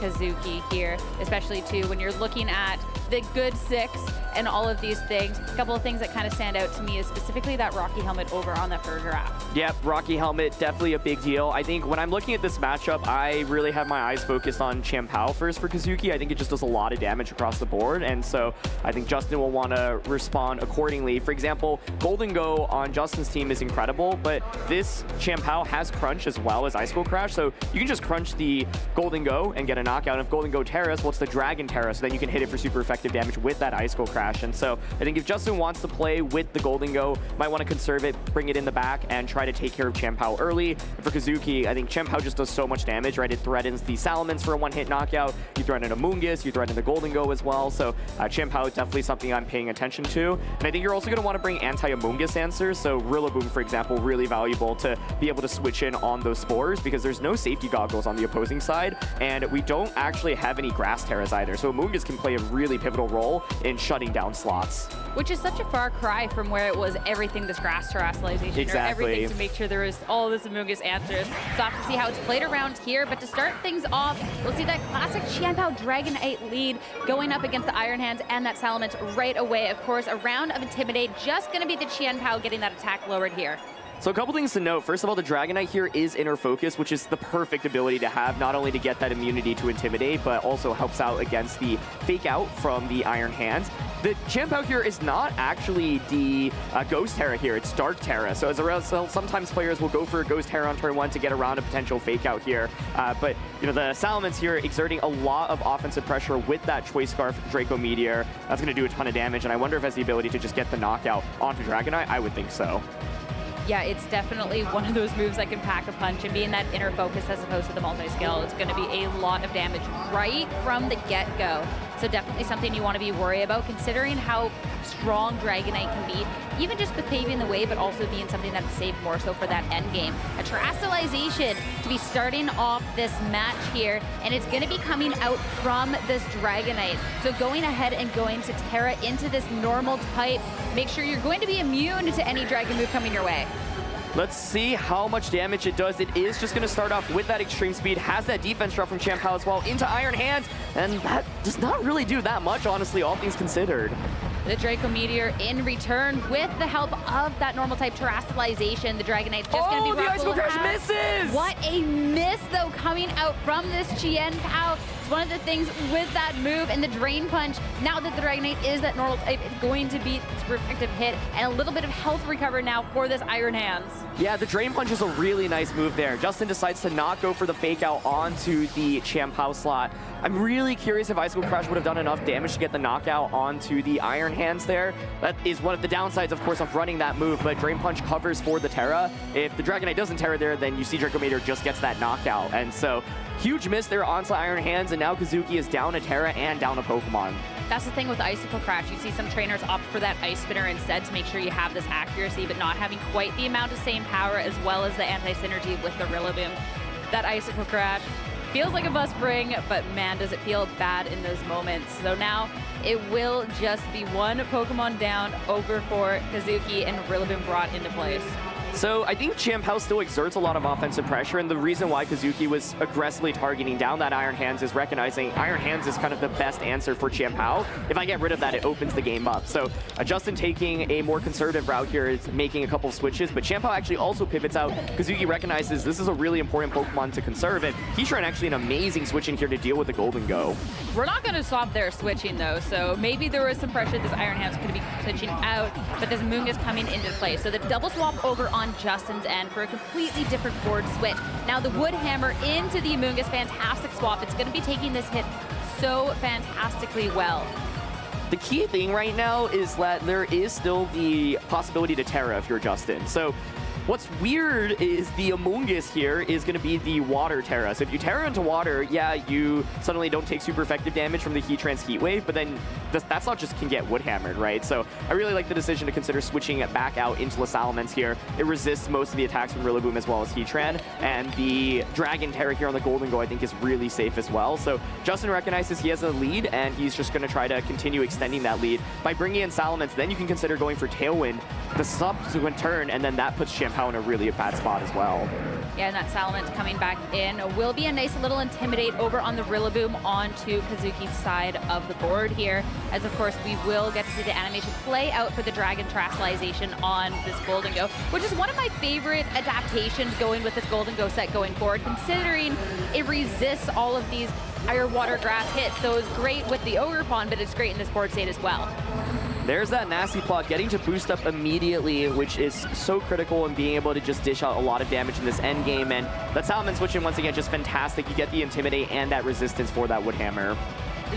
Kazuki here, especially too when you're looking at the good 6 and all of these things. A couple of things that kind of stand out to me is specifically that Rocky Helmet over on that Farigiraf. Yep, Rocky Helmet, definitely a big deal. I think when I'm looking at this matchup, I really have my eyes focused on Chien-Pao first for Kazuki. I think it just does a lot of damage across the board, and so I think Justin will want to respond accordingly. For example, Golden Go on Justin's team is incredible, but this Chien-Pao has Crunch as well as Icicle Crash, so you can just crunch the Golden Go and get a knockout. And if Golden Go Terras, well, it's the Dragon Terra, so then you can hit it for super effective damage with that Icicle Crash. And so I think if Justin wants to play with the Golden Go, might want to conserve it, bring it in the back, and try to take care of Chien-Pao early. And for Kazuki, I think Chien-Pao just does so much damage, right? It threatens the Salamence for a one-hit knockout. You threaten a Mungus, you threaten the Golden Go as well. So Chien-Pao is definitely something I'm paying attention to. And I think you're also going to want to bring anti-Amoonguss answers. So Rillaboom, for example, really valuable to be able to switch in on those spores, because there's no safety goggles on the opposing side, and we don't actually have any Grass Terras either. So Amoonguss can play a really pivotal pivotal role in shutting down slots. Which is such a far cry from where it was everything this grass terrestrialization, exactly. or everything to make sure there is all this Amoonguss answers. So have to see how it's played around here, but to start things off, we'll see that classic Qianpao Dragonite lead going up against the Iron Hands and that Salamence right away. Of course, a round of Intimidate, just going to be the Qianpao getting that attack lowered here. So a couple things to note. First of all, the Dragonite here is Inner Focus, which is the perfect ability to have, not only to get that immunity to Intimidate, but also helps out against the Fake Out from the Iron Hands. The Qianpao here is not actually the Ghost Terra here, it's Dark Terra. So as a result, sometimes players will go for a Ghost Terra on turn 1 to get around a potential Fake Out here. But you know, the Salamence here exerting a lot of offensive pressure with that Choice Scarf Draco Meteor. That's going to do a ton of damage, and I wonder if it has the ability to just get the knockout onto Dragonite. I would think so. Yeah, it's definitely one of those moves that can pack a punch, and being that Inner Focus as opposed to the multi-skill, it's going to be a lot of damage right from the get-go. So definitely something you want to be worried about, considering how strong Dragonite can be, even just with paving the way, but also being something that's saved more so for that end game. A Terrestrialization to be starting off this match here, and it's going to be coming out from this Dragonite. So going ahead and going to Terra into this normal type, make sure you're going to be immune to any Dragon move coming your way. Let's see how much damage it does. It is just going to start off with that extreme speed, has that defense drop from Qianpao as well into Iron Hands, and that does not really do that much, honestly, all things considered. The Draco Meteor in return with the help of that normal type Terrestrialization. The Dragonite's just going to be the Icicle Crash misses! What a miss, though, coming out from this Qianpao. It's one of the things with that move and the Drain Punch. Now that the Dragonite is that normal type, it's going to be its effective hit and a little bit of health recover now for this Iron Hands. Yeah, the Drain Punch is a really nice move there. Justin decides to not go for the Fake Out onto the Qianpao slot. I'm really curious if Icicle Crash would have done enough damage to get the knockout onto the Iron Hands there. That is one of the downsides, of course, of running that move, but Drain Punch covers for the Terra. If the Dragonite doesn't Terra there, then you see Draco Meteor just gets that knockout. And so, huge miss there onto Iron Hands, and now Kazuki is down a Terra and down a Pokemon. That's the thing with Icicle Crash. You see some trainers opt for that Ice Spinner instead to make sure you have this accuracy, but not having quite the amount of same power as well as the anti-synergy with the Rillaboom. That Icicle Crash feels like a bus spring, but man, does it feel bad in those moments. So now it will just be one Pokemon down over for Kazuki, and Rillaboom brought into place. So I think Qianpao still exerts a lot of offensive pressure, and the reason why Kazuki was aggressively targeting down that Iron Hands is recognizing Iron Hands is kind of the best answer for Qianpao. If I get rid of that, it opens the game up. So Justin taking a more conservative route here is making a couple of switches, but Qianpao actually also pivots out. Kazuki recognizes this is a really important Pokemon to conserve, and Heatran actually an amazing switch in here to deal with the Golden Go. We're not going to stop there switching, though, so maybe there was some pressure this Iron Hands could be switching out, but this Amoonguss coming into play. So the double swap over on Justin's end for a completely different board switch. Now the Wood Hammer into the Amoonguss, fantastic swap. It's going to be taking this hit so fantastically well. The key thing right now is that there is still the possibility to Terra if you're Justin. So what's weird is the Amoonguss here is going to be the Water Terra. So if you Terra into Water, yeah, you suddenly don't take super effective damage from the Heatran's Heat Wave, but then that's not just can get Wood Hammered, right? So I really like the decision to consider switching it back out into the Salamence here. It resists most of the attacks from Rillaboom as well as Heatran, and the Dragon Terra here on the Golden Go I think is really safe as well. So Justin recognizes he has a lead, and he's just going to try to continue extending that lead. By bringing in Salamence, then you can consider going for Tailwind the subsequent turn, and then that puts Qianpao in a really bad spot as well. Yeah, and that Salamence coming back in will be a nice little Intimidate over on the Rillaboom onto Kazuki's side of the board here, as of course we will get to see the animation play out for the Dragon Terrestrialization on this Golden Go, which is one of my favorite adaptations going with this Golden Go set going forward, considering it resists all of these Fire, Water, Grass hits. So it's great with the Ogre Pond, but it's great in this board state as well. There's that Nasty Plot getting to boost up immediately, which is so critical in being able to just dish out a lot of damage in this end game. And that Salamence switching once again just fantastic. You get the Intimidate and that resistance for that Wood Hammer.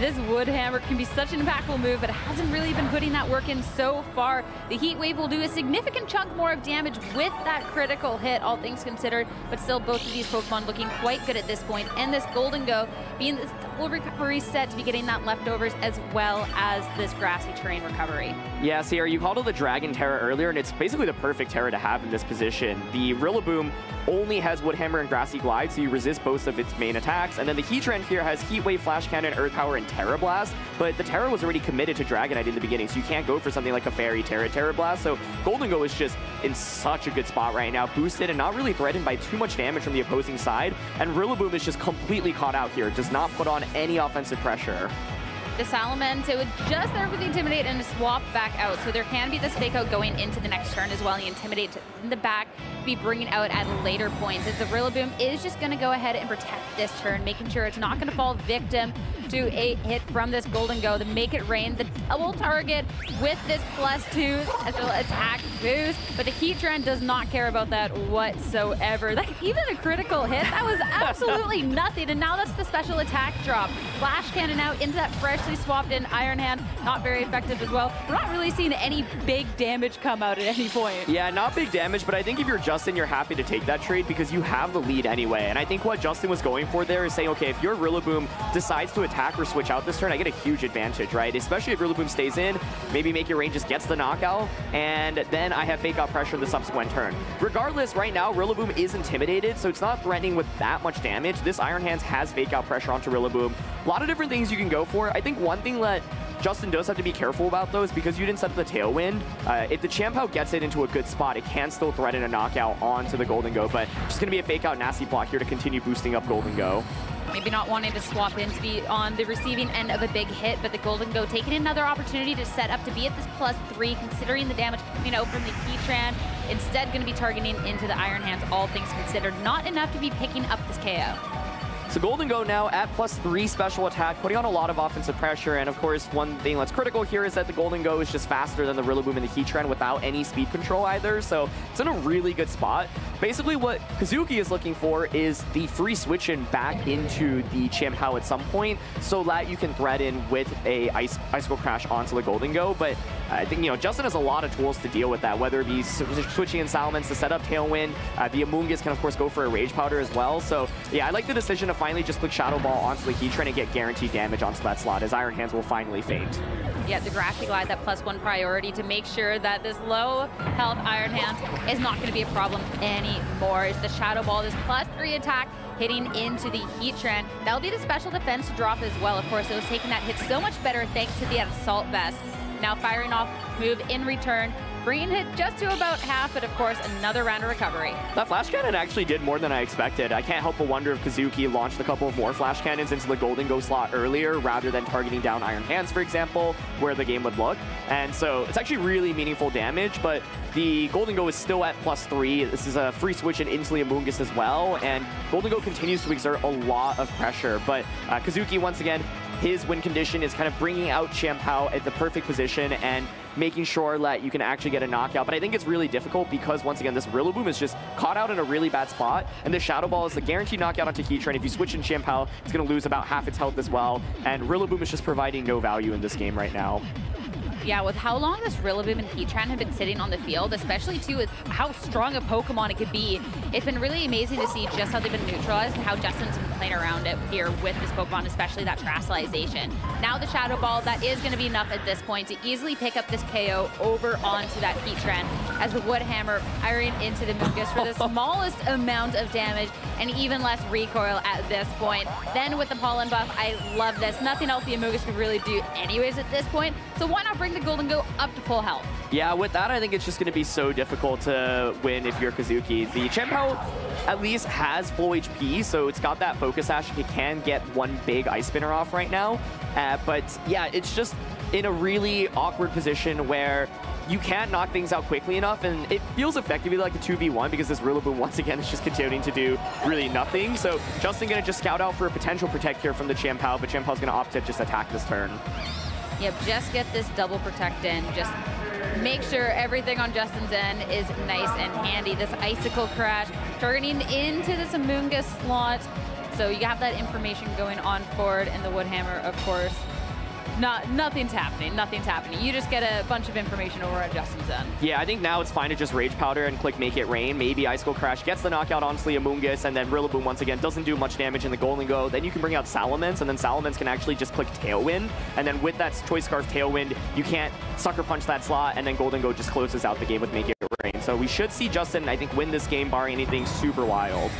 This Wood Hammer can be such an impactful move, but it hasn't really been putting that work in so far. The Heat Wave will do a significant chunk more of damage with that critical hit, all things considered, but still both of these Pokemon looking quite good at this point. And this Golden Go being this double recovery set to be getting that leftovers as well as this grassy terrain recovery. Yeah, Sierra, you called it the Dragon Terra earlier, and it's basically the perfect Terra to have in this position. The Rillaboom only has Wood Hammer and Grassy Glide, so you resist both of its main attacks. And then the Heatran here has Heat Wave, Flash Cannon, Earth Power, and and Terra Blast, but the Terra was already committed to Dragonite in the beginning, so you can't go for something like a Fairy Terra Blast. So Golden Go is just in such a good spot right now, boosted and not really threatened by too much damage from the opposing side. And Rillaboom is just completely caught out here, does not put on any offensive pressure. The Salamence, it would just there with the Intimidate and swap back out. So there can be this fake out going into the next turn as well. The Intimidate in the back be bringing out at later points. As the Rillaboom is just going to go ahead and protect this turn, making sure it's not going to fall victim to a hit from this Golden Go to make it rain. The double target with this +2 as an attack boost, but the Heatran does not care about that whatsoever. Like, even a critical hit, that was absolutely nothing. And now that's the special attack drop. Flash Cannon out into that freshly swapped in Iron Hand, not very effective as well. We're not really seeing any big damage come out at any point. Yeah, not big damage, but I think if you're Justin, you're happy to take that trade because you have the lead anyway. And I think what Justin was going for there is saying, okay, if your Rillaboom decides to attack or switch out this turn, I get a huge advantage, right? Especially if Rillaboom stays in, maybe Make It Rain just gets the knockout, and then I have fake out pressure the subsequent turn. Regardless, right now, Rillaboom is intimidated, so it's not threatening with that much damage. This Iron Hands has fake out pressure onto Rillaboom. A lot of different things you can go for. I think one thing that Justin does have to be careful about those because you didn't set up the Tailwind. If the Chien-Pao gets it into a good spot, it can still threaten a knockout onto the Golden Go, but just going to be a fake out nasty block here to continue boosting up Golden Go. Maybe not wanting to swap in to be on the receiving end of a big hit, but the Golden Go taking another opportunity to set up to be at this +3, considering the damage coming out from the Heatran. Instead, going to be targeting into the Iron Hands, all things considered. Not enough to be picking up this KO. So Golden Go now at +3 special attack, putting on a lot of offensive pressure. And of course, one thing that's critical here is that the Golden Go is just faster than the Rillaboom and the Heatran without any speed control either. So it's in a really good spot. Basically what Kazuki is looking for is the free switch in back into the Chien-Pao at some point so that you can threaten with a Icicle Crash onto the Golden Go. But I think, you know, Justin has a lot of tools to deal with that, whether it be switching in Salamence to set up Tailwind. The Amoonguss can, of course, go for a Rage Powder as well. So, yeah, I like the decision to finally just click Shadow Ball onto the Heatran and get guaranteed damage onto that slot, as Iron Hands will finally faint. Yeah, the Grassy Glide, that +1 priority to make sure that this low health Iron Hands is not going to be a problem anymore. It's the Shadow Ball, this +3 attack hitting into the Heatran. That'll be the special defense drop as well. Of course, it was taking that hit so much better thanks to the Assault Vest. Now firing off move in return, bringing it just to about half, but of course, another round of recovery. That Flash Cannon actually did more than I expected. I can't help but wonder if Kazuki launched a couple of more Flash Cannons into the Golden Go slot earlier rather than targeting down Iron Hands, for example, where the game would look. And so it's actually really meaningful damage, but the Golden Go is still at +3. This is a free switch in into the Amoonguss as well, and Golden Go continues to exert a lot of pressure. But Kazuki, once again, his win condition is kind of bringing out Chien-Pao at the perfect position and making sure that you can actually get a knockout. But I think it's really difficult because, once again, this Rillaboom is just caught out in a really bad spot, and the Shadow Ball is the guaranteed knockout onto Heatran. If you switch in Chien-Pao, it's going to lose about half its health as well, and Rillaboom is just providing no value in this game right now. Yeah, with how long this Rillaboom and Heatran have been sitting on the field, especially too with how strong a Pokemon it could be, it's been really amazing to see just how they've been neutralized and how Justin's been playing around it here with this Pokemon, especially that Terastallization. Now the Shadow Ball, that is going to be enough at this point to easily pick up this KO over onto that Heatran as the Wood Hammer firing into the Amoonguss for the smallest amount of damage and even less recoil at this point. Then with the Pollen buff, I love this. Nothing else the Amoonguss could really do anyways at this point, so why not bring the Golden Go up to full health? Yeah, with that, I think it's just going to be so difficult to win if you're Kazuki. The Chien-Pao at least has full HP, so it's got that Focus Sash. It can get one big Ice Spinner off right now. But yeah, it's just in a really awkward position where you can't knock things out quickly enough, and it feels effectively like a 2v1 because this Rillaboom, once again, is just continuing to do really nothing. So Justin going to just scout out for a potential Protect here from the Chien-Pao, but Chien-Pao's going to opt to just attack this turn. Yep, just get this double Protect in. Just make sure everything on Justin's end is nice and handy. This Icicle Crash targeting into this Amoonguss slot. So you have that information going on forward, and the Wood Hammer, of course. Nothing's happening. Nothing's happening. You just get a bunch of information over at Justin's end. Yeah, I think now it's fine to just Rage Powder and click Make It Rain. Maybe Icicle Crash gets the knockout on Amoonguss, and then Rillaboom, once again, doesn't do much damage in the Golden Go. Then you can bring out Salamence, and then Salamence can actually just click Tailwind. And then with that Choice Scarf Tailwind, you can't Sucker Punch that slot, and then Golden Go just closes out the game with Make It Rain. So we should see Justin, I think, win this game, barring anything super wild.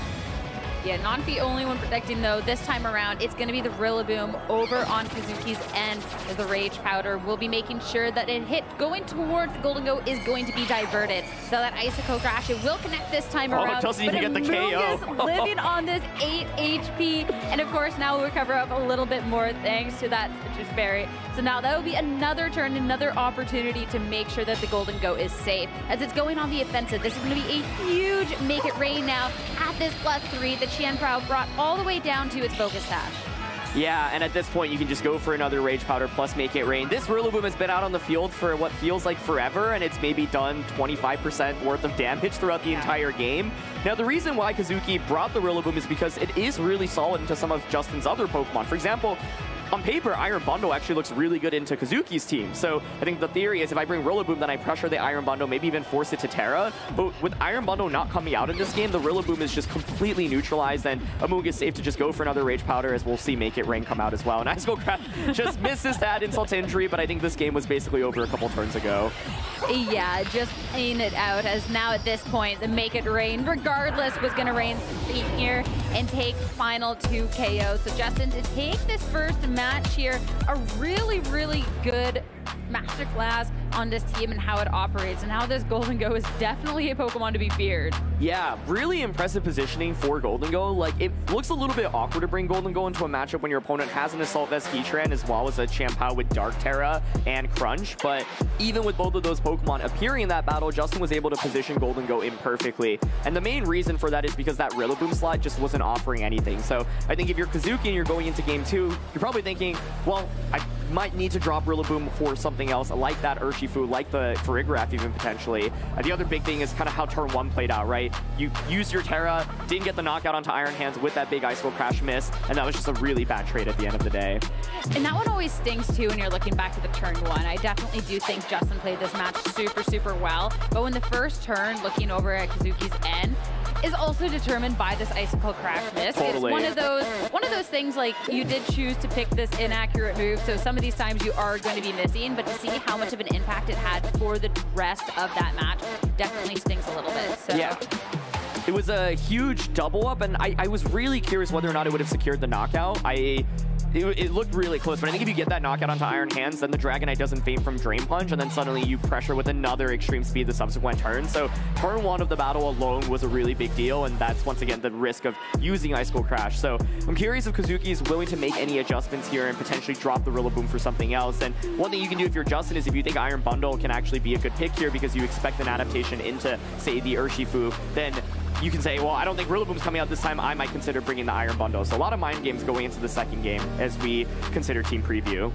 Yeah, not the only one protecting though. This time around, it's going to be the Rillaboom over on Kazuki's end. As the Rage Powder will be making sure that it hit going towards the Golden Go is going to be diverted. So that Icicle Crash, it will connect this time around. Doesn't even get the KO. Living on this 8 HP. And of course, now we'll recover up a little bit more thanks to that Citrus Berry. So now that will be another turn, another opportunity to make sure that the Golden Go is safe. As it's going on the offensive, this is going to be a huge make it rain now at this +3 that Qianpao brought all the way down to its focus dash. Yeah, and at this point, you can just go for another Rage Powder plus Make It Rain. This Rillaboom has been out on the field for what feels like forever, and it's maybe done 25% worth of damage throughout the entire game. Now, the reason why Kazuki brought the Rillaboom is because it is really solid into some of Justin's other Pokemon. For example, on paper, Iron Bundle actually looks really good into Kazuki's team. So I think the theory is if I bring Rillaboom, then I pressure the Iron Bundle, maybe even force it to Terra. But with Iron Bundle not coming out in this game, the Rillaboom is just completely neutralized, and Amoonguss is safe to just go for another Rage Powder, as we'll see Make It Rain come out as well. And Icicle Crash just misses that insult to injury, but I think this game was basically over a couple turns ago. Yeah, just playing it out, as now at this point, the Make It Rain, regardless, was going to reign supreme here and take final 2 KOs. So Justin, to take this first match here, a really, really good masterclass on this team and how it operates, and how this Golden Go is definitely a Pokemon to be feared. Yeah, really impressive positioning for Golden Go. Like, it looks a little bit awkward to bring Golden Go into a matchup when your opponent has an Assault Vest Heatran as well as a Qianpao with Dark Terra and Crunch, but even with both of those Pokemon appearing in that battle, Justin was able to position Golden Go imperfectly. And the main reason for that is because that Rillaboom slot just wasn't offering anything. So I think if you're Kazuki and you're going into game 2, you're probably thinking, well, I might need to drop Rillaboom for something else, like that Urshifu, like the Farigiraf even potentially. The other big thing is kind of how turn 1 played out, right? You used your Terra, didn't get the knockout onto Iron Hands with that big Icicle Crash miss, and that was just a really bad trade at the end of the day. And that one always stings too when you're looking back at the turn 1. I definitely do think Justin played this match super, super well, but when the first turn, looking over at Kazuki's end, is also determined by this Icicle Crash miss. Totally. It's one of those things, like, you did choose to pick this inaccurate move, so some of these times you are going to be missing, but to see how much of an impact it had for the rest of that match definitely stings a little bit. So. Yeah. It was a huge double up, and I was really curious whether or not it would have secured the knockout. It looked really close, but I think if you get that knockout onto Iron Hands, then the Dragonite doesn't faint from Drain Punch, and then suddenly you pressure with another Extreme Speed the subsequent turn. So turn 1 of the battle alone was a really big deal, and that's once again the risk of using Icicle Crash. So I'm curious if Kazuki is willing to make any adjustments here and potentially drop the Rillaboom for something else. And one thing you can do if you're Justin is if you think Iron Bundle can actually be a good pick here because you expect an adaptation into, say, the Urshifu, then you can say, well, I don't think Rillaboom's coming out this time. I might consider bringing the Iron Bundle. So a lot of mind games going into the second game as we consider team preview.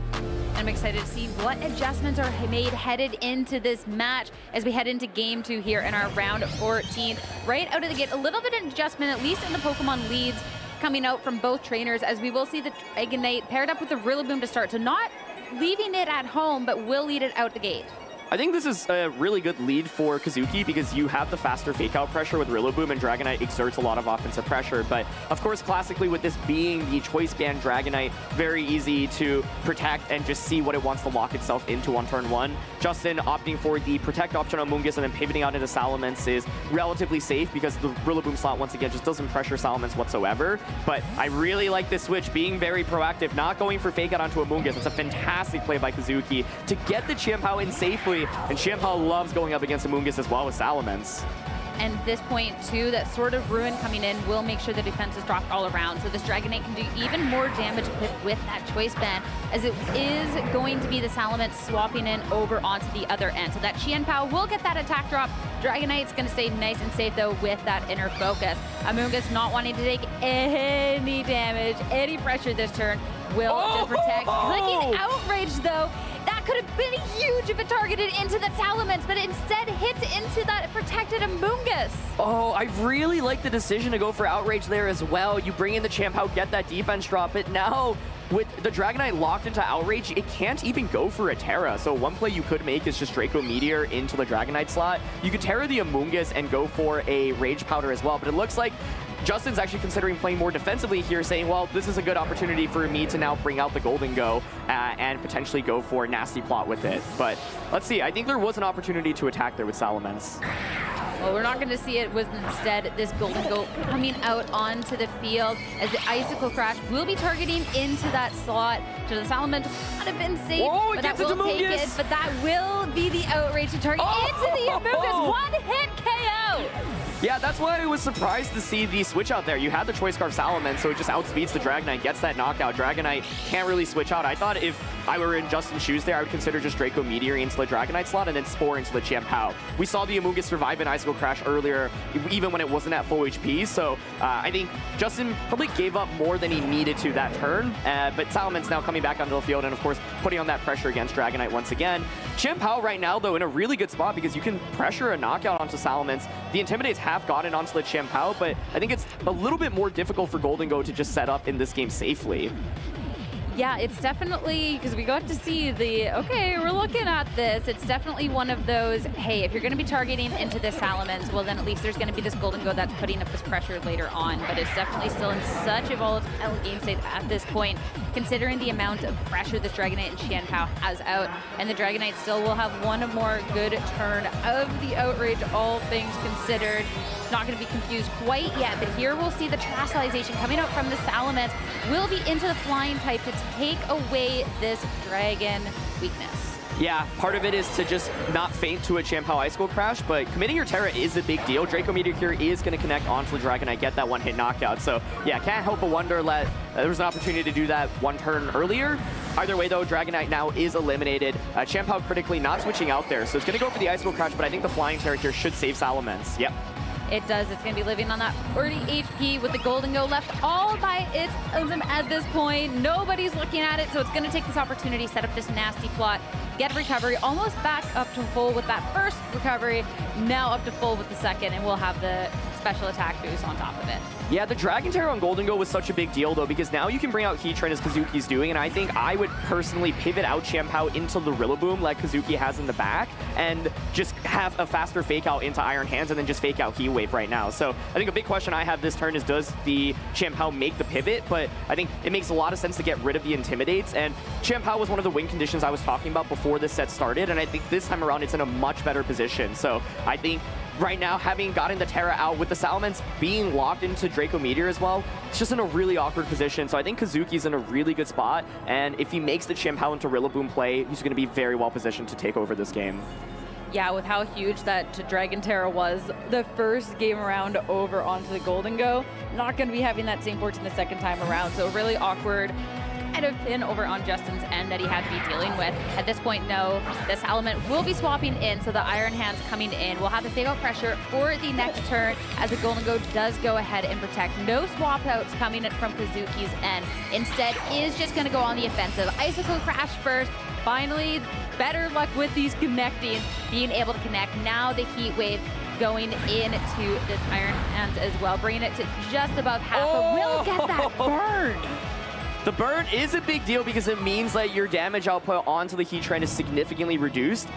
I'm excited to see what adjustments are made headed into this match as we head into game 2 here in our round 14. Right out of the gate, a little bit of adjustment, at least in the Pokemon leads, coming out from both trainers, as we will see the Dragonite paired up with the Rillaboom to start. So not leaving it at home, but will lead it out the gate. I think this is a really good lead for Kazuki because you have the faster fake-out pressure with Rillaboom, and Dragonite exerts a lot of offensive pressure. But, of course, classically with this being the Choice Band Dragonite, very easy to protect and just see what it wants to lock itself into on turn 1. Justin opting for the Protect option on Amoonguss and then pivoting out into Salamence is relatively safe because the Rillaboom slot, once again, just doesn't pressure Salamence whatsoever. But I really like this switch, being very proactive, not going for fake-out onto Amoonguss. It's a fantastic play by Kazuki to get the Qianpao in safely. And Qianpao loves going up against Amoonguss as well as Salamence. And this point, too, that Sword of Ruin coming in will make sure the defense is dropped all around. So this Dragonite can do even more damage with that Choice Band, as it is going to be the Salamence swapping in over onto the other end. So that Qianpao will get that attack drop. Dragonite's going to stay nice and safe, though, with that inner focus. Amoonguss not wanting to take any damage, any pressure this turn, will just protect. Clicking Outrage, though, that could have been huge if it targeted into the Salamence, but it instead hit into that protected Amoonguss. Oh, I really like the decision to go for Outrage there as well. You bring in the Qianpao, get that defense drop, but now with the Dragonite locked into Outrage, it can't even go for a Terra. So one play you could make is just Draco Meteor into the Dragonite slot. You could Terra the Amoonguss and go for a Rage Powder as well, but it looks like Justin's actually considering playing more defensively here, saying, well, this is a good opportunity for me to now bring out the Golden Go and potentially go for a Nasty Plot with it. But let's see. I think there was an opportunity to attack there with Salamence. Well, we're not going to see it. Was instead this Golden Goat coming out onto the field as the Icicle Crash will be targeting into that slot. So the Salamence would have been safe, but that will take it. But that will be the outrage to target into the Amoonguss. One-hit KO. Yeah, that's why I was surprised to see the switch out there. You had the Choice Scarf Salamence, so it just outspeeds the Dragonite, gets that knockout. Dragonite can't really switch out. I thought if I were in Justin's shoes there, I would consider just Draco Meteor into the Dragonite slot and then Spore into the Chien-Pao. We saw the Amoonguss survive an Icicle Crash earlier, even when it wasn't at full HP, so I think Justin probably gave up more than he needed to that turn, but Salamence now coming back onto the field and, of course, putting on that pressure against Dragonite once again. Chien-Pao right now, though, in a really good spot because you can pressure a knockout onto Salamence. The Intimidates have gotten onto the Chien-Pao, but I think it's a little bit more difficult for Golden Goat to just set up in this game safely. Yeah, it's definitely, because we got to see the, okay, we're looking at this. It's definitely one of those, hey, if you're going to be targeting into the Salamence, well, then at least there's going to be this Golden Goat that's putting up this pressure later on. But it's definitely still in such a volatile game state at this point, considering the amount of pressure this Dragonite and Chien-Pao has out. And the Dragonite still will have one more good turn of the outrage, all things considered. Not going to be confused quite yet, but here we'll see the Terastallization coming out from the Salamence will be into the flying type to take away this dragon weakness. Yeah, part of it is to just not faint to a Chien-Pao Icicle Crash, but committing your Terra is a big deal. Draco Meteor here is going to connect onto the Dragonite, get that one-hit knockout. So yeah, can't help but wonder there was an opportunity to do that one turn earlier. Either way, though, Dragonite now is eliminated. Chien-Pao critically not switching out there, so it's going to go for the Icicle Crash, but I think the flying Terra here should save Salamence. Yep. It does. It's going to be living on that 40 HP with the Golden Goat left all by its own at this point. Nobody's looking at it, so it's going to take this opportunity, set up this nasty plot, get a recovery, almost back up to full with that first recovery, now up to full with the second, and we'll have the special attack boost on top of it. Yeah, the Dragon Terror on Golden Goat was such a big deal, though, because now you can bring out Heatran as Kazuki's doing, and I think I would personally pivot out Chien-Pao into the Rillaboom like Kazuki has in the back, and just have a faster fake out into Iron Hands and then just fake out Heat Wave right now. So I think a big question I have this turn is, does the Chien-Pao make the pivot? But I think it makes a lot of sense to get rid of the Intimidates, and Chien-Pao was one of the win conditions I was talking about before this set started, and I think this time around it's in a much better position. So I think right now, having gotten the Terra out with the Salamence being locked into Draco Meteor as well, it's just in a really awkward position. So I think Kazuki's in a really good spot, and if he makes the Chien-Pao into Rillaboom play, he's going to be very well positioned to take over this game. Yeah, with how huge that Dragon Terra was the first game around over onto the Golden Go, not going to be having that same fortune the second time around. So really awkward kind of pin over on Justin's end that he had to be dealing with. At this point, no, the Salamence will be swapping in, so the Iron Hands coming in. We'll have the fake out pressure for the next turn as the Golden Goat does go ahead and protect. No swap outs coming in from Kazuki's end. Instead is just going to go on the offensive. Icicle Crash first. Finally, better luck with these connecting, being able to connect. Now the Heat Wave going into this Iron Hands as well, bringing it to just above half, but will get that burn. The burn is a big deal because it means that your damage output onto the Heatran is significantly reduced.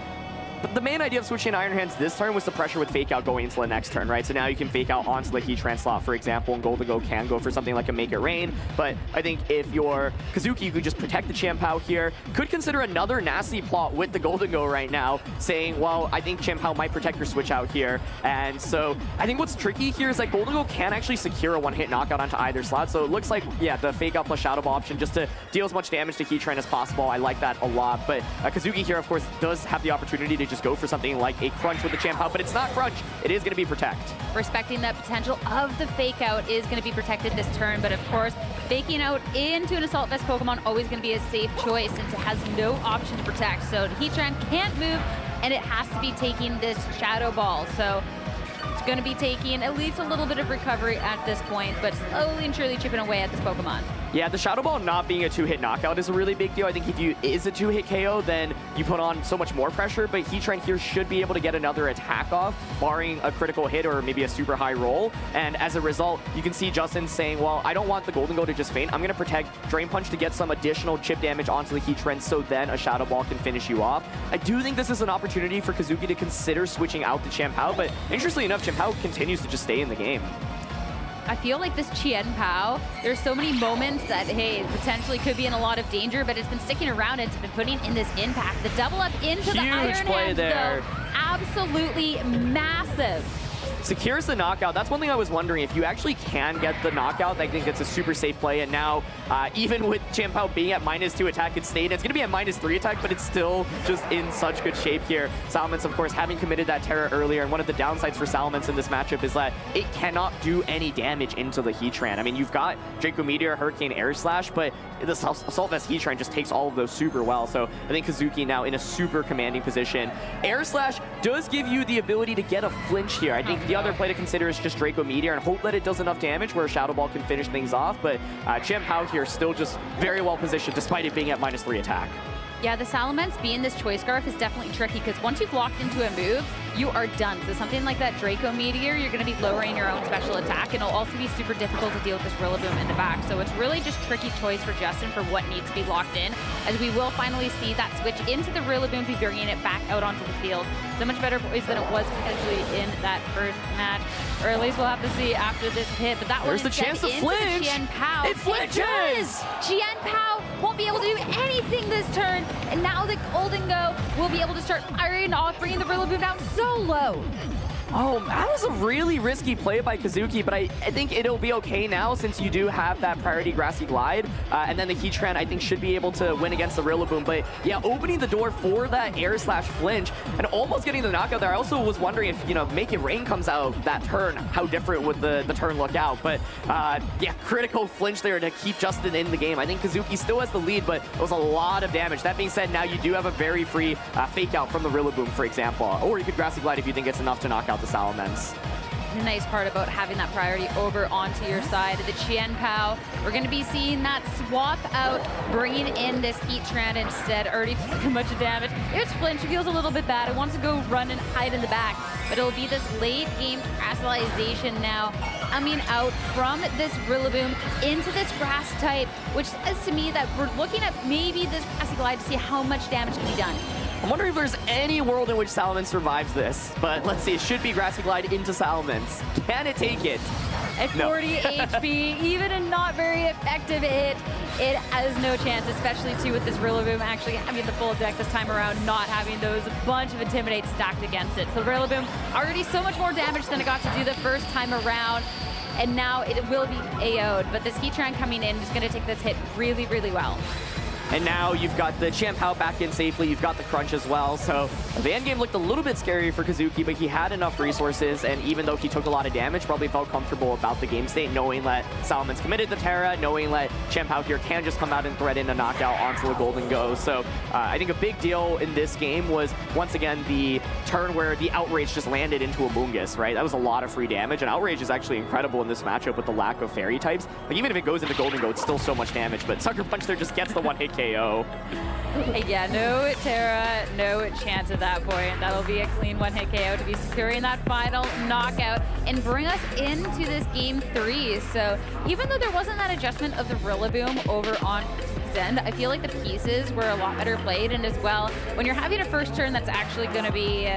But the main idea of switching Iron Hands this turn was the pressure with Fake Out going into the next turn, right? So now you can Fake Out onto the Heatran slot, for example, and Golden Goat can go for something like a Make It Rain. But I think if you're Kazuki, you could just protect the Chien-Pao here. Could consider another nasty plot with the Golden Goat right now, saying, well, I think Chien-Pao might protect your switch out here. And so I think what's tricky here is that Golden Goat can actually secure a one-hit knockout onto either slot. So it looks like, yeah, the Fake Out plus Shadow Ball option just to deal as much damage to Heatran as possible. I like that a lot. But Kazuki here, of course, does have the opportunity to just go for something like a Crunch with the Chien-Pao, but it's not Crunch. It is going to be Protect. Respecting that potential of the Fake Out is going to be protected this turn, but of course, faking out into an Assault Vest Pokemon always going to be a safe choice since it has no option to protect. So Heatran can't move, and it has to be taking this Shadow Ball. So it's going to be taking at least a little bit of recovery at this point, but slowly and surely chipping away at this Pokemon. Yeah, the Shadow Ball not being a two-hit knockout is a really big deal. I think if you is a two-hit KO, then you put on so much more pressure, but Heatran here should be able to get another attack off, barring a critical hit or maybe a super high roll. And as a result, you can see Justin saying, well, I don't want the Golden Goat to just faint. I'm going to protect Drain Punch to get some additional chip damage onto the Heatran, so then a Shadow Ball can finish you off. I do think this is an opportunity for Kazuki to consider switching out the Chien-Pao, but interestingly enough, Chien-Pao continues to just stay in the game. I feel like this Chien-Pao, there's so many moments that, hey, potentially could be in a lot of danger, but it's been sticking around and it's been putting in this impact. The double up into the Iron Hands, though, absolutely massive. secures the knockout. That's one thing I was wondering. If you actually can get the knockout, I think it's a super safe play. And now, even with Chienpao being at -2 attack, it stayed. It's going to be at -3 attack, but it's still just in such good shape here. Salamence, of course, having committed that Terra earlier, and one of the downsides for Salamence in this matchup is that it cannot do any damage into the Heatran. I mean, you've got Draco Meteor, Hurricane, Air Slash, but the Assault Vest Heatran just takes all of those super well. So I think Kazuki now in a super commanding position. Air Slash does give you the ability to get a flinch here. I think the other play to consider is just Draco Meteor and hope that it does enough damage where Shadow Ball can finish things off. But Chienpao here still just very well positioned despite it being at -3 attack. Yeah, the Salamence being this Choice Scarf is definitely tricky because once you've locked into a move, you are done. So something like that Draco Meteor, you're going to be lowering your own special attack, and it'll also be super difficult to deal with this Rillaboom in the back. So it's really just tricky choice for Justin for what needs to be locked in, as we will finally see that switch into the Rillaboom be bringing it back out onto the field. So much better poise than it was potentially in that first match, or at least we'll have to see after this hit. But that there's the chance to flinch. Chienpao. It flinches! Chienpao won't be able to do anything this turn, and now the Golden Go will be able to start firing off, bringing the Rillaboom down so low. Oh, that was a really risky play by Kazuki, but I think it'll be okay now since you do have that priority Grassy Glide. And then the Heatran, I think, should be able to win against the Rillaboom. But yeah, opening the door for that Air Slash flinch and almost getting the knockout there. I also was wondering if, you know, Make It Rain comes out that turn, how different would the turn look out. But yeah, critical flinch there to keep Justin in the game. I think Kazuki still has the lead, but it was a lot of damage. That being said, now you do have a very free fake out from the Rillaboom, for example. Or you could Grassy Glide if you think it's enough to knock out the Salamence. The nice part about having that priority over onto your side of the Chienpao, we're going to be seeing that swap out, bringing in this Heatran instead. Already too much damage. It's flinch, feels a little bit bad. It wants to go run and hide in the back, but it'll be this late game crystallization now coming out from this Rillaboom into this grass type, which says to me that we're looking at maybe this Grassy Glide to see how much damage can be done. I'm wondering if there's any world in which Salamence survives this, but let's see. It should be Grassy Glide into Salamence. Can it take it? At 40 HP, even a not very effective hit, it has no chance, especially too with this Rillaboom actually having the full deck this time around, not having those bunch of Intimidate stacked against it. So Rillaboom already so much more damage than it got to do the first time around, and now it will be AO'd, but this Heatran coming in is going to take this hit really, really well. And now you've got the Chienpao back in safely. You've got the crunch as well. So the end game looked a little bit scary for Kazuki, but he had enough resources. And even though he took a lot of damage, probably felt comfortable about the game state, knowing that Salamence committed the Terra, knowing that Chienpao here can just come out and thread in a knockout onto the Golden Go. So I think a big deal in this game was, once again, the turn where the Outrage just landed into a Mungus, right? That was a lot of free damage. And Outrage is actually incredible in this matchup with the lack of fairy types. Like, even if it goes into Golden Go, it's still so much damage. But Sucker Punch there just gets the one-hit KO. Yeah, no Terra, no chance at that point. That'll be a clean one-hit KO to be securing that final knockout and bring us into this game 3. So even though there wasn't that adjustment of the Rillaboom over on end, I feel like the pieces were a lot better played, and as well, when you're having a first turn that's actually going to be,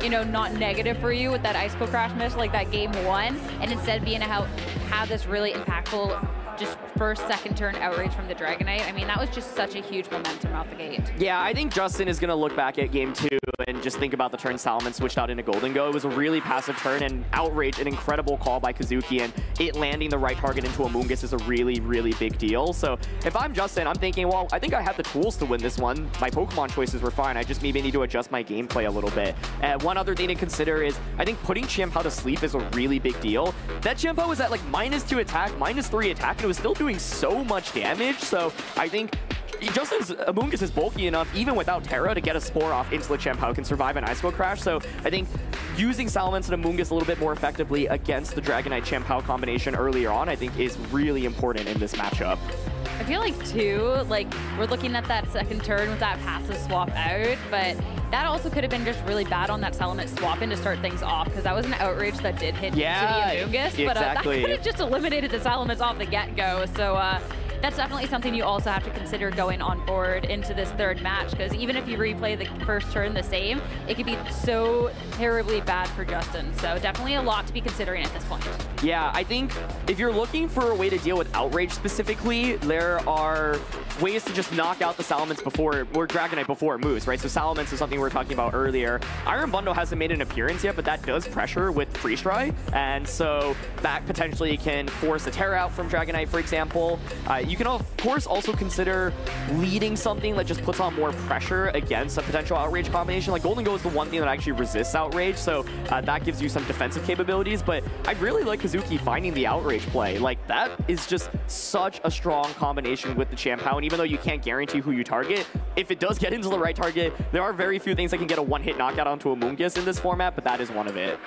you know, not negative for you with that Icicle Crash miss like that game 1, and instead being have this really impactful just first, second turn Outrage from the Dragonite. I mean, that was just such a huge momentum out the gate. Yeah, I think Justin is going to look back at game 2 and just think about the turn Salamence switched out into Golden Go. It was a really passive turn, and Outrage, an incredible call by Kazuki, and it landing the right target into a Mungus is a really, really big deal. So if I'm Justin, I'm thinking, well, I think I have the tools to win this one. My Pokemon choices were fine. I just maybe need to adjust my gameplay a little bit. One other thing to consider is I think putting Chienpao to sleep is a really big deal. That Chienpao was at like -2 attack, -3 attack, and it was still doing so much damage. So I think Justin's Amoonguss is bulky enough, even without Terra, to get a Spore off into the Chienpao, can survive an Icicle Crash. So I think using Salamence and Amoonguss a little bit more effectively against the Dragonite Chienpao combination earlier on, I think is really important in this matchup. I feel like too, like we're looking at that second turn with that passive swap out, but that also could have been just really bad on that Salamence swap in to start things off, because that was an Outrage that did hit to the Amoonguss, but that could have just eliminated the Salamence off the get-go. So that's definitely something you also have to consider going on forward into this third match, because even if you replay the first turn the same, it could be so terribly bad for Justin. So definitely a lot to be considering at this point. Yeah, I think if you're looking for a way to deal with Outrage specifically, there are ways to just knock out the Salamence before, or Dragonite before it moves, right? So Salamence is something we were talking about earlier. Iron Bundle hasn't made an appearance yet, but that does pressure with Freeze Dry, and so that potentially can force a Terra out from Dragonite, for example. You can, of course, also consider leading something that just puts on more pressure against a potential Outrage combination. Like Golden Go is the one thing that actually resists Outrage, so that gives you some defensive capabilities, but I really like Kazuki finding the Outrage play. Like, that is just such a strong combination with the Chien-Pao, and even though you can't guarantee who you target, if it does get into the right target, there are very few things that can get a one-hit knockout onto Amoonguss in this format, but that is one of it.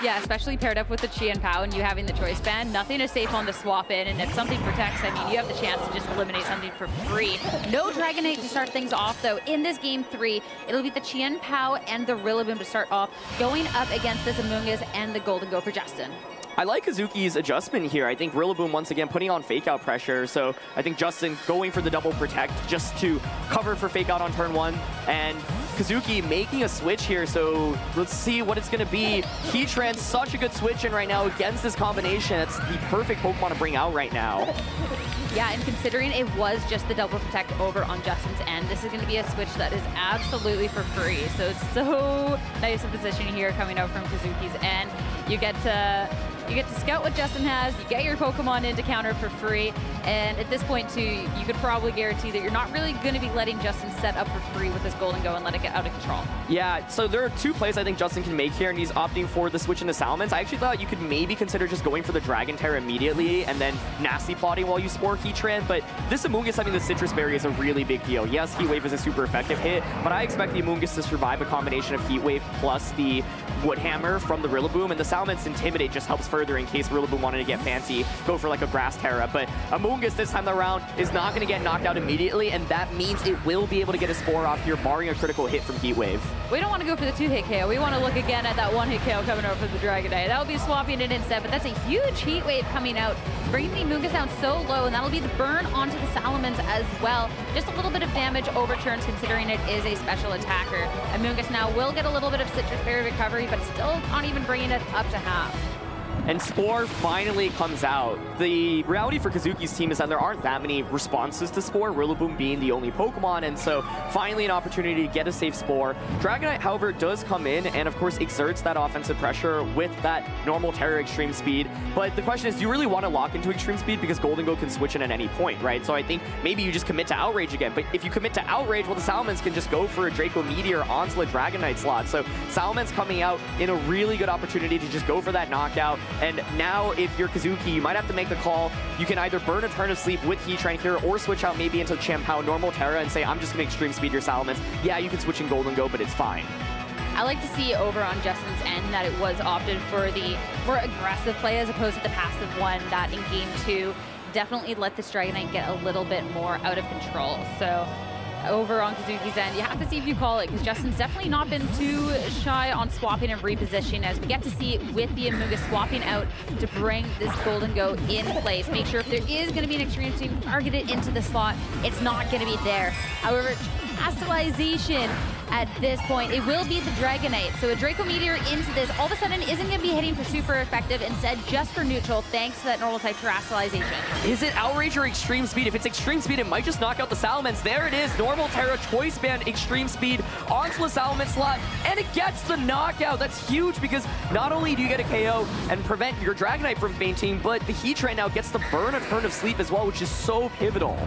Yeah, especially paired up with the Chien-Pao and you having the choice band, nothing is safe on the swap in, and if something protects, I mean, you have the chance to just eliminate something for free. No Dragonite to start things off, though. In this game 3, it'll be the Chien-Pao and the Rillaboom to start off, going up against this Amoonguss and the Golden Go for Justin. I like Kazuki's adjustment here. I think Rillaboom, once again, putting on Fake Out pressure. So I think Justin going for the double protect just to cover for Fake Out on turn 1. And Kazuki making a switch here. So let's see what it's going to be. Heatran, such a good switch in right now against this combination. It's the perfect Pokemon to bring out right now. Yeah, and considering it was just the double protect over on Justin's end, this is going to be a switch that is absolutely for free. So it's so nice a position here coming out from Kazuki's end. You get to scout what Justin has, you get your Pokemon in to counter for free, and at this point too, you could probably guarantee that you're not really going to be letting Justin set up for free with this Golden Go and let it get out of control. Yeah, so there are 2 plays I think Justin can make here, and he's opting for the switch into Salamence. I actually thought you could maybe consider just going for the Dragon Terra immediately and then nasty plotting while you Spore Heatran, but this Amoonguss having the Citrus Berry is a really big deal. Yes, Heat Wave is a super effective hit, but I expect the Amoonguss to survive a combination of Heat Wave plus the Wood Hammer from the Rillaboom, and the Salamence Intimidate just helps further in case Rillaboom wanted to get fancy, go for like a Grass Terra. But Amoonguss this time around is not going to get knocked out immediately, and that means it will be able to get a Spore off here, barring a critical hit from Heat Wave. We don't want to go for the 2-hit KO. We want to look again at that 1-hit KO coming out for the Dragonite. That'll be swapping it instead, but that's a huge Heat Wave coming out, bringing the Amoonguss down so low, and that'll be the burn onto the Salamence as well. Just a little bit of damage overturns considering it is a special attacker. Amoonguss now will get a little bit of Citrus Berry recovery, but still not even bringing it up to half. And Spore finally comes out. The reality for Kazuki's team is that there aren't that many responses to Spore, Rillaboom being the only Pokemon, and so finally an opportunity to get a safe Spore. Dragonite, however, does come in and, of course, exerts that offensive pressure with that normal Terra Extreme Speed. But the question is, do you really want to lock into Extreme Speed? Because Golden Go can switch in at any point, right? So I think maybe you just commit to Outrage again. But if you commit to Outrage, well, the Salamence can just go for a Draco Meteor onto the Dragonite slot. So Salamence coming out in a really good opportunity to just go for that knockout. And now, if you're Kazuki, you might have to make the call. You can either burn a turn of sleep with Heatran here, or switch out maybe into Chien-Pao, normal Terra, and say, I'm just going to Extreme Speed your Salamence. Yeah, you can switch in Golden Go, but it's fine. I like to see over on Justin's end that it was opted for the more aggressive play as opposed to the passive one that in Game 2 definitely let this Dragonite get a little bit more out of control. So over on Kazuki's end, you have to see if you call it, because Justin's definitely not been too shy on swapping and repositioning, as we get to see it with the Amoonguss swapping out to bring this Golden Go in place. Make sure if there is going to be an extreme team targeted into the slot, it's not going to be there. However, Astalization at this point, it will be the Dragonite. So a Draco Meteor into this all of a sudden isn't going to be hitting for super effective, instead just for neutral, thanks to that normal type Terastallization. Is it Outrage or Extreme Speed? If it's Extreme Speed, it might just knock out the Salamence. There it is, normal Terra, Choice Band, Extreme Speed onto the Salamence slot, and it gets the knockout. That's huge, because not only do you get a KO and prevent your Dragonite from fainting, but the Heatran now gets the burn a turn of sleep as well, which is so pivotal.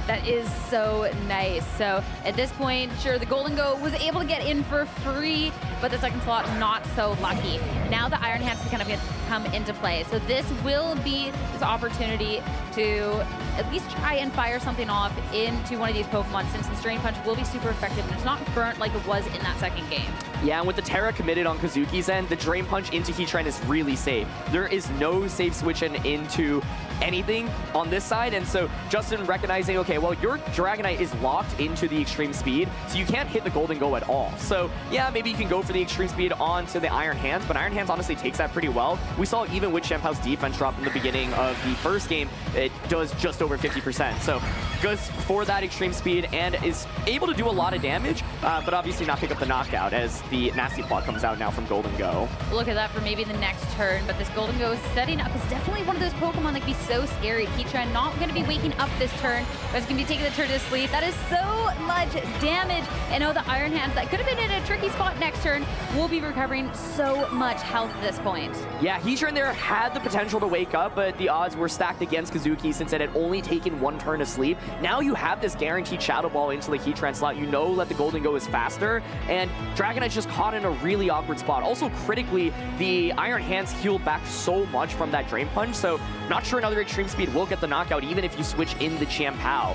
That is so nice. So at this point, sure, the Golden Go was able to get in for free, but the second slot not so lucky. Now the Iron Hands can kind of come into play. So this will be this opportunity to at least try and fire something off into one of these Pokemon, since the Strain Punch will be super effective and it's not burnt like it was in that second game. Yeah, and with the Terra committed on Kazuki's end, the Drain Punch into Heatran is really safe. There is no safe switch into anything on this side. And so Justin recognizing, okay, well, your Dragonite is locked into the extreme speed, so you can't hit the Golden Go at all. So yeah, maybe you can go for the extreme speed onto the Iron Hands, but Iron Hands honestly takes that pretty well. We saw even with Champao's defense drop in the beginning of the first game, it does just over 50%. So goes for that extreme speed and is able to do a lot of damage, but obviously not pick up the knockout as the Nasty Plot comes out now from Golden Go. Look at that for maybe the next turn, but this Golden Go setting up is definitely one of those Pokemon that can be so scary. Heatran not going to be waking up this turn, but it's going to be taking the turn to sleep. That is so much damage. And oh, the Iron Hands that could have been in a tricky spot next turn will be recovering so much health at this point. Yeah, Heatran there had the potential to wake up, but the odds were stacked against Kazuki since it had only taken one turn of sleep. Now you have this guaranteed Shadow Ball into the Heatran slot. You know that the Golden Go is faster, and Dragonite's just caught in a really awkward spot. Also, critically, the Iron Hands healed back so much from that Drain Punch, so not sure another Extreme Speed will get the knockout even if you switch in the Champao.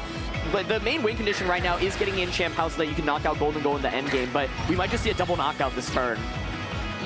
But the main win condition right now is getting in Champao so that you can knock out Golden Go in the end game, but we might just see a double knockout this turn.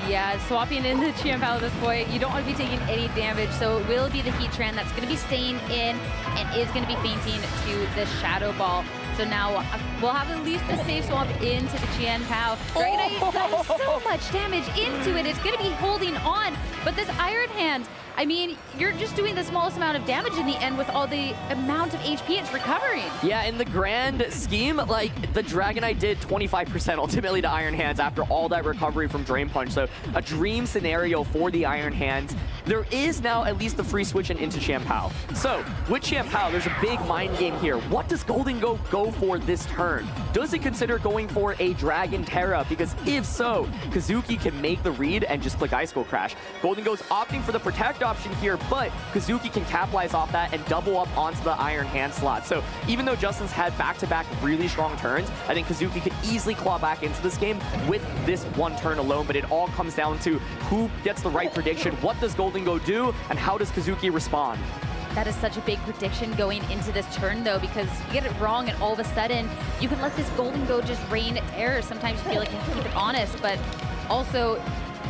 Yeah, swapping in the Champao at this point, you don't want to be taking any damage, so it will be the Heatran that's going to be staying in and is going to be fainting to the Shadow Ball. So now we'll have at least a safe swap into the Champao. Dragonite does so much damage into it. It's going to be holding on, but this Iron Hand, I mean, you're just doing the smallest amount of damage in the end with all the amount of HP it's recovering. Yeah, in the grand scheme, like, the Dragonite did 25% ultimately to Iron Hands after all that recovery from Drain Punch. So a dream scenario for the Iron Hands. There is now at least the free switch into Champao. So with Champao, there's a big mind game here. What does Golden Go for this turn? Does it consider going for a Dragon Terra? Because if so, Kazuki can make the read and just click Ice Cold Crash. Golden Go's opting for the Protect option here, but Kazuki can capitalize off that and double up onto the Iron Hand slot. So even though Justin's had back-to-back really strong turns, I think Kazuki could easily claw back into this game with this one turn alone, but it all comes down to who gets the right prediction, what does Golden Go do, and how does Kazuki respond? That is such a big prediction going into this turn, though, because you get it wrong and all of a sudden you can let this Golden Go just rain terror. Sometimes you feel like you have to keep it honest, but also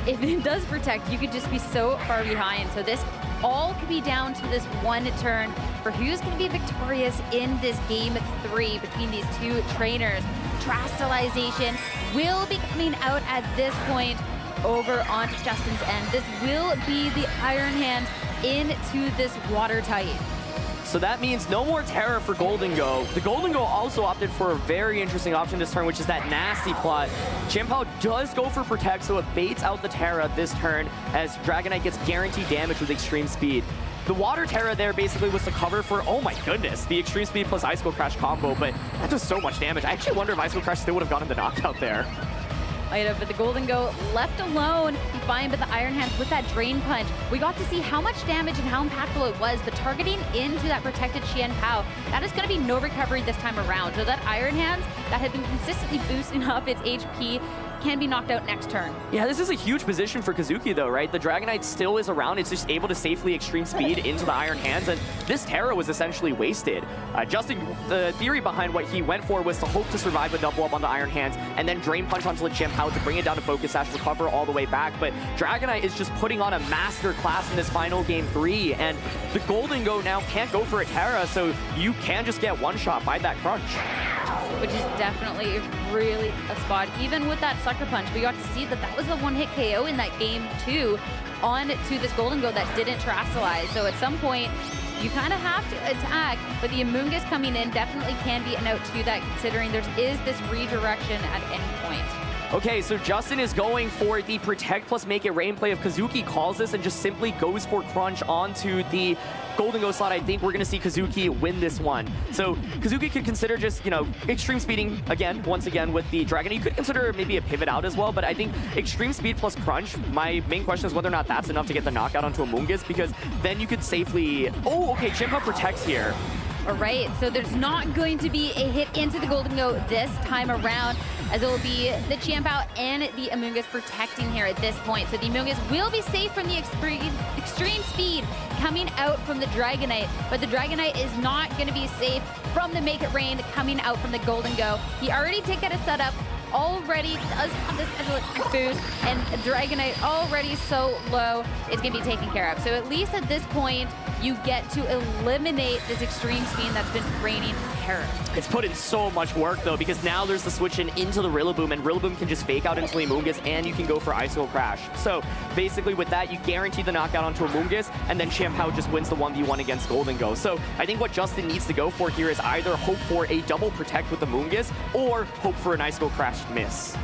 if it does protect, you could just be so far behind. So this all could be down to this one turn for who's going to be victorious in this game 3 between these two trainers. Trastalization will be coming out at this point over onto Justin's end. This will be the Iron Hand into this water type. So that means no more Terra for Golden Go. The Golden Go also opted for a very interesting option this turn, which is that Nasty Plot. Champao does go for Protect, so it baits out the Terra this turn as Dragonite gets guaranteed damage with Extreme Speed. The Water Terra there basically was to cover for, oh my goodness, the Extreme Speed plus Ice Cold Crash combo, but that does so much damage. I actually wonder if Ice Cold Crash still would have gotten the knockout there. But the Golden Go left alone, fine, but the Iron Hands with that Drain Punch. We got to see how much damage and how impactful it was, but targeting into that protected Champao, that is going to be no recovery this time around. So that Iron Hands that had been consistently boosting up its HP can be knocked out next turn. Yeah, this is a huge position for Kazuki though, right? The Dragonite still is around. It's just able to safely Extreme Speed into the Iron Hands, and this Terra was essentially wasted. Justin, the theory behind what he went for was to hope to survive a double up on the Iron Hands and then Drain Punch onto the Champao to bring it down to Focus Sash, recover all the way back. But Dragonite is just putting on a master class in this final game 3, and the Golden Go now can't go for a Terra, so you can just get one shot by that Crunch. Which is definitely really a spot. Even with that Sucker Punch, we got to see that that was the one-hit KO in that game too, on to this Golden Go that didn't Terastallize. So at some point, you kind of have to attack, but the Amoonguss coming in definitely can be a note to that, considering there is this redirection at any point. Okay, so Justin is going for the Protect plus Make It Rain play. If Kazuki calls this and just simply goes for Crunch onto the Golden Go slot, I think we're going to see Kazuki win this one. So Kazuki could consider just, you know, Extreme Speeding again, once again with the Dragon. You could consider maybe a pivot out as well, but I think Extreme Speed plus Crunch, my main question is whether or not that's enough to get the knockout onto Amoonguss, because then you could safely... Oh, okay, Champao protects here. All right, so there's not going to be a hit into the Golden Go this time around, as it will be the Champao and the Amoonguss protecting here at this point. So the Amoonguss will be safe from the extreme speed coming out from the Dragonite, but the Dragonite is not going to be safe from the Make It Rain coming out from the Golden Go. He already did get a setup already does have this special boost, and Dragonite already so low, it's going to be taken care of. So at least at this point, you get to eliminate this extreme speed that's been raining terror. It's put in so much work, though, because now there's the switch in into the Rillaboom, and Rillaboom can just fake out into Amoonguss, and you can go for Icicle Crash. So basically with that, you guarantee the knockout onto Amoonguss, and then Chien-Pao just wins the 1v1 against Golden Go. So I think what Justin needs to go for here is either hope for a double protect with Amoonguss, or hope for an Icicle Crash miss.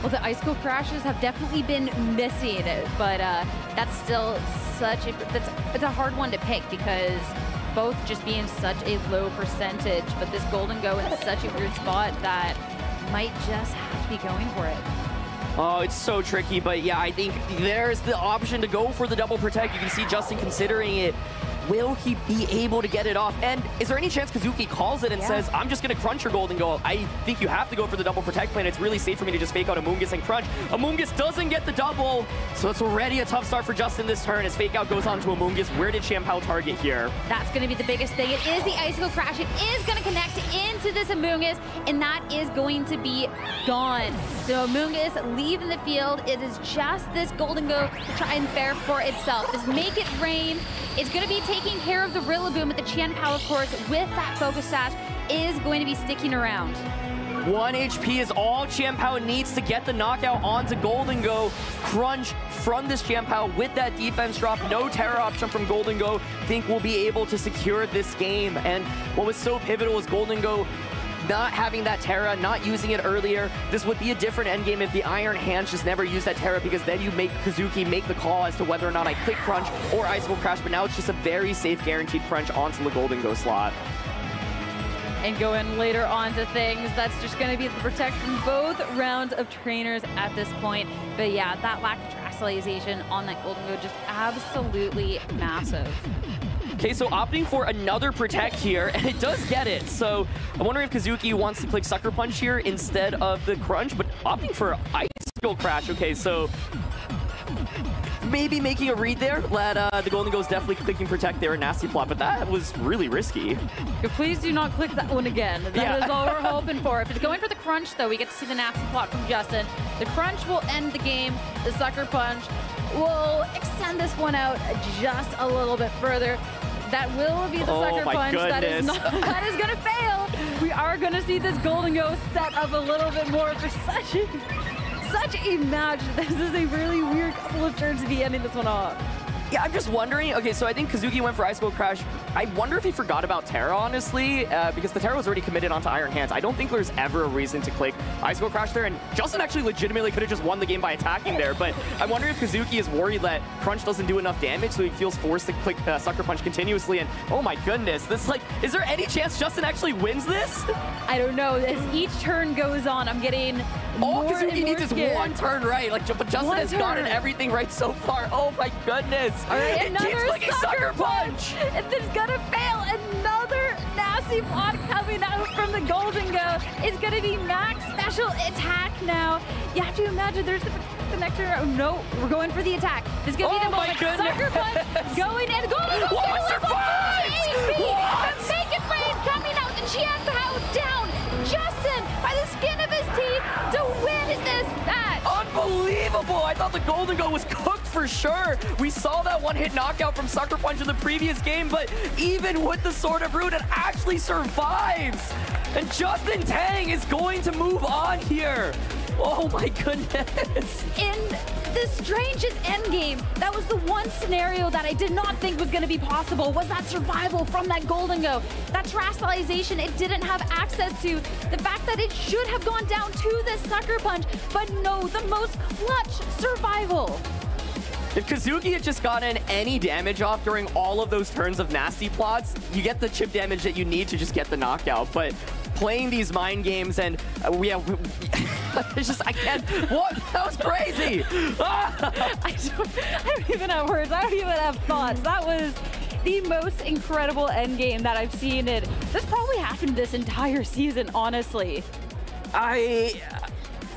Well, the Icicle Crashes have definitely been missing, but that's still such it's a hard one to pick because both just being such a low percentage, but this Golden Go in such a weird spot that might just have to be going for it. Oh, it's so tricky, but yeah, I think there's the option to go for the double protect. You can see Justin considering it. Will he be able to get it off? And is there any chance Kazuki calls it and says, I'm just going to crunch your Golden Goal? I think you have to go for the double protect plan. It's really safe for me to just fake out Amoonguss and crunch. Amoonguss doesn't get the double, so it's already a tough start for Justin this turn as fake out goes on to Amoonguss. Where did Chien-Pao target here? That's going to be the biggest thing. It is the Icicle Crash. It is going to connect into this Amoonguss, and that is going to be gone. So Amoonguss leaving the field. It is just this Golden Go to try and fare for itself. Just make it rain. It's going to be taking care of the Rillaboom, but the Chien-Pao, of course, with that Focus Sash, is going to be sticking around. 1 HP is all Chien-Pao needs to get the knockout onto Golden Go. Crunch from this Chien-Pao with that defense drop. No Terra option from Golden Go. Think we'll be able to secure this game. And what was so pivotal is Golden Go not having that Terra, not using it earlier. This would be a different endgame if the Iron Hands just never used that Terra, because then you make Kazuki make the call as to whether or not I click crunch or Icicle Crash, but now it's just a very safe guaranteed crunch onto the Golden Go slot. And going later on to things, that's just going to be the protect from both rounds of trainers at this point. But yeah, that lack of terastallization on that Golden Go just absolutely massive. Okay, so opting for another protect here, and it does get it. So I wonder if Kazuki wants to click Sucker Punch here instead of the crunch, but opting for Icicle Crash. Okay, so maybe making a read there. The Golden Go is definitely clicking protect there, a nasty plot, but that was really risky. Please do not click that one again. That is all we're hoping for. If it's going for the crunch, though, we get to see the nasty plot from Justin. The crunch will end the game. The Sucker Punch will extend this one out just a little bit further. That will be the Sucker Punch. That is going to fail. We are going to see this Golden Go set up a little bit more for such a match. This is a really weird couple of turns to be ending this one off. Yeah, I'm just wondering. Okay, so I think Kazuki went for Icicle Crash. I wonder if he forgot about Terra, honestly, because the Terra was already committed onto Iron Hands. I don't think there's ever a reason to click Icicle Crash there, and Justin actually legitimately could have just won the game by attacking there, but I wonder if Kazuki is worried that Crunch doesn't do enough damage, so he feels forced to click Sucker Punch continuously, and oh my goodness, this, like, is there any chance Justin actually wins this? I don't know. As each turn goes on, I'm getting more Kazuki and more needs his one turn right, like, but Justin has gotten everything right so far. Oh my goodness. All right, it keeps clicking Sucker Punch. And this is gonna fail. Another nasty block coming out from the Golden Go. It's gonna be max special attack now. You have to imagine there's the connector. Oh no, we're going for the attack. This is gonna be the moment. Sucker Punch going in. Golden Go survives! The Make It Rain coming out. The Chien-Pao down. Justin, by the skin of his teeth, to win this match. Unbelievable! I thought the Golden Go was cooked for sure. We saw that one-hit knockout from Sucker Punch in the previous game, but even with the Sword of Root, it actually survives. And Justin Tang is going to move on here. Oh my goodness. In the strangest endgame, that was the one scenario that I did not think was going to be possible, was that survival from that Golden Go. That terastallization it didn't have access to. The fact that it should have gone down to the Sucker Punch, but no, the most clutch survival. If Kazuki had just gotten any damage off during all of those turns of nasty plots, you get the chip damage that you need to just get the knockout. But playing these mind games and it's just, I can't, what? That was crazy. I don't even have words. I don't even have thoughts. That was the most incredible endgame that I've seen. This probably happened this entire season, honestly.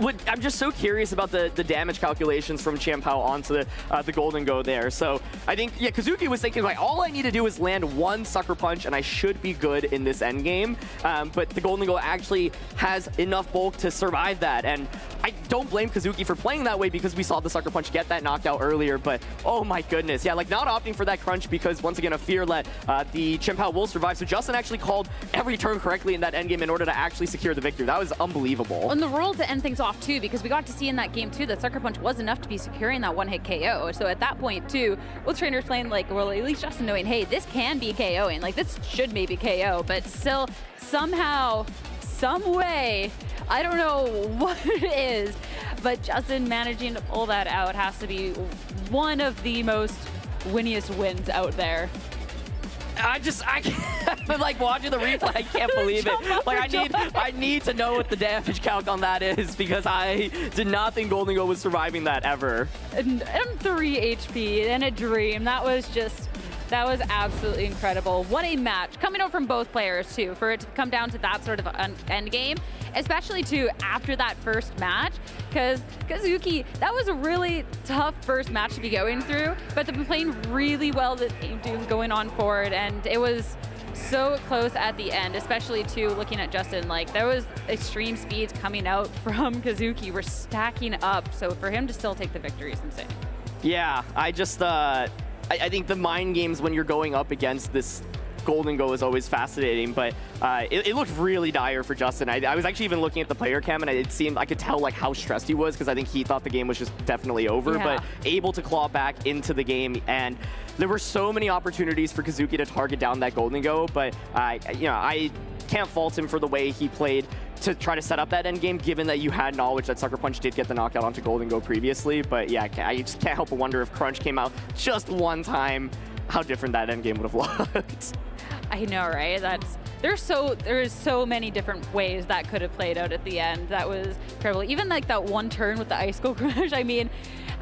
I'm just so curious about the damage calculations from Chien-Pao onto the Golden Go there. So I think, yeah, Kazuki was thinking, like, all I need to do is land one Sucker Punch and I should be good in this end game. But the Golden Go actually has enough bulk to survive that. And I don't blame Kazuki for playing that way because we saw the Sucker Punch get that knockout earlier. But oh my goodness, yeah, like not opting for that crunch because once again, a fear let the Chien-Pao will survive. So Justin actually called every turn correctly in that end game in order to actually secure the victory. That was unbelievable. And the roll to end things off too, because we got to see in that game too that Sucker Punch was enough to be securing that one-hit KO. So at that point too, both trainers playing like, well, at least Justin knowing, hey, this can be KOing, like this should maybe KO, but still somehow, some way, I don't know what it is, but Justin managing to pull that out has to be one of the most winniest wins out there. I can't, like watching the replay, I can't believe it. Like I need to know what the damage calc on that is because I did not think Golden Go was surviving that ever. And 3 HP and a dream. That was absolutely incredible. What a match. Coming out from both players too, for it to come down to that sort of end game, especially too after that first match, because Kazuki, that was a really tough first match to be going through, but they've been playing really well this game too, going on forward, and it was so close at the end, especially too looking at Justin, like there was extreme speeds coming out from Kazuki, were stacking up, so for him to still take the victory is insane. Yeah, I think the mind games when you're going up against this Golden Go is always fascinating, but it looked really dire for Justin. I was actually even looking at the player cam, and it seemed I could tell like how stressed he was because I think he thought the game was just definitely over, but able to claw back into the game. And there were so many opportunities for Kazuki to target down that Golden Go, but I can't fault him for the way he played to try to set up that end game, given that you had knowledge that Sucker Punch did get the knockout onto Golden Go previously. But yeah, I just can't help but wonder if Crunch came out just one time, how different that end game would have looked. I know, right? There's so many different ways that could have played out at the end. That was incredible. Even like that one turn with the Ice Go Crush, I mean,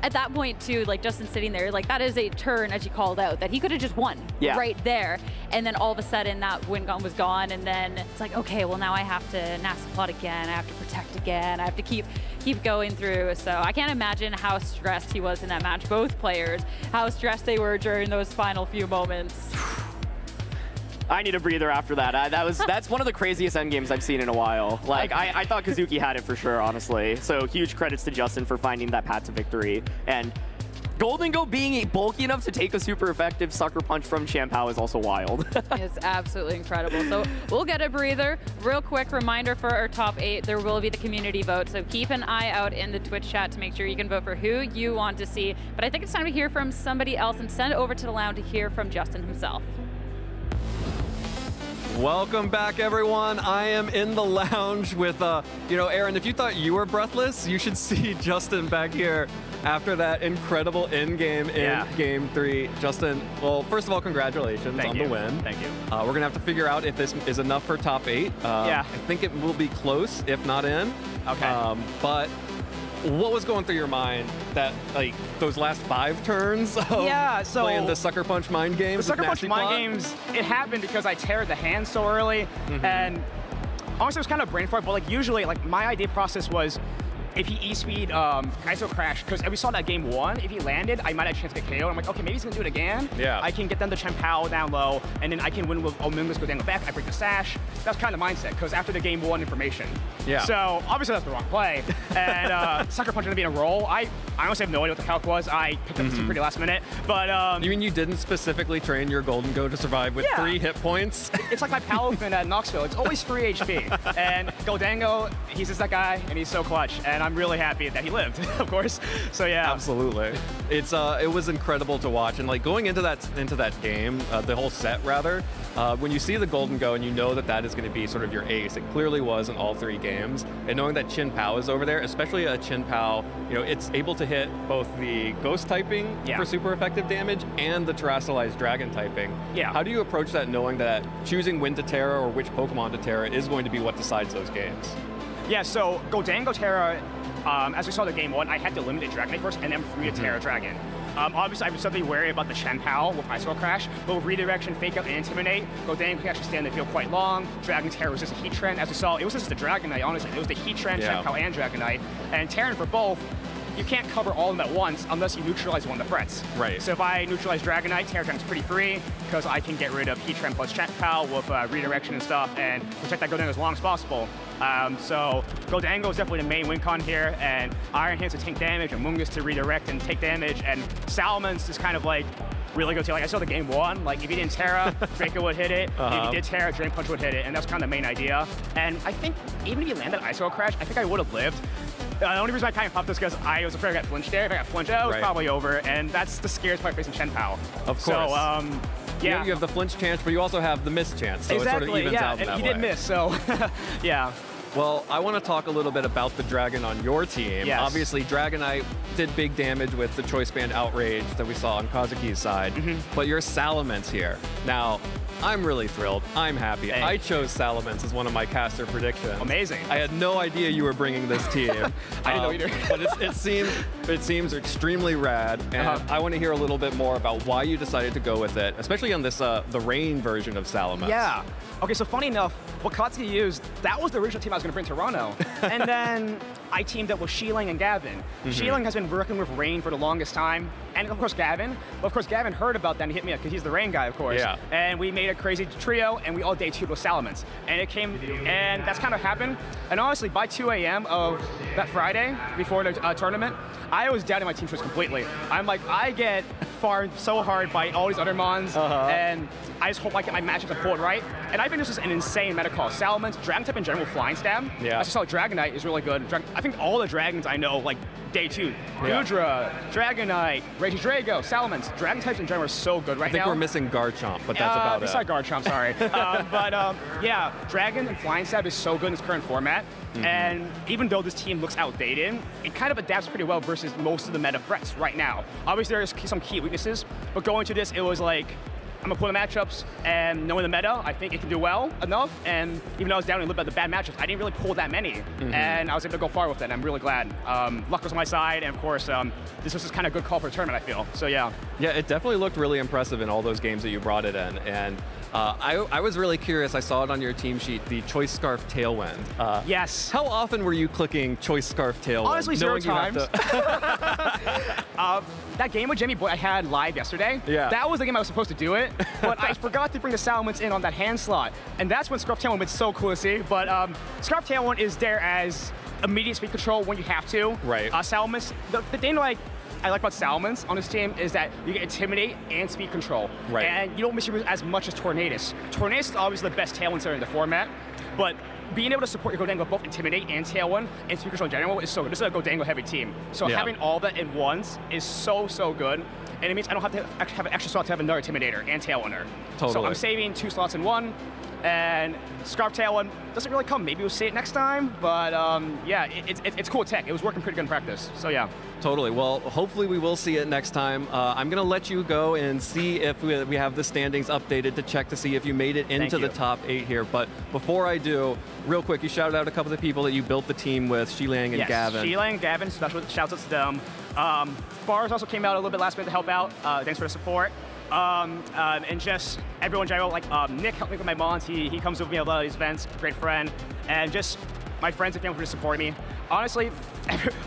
at that point too, like Justin sitting there, like that is a turn, as you called out, that he could have just won right there. And then all of a sudden that win gun was gone, and then it's like, okay, well now I have to NASA plot again, I have to protect again, I have to keep going through. So I can't imagine how stressed he was in that match. Both players, how stressed they were during those final few moments. I need a breather after that. That's one of the craziest end games I've seen in a while. Like I thought Kazuki had it for sure, honestly. So huge credits to Justin for finding that path to victory. And Golden Go being bulky enough to take a super effective Sucker Punch from Chien-Pao is also wild. It's absolutely incredible. So we'll get a breather. Real quick reminder for our top 8, there will be the community vote. So keep an eye out in the Twitch chat to make sure you can vote for who you want to see. But I think it's time to hear from somebody else and send it over to the lounge to hear from Justin himself. Welcome back, everyone. I am in the lounge with, Aaron, if you thought you were breathless, you should see Justin back here after that incredible end game in Game 3. Justin, well, first of all, congratulations on the win. Thank you. We're going to have to figure out if this is enough for top 8. I think it will be close, if not in. Okay. But what was going through your mind that, like, those last 5 turns of playing the Sucker Punch mind games? The Sucker Punch mind games, it happened because I teared the hand so early, and honestly, it was kind of brain fart, but like usually, like my idea process was, if he E-speed ISO crash, because we saw that game 1, if he landed, I might have a chance to get KO. I'm like, okay, maybe he's gonna do it again. Yeah. I can get them to Chien-Pao down low, and then I can win with Omungus go down the back, I break the sash. That's kind of the mindset, because after the game 1 information. Yeah. So obviously that's the wrong play. And Sucker Punch ended up being a roll. I honestly have no idea what the calc was. I picked up this pretty last minute, but. You mean you didn't specifically train your Golden Go to survive with 3 hit points? It's like my Palafin at Knoxville. It's always 3 HP. And Goldango, he's just that guy, and he's so clutch. And I'm really happy that he lived, of course. So yeah. Absolutely. It was incredible to watch, and like going into that game, the whole set rather, when you see the Golden Go and you know that is going to be sort of your ace, it clearly was in all 3 games. And knowing that Chien-Pao is over there, especially a Chien-Pao, it's able to hit both the Ghost typing for super effective damage and the Terastallized Dragon typing. Yeah. How do you approach that, knowing that choosing when to Terra or which Pokemon to Terra is going to be what decides those games? Yeah, so Goldango Terra, as we saw in the game 1, I had to eliminate Dragonite first and then free a Terra Dragon. Obviously, I'm something wary about the Chen Pao with Ice-Roll Crash, but with Redirection, Fake Out, and Intimidate, Godango can actually stay in the field quite long. Dragon Terror was just a Heat Trend. As we saw, it was just the Dragon Knight, honestly. It was the Heat Trend, Chen Pao, and Dragon Knight. And Terran for both, you can't cover all of them at once unless you neutralize one of the threats. Right. So if I neutralize Dragon Knight, Terran is pretty free, because I can get rid of Heat Trend plus Chen Pao with Redirection and stuff, and protect that Godango as long as possible. So Godango is definitely the main win con here, and Iron Hands to tank damage, and Mungus to redirect and take damage, and Salamence is kind of like really good too. Like I saw the game one, like if he didn't Terra, Draco would hit it. If he did Terra, Drain Punch would hit it, and that's kind of the main idea. And I think even if he landed Ice-Roll Crash, I think I would have lived. The only reason I kind of popped this because I was afraid I got flinched there. If I got flinched, it was probably over, and that's the scariest part facing Chen Pao. Of course. So, yeah. You have the flinch chance, but you also have the miss chance, so it sort of evens out in that way. He did miss, so yeah. Well, I want to talk a little bit about the Dragon on your team. Yes. Obviously, Dragonite did big damage with the Choice Band Outrage that we saw on Kazuki's side, but you're Salamence here. Now, I'm really thrilled. I'm happy. I chose Salamence as one of my caster predictions. Amazing. I had no idea you were bringing this team. I didn't know either. But it seems extremely rad, and I want to hear a little bit more about why you decided to go with it, especially on this the Rain version of Salamence. Yeah. Okay, so funny enough, what Katsuki used, that was the original team I was going to bring to Toronto. And then I teamed up with Xiling and Gavin. Xiling has been working with Rain for the longest time, and of course Gavin. But of course Gavin heard about that and he hit me up because he's the Rain guy, of course. Yeah. And we made a crazy trio, and we all day 2'd with Salamence. And it came, and that's kind of happened. And honestly, by 2 a.m. of that Friday, before the tournament, I was doubting my team choice completely. I'm like, I get farmed so hard by all these other mons, and I just hope I get my matchups pulled right. And I think this is an insane meta call. Salamence, Dragon type in general, Flying Stab. Yeah. I just saw Dragonite is really good. I think all the dragons I know, like day 2, Gudra, Dragonite, Raging Drago, Salamence, Dragon types in general are so good right now. I think we're missing Garchomp, but that's about it. Besides Garchomp, sorry. Yeah, Dragon and Flying Stab is so good in this current format. And even though this team looks outdated, it kind of adapts pretty well versus most of the meta threats right now. Obviously, there's some key weaknesses, but going to this, it was like, I'm gonna pull the matchups, and knowing the meta, I think it can do well enough. And even though I was down a little bit of the bad matchups, I didn't really pull that many, and I was able to go far with it. I'm really glad. Luck was on my side, and of course, this was just kind of a good call for a tournament, I feel. So yeah. Yeah, it definitely looked really impressive in all those games that you brought it in, and I was really curious. I saw it on your team sheet, the Choice Scarf Tailwind. Yes. How often were you clicking Choice Scarf Tailwind? Honestly, 0 times. That game with Jimmy Boy I had live yesterday, that was the game I was supposed to do it, but I forgot to bring the Salamence in on that hand slot. And that's when Scarf Tailwind was so cool to see. But Scarf Tailwind is there as immediate speed control when you have to. Right. Salamence, the thing I like about Salamence on this team is that you get Intimidate and Speed Control. Right. And you don't miss as much as Tornadus. Tornadus is obviously the best Tailwind setter in the format, but being able to support your Godango both Intimidate and Tailwind and Speed Control in general is so good. This is a Godango heavy team. So having all that in once is so good. And it means I don't have to have an extra slot to have another Intimidator and Tailwinder. Totally. So I'm saving 2 slots in one. And Scarf Tailwind doesn't really come. Maybe we'll see it next time, but yeah, it's cool tech. It was working pretty good in practice, so yeah. Totally. Well, hopefully we will see it next time. I'm going to let you go and see if we have the standings updated to check to see if you made it into the top 8 here. But before I do, real quick, you shouted out a couple of the people that you built the team with, Xiling and Gavin. Xiling and Gavin, special shouts out to them. Bars also came out a little bit last minute to help out. Thanks for the support. And just everyone in general, like Nick helped me with my bonds. He comes with me at a lot of these events, great friend, and just my friends and family for just supporting me. Honestly,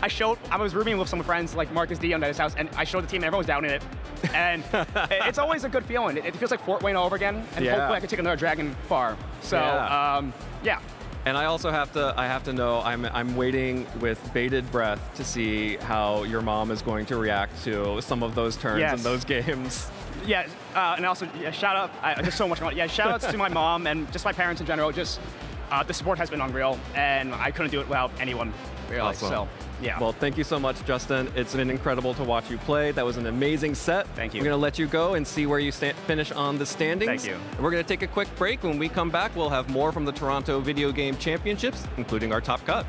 I was rooming with some friends like Marcus D on his house, and I showed the team, and everyone was down in it. And it's always a good feeling. It feels like Fort Wayne all over again, and hopefully I can take another Dragon far. So yeah. And I also have to know, I'm waiting with bated breath to see how your mom is going to react to some of those turns in those games. Yeah, and also shout out, there's so much going on. Yeah, shout outs to my mom and just my parents in general. Just the support has been unreal, and I couldn't do it without anyone, really. Awesome. So, yeah. Well, thank you so much, Justin. It's been incredible to watch you play. That was an amazing set. Thank you. We're going to let you go and see where you finish on the standings. Thank you. And we're going to take a quick break. When we come back, we'll have more from the Toronto Video Game Championships, including our top cut.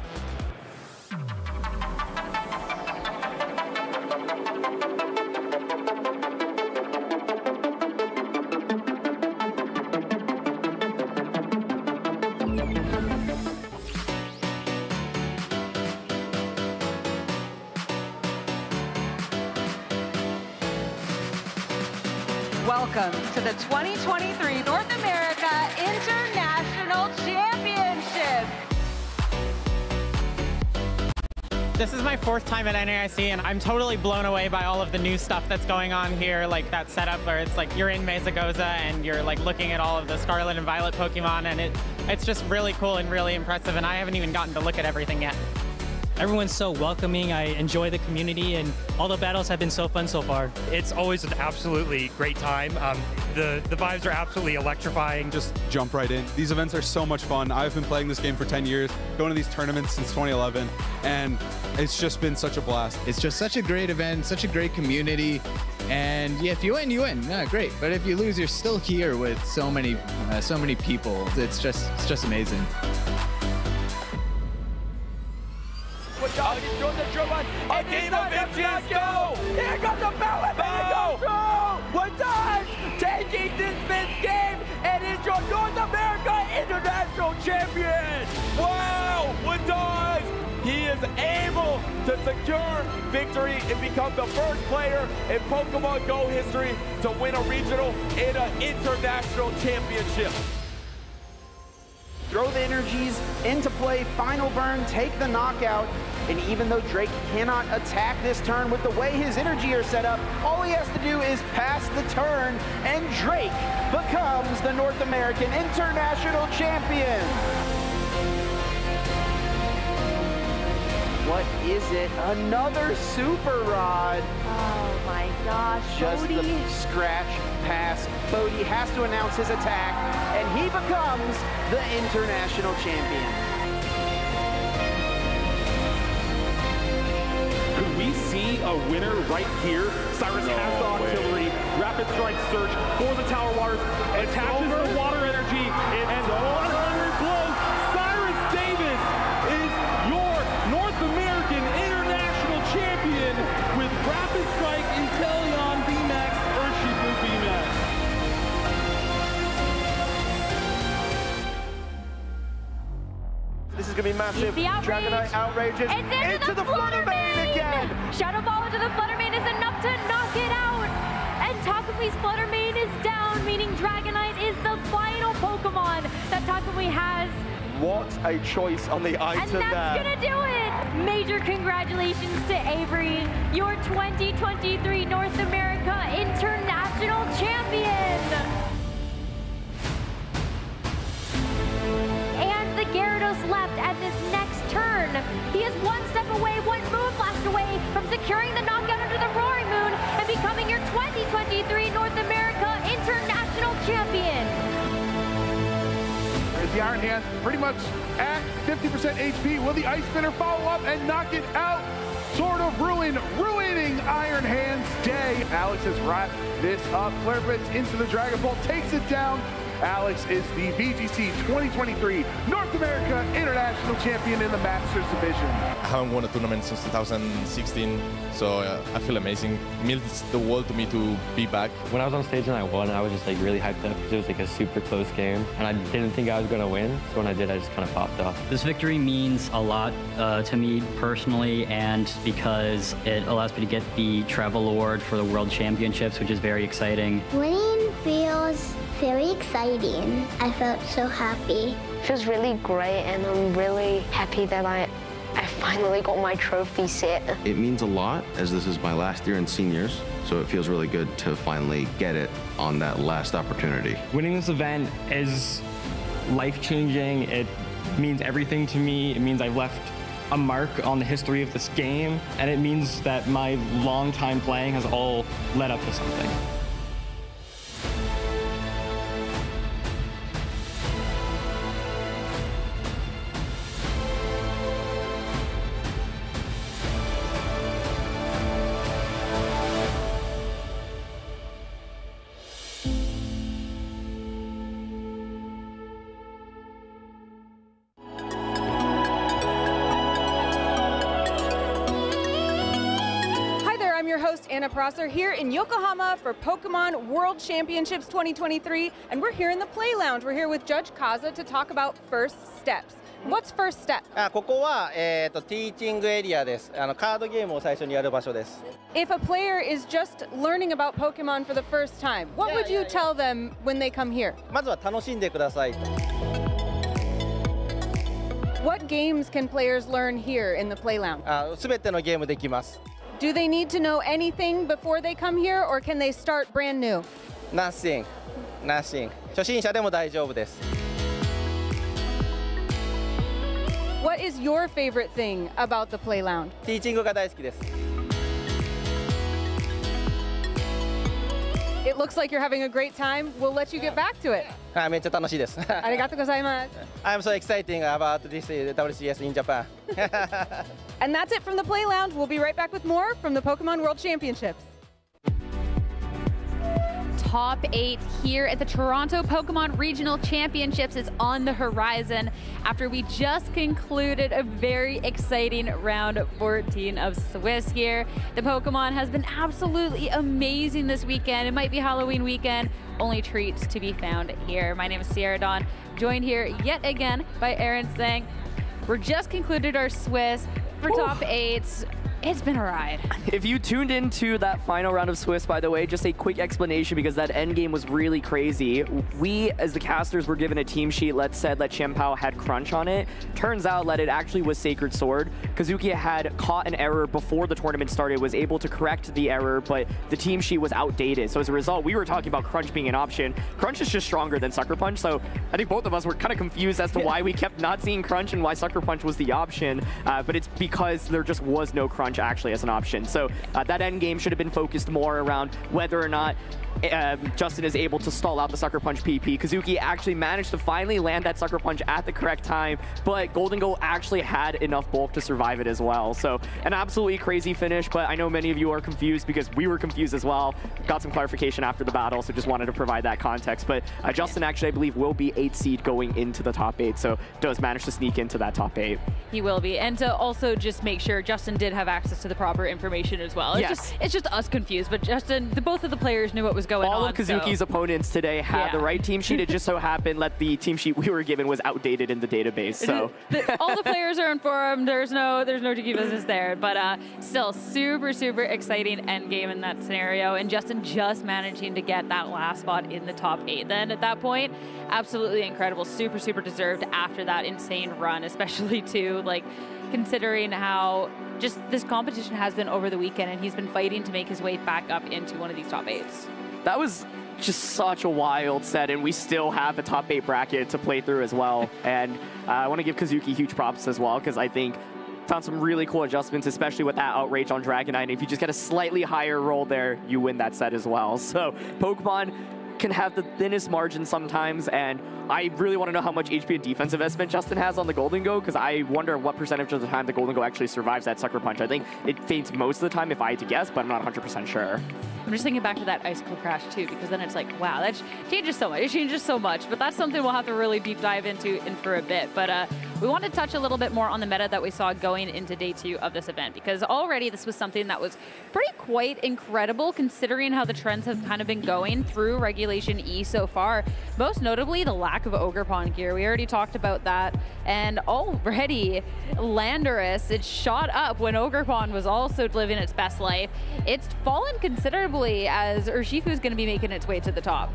Welcome to the 2023 North America International Championship. This is my 4th time at NAIC, and I'm totally blown away by all of the new stuff that's going on here, like that setup where it's like you're in Mesagoza and you're like looking at all of the Scarlet and Violet Pokemon, and it's just really cool and really impressive, and I haven't even gotten to look at everything yet. Everyone's so welcoming. I enjoy the community, and all the battles have been so fun so far. It's always an absolutely great time. The vibes are absolutely electrifying. Just jump right in. These events are so much fun. I've been playing this game for 10 years, going to these tournaments since 2011, and it's just been such a blast. It's just such a great event, such a great community, and yeah, if you win, you win. Yeah, great. But if you lose, you're still here with so many people. It's just amazing. A game of inches, go! Here comes the ballot, One time, taking this mid game, and is your North America International Champion! Wow, Woodage! He is able to secure victory and become the first player in Pokemon Go history to win a regional and an international championship. Throw the energies into play, final burn, take the knockout. And even though Drake cannot attack this turn with the way his energy are set up, all he has to do is pass the turn, and Drake becomes the North American International Champion. What is it? Another Super Rod. Oh my gosh, Just Bodhi. the scratch pass. Bodhi has to announce his attack, and he becomes the International Champion. Could we see a winner right here? Cyrus has the artillery, rapid strike search for the Tower Waters, attaches the water energy, and 100 blows. Cyrus Davis is your North American International Champion with rapid strike, Inteleon VMAX, Urshifu VMAX. This is going to be massive. Dragonite outrages into the Flutter Mane again. Shadow Ball into the Flutter Mane is enough to knock it out. And Takumi's Flutter Mane is down, meaning Dragonite is the final Pokemon that Takumi has. What a choice on the item And that's there. gonna do it. Major congratulations to Avery, your 2023 North America International Champion. And the Gyarados left at this next turn. He is one step away, one Moonblast away from securing the knockout under the Roaring Moon and becoming your 2023 North America International Champion. There's the Iron Hand, pretty much at 50% HP. Will the Ice Spinner follow up and knock it out? Sword of Ruin, ruining Iron Hand's day. Alex has wrapped this up. Flare Blitz into the Dragon Ball, takes it down. Alex is the VGC 2023 North America International Champion in the Masters Division. I haven't won a tournament since 2016, so I feel amazing. It means the world to me to be back. When I was on stage and I won, I was just like really hyped up because it was like a super close game, and I didn't think I was going to win, so when I did, I just kind of popped off. This victory means a lot to me personally, and because it allows me to get the travel award for the World Championships, which is very exciting. Winning feels very exciting. I felt so happy. It feels really great, and I'm really happy that I finally got my trophy set. It means a lot, as this is my last year in seniors, so it feels really good to finally get it on that last opportunity. Winning this event is life-changing. It means everything to me. It means I've left a mark on the history of this game, and it means that my long time playing has all led up to something. Anna Prosser here in Yokohama for Pokemon World Championships 2023, and we're here in the Play Lounge. We're here with Judge Kaza to talk about first steps. What's first step? ここは、ティーチングエリアです。カードゲームを最初にやる場所です。If a player is just learning about Pokemon for the first time, what would you tell them when they come here? まずは楽しんでください。What games can players learn here in the Play Lounge? すべてのゲームできます。Do they need to know anything before they come here, or can they start brand new? Nothing. 初心者でも大丈夫です。What is your favorite thing about the Play Lounge? ティーチングが大好きです。It looks like you're having a great time. We'll let you get back to it. めっちゃ楽しいです。ありがとうございます。I'm so excited about this WCS in Japan. And that's it from the Play Lounge. We'll be right back with more from the Pokemon World Championships. Top 8 here at the Toronto Pokemon Regional Championships is on the horizon after we just concluded a very exciting round 14 of Swiss here. The Pokemon has been absolutely amazing this weekend. It might be Halloween weekend, only treats to be found here. My name is Sierra Dawn, joined here yet again by Aaron Tsang. We're just concluded our Swiss for top 8. It's been a ride. If you tuned into that final round of Swiss, by the way, just a quick explanation because that end game was really crazy. We, as the casters, were given a team sheet that said that Chien-Pao had Crunch on it. Turns out that it actually was Sacred Sword. Kazuki had caught an error before the tournament started, was able to correct the error, but the team sheet was outdated. So as a result, we were talking about Crunch being an option. Crunch is just stronger than Sucker Punch, so I think both of us were kind of confused as to why we kept not seeing Crunch and why Sucker Punch was the option, but it's because there just was no Crunch actually as an option. So that end game should have been focused more around whether or not Justin is able to stall out the Sucker Punch PP. Kazuki actually managed to finally land that Sucker Punch at the correct time, but Golden Go actually had enough bulk to survive it as well. So an absolutely crazy finish, but I know many of you are confused because we were confused as well. Got some clarification after the battle, so just wanted to provide that context. But Justin actually, I believe, will be 8th seed going into the top 8, so does manage to sneak into that top 8. He will be. And to also just make sure Justin did have access to the proper information as well. It's just us confused, but Justin, both of the players knew what was going on. All of Kazuki's opponents today had the right team sheet. It just so happened that the team sheet we were given was outdated in the database. So all the players are informed. There's no tricky business there. But still, super exciting end game in that scenario. And Justin just managing to get that last spot in the top 8. Then at that point, absolutely incredible. Super deserved after that insane run, especially too, like, considering how just this competition has been over the weekend, and he's been fighting to make his way back up into one of these top 8s. That was just such a wild set, and we still have a top 8 bracket to play through as well. And I want to give Kazuki huge props as well, because I think found some really cool adjustments, especially with that outrage on Dragonite. If you just get a slightly higher roll there, you win that set as well. So Pokemon can have the thinnest margin sometimes, and I really want to know how much HP and defense investment Justin has on the Golden Go, because I wonder what percentage of the time the Golden Go actually survives that Sucker Punch. I think it faints most of the time if I had to guess, but I'm not 100% sure. I'm just thinking back to that Icicle Crash too, because then it's like, wow, that changes so much. It changes so much, but that's something we'll have to really deep dive into for a bit. But we want to touch a little bit more on the meta that we saw going into day 2 of this event, because already this was something that was quite incredible considering how the trends have kind of been going through Regulation E so far. Most notably, the lack of Ogerpon gear. We already talked about that. And already, Landorus, it shot up when Ogerpon was also living its best life. It's fallen considerably as Urshifu is going to be making its way to the top.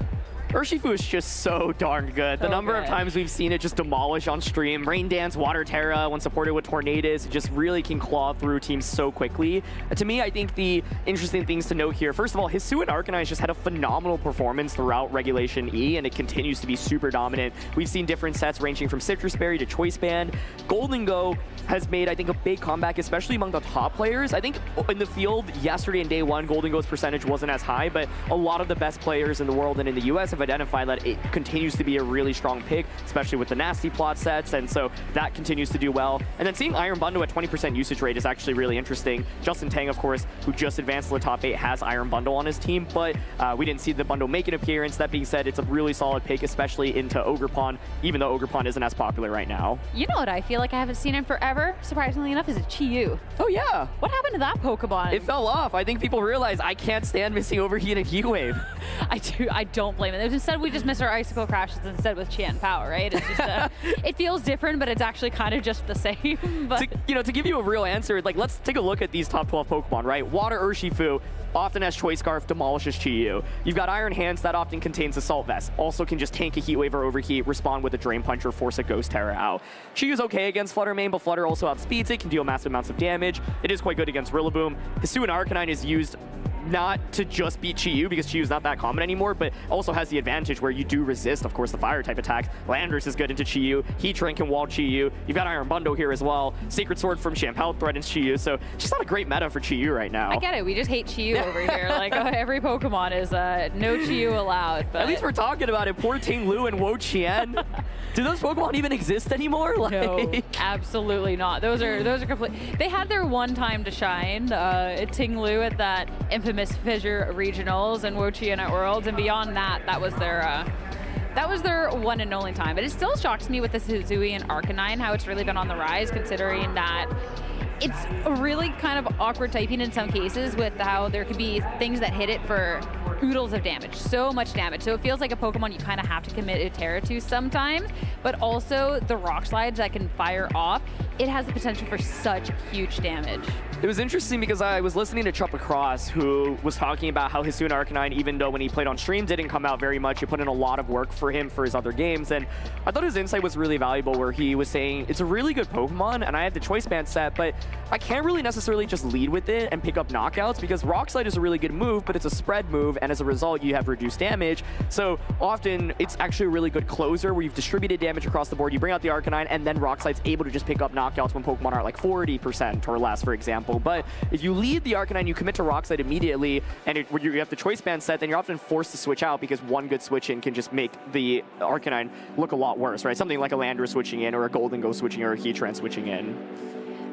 Urshifu is just so darn good. The number of times we've seen it just demolish on stream. Rain Dance, Water Terra, when supported with Tornadus, it just really can claw through teams so quickly. To me, I think the interesting things to note here, first of all, Hisu and Arcanine just had a phenomenal performance throughout Regulation E, and it continues to be super dominant. We've seen different sets ranging from Citrus Berry to Choice Band. Golden Go has made, I think, a big comeback, especially among the top players. I think in the field yesterday in day 1, Golden Go's percentage wasn't as high, but a lot of the best players in the world and in the US have identified that it continues to be a really strong pick, especially with the nasty plot sets, and so that continues to do well. And then seeing Iron Bundle at 20% usage rate is actually really interesting. Justin Tang, of course, who just advanced to the top 8, has Iron Bundle on his team, but we didn't see the bundle make an appearance. That being said, it's a really solid pick, especially into Ogerpon, even though Ogerpon isn't as popular right now. You know what I feel like I haven't seen in forever, surprisingly enough, is a Chi-Yu. Oh yeah. What happened to that Pokemon? It fell off. I think people realize I can't stand missing Overheat and Heat Wave. I don't blame it. Instead, we just miss our icicle crashes instead with Qian Pao, right? It's just, it feels different, but it's actually kind of just the same. But to give you a real answer, like, let's take a look at these top 12 Pokemon, right? Water Urshifu often has Choice Scarf, demolishes Chi-Yu. You've got Iron Hands that often contains Assault Vest, also can just tank a Heat Wave or Overheat, respond with a Drain Punch or force a Ghost Terror out. Chi-Yu's okay against Flutter Mane, but Flutter also outspeeds it, can deal massive amounts of damage. It is quite good against Rillaboom. Hisuian Arcanine is used not to just beat Chi-Yu, because Chi-Yu's not that common anymore, but also has the advantage where you do resist, of course, the fire type attacks. Landorus is good into Chi-Yu. Heatran can wall Chi-Yu. You've got Iron Bundle here as well. Sacred Sword from Champao threatens Chi-Yu, so just not a great meta for Chi-Yu right now. I get it. We just hate Chi-Yu over here. Like, every Pokemon is no Chi-Yu allowed. But at least we're talking about it. Poor Ting Lu and Wo Chien. Do those Pokemon even exist anymore? Like... No, absolutely not. Those are complete. They had their one time to shine. Ting Lu at that infamous Fissure Regionals and Wo Chien at Worlds, and beyond that, that was their one and only time. But it still shocks me with this Hisuian Arcanine how it's really been on the rise, considering that it's a really kind of awkward typing in some cases with how there could be things that hit it for oodles of damage, so much damage. So it feels like a Pokemon you kind of have to commit a Terra to sometimes, but also the Rock Slides that can fire off, it has the potential for such huge damage. It was interesting because I was listening to Chuppa Cross, who was talking about how Hisuian Arcanine, even though when he played on stream didn't come out very much, he put in a lot of work for him for his other games, and I thought his insight was really valuable, where he was saying it's a really good Pokemon and I have the Choice Band set, but I can't really necessarily just lead with it and pick up knockouts, because Rock Slide is a really good move, but it's a spread move, and as a result you have reduced damage. So often it's actually a really good closer where you've distributed damage across the board, you bring out the Arcanine, and then Rock Slide's able to just pick up knockouts when Pokemon are at like 40% or less, for example. But if you lead the Arcanine, you commit to Rock Slide immediately, and you have the Choice Band set, then you're often forced to switch out, because one good switch in can just make the Arcanine look a lot worse, right? Something like a Landorus switching in, or a Golden Ghost switching in, or a Heatran switching in.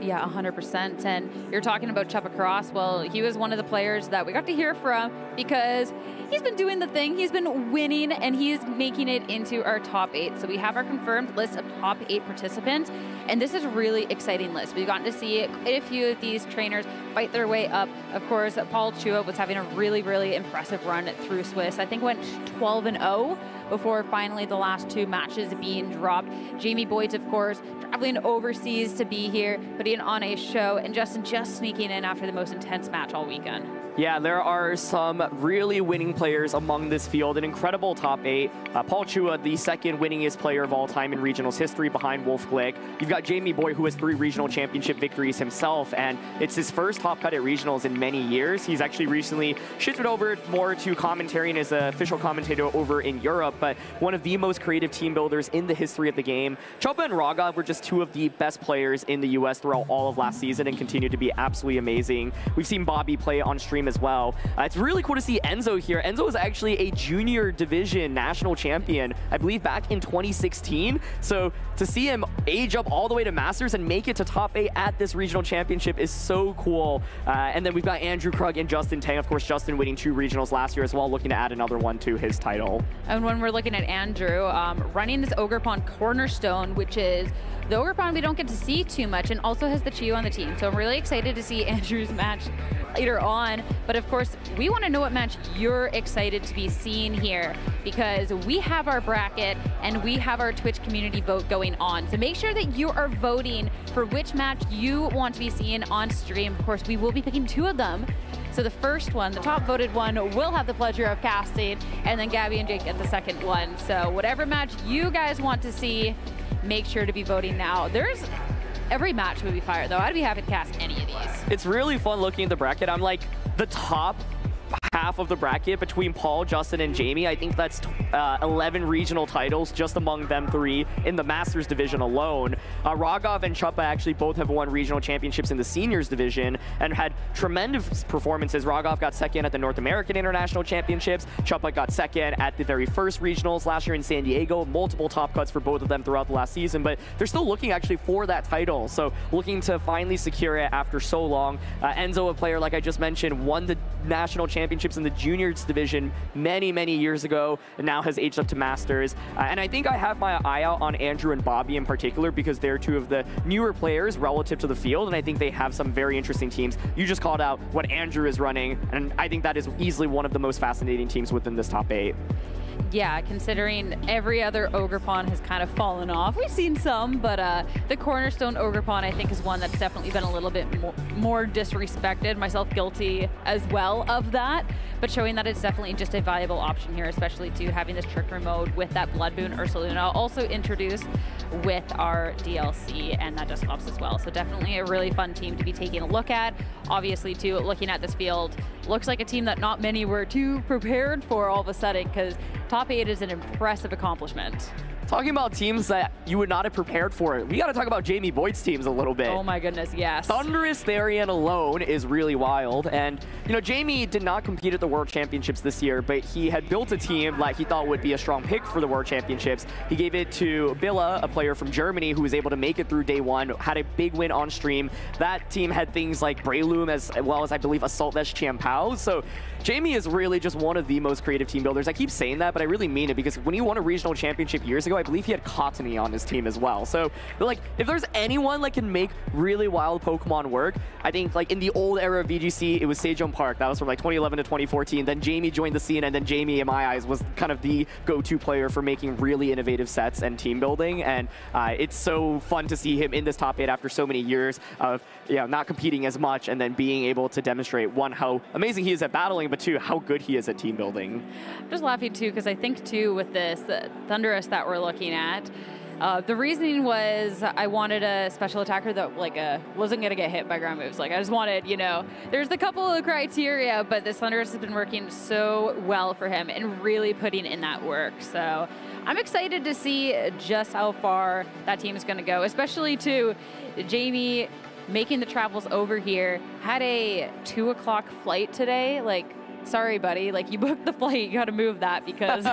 Yeah, 100%. And you're talking about Chuppa Cross. Well, he was one of the players that we got to hear from, because he's been doing the thing. He's been winning, and he's making it into our top 8. So we have our confirmed list of top 8 participants, and this is a really exciting list. We've gotten to see quite a few of these trainers fight their way up. Of course, Paul Chua was having a really, really impressive run through Swiss. I think went 12-0 before finally the last 2 matches being dropped. Jamie Boyd's, of course, traveling overseas to be here, putting on a show, and Justin just sneaking in after the most intense match all weekend. Yeah, there are some really winning players among this field, an incredible top 8. Paul Chua, the second winningest player of all time in regionals history behind Wolf Glick. You've got Jamie Boy, who has 3 regional championship victories himself, and it's his first top cut at regionals in many years. He's actually recently shifted over more to commentating as an official commentator over in Europe, but one of the most creative team builders in the history of the game. Choppa and Raghav were just 2 of the best players in the US throughout all of last season, and continue to be absolutely amazing. We've seen Bobby play on stream as well. It's really cool to see Enzo here. Enzo is actually a junior division national champion, I believe back in 2016. So to see him age up all the way to Masters and make it to top 8 at this regional championship is so cool. And then we've got Andrew Krug and Justin Tang. Of course, Justin winning 2 regionals last year as well, looking to add another one to his title. And when we're looking at Andrew, running this Ogre Pond Cornerstone, which is the Ogre Pond we don't get to see too much, and also has the Chi-Yu on the team. So I'm really excited to see Andrew's match later on. But of course, we want to know what match you're excited to be seeing here, because we have our bracket and we have our Twitch community vote going on. So make sure that you are voting for which match you want to be seeing on stream. Of course, we will be picking 2 of them. So the first one, the top voted one, will have the pleasure of casting, and then Gabby and Jake get the second one. So whatever match you guys want to see, make sure to be voting now. Every match would be fire, though. I'd be happy to cast any of these. It's really fun looking at the bracket. I'm like, the top half of the bracket between Paul, Justin, and Jamie, I think that's 11 regional titles just among them 3 in the Masters division alone. Raghav and Chuppa actually both have won regional championships in the seniors division and had tremendous performances. Raghav got second at the North American International Championships. Chuppa got second at the very first regionals last year in San Diego. Multiple top cuts for both of them throughout the last season, but they're still looking actually for that title. So looking to finally secure it after so long. Enzo, a player like I just mentioned, won the national championships in the juniors division many, many years ago, and now has aged up to Masters. And I think I have my eye out on Andrew and Bobby in particular, because they're 2 of the newer players relative to the field, and I think they have some very interesting teams. You just called out what Andrew is running, and I think that is easily one of the most fascinating teams within this top 8. Yeah, considering every other Ogre Pawn has kind of fallen off. We've seen some, but the Cornerstone Ogre Pawn, I think, is one that's definitely been a little bit more disrespected, myself guilty as well of that, but showing that it's definitely just a viable option here, especially to having this Trick Room mode with that Blood Boon Ursaluna also introduced with our DLC and that Dusclops as well. So definitely a really fun team to be taking a look at. Obviously, too, looking at this field, looks like a team that not many were too prepared for all of a sudden, because top 8 is an impressive accomplishment. Talking about teams that you would not have prepared for, we got to talk about Jamie Boyd's teams a little bit. Oh my goodness, yes. Thunderous Therian alone is really wild. And, you know, Jamie did not compete at the World Championships this year, but he had built a team that he thought would be a strong pick for the World Championships. He gave it to Billa, a player from Germany who was able to make it through day 1, had a big win on stream. That team had things like Breloom as well as, I believe, Assault Vest Champao. So Jamie is really just one of the most creative team builders. I keep saying that, but I really mean it, because when he won a regional championship years ago, I believe he had Cottony on his team as well. So, like, if there's anyone that can make really wild Pokemon work, I think, like, in the old era of VGC, it was Sejong Park. That was from, like, 2011 to 2014. Then Jamie joined the scene, and then Jamie, in my eyes, was kind of the go-to player for making really innovative sets and team building. And it's so fun to see him in this top 8 after so many years of, you know, not competing as much, and then being able to demonstrate, one, how amazing he is at battling, but two, how good he is at team building. I'm just laughing, too, because I think, too, with this Thunderous that we're looking at, the reasoning was I wanted a special attacker that wasn't going to get hit by ground moves. Like, I just wanted, you know, there's a couple of criteria, but this Thunderous has been working so well for him and really putting in that work. So I'm excited to see just how far that team is going to go, especially to Jamie making the travels over here. Had a 2 o'clock flight today. Like, sorry, buddy. Like, you booked the flight. You got to move that because,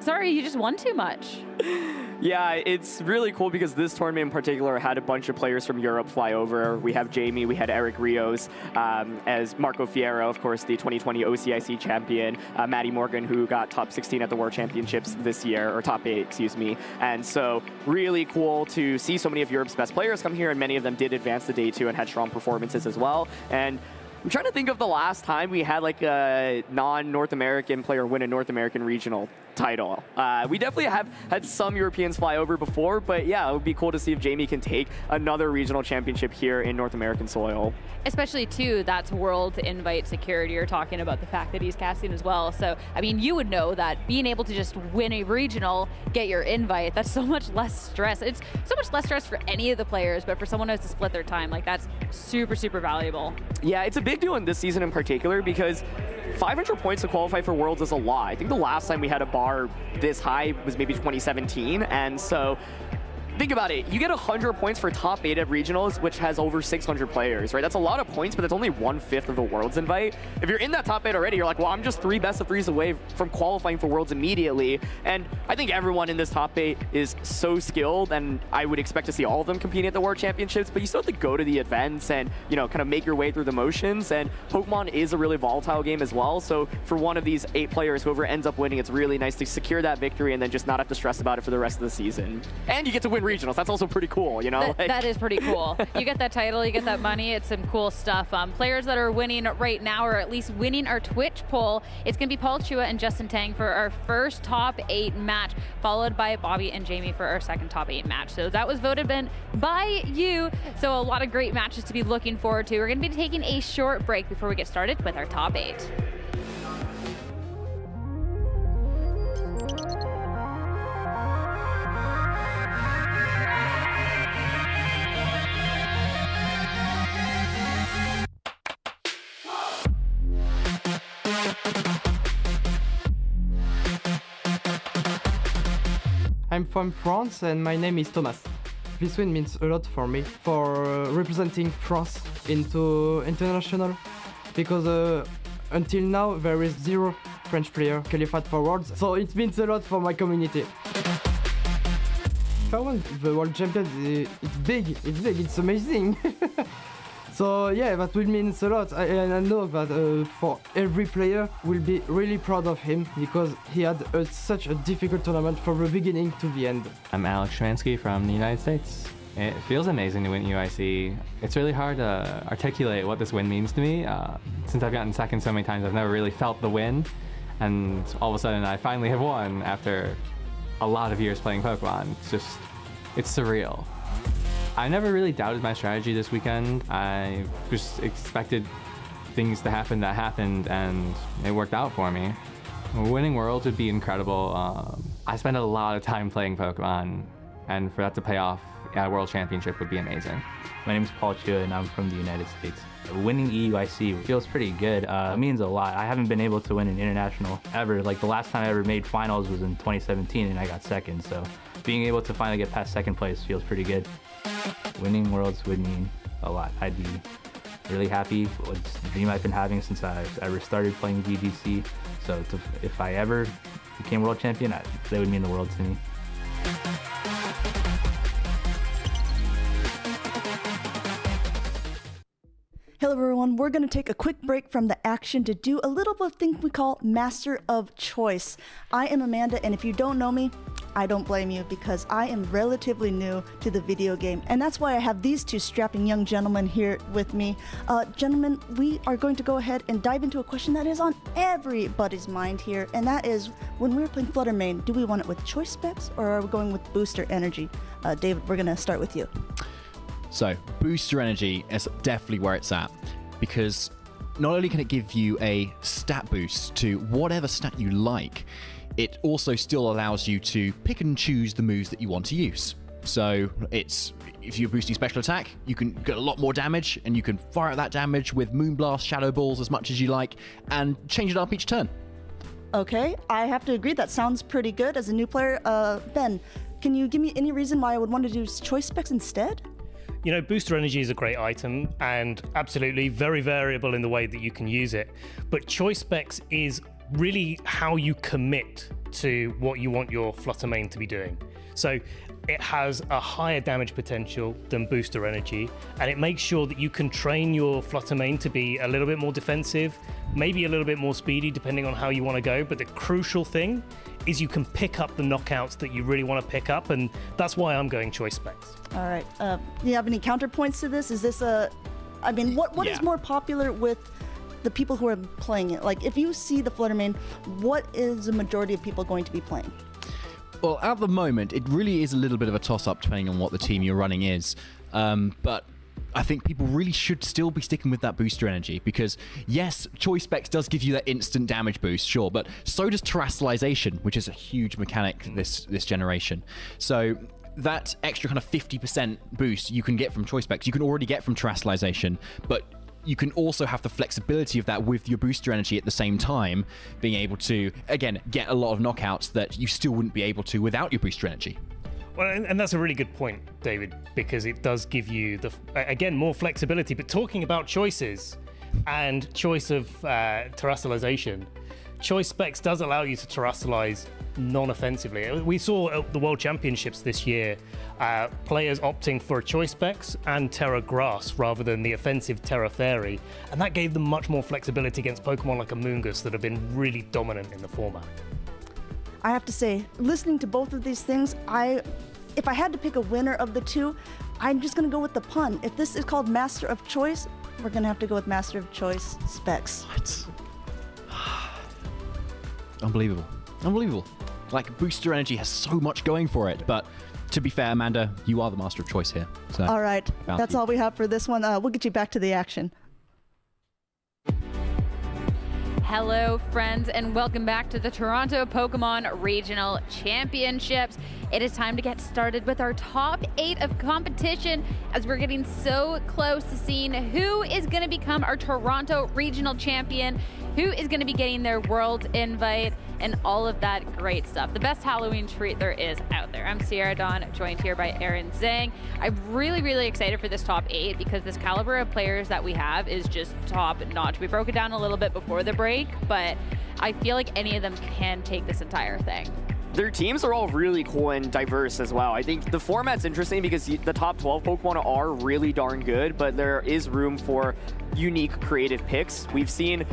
sorry, you just won too much. Yeah, it's really cool because this tournament in particular had a bunch of players from Europe fly over. We have Jamie, we had Eric Rios, as Marco Fierro, of course, the 2020 OCIC champion, Maddie Morgan, who got top 16 at the World Championships this year, or top 8, excuse me. And so really cool to see so many of Europe's best players come here, and many of them did advance to day 2 and had strong performances as well. And I'm trying to think of the last time we had like a non-North American player win a North American regional title. We definitely have had some Europeans fly over before, but yeah, it would be cool to see if Jamie can take another regional championship here in North American soil. Especially, too, that's world invite security. You're talking about the fact that he's casting as well. So, I mean, you would know that being able to just win a regional, get your invite, that's so much less stress. It's so much less stress for any of the players, but for someone who has to split their time, like, that's super, super valuable. Yeah, it's a big deal in this season in particular because 500 points to qualify for Worlds is a lot. I think the last time we had a bar this high was maybe 2017, and so think about it. You get 100 points for top 8 at regionals, which has over 600 players, right? That's a lot of points, but that's only 1/5 of the Worlds invite. If you're in that top 8 already, you're like, well, I'm just 3 best of 3s away from qualifying for Worlds immediately. And I think everyone in this top 8 is so skilled, and I would expect to see all of them competing at the World Championships, but you still have to go to the events and, you know, kind of make your way through the motions. And Pokemon is a really volatile game as well. So for one of these 8 players, whoever ends up winning, it's really nice to secure that victory and then just not have to stress about it for the rest of the season. And you get to win regionals. That's also pretty cool, you know? That is pretty cool. You get that title, you get that money. It's some cool stuff. Players that are winning right now, or at least winning our Twitch poll, it's going to be Paul Chua and Justin Tang for our first top 8 match, followed by Bobby and Jamie for our second top 8 match. So that was voted by you. So a lot of great matches to be looking forward to. We're going to be taking a short break before we get started with our top 8. I'm from France and my name is Thomas. This win means a lot for me, for representing France into international, because until now there is 0 French player qualified for Worlds, so it means a lot for my community. If I won the World Champions, it's big, it's amazing. So yeah, that will mean a lot, and I know that for every player will be really proud of him because he had such a difficult tournament from the beginning to the end. I'm Alex Shransky from the United States. It feels amazing to win UIC. It's really hard to articulate what this win means to me. Since I've gotten second so many times, I've never really felt the win. And all of a sudden, I finally have won after a lot of years playing Pokemon. It's surreal. I never really doubted my strategy this weekend. I just expected things to happen that happened, and it worked out for me. Winning Worlds would be incredible. I spent a lot of time playing Pokemon, and for that to pay off at a World Championship would be amazing. My name is Paul Chua, and I'm from the United States. Winning EUIC feels pretty good. It means a lot. I haven't been able to win an international ever. Like, the last time I ever made finals was in 2017, and I got second. So being able to finally get past second place feels pretty good. Winning Worlds would mean a lot. I'd be really happy. It's the dream I've been having since I ever started playing VGC. So if I ever became world champion, that would mean the world to me. Hello everyone, we're going to take a quick break from the action to do a little bit of thing we call Master of Choice. I am Amanda, and if you don't know me, I don't blame you because I am relatively new to the video game, and that's why I have these two strapping young gentlemen here with me. Gentlemen, we are going to go ahead and dive into a question that is on everybody's mind here, and that is, when we're playing Flutter Main, do we want it with choice specs or are we going with booster energy? David, we're going to start with you. So, booster energy is definitely where it's at, because not only can it give you a stat boost to whatever stat you like, it also still allows you to pick and choose the moves that you want to use. So if you're boosting special attack, you can get a lot more damage, and you can fire out that damage with Moonblast, Shadow Balls as much as you like, and change it up each turn. Okay, I have to agree, that sounds pretty good as a new player. Ben, can you give me any reason why I would want to do choice specs instead? You know, booster energy is a great item and absolutely very variable in the way that you can use it. But choice specs is really how you commit to what you want your Flutter Main to be doing. So it has a higher damage potential than booster energy, and it makes sure that you can train your Flutter Main to be a little bit more defensive, maybe a little bit more speedy depending on how you want to go. But the crucial thing is you can pick up the knockouts that you really want to pick up, and that's why I'm going choice specs. All right. Do you have any counterpoints to this? Is this I mean, what is more popular with the people who are playing it? Like, if you see the Flutter Main, what is the majority of people going to be playing? Well, at the moment, it really is a little bit of a toss-up depending on what the team you're running is. But I think people really should still be sticking with that booster energy, because yes, choice specs does give you that instant damage boost, sure, but so does terrestrialization, which is a huge mechanic this generation. So that extra kind of 50% boost you can get from choice specs, you can already get from terrestrialization, but you can also have the flexibility of that with your booster energy at the same time, being able to, again, get a lot of knockouts that you still wouldn't be able to without your booster energy. Well, and that's a really good point, David, because it does give you, again, more flexibility. But talking about choices and choice of terrestrialization, choice specs does allow you to terrestrialize non-offensively. We saw at the World Championships this year, players opting for choice specs and Terra Grass rather than the offensive Terra Fairy, and that gave them much more flexibility against Pokemon like Amoonguss that have been really dominant in the format. I have to say, listening to both of these things, if I had to pick a winner of the two, I'm just going to go with the pun. If this is called Master of Choice, we're going to have to go with Master of Choice specs. What? Unbelievable. Unbelievable. Like, booster energy has so much going for it, but to be fair, Amanda, you are the Master of Choice here. So, all right, that's all we have for this one. We'll get you back to the action. Hello, friends, and welcome back to the Toronto Pokemon Regional Championships. It is time to get started with our top 8 of competition, as we're getting so close to seeing who is going to become our Toronto Regional Champion, who is going to be getting their world invite, and all of that great stuff. The best Halloween treat there is out there. I'm Sierra Dawn, joined here by Aaron Zhang. I'm really, really excited for this top 8 because this caliber of players that we have is just top notch. We broke it down a little bit before the break, but I feel like any of them can take this entire thing. Their teams are all really cool and diverse as well. I think the format's interesting because the top 12 Pokemon are really darn good, but there is room for unique creative picks. We've seen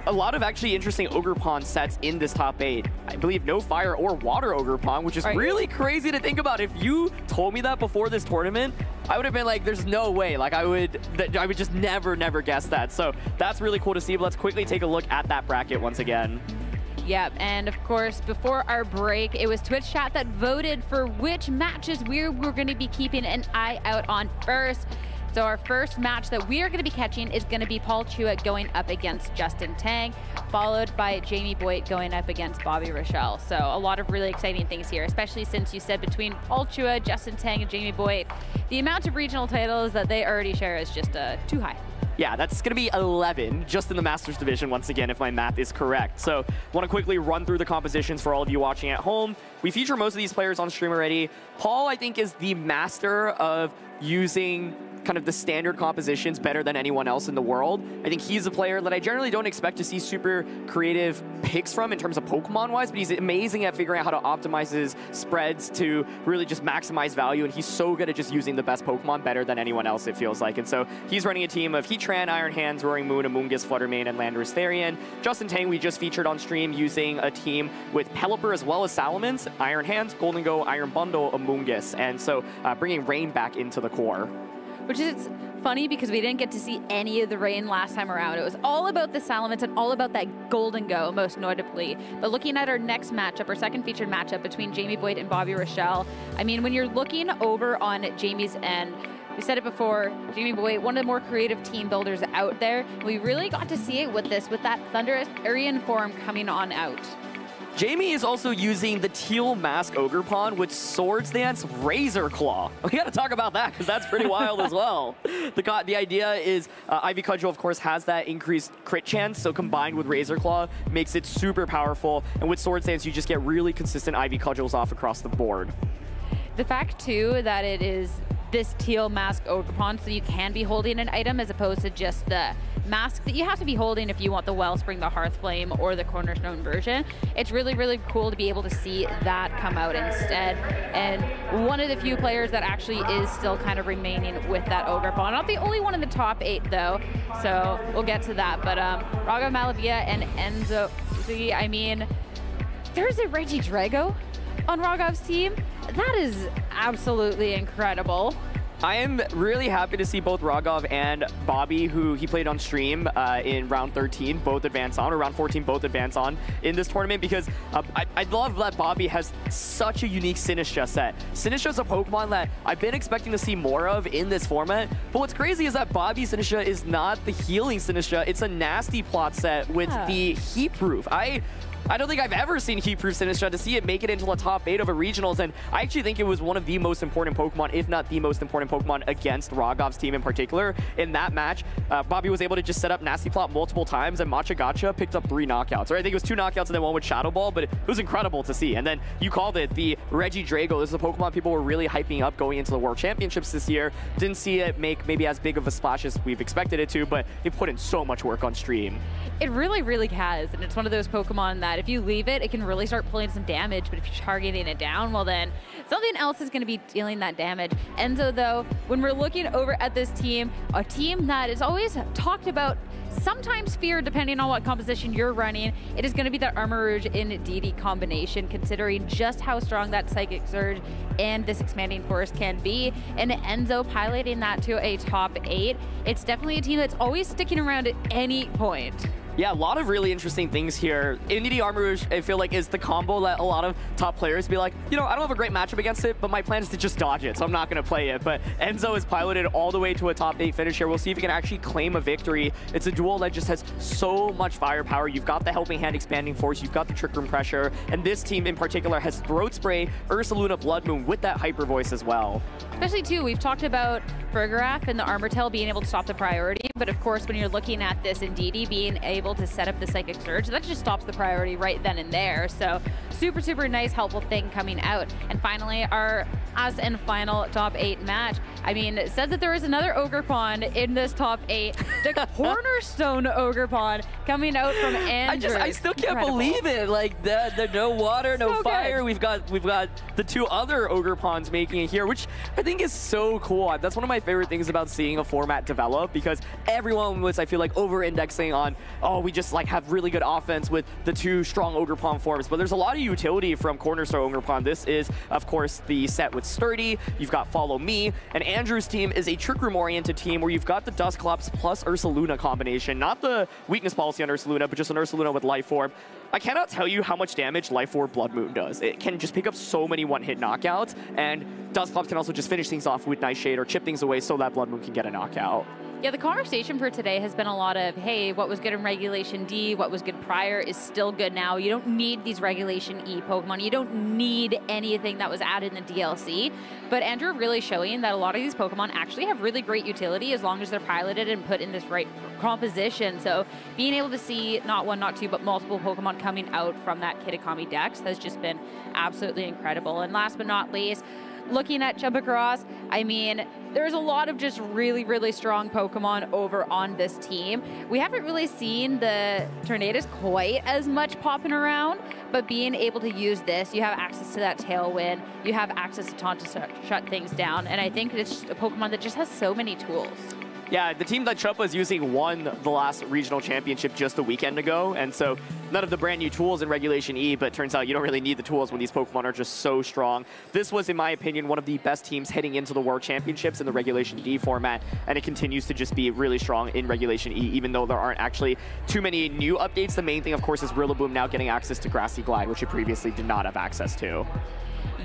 a lot of actually interesting Ogerpon sets in this top 8. I believe no fire or water Ogerpon, which is really crazy to think about. If you told me that before this tournament, I would have been like, there's no way. Like, I would just never guess that. So that's really cool to see. But let's quickly take a look at that bracket once again. Yep, and of course, before our break, it was Twitch chat that voted for which matches we're going to be keeping an eye out on first. So our first match that we are going to be catching is going to be Paul Chua going up against Justin Tang, followed by Jamie Boyd going up against Bobby Rochelle. So a lot of really exciting things here, especially since you said between Paul Chua, Justin Tang, and Jamie Boyd, the amount of regional titles that they already share is just too high. Yeah, that's going to be 11 just in the Masters division, once again, if my math is correct. So want to quickly run through the compositions for all of you watching at home. We feature most of these players on stream already. Paul, I think, is the master of using kind of the standard compositions better than anyone else in the world. I think he's a player that I generally don't expect to see super creative picks from in terms of Pokemon-wise, but he's amazing at figuring out how to optimize his spreads to really just maximize value, and he's so good at just using the best Pokemon better than anyone else, it feels like. And so he's running a team of Heatran, Iron Hands, Roaring Moon, Amoonguss, Fluttermane, and Landorus Therian. Justin Tang, we just featured on stream using a team with Pelipper as well as Salamence, Iron Hands, Golden Go, Iron Bundle, Amoonguss, and so bringing Rain back into the core. Which is funny because we didn't get to see any of the Rain last time around. It was all about the Salamence and all about that Golden Go, most notably. But looking at our next matchup, our second featured matchup between Jamie Boyd and Bobby Rochelle, I mean, when you're looking over on Jamie's end, we said it before, Jamie Boyd, one of the more creative team builders out there. We really got to see it with that Thunderous Aryan form coming on out. Jamie is also using the Teal Mask Ogerpon with Swords Dance Razor Claw. We got to talk about that because that's pretty wild as well. The idea is Ivy Cudgel, of course, has that increased crit chance, so combined with Razor Claw makes it super powerful. And with Swords Dance, you just get really consistent Ivy Cudgels off across the board. The fact, too, that it is this Teal Mask Ogerpon, so you can be holding an item as opposed to just the mask that you have to be holding if you want the Wellspring, the Hearthflame, or the Cornerstone version. It's really, really cool to be able to see that come out instead. And one of the few players that actually is still kind of remaining with that Ogerpon. Not the only one in the top 8, though, so we'll get to that. But Raghav Malavia and Enzo, see, I mean, there's a Regidrago on Raghav's team. That is absolutely incredible. I am really happy to see both Raghav and Bobby, who he played on stream in round 13, both advance on, or round 14, both advance on in this tournament, because I love that Bobby has such a unique Sinistcha set. Sinistcha is a Pokemon that I've been expecting to see more of in this format, but what's crazy is that Bobby Sinistcha is not the healing Sinistcha, it's a nasty plot set with the Heat Proof. I don't think I've ever seen Heat Proof Sinistcha. To see it make it into the top 8 of a regionals, and I actually think it was one of the most important Pokemon, if not the most important Pokemon against Raghav's team in particular. In that match, Bobby was able to just set up Nasty Plot multiple times, and Machagacha picked up 3 knockouts. Or I think it was 2 knockouts and then 1 with Shadow Ball, but it was incredible to see. And then you called it the Regidrago. This is a Pokemon people were really hyping up going into the World Championships this year. Didn't see it make maybe as big of a splash as we've expected it to, but it put in so much work on stream. It really, really has, and it's one of those Pokemon that if you leave it, it can really start pulling some damage, but if you're targeting it down, well then, something else is going to be dealing that damage. Enzo, though, when we're looking over at this team, a team that is always talked about, sometimes feared depending on what composition you're running, it is going to be that Armarouge in DD combination, considering just how strong that Psychic Surge and this Expanding Force can be, and Enzo piloting that to a top 8. It's definitely a team that's always sticking around at any point. Yeah, a lot of really interesting things here. Infinity Armarouge, I feel like, is the combo that a lot of top players be like, you know, I don't have a great matchup against it, but my plan is to just dodge it, so I'm not going to play it. But Enzo is piloted all the way to a top 8 finish here. We'll see if he can actually claim a victory. It's a duel that just has so much firepower. You've got the Helping Hand Expanding Force, you've got the Trick Room Pressure, and this team in particular has Throat Spray, Ursaluna, Blood Moon with that Hyper Voice as well. Especially, too, we've talked about Fergaraf and the Armor Tail being able to stop the priority, but of course, when you're looking at this Indeedee being able to set up the Psychic Surge, that just stops the priority right then and there. So super, super nice, helpful thing coming out. And finally, our last and final top 8 match. I mean, it said that there was another Ogerpon in this top 8. The Cornerstone Ogerpon coming out from Andrew. I still can't believe it. Like the no water, no fire. Good. We've got the 2 other Ogerpons making it here, which I think is so cool. That's one of my favorite things about seeing a format develop, because everyone was, I feel like, over-indexing on, oh, we just like have really good offense with the 2 strong Ogerpon forms, but there's a lot of utility from Cornerstone Ogerpon. This is, of course, the set with with Sturdy, you've got Follow Me, and Andrew's team is a Trick Room-oriented team where you've got the Dusclops plus Ursaluna combination. Not the weakness policy on Ursaluna, but just an Ursaluna with Life Orb. I cannot tell you how much damage Life Orb Blood Moon does. It can just pick up so many one-hit knockouts, and Dusclops can also just finish things off with Nightshade or chip things away so that Blood Moon can get a knockout. Yeah, the conversation for today has been a lot of, hey, what was good in Regulation D, what was good prior is still good now. You don't need these Regulation E Pokemon. You don't need anything that was added in the DLC. But Andrew really showing that a lot of these Pokemon actually have really great utility as long as they're piloted and put in this right composition. So being able to see not one, not two, but multiple Pokemon coming out from that Kitakami Dex has just been absolutely incredible. And last but not least, looking at Jump Across, I mean, there's a lot of just really, really strong Pokemon over on this team. We haven't really seen the Tornadus quite as much popping around, but being able to use this, you have access to that Tailwind, you have access to Taunt to shut things down, and I think it's just a Pokemon that just has so many tools. Yeah, the team that Chup was using won the last regional championship just a weekend ago, and so none of the brand new tools in Regulation E, but turns out you don't really need the tools when these Pokemon are just so strong. This was, in my opinion, one of the best teams heading into the World Championships in the Regulation D format, and it continues to just be really strong in Regulation E, even though there aren't actually too many new updates. The main thing, of course, is Rillaboom now getting access to Grassy Glide, which it previously did not have access to.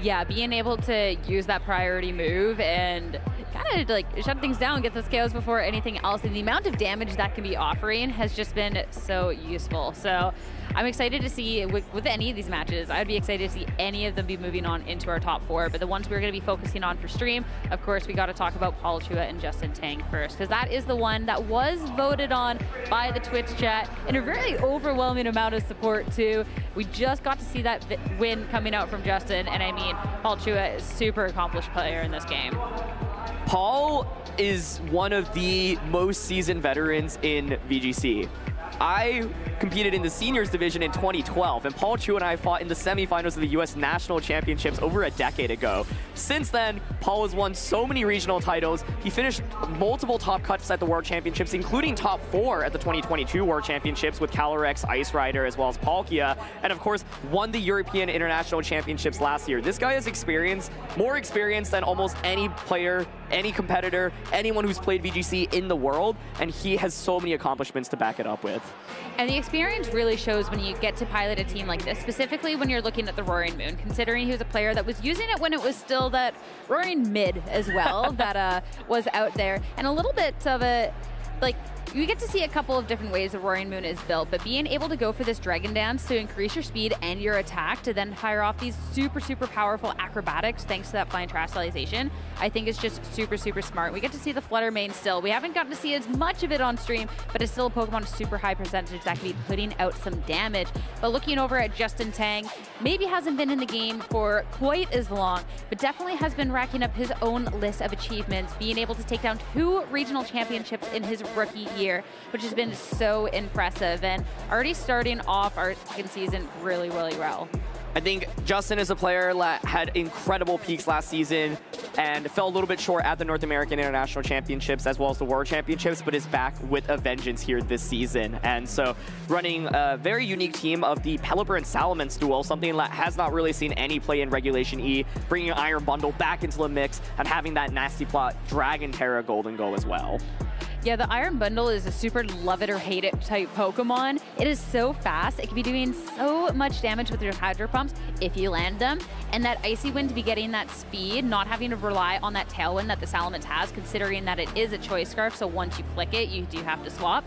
Yeah, being able to use that priority move and kind of like shut things down, get those KOs before anything else, and the amount of damage that can be offering has just been so useful. So I'm excited to see with any of these matches. I'd be excited to see any of them be moving on into our top 4, but the ones we're going to be focusing on for stream, of course, we got to talk about Paul Chua and Justin Tang first, because that is the one that was voted on by the Twitch chat in a very overwhelming amount of support too. We just got to see that win coming out from Justin, and I mean, Paul Chua is a super accomplished player in this game. Paul is one of the most seasoned veterans in VGC. I competed in the seniors division in 2012, and Paul Chu and I fought in the semifinals of the US National Championships over a decade ago. Since then, Paul has won so many regional titles. He finished multiple top cuts at the World Championships, including top 4 at the 2022 World Championships with Calyrex, Ice Rider, as well as Palkia, and of course, won the European International Championships last year. This guy has more experience than almost any player, any competitor, anyone who's played VGC in the world, and he has so many accomplishments to back it up with. And the experience really shows when you get to pilot a team like this, specifically when you're looking at the Roaring Moon, considering he was a player that was using it when it was still that Roaring Mid as well that was out there. And a little bit of a, like, you get to see a couple of different ways the Roaring Moon is built, but being able to go for this Dragon Dance to increase your speed and your attack to then fire off these super, super powerful acrobatics thanks to that flying terrestrialization, I think is just super, super smart. We get to see the Flutter Mane still. We haven't gotten to see as much of it on stream, but it's still a Pokemon with super high percentage that can be putting out some damage. But looking over at Justin Tang, maybe hasn't been in the game for quite as long, but definitely has been racking up his own list of achievements, being able to take down 2 regional championships in his rookie year, which has been so impressive, and already starting off our second season really, really well. I think Justin is a player that had incredible peaks last season and fell a little bit short at the North American International Championships as well as the World Championships, but is back with a vengeance here this season. And so running a very unique team of the Pelipper and Salamence duel, something that has not really seen any play in Regulation E, bringing Iron Bundle back into the mix and having that nasty plot Dragon Terra Golden Go as well. Yeah, the Iron Bundle is a super love it or hate it type Pokemon. It is so fast. It can be doing so much damage with your Hydro Pumps if you land them. And that Icy Wind to be getting that speed, not having to rely on that Tailwind that the Salamence has, considering that it is a Choice Scarf, so once you click it, you do have to swap.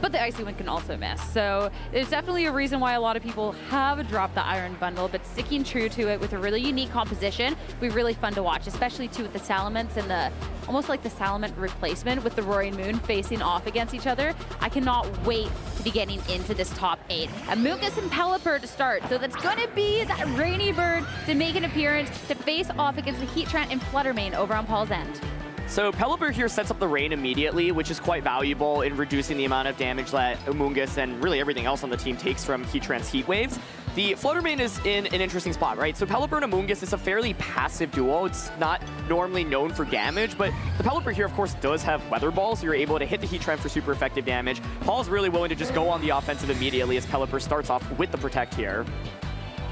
But the Icy Wind can also miss. So there's definitely a reason why a lot of people have dropped the Iron Bundle, but sticking true to it with a really unique composition will be really fun to watch, especially too with the Salamence and the almost like the Salamence replacement with the Roaring Moon facing off against each other. I cannot wait to be getting into this top 8. Amoonguss and Pelipper to start. So that's going to be that Rainy Bird to make an appearance to face off against the Heatran and Flutter Mane over on Paul's end. So Pelipper here sets up the rain immediately, which is quite valuable in reducing the amount of damage that Amoonguss and really everything else on the team takes from Heatran's Heat Waves. The Flutter Mane is in an interesting spot, right? So Pelipper and Amoonguss is a fairly passive duo. It's not normally known for damage, but the Pelipper here, of course, does have Weather Ball, so you're able to hit the Heatran for super effective damage. Paul's really willing to just go on the offensive immediately as Pelipper starts off with the Protect here.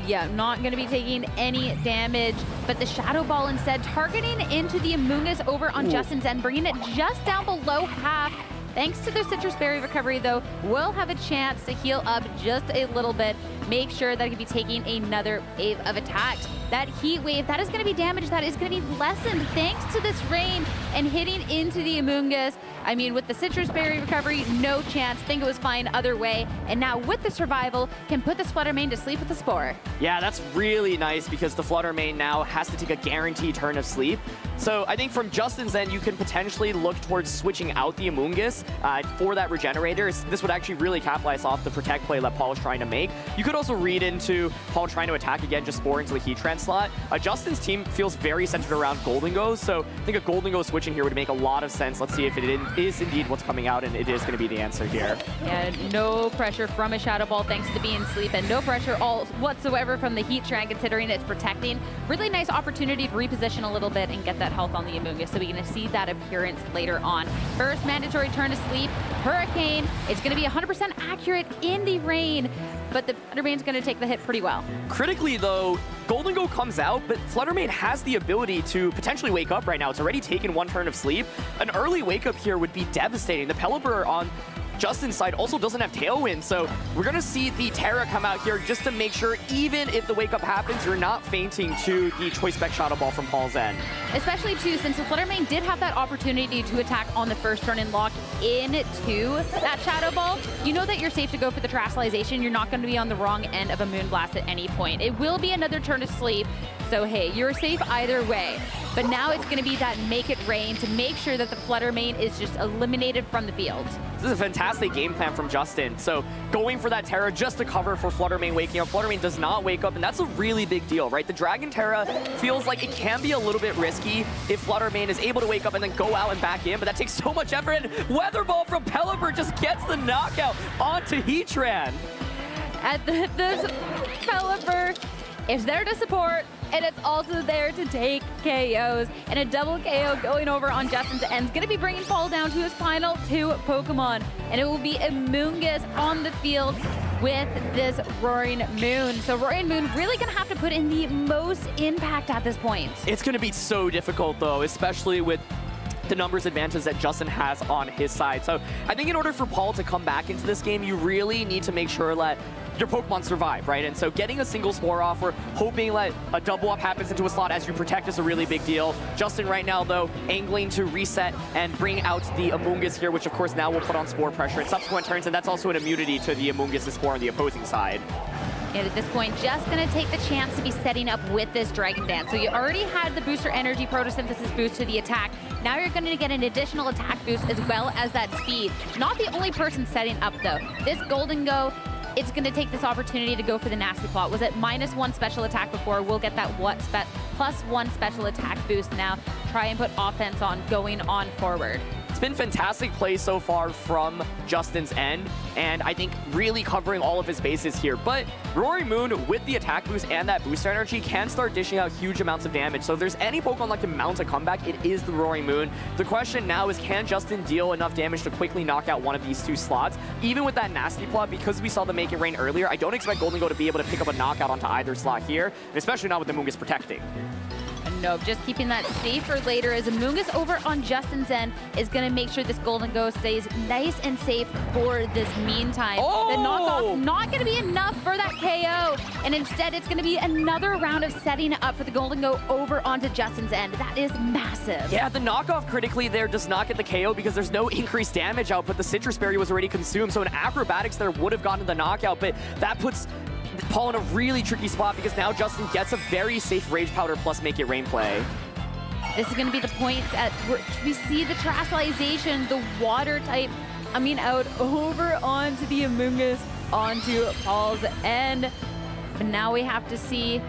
Yeah, not going to be taking any damage but the Shadow Ball instead targeting into the Amoonguss over on Justin's end, bringing it just down below half. Thanks to their Citrus Berry recovery, though, will have a chance to heal up just a little bit. Make sure that he can be taking another wave of attacks. That Heat Wave, that is going to be damage that is going to be lessened thanks to this rain and hitting into the Amoonguss. I mean, with the Citrus Berry recovery, no chance. Think it was fine other way. And now with the survival, can put this Fluttermane to sleep with the Spore. Yeah, that's really nice because the Fluttermane now has to take a guaranteed turn of sleep. So I think from Justin's end, you can potentially look towards switching out the Amoonguss for that Regenerator. This would actually really capitalize off the Protect play that Paul is trying to make. You could also read into Paul trying to attack again, just Spore into the Heatran slot. Justin's team feels very centered around Gholdengo, so I think a Gholdengo switching here would make a lot of sense. Let's see if it is indeed what's coming out, and it is going to be the answer here. Yeah, no pressure from a Shadow Ball thanks to being sleep, and no pressure all whatsoever from the Heatran considering it's protecting. Really nice opportunity to reposition a little bit and get that health on the Amoonguss, so we're going to see that appearance later on. First mandatory turn to sleep, Hurricane. It's going to be 100% accurate in the rain, but the Fluttermane's going to take the hit pretty well. Critically, though, Gholdengo comes out, but Fluttermane has the ability to potentially wake up right now. It's already taken one turn of sleep. An early wake up here would be devastating. The Pelipper on Justin's side also doesn't have Tailwind, so we're going to see the Terra come out here just to make sure, even if the wake up happens, you're not fainting to the Choice Spec Shadow Ball from Paul's end. Especially, too, since the Fluttermane did have that opportunity to attack on the first turn and lock into that Shadow Ball, you know that you're safe to go for the Terastallization. You're not going to be on the wrong end of a Moonblast at any point. It will be another turn to sleep, so hey, you're safe either way. But now it's going to be that Make It Rain to make sure that the Fluttermane is just eliminated from the field. This is a fantastic game plan from Justin. So going for that Terra just to cover for Fluttermane waking up. Fluttermane does not wake up, and that's a really big deal, right? The Dragon Terra feels like it can be a little bit risky if Fluttermane is able to wake up and then go out and back in, but that takes so much effort, and Weather Ball from Pelipper just gets the knockout onto Heatran. At this Pelipper is there to support, and it's also there to take KOs. And a double KO going over on Justin's end is going to be bringing Paul down to his final 2 Pokemon. And it will be Amoonguss on the field with this Roaring Moon. So Roaring Moon really going to have to put in the most impact at this point. It's going to be so difficult, though, especially with the numbers advantage that Justin has on his side. So I think in order for Paul to come back into this game, you really need to make sure that your Pokemon survive, right? And so getting a single Spore off or hoping that a double up happens into a slot as you protect is a really big deal. Justin right now, though, angling to reset and bring out the Amoonguss here, which of course now will put on Spore pressure in subsequent turns, and that's also an immunity to the Amoonguss' Spore on the opposing side. And at this point, just going to take the chance to be setting up with this Dragon Dance. So you already had the Booster Energy Photosynthesis boost to the attack. Now you're going to get an additional attack boost as well as that speed. Not the only person setting up, though. This Gholdengo, it's going to take this opportunity to go for the Nasty Plot. Was it -1 special attack before? We'll get that +1 special attack boost now. Try and put offense on going on forward. It's been fantastic play so far from Justin's end, and I think really covering all of his bases here. But Roaring Moon, with the attack boost and that booster energy, can start dishing out huge amounts of damage. So if there's any Pokemon that can mount a comeback, it is the Roaring Moon. The question now is, can Justin deal enough damage to quickly knock out one of these 2 slots? Even with that Nasty Plot, because we saw the Make It Rain earlier, I don't expect Gholdengo to be able to pick up a knockout onto either slot here, and especially not with the Amoonguss protecting. Nope, just keeping that safe for later as Amoonguss over on Justin's end is going to make sure this Gholdengo stays nice and safe for this meantime. Oh! The knockoff not going to be enough for that KO, and instead it's going to be another round of setting up for the Gholdengo over onto Justin's end. That is massive. Yeah, the knockoff critically there does not get the KO because there's no increased damage output. The Citrus Berry was already consumed, so an Acrobatics there would have gotten the knockout, but that puts Paul in a really tricky spot because now Justin gets a very safe Rage Powder plus Make It Rain play. This is going to be the point at which we see the Terastallization, the water type, coming out over onto the Amoonguss, onto Paul's end. But now we have to see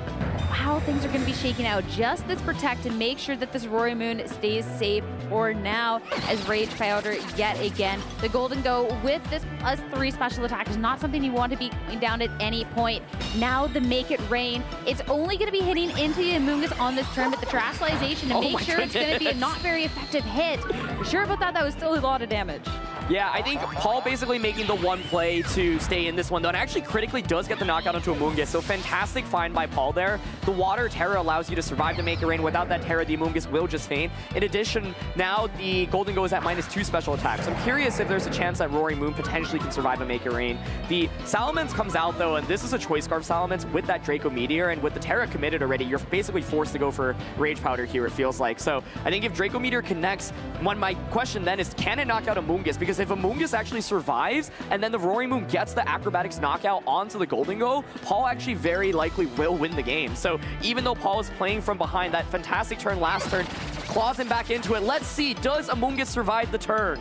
how things are going to be shaking out. Just this protect and make sure that this Roaring Moon stays safe for now as Rage Powder yet again. The Gholdengo with this +3 special attack is not something you want to be going down at any point. Now the Make It Rain, it's only going to be hitting into the Amoonguss on this turn, but the Terastallization to make sure it's going to be a not very effective hit. Sure about that, that was still a lot of damage. Yeah, I think Paul basically making the one play to stay in this one, though, and actually critically does get the knockout onto Amoonguss, so fantastic find by Paul there. The water Terra allows you to survive the Make It Rain. Without that Terra, the Amoonguss will just faint. In addition, now the Golden Go is at -2 special attacks. I'm curious if there's a chance that Roaring Moon potentially can survive a Make It Rain. The Salamence comes out, though, and this is a Choice Scarf Salamence with that Draco Meteor, and with the Terra committed already, you're basically forced to go for Rage Powder here, it feels like. So I think if Draco Meteor connects, my question then is, can it knock out Amoonguss? Because if Amoonguss actually survives, and then the Roaring Moon gets the Acrobatics knockout onto the Golden Go, Paul actually very likely will win the game. So even though Paul is playing from behind, that fantastic turn last turn claws him back into it. Let's see, does Amoonguss survive the turn?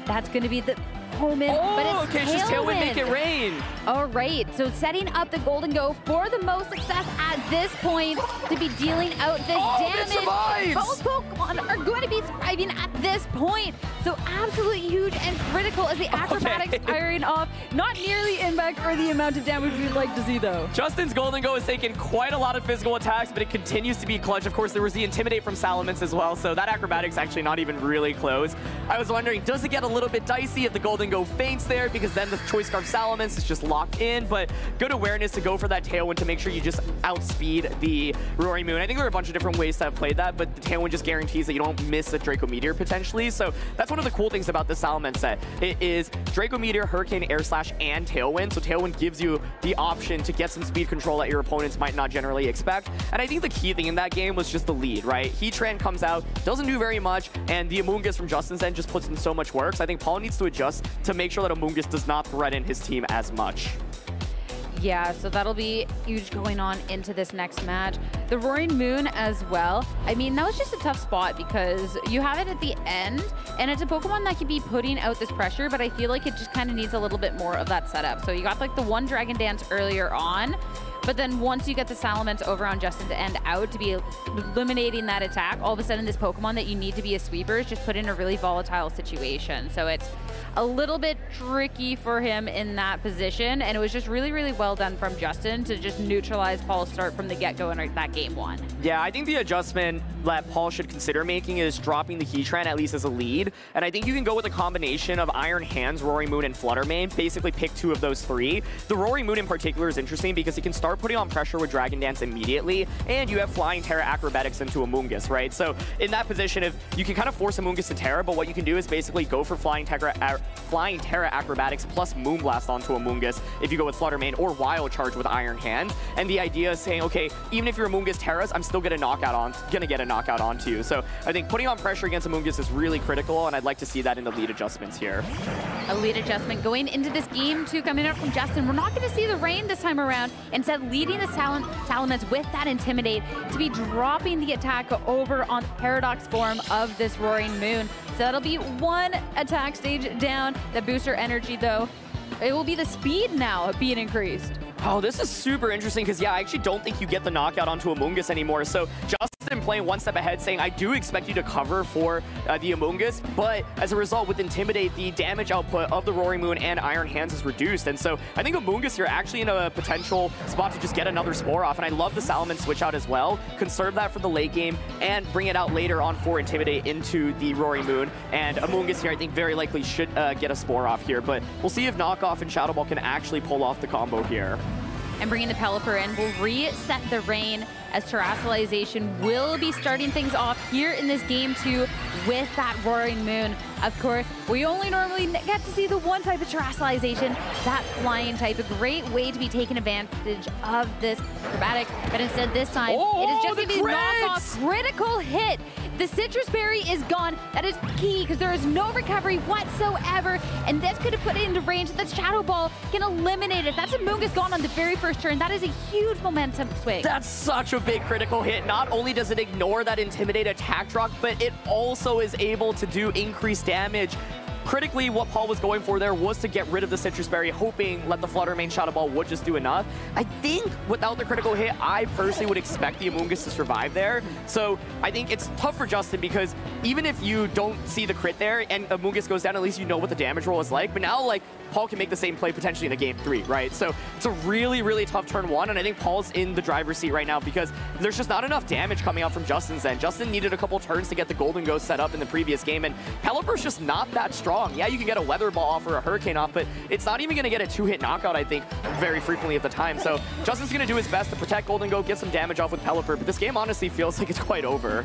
That's going to be the moment, but it's okay, it's just Tailwind Make It Rain. All right, so setting up the Golden Go for the most success at this point to be dealing out this damage. Both Pokemon are going to be surviving at this point. So absolutely huge and critical as the acrobatics firing off. Not nearly impact for the amount of damage we'd like to see, though. Justin's Golden Go has taken quite a lot of physical attacks, but it continues to be clutch. Of course, there was the Intimidate from Salamence as well, so that acrobatics actually not even really close. I was wondering, does it get a little bit dicey if the Golden Go faints there, because then the Choice Scarf Salamence is just locked in, but good awareness to go for that Tailwind to make sure you just outspeed the Roaring Moon. I think there are a bunch of different ways to have played that, but the Tailwind just guarantees that you don't miss a Draco Meteor potentially, so that's one of the cool things about the Salamence set. It is Draco Meteor, Hurricane, Air Slash, and Tailwind, so Tailwind gives you the option to get some speed control that your opponents might not generally expect, and I think the key thing in that game was just the lead, right? Heatran comes out, doesn't do very much, and the Amoonguss from Justin's end just puts in so much work, so I think Paul needs to adjust to make sure that Amoonguss does not threaten his team as much. Yeah, so that'll be huge going on into this next match. The Roaring Moon as well. I mean, that was just a tough spot because you have it at the end, and it's a Pokemon that can be putting out this pressure, but I feel like it just kind of needs a little bit more of that setup. So you got like the one Dragon Dance earlier on, but then once you get the Salamence over on Justin to end out to be eliminating that attack, all of a sudden this Pokemon that you need to be a sweeper is just put in a really volatile situation. So it's a little bit tricky for him in that position, and it was just really, really well done from Justin to just neutralize Paul's start from the get-go in that game one. Yeah, I think the adjustment that Paul should consider making is dropping the Heatran at least as a lead, and I think you can go with a combination of Iron Hands, Roaring Moon, and Flutter Mane, basically pick two of those three. The Roaring Moon in particular is interesting because he can start putting on pressure with Dragon Dance immediately, and you have Flying Terra Acrobatics into Amoonguss, right? So in that position, if you can kind of force Amoonguss to Terra, but what you can do is basically go for Flying Terra Acrobatics plus Moonblast onto Amoonguss if you go with Flutter Mane, or Wild Charge with Iron Hands. And the idea is saying, okay, even if your Amoonguss Terras, I'm still gonna get a knockout onto you. So I think putting on pressure against Amoonguss is really critical, and I'd like to see that in the lead adjustments here. A lead adjustment going into this game two coming up from Justin. We're not going to see the rain this time around. Instead, leading the Salamence with that Intimidate to be dropping the attack over on the Paradox form of this Roaring Moon. So that'll be one attack stage down. The booster energy, though, it will be the speed now being increased. Oh, this is super interesting because, yeah, I actually don't think you get the knockout onto Amoonguss anymore. So Justin playing one step ahead, saying, I do expect you to cover for the Amoonguss, but as a result, with Intimidate, the damage output of the Roaring Moon and Iron Hands is reduced. And so I think Amoonguss, you're actually in a potential spot to just get another Spore off. And I love the Salamence switch out as well. Conserve that for the late game and bring it out later on for Intimidate into the Roaring Moon. And Amoonguss here, I think, very likely should get a Spore off here. But we'll see if Knockoff and Shadow Ball can actually pull off the combo here. And bringing the Pelipper in will reset the rain as Terrestrialization will be starting things off here in this game two with that Roaring Moon. Of course, we only normally get to see the one type of Terrestrialization, that flying type. A great way to be taking advantage of this acrobatic, but instead this time, it is just going to be knockoff critical hit. The Citrus Berry is gone. That is key because there is no recovery whatsoever, and this could have put it into range. That Shadow Ball can eliminate it. That's Amoonguss gone on the very first turn. That is a huge momentum swing. That's such a big critical hit. Not only does it ignore that Intimidate attack drop, but it also is able to do increased damage. Critically, what Paul was going for there was to get rid of the Citrus Berry, hoping that the Flutter Mane Shadow Ball would just do enough. I think without the critical hit, I personally would expect the Amoonguss to survive there. So I think it's tough for Justin because even if you don't see the crit there and Amoonguss goes down, at least you know what the damage roll is like. But now, like, Paul can make the same play potentially in a game 3, right? So it's a really, really tough turn 1, and I think Paul's in the driver's seat right now because there's just not enough damage coming out from Justin's end. Justin needed a couple turns to get the Golden Ghost set up in the previous game, and Pelipper's just not that strong. strong. Yeah, you can get a Weather Ball off or a Hurricane off, but it's not even going to get a 2-hit knockout, I think, very frequently at the time. So Justin's going to do his best to protect Golden Go, get some damage off with Pelipper, but this game honestly feels like it's quite over.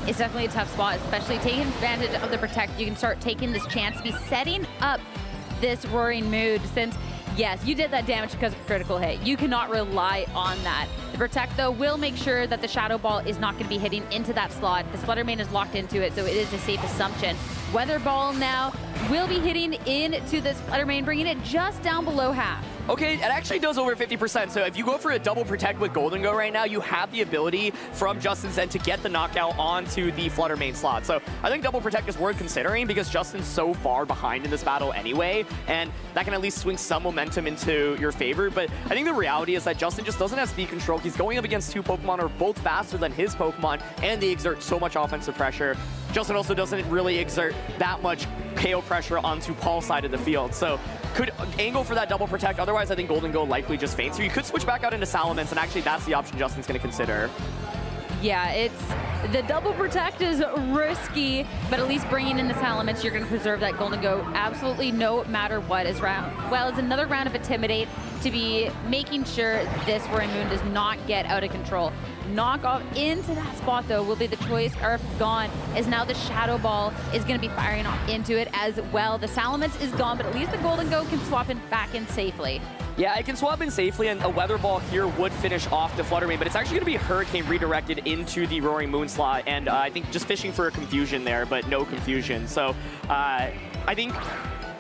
It's definitely a tough spot, especially taking advantage of the Protect. You can start taking this chance to be setting up this Roaring Mood, since yes, you did that damage because of critical hit. You cannot rely on that. The Protect, though, will make sure that the Shadow Ball is not going to be hitting into that slot. The Flutter Mane is locked into it, so it is a safe assumption. Weather Ball now will be hitting into this Flutter Mane, bringing it just down below half. Okay, it actually does over 50%, so if you go for a double Protect with Golden Go right now, you have the ability from Justin's end to get the knockout onto the Flutter Mane slot. So I think double Protect is worth considering because Justin's so far behind in this battle anyway, and that can at least swing some momentum into your favor. But I think the reality is that Justin just doesn't have speed control. He's going up against two Pokemon who are both faster than his Pokemon, and they exert so much offensive pressure. Justin also doesn't really exert that much KO pressure onto Paul's side of the field. So could angle for that double Protect. Otherwise, I think Golden Go likely just faints. So you could switch back out into Salamence, and actually that's the option Justin's going to consider. Yeah, it's the double Protect is risky, but at least bringing in the Salamence, you're going to preserve that Golden Go absolutely no matter what. As well as another round of Intimidate to be making sure this Roaring Moon does not get out of control. Knock off into that spot, though, will be the choice. Or gone, as now the Shadow Ball is going to be firing off into it as well. The Salamence is gone, but at least the Golden Go can swap back in safely. Yeah, it can swap in safely, and a Weather Ball here would finish off the Flutter Mane, but it's actually going to be Hurricane redirected into the Roaring Moon slot, and I think just fishing for a confusion there, but no confusion. So I think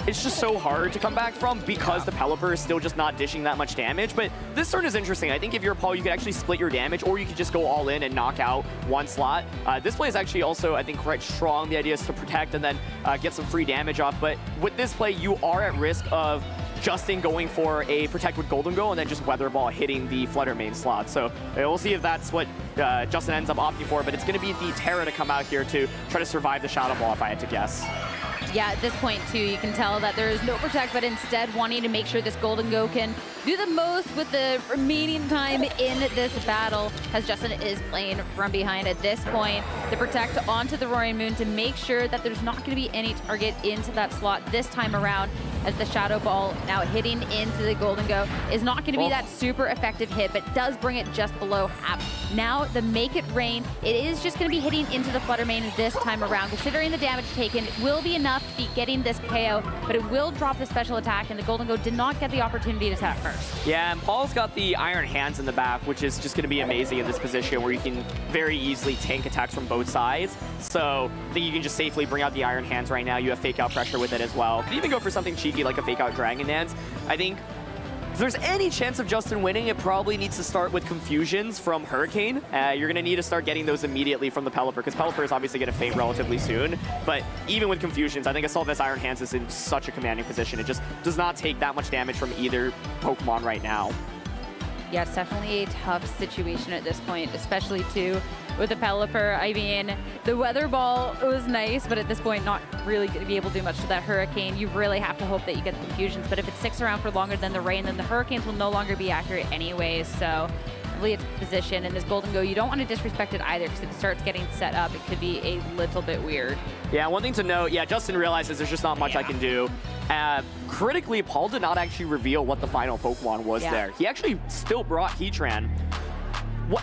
it's just so hard to come back from because the Pelipper is still just not dishing that much damage. But this turn is interesting. I think if you're Paul, you could actually split your damage, or you could just go all in and knock out one slot. This play is actually also, I think, quite strong. The idea is to protect and then get some free damage off. But with this play, you are at risk of Justin going for a Protect with Golden Go and then just Weather Ball hitting the Flutter Mane slot. So we'll see if that's what Justin ends up opting for, but it's going to be the Terra to come out here to try to survive the Shadow Ball, if I had to guess. Yeah, at this point, too, you can tell that there is no Protect, but instead wanting to make sure this Golden Go can do the most with the remaining time in this battle, as Justin is playing from behind at this point. The Protect onto the Roaring Moon to make sure that there's not going to be any target into that slot this time around, as the Shadow Ball now hitting into the Golden Go is not going to be that super effective hit, but does bring it just below half. Now, the Make It Rain, it is just going to be hitting into the Flutter Mane this time around. Considering the damage taken, it will be enough to be getting this KO, but it will drop the special attack, and the Golden Go did not get the opportunity to attack first. Yeah, and Paul's got the Iron Hands in the back, which is just going to be amazing in this position where you can very easily tank attacks from both sides. So I think you can just safely bring out the Iron Hands right now. You have Fake Out pressure with it as well. You can even go for something cheeky like a Fake Out Dragon Dance. I think if there's any chance of Justin winning, it probably needs to start with Confusions from Hurricane. You're going to need to start getting those immediately from the Pelipper, because Pelipper is obviously going to faint relatively soon. But even with Confusions, I think Assault Iron Hands is in such a commanding position. It just does not take that much damage from either Pokemon right now. Yeah, it's definitely a tough situation at this point, especially too with the Pelipper. I mean, the Weather Ball was nice, but at this point, not really going to be able to do much to that Hurricane. You really have to hope that you get the Confusions, but if it sticks around for longer than the Rain, then the Hurricanes will no longer be accurate anyways. So really it's position, and this Golden Go, you don't want to disrespect it either, because if it starts getting set up, it could be a little bit weird. Yeah, one thing to note, Justin realizes there's just not much I can do. Critically, Paul did not actually reveal what the final Pokemon was there. He actually still brought Heatran.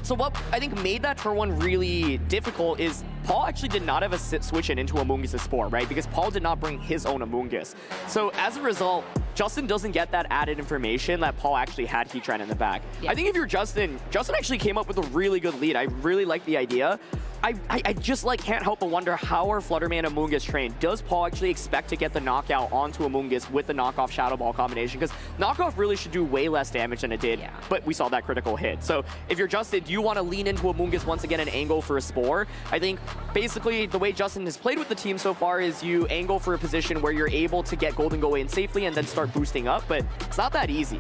So what I think made that turn one really difficult is Paul actually did not have a switch in into Amoonguss' Spore, right? Because Paul did not bring his own Amoonguss. So as a result, Justin doesn't get that added information that Paul actually had Heatran in the back. I think if you're Justin actually came up with a really good lead. I really like the idea. I just can't help but wonder how are Flutter Mane and Amoonguss trained. Does Paul actually expect to get the knockout onto Amoonguss with the knockoff Shadow Ball combination? Because knockoff really should do way less damage than it did, but we saw that critical hit. So if you're Justin, do you want to lean into Amoonguss once again and angle for a Spore? I think basically the way Justin has played with the team so far is you angle for a position where you're able to get Golden Go in safely and then start boosting up, but it's not that easy.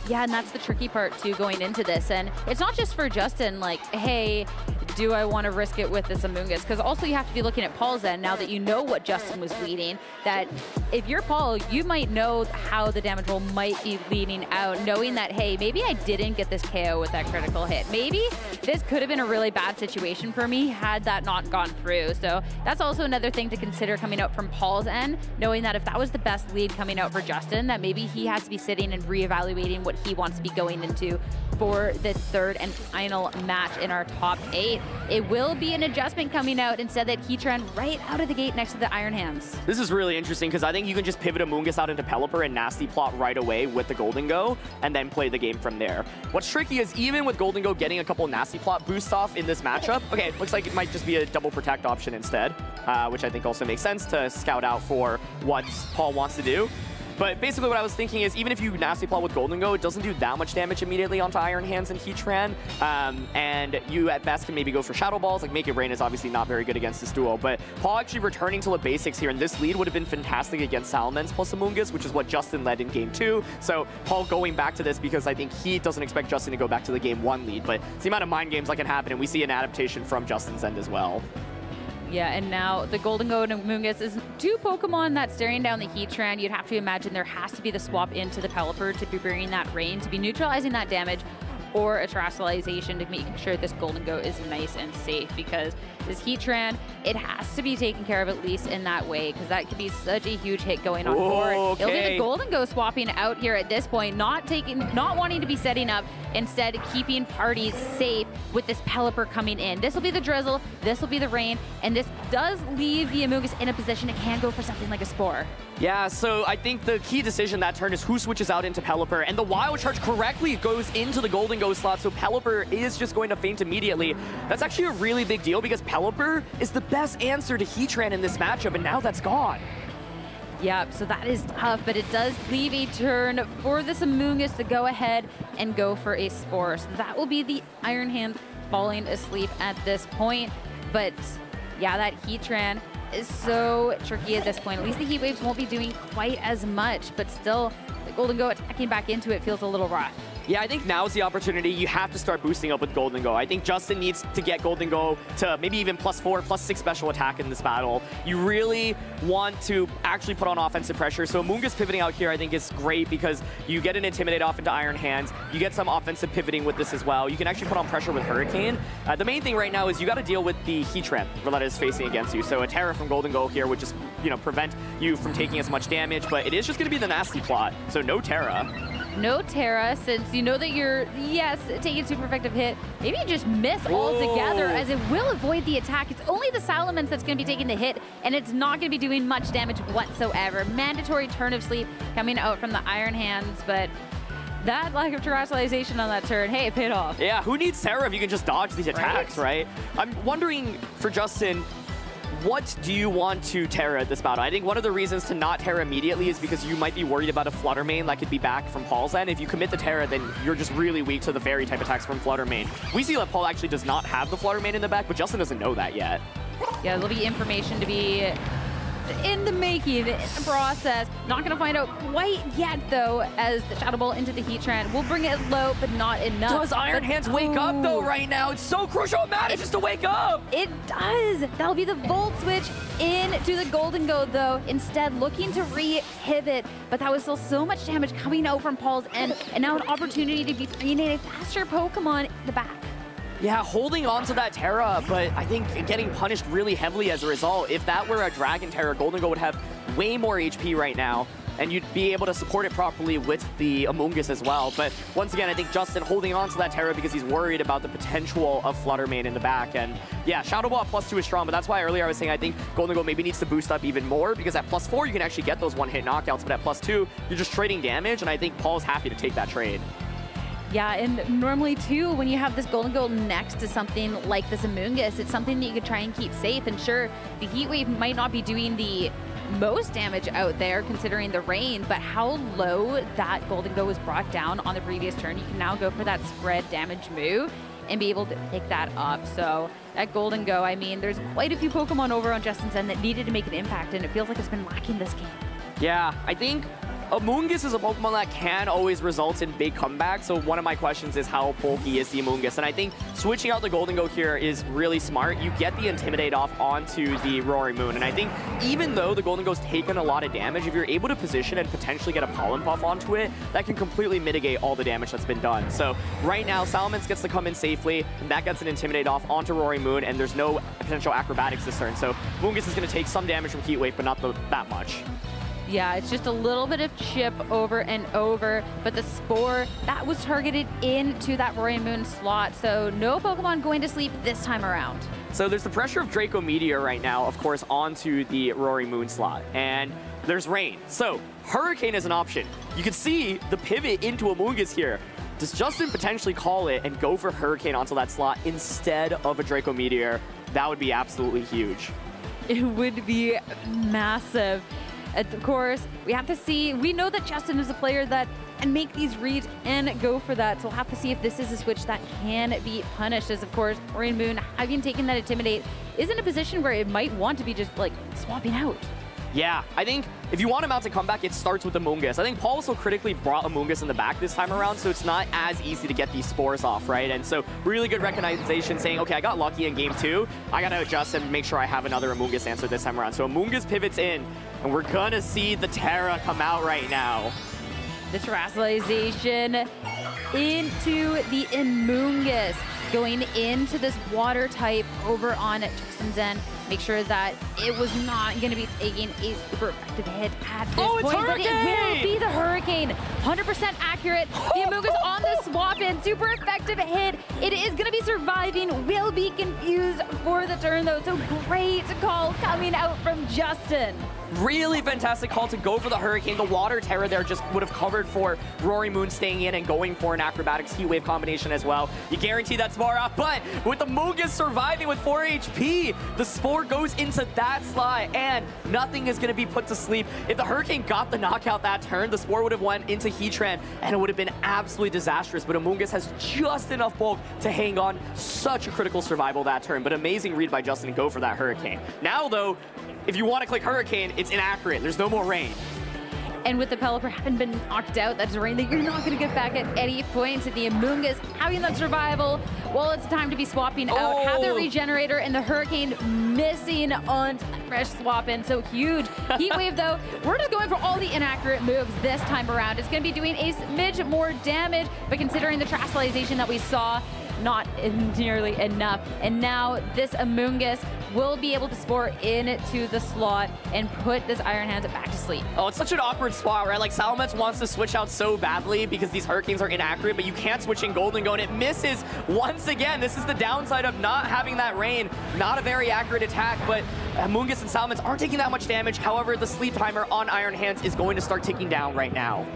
Yeah, and that's the tricky part too going into this. And it's not just for Justin, hey, do I want to risk it with this Amoonguss? Because also you have to be looking at Paul's end now that you know what Justin was leading, that if you're Paul, you might know how the damage roll might be leading out, knowing that, hey, maybe I didn't get this KO with that critical hit. Maybe this could have been a really bad situation for me had that not gone through. So that's also another thing to consider coming out from Paul's end, knowing that if that was the best lead coming out for Justin, that maybe he has to be sitting and reevaluating what he wants to be going into for this third and final match in our top 8. It will be an adjustment coming out instead that Heatran right out of the gate next to the Iron Hands. This is really interesting because I think you can just pivot Amoonguss out into Pelipper and Nasty Plot right away with the Golden Go and then play the game from there. What's tricky is even with Golden Go getting a couple Nasty Plot boosts off in this matchup, okay, looks like it might just be a double protect option instead, which I think also makes sense to scout out for what Paul wants to do. But basically what I was thinking is even if you Nasty Plot with Golden Go, it doesn't do that much damage immediately onto Iron Hands and Heatran. And you at best can maybe go for Shadow Balls. Like Make It Rain is obviously not very good against this duo. But Paul actually returning to the basics here, and this lead would have been fantastic against Salamence plus Amoonguss, which is what Justin led in game 2. So Paul going back to this because I think he doesn't expect Justin to go back to the game 1 lead. But it's the amount of mind games that can happen, and we see an adaptation from Justin's end as well. Yeah, and now the Golden Go and Amoonguss is 2 Pokemon that's staring down the Heatran. You'd have to imagine there has to be the swap into the Pelipper to be bringing that rain, to be neutralizing that damage, or a Terrestrialization to making sure this Golden Go is nice and safe, because this Heatran, it has to be taken care of at least in that way, because that could be such a huge hit going on forward. Okay. It'll be the Golden Go swapping out here at this point, not wanting to be setting up, instead keeping parties safe with this Pelipper coming in. This will be the Drizzle, this will be the Rain, and this does leave the Amoonguss in a position it can go for something like a Spore. Yeah, so I think the key decision that turn is who switches out into Pelipper, and the Wild Charge correctly goes into the Golden Go slot, so Pelipper is just going to faint immediately. That's actually a really big deal because Pelipper is the best answer to Heatran in this matchup, and now that's gone. Yeah, so that is tough, but it does leave a turn for this Amoonguss to go ahead and go for a Spore. So that will be the Iron Hand falling asleep at this point. But yeah, that Heatran is so tricky at this point. At least the Heat Waves won't be doing quite as much, but still the Golden Go attacking back into it feels a little rough. Yeah, I think now is the opportunity. You have to start boosting up with Golden Go. I think Justin needs to get Golden Go to maybe even +4, +6 special attack in this battle. You really want to actually put on offensive pressure. So Amoonguss pivoting out here I think is great because you get an Intimidate off into Iron Hands. You get some offensive pivoting with this as well. You can actually put on pressure with Hurricane. The main thing right now is you got to deal with the Heatran that is facing against you. So a Terra from Golden Go here would just, prevent you from taking as much damage, but it is just going to be the Nasty Plot. So no Terra. No Terra, since you know that you're, yes, taking super effective hit. Maybe you just miss altogether, as it will avoid the attack. It's only the Salamence that's going to be taking the hit, and it's not going to be doing much damage whatsoever. Mandatory turn of sleep coming out from the Iron Hands, but that lack of terrestrialization on that turn, hey, it paid off. Yeah, who needs Terra if you can just dodge these attacks, right? I'm wondering, for Justin, what do you want to Terra at this battle? I think one of the reasons to not Terra immediately is because you might be worried about a Flutter Mane that could be back from Paul's end. If you commit the Terra, then you're just really weak to the Fairy type attacks from Flutter Mane. We see that Paul actually does not have the Flutter Mane in the back, but Justin doesn't know that yet. Yeah, there'll be information to be in the making, in the process. Not going to find out quite yet, though, as the Shadow Ball into the Heatran will bring it low, but not enough. Does Iron Hands wake up, though, right now? It's so crucial it manages to wake up! It does! That'll be the Volt Switch into the Golden Go, though, instead looking to re-pivot, but that was still so much damage coming out from Paul's end, and now an opportunity to be bringing a faster Pokemon in the back. Yeah, holding on to that Terra, but I think getting punished really heavily as a result. If that were a Dragon Terra, Golden Go would have way more HP right now, and you'd be able to support it properly with the Amoonguss as well. But once again, I think Justin holding on to that Terra because he's worried about the potential of Flutter Mane in the back. And yeah, Shadow Ball at +2 is strong, but that's why earlier I was saying I think Golden Go maybe needs to boost up even more, because at +4 you can actually get those one-hit knockouts, but at +2 you're just trading damage, and I think Paul's happy to take that trade. Yeah, and normally too, when you have this Golden Go next to something like this Amoonguss, it's something that you could try and keep safe. And sure, the Heat Wave might not be doing the most damage out there considering the rain, but how low that Golden Go was brought down on the previous turn, you can now go for that spread damage move and be able to pick that up. So that Golden Go, I mean, there's quite a few Pokemon over on Justin's end that needed to make an impact, and it feels like it's been lacking this game. Yeah, I think Amoonguss is a Pokemon that can always result in big comebacks, so one of my questions is how bulky is the Amoonguss? And I think switching out the Golden Go here is really smart. You get the Intimidate off onto the Roaring Moon, and I think even though the Golden Go's taken a lot of damage, if you're able to position and potentially get a Pollen Puff onto it, that can completely mitigate all the damage that's been done. So right now, Salamence gets to come in safely, and that gets an Intimidate off onto Roaring Moon, and there's no potential acrobatics this turn. So Amoonguss is going to take some damage from Heat Wave, but not that much. Yeah, it's just a little bit of chip over and over, but the Spore, that was targeted into that Roaring Moon slot, so no Pokemon going to sleep this time around. So there's the pressure of Draco Meteor right now, of course, onto the Roaring Moon slot, and there's rain. So Hurricane is an option. You can see the pivot into Amoonguss here. Does Justin potentially call it and go for Hurricane onto that slot instead of a Draco Meteor? That would be absolutely huge. It would be massive. Of course, we have to see. We know that Justin is a player that can make these reads and go for that. So we'll have to see if this is a switch that can be punished. As of course, Roaring Moon, having taken that Intimidate, is in a position where it might want to be just like swapping out. Yeah, I think if you want him out to come back, it starts with Amoonguss. I think Paul also critically brought Amoonguss in the back this time around, so it's not as easy to get these spores off, right? And so really good recognition saying, okay, I got lucky in game 2. I got to adjust and make sure I have another Amoonguss answer this time around. So Amoonguss pivots in, and we're going to see the Terra come out right now. The Terastallization into the Amoonguss, going into this water type over on Justin's end. Make sure that it was not going to be taking a super effective hit at this point, but it will be the Hurricane. 100% accurate. The Amoonguss on the swap in, super effective hit. It is going to be surviving, will be confused for the turn though. So great call coming out from Justin. Really fantastic call to go for the Hurricane. The Water Terror there just would have covered for Roaring Moon staying in and going for an Acrobatics Heat Wave combination as well. You guarantee that Spore off, but with the Amoonguss surviving with 4 HP, the Spore goes into that slot and nothing is going to be put to sleep. If the Hurricane got the knockout that turn, the Spore would have went into Heatran and it would have been absolutely disastrous, but Amoonguss has just enough bulk to hang on. Such a critical survival that turn, but amazing read by Justin to go for that Hurricane. Now though, if you want to click Hurricane, it's inaccurate. There's no more rain. And with the Pelipper having been knocked out, that's rain that you're not going to get back at any point. The Amoonguss having that survival. Well, it's time to be swapping out. Have the Regenerator and the Hurricane missing on fresh swap in. So huge. Heat Wave, though, we're just going for all the inaccurate moves this time around. It's going to be doing a smidge more damage, but considering the Terastallization that we saw, not nearly enough. And now this Amoonguss will be able to Spore into the slot and put this Iron Hands back to sleep. Oh, it's such an awkward spot, right? Like, Salamence wants to switch out so badly because these Hurricanes are inaccurate, but you can't switch in Golden Go, and it misses once again. This is the downside of not having that rain. Not a very accurate attack, but Amoonguss and Salamence aren't taking that much damage. However, the sleep timer on Iron Hands is going to start ticking down right now.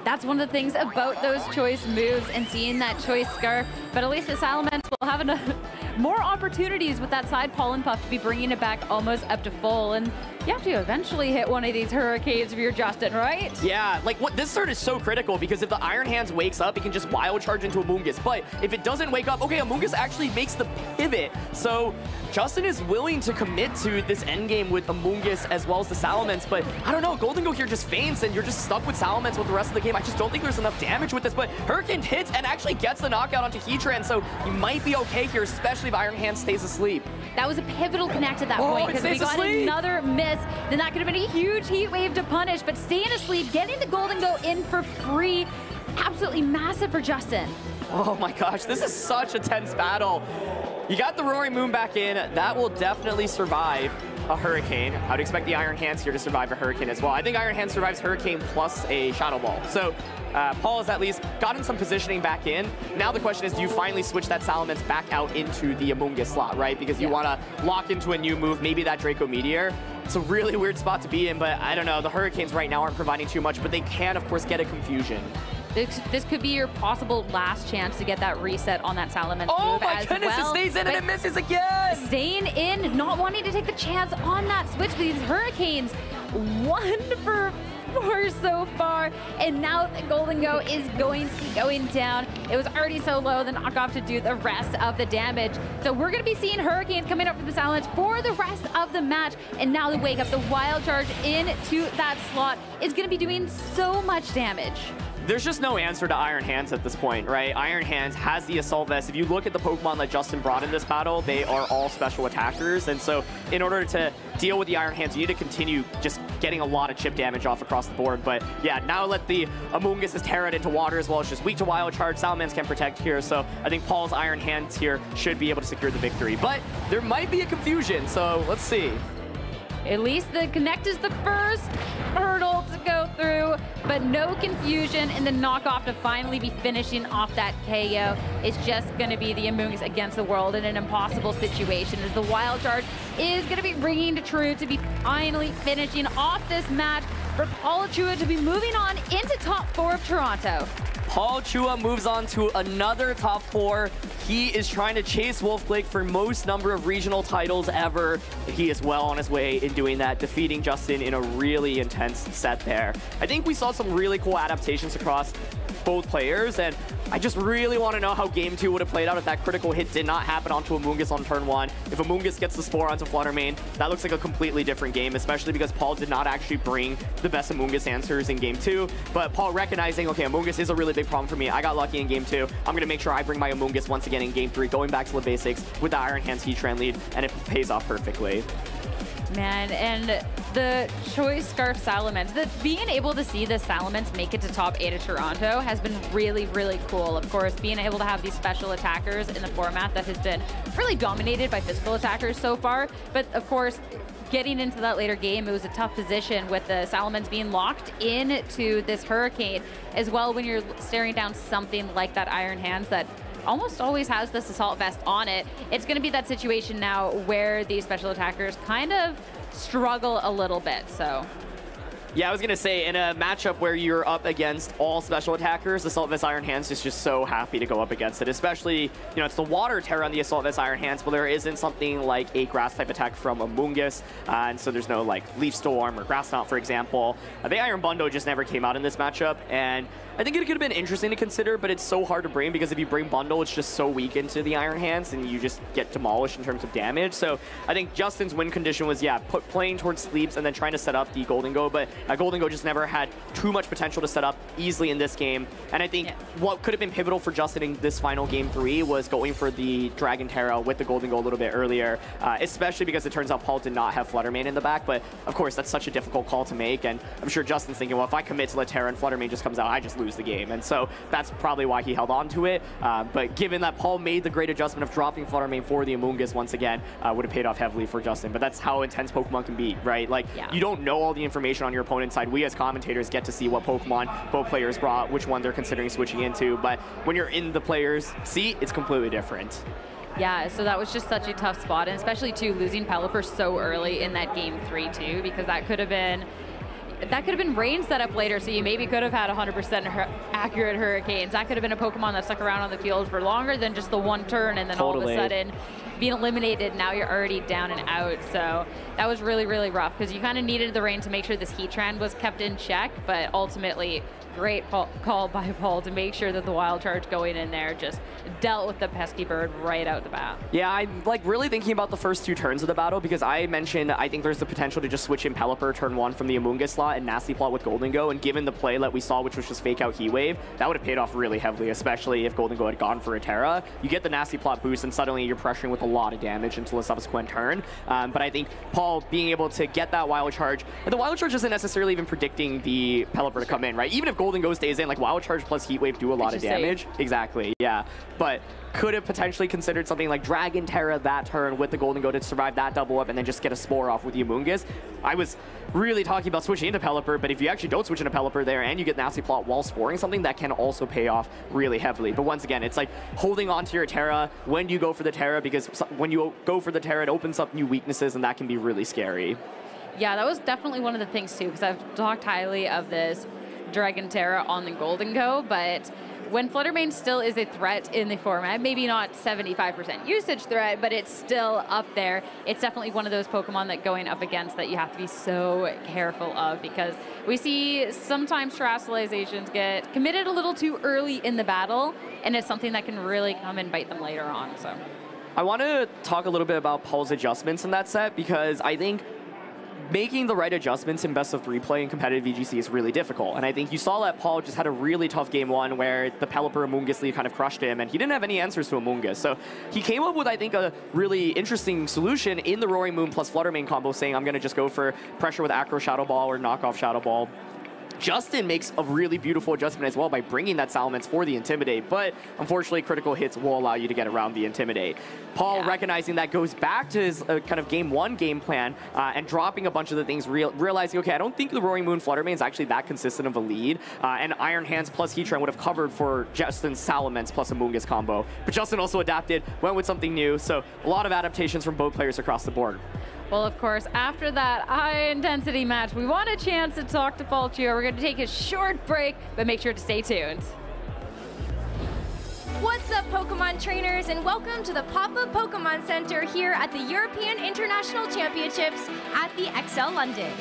That's one of the things about those choice moves and seeing that choice scarf. But at least the Salamence will have more opportunities with that side Pollen Puff to be bringing it back almost up to full. And you have to eventually hit one of these Hurricanes if you're Justin, right? Yeah, like this turn is so critical because if the Iron Hands wakes up, it can just Wild Charge into Amoonguss. But if it doesn't wake up, okay, Amoonguss actually makes the pivot. So Justin is willing to commit to this endgame with Amoonguss as well as the Salamence. But I don't know, Golden Go here just faints and you're just stuck with Salamence with the rest of the game. I just don't think there's enough damage with this, but Hurricane hits and actually gets the knockout onto Heatran, so you might be okay here, especially if Iron Hand stays asleep. That was a pivotal connect at that point, because if we got another miss, then that could have been a huge Heat Wave to punish, but staying asleep, getting the Golden Go in for free, absolutely massive for Justin. Oh my gosh, this is such a tense battle. You got the Roaring Moon back in, that will definitely survive a Hurricane. I would expect the Iron Hands here to survive a Hurricane as well. I think Iron Hand survives Hurricane plus a Shadow Ball. So Paul has at least gotten some positioning back in. Now the question is, do you finally switch that Salamence back out into the Amoonguss slot, right? Because you want to lock into a new move, maybe that Draco Meteor. It's a really weird spot to be in, but I don't know. The Hurricanes right now aren't providing too much, but they can, of course, get a confusion. This could be your possible last chance to get that reset on that Salamence move as well. Oh my goodness, it stays in and it misses again! Staying in, not wanting to take the chance on that switch with these Hurricanes. 1 for 4 so far. far, and now the Golden Go is going to be going down. It was already so low, the knockoff to do the rest of the damage. So we're going to be seeing Hurricanes coming up for the Silence for the rest of the match, and now the Wake Up, the Wild Charge into that slot is going to be doing so much damage. There's just no answer to Iron Hands at this point, right? Iron Hands has the Assault Vest. If you look at the Pokemon that Justin brought in this battle, they are all special attackers. And so in order to deal with the Iron Hands, you need to continue just getting a lot of chip damage off across the board. But yeah, now let the Amoonguss tear it into water as well. It's just weak to Wild Charge. Salamence can protect here. So I think Paul's Iron Hands here should be able to secure the victory. But there might be a confusion, so let's see. At least the Connect is the first hurdle to go through, but no confusion in the knockoff to finally be finishing off that KO. It's just going to be the Amoonguss against the world in an impossible situation, as the Wild Charge is going to be bringing to true to be finally finishing off this match for Paul Chua to be moving on into top 4 of Toronto. Paul Chua moves on to another top 4. He is trying to chase Wolfblake for most number of regional titles ever. He is well on his way in doing that, defeating Justin in a really intense set there. I think we saw some really cool adaptations across both players, and I just really want to know how Game 2 would have played out if that critical hit did not happen onto Amoonguss on turn 1. If Amoonguss gets the Spore onto Fluttermane, that looks like a completely different game, especially because Paul did not actually bring the best Amoonguss answers in Game 2. But Paul recognizing, okay, Amoonguss is a really big problem for me. I got lucky in Game 2. I'm going to make sure I bring my Amoonguss once again in Game 3, going back to the basics with the Iron Hands Heatran lead, and it pays off perfectly. Man, and the Choice Scarf Salamence, being able to see the Salamence make it to top 8 of Toronto has been really, really cool. Of course, being able to have these special attackers in the format that has been really dominated by physical attackers so far. But of course, getting into that later game, it was a tough position with the Salamence being locked into this Hurricane as well when you're staring down something like that Iron Hands that almost always has this Assault Vest on it. It's going to be that situation now where these special attackers kind of struggle a little bit, so. Yeah, I was going to say, in a matchup where you're up against all special attackers, Assault Vest Iron Hands is just so happy to go up against it, especially, you know, it's the Water Terror on the Assault Vest Iron Hands, but there isn't something like a Grass-type attack from Amoonguss, and so there's no, like, Leaf Storm or Grass Knot, for example. The Iron Bundo just never came out in this matchup, and I think it could have been interesting to consider, but it's so hard to bring because if you bring Bundle, it's just so weak into the Iron Hands, and you just get demolished in terms of damage. So I think Justin's win condition was, yeah, playing towards Sleeps and then trying to set up the Golden Go, but Golden Go just never had too much potential to set up easily in this game. And I think what could have been pivotal for Justin in this final Game 3 was going for the Dragon Terra with the Golden Go a little bit earlier, especially because it turns out Paul did not have Fluttermane in the back, but of course that's such a difficult call to make, and I'm sure Justin's thinking, well, if I commit to the Terra and Fluttermane just comes out, I just lose the game. And so that's probably why he held on to it. But given that Paul made the great adjustment of dropping Fluttermane for the Amoonguss once again, would have paid off heavily for Justin. But that's how intense Pokemon can be, right? Like, you don't know all the information on your opponent's side. We as commentators get to see what Pokemon both players brought, which one they're considering switching into. But when you're in the player's seat, it's completely different. Yeah, so that was just such a tough spot, and especially too losing Pelipper so early in that Game 3 too, because that could have been rain set up later, so you maybe could have had 100% accurate Hurricanes. That could have been a Pokemon that stuck around on the field for longer than just the one turn, and then all of a sudden being eliminated, now you're already down and out. So that was really, really rough because you kind of needed the rain to make sure this Heatran was kept in check, but ultimately great call by Paul to make sure that the Wild Charge going in there just dealt with the pesky bird right out the bat. Yeah, I'm like really thinking about the first 2 turns of the battle because I mentioned I think there's the potential to just switch in Pelipper turn 1 from the Amoonguss slot and Nasty Plot with Golden Go, and given the play that we saw, which was just fake out Heat Wave, that would have paid off really heavily, especially if Golden Go had gone for a Terra. You get the Nasty Plot boost and suddenly you're pressuring with a lot of damage until a subsequent turn. But I think Paul being able to get that Wild Charge, and the Wild Charge isn't necessarily even predicting the Pelipper to come in, right? Even if Golden Go stays in, like Wild Charge plus Heat Wave do a lot of damage. Exactly, yeah. But could have potentially considered something like Dragon Terra that turn with the Golden Go to survive that double up and then just get a Spore off with the Amoonguss. I was really talking about switching into Pelipper, but if you actually don't switch into Pelipper there and you get Nasty Plot while sporing something, that can also pay off really heavily. But once again, it's like holding on to your Terra when you go for the Terra, because when you go for the Terra, it opens up new weaknesses and that can be really scary. Yeah, that was definitely one of the things too, because I've talked highly of this Dragon Terra on the Golden Go, but when Fluttermane still is a threat in the format, maybe not 75% usage threat, but it's still up there. It's definitely one of those Pokemon that going up against that you have to be so careful of, because we see sometimes terrestrializations get committed a little too early in the battle, and it's something that can really come and bite them later on. So I want to talk a little bit about Paul's adjustments in that set, because I think making the right adjustments in best of 3 play in competitive VGC is really difficult. And I think you saw that Paul just had a really tough game 1 where the Pelipper Amoonguss lead kind of crushed him, and he didn't have any answers to Amoonguss. So he came up with, I think, a really interesting solution in the Roaring Moon plus Fluttermane combo, saying, I'm going to just go for pressure with Acro Shadow Ball or knockoff Shadow Ball. Justin makes a really beautiful adjustment as well by bringing that Salamence for the Intimidate, but unfortunately critical hits will allow you to get around the Intimidate. Paul, recognizing that, goes back to his kind of game 1 game plan and dropping a bunch of the things, realizing, okay, I don't think the Roaring Moon Fluttermane is actually that consistent of a lead, and Iron Hands plus Heatran would have covered for Justin's Salamence plus Amoonguss combo. But Justin also adapted, went with something new, so a lot of adaptations from both players across the board. Well, of course, after that high-intensity match, we want a chance to talk to Paul Chua. We're going to take a short break, but make sure to stay tuned. What's up, Pokemon trainers, and welcome to the Pop-Up Pokemon Center here at the European International Championships at the XL London.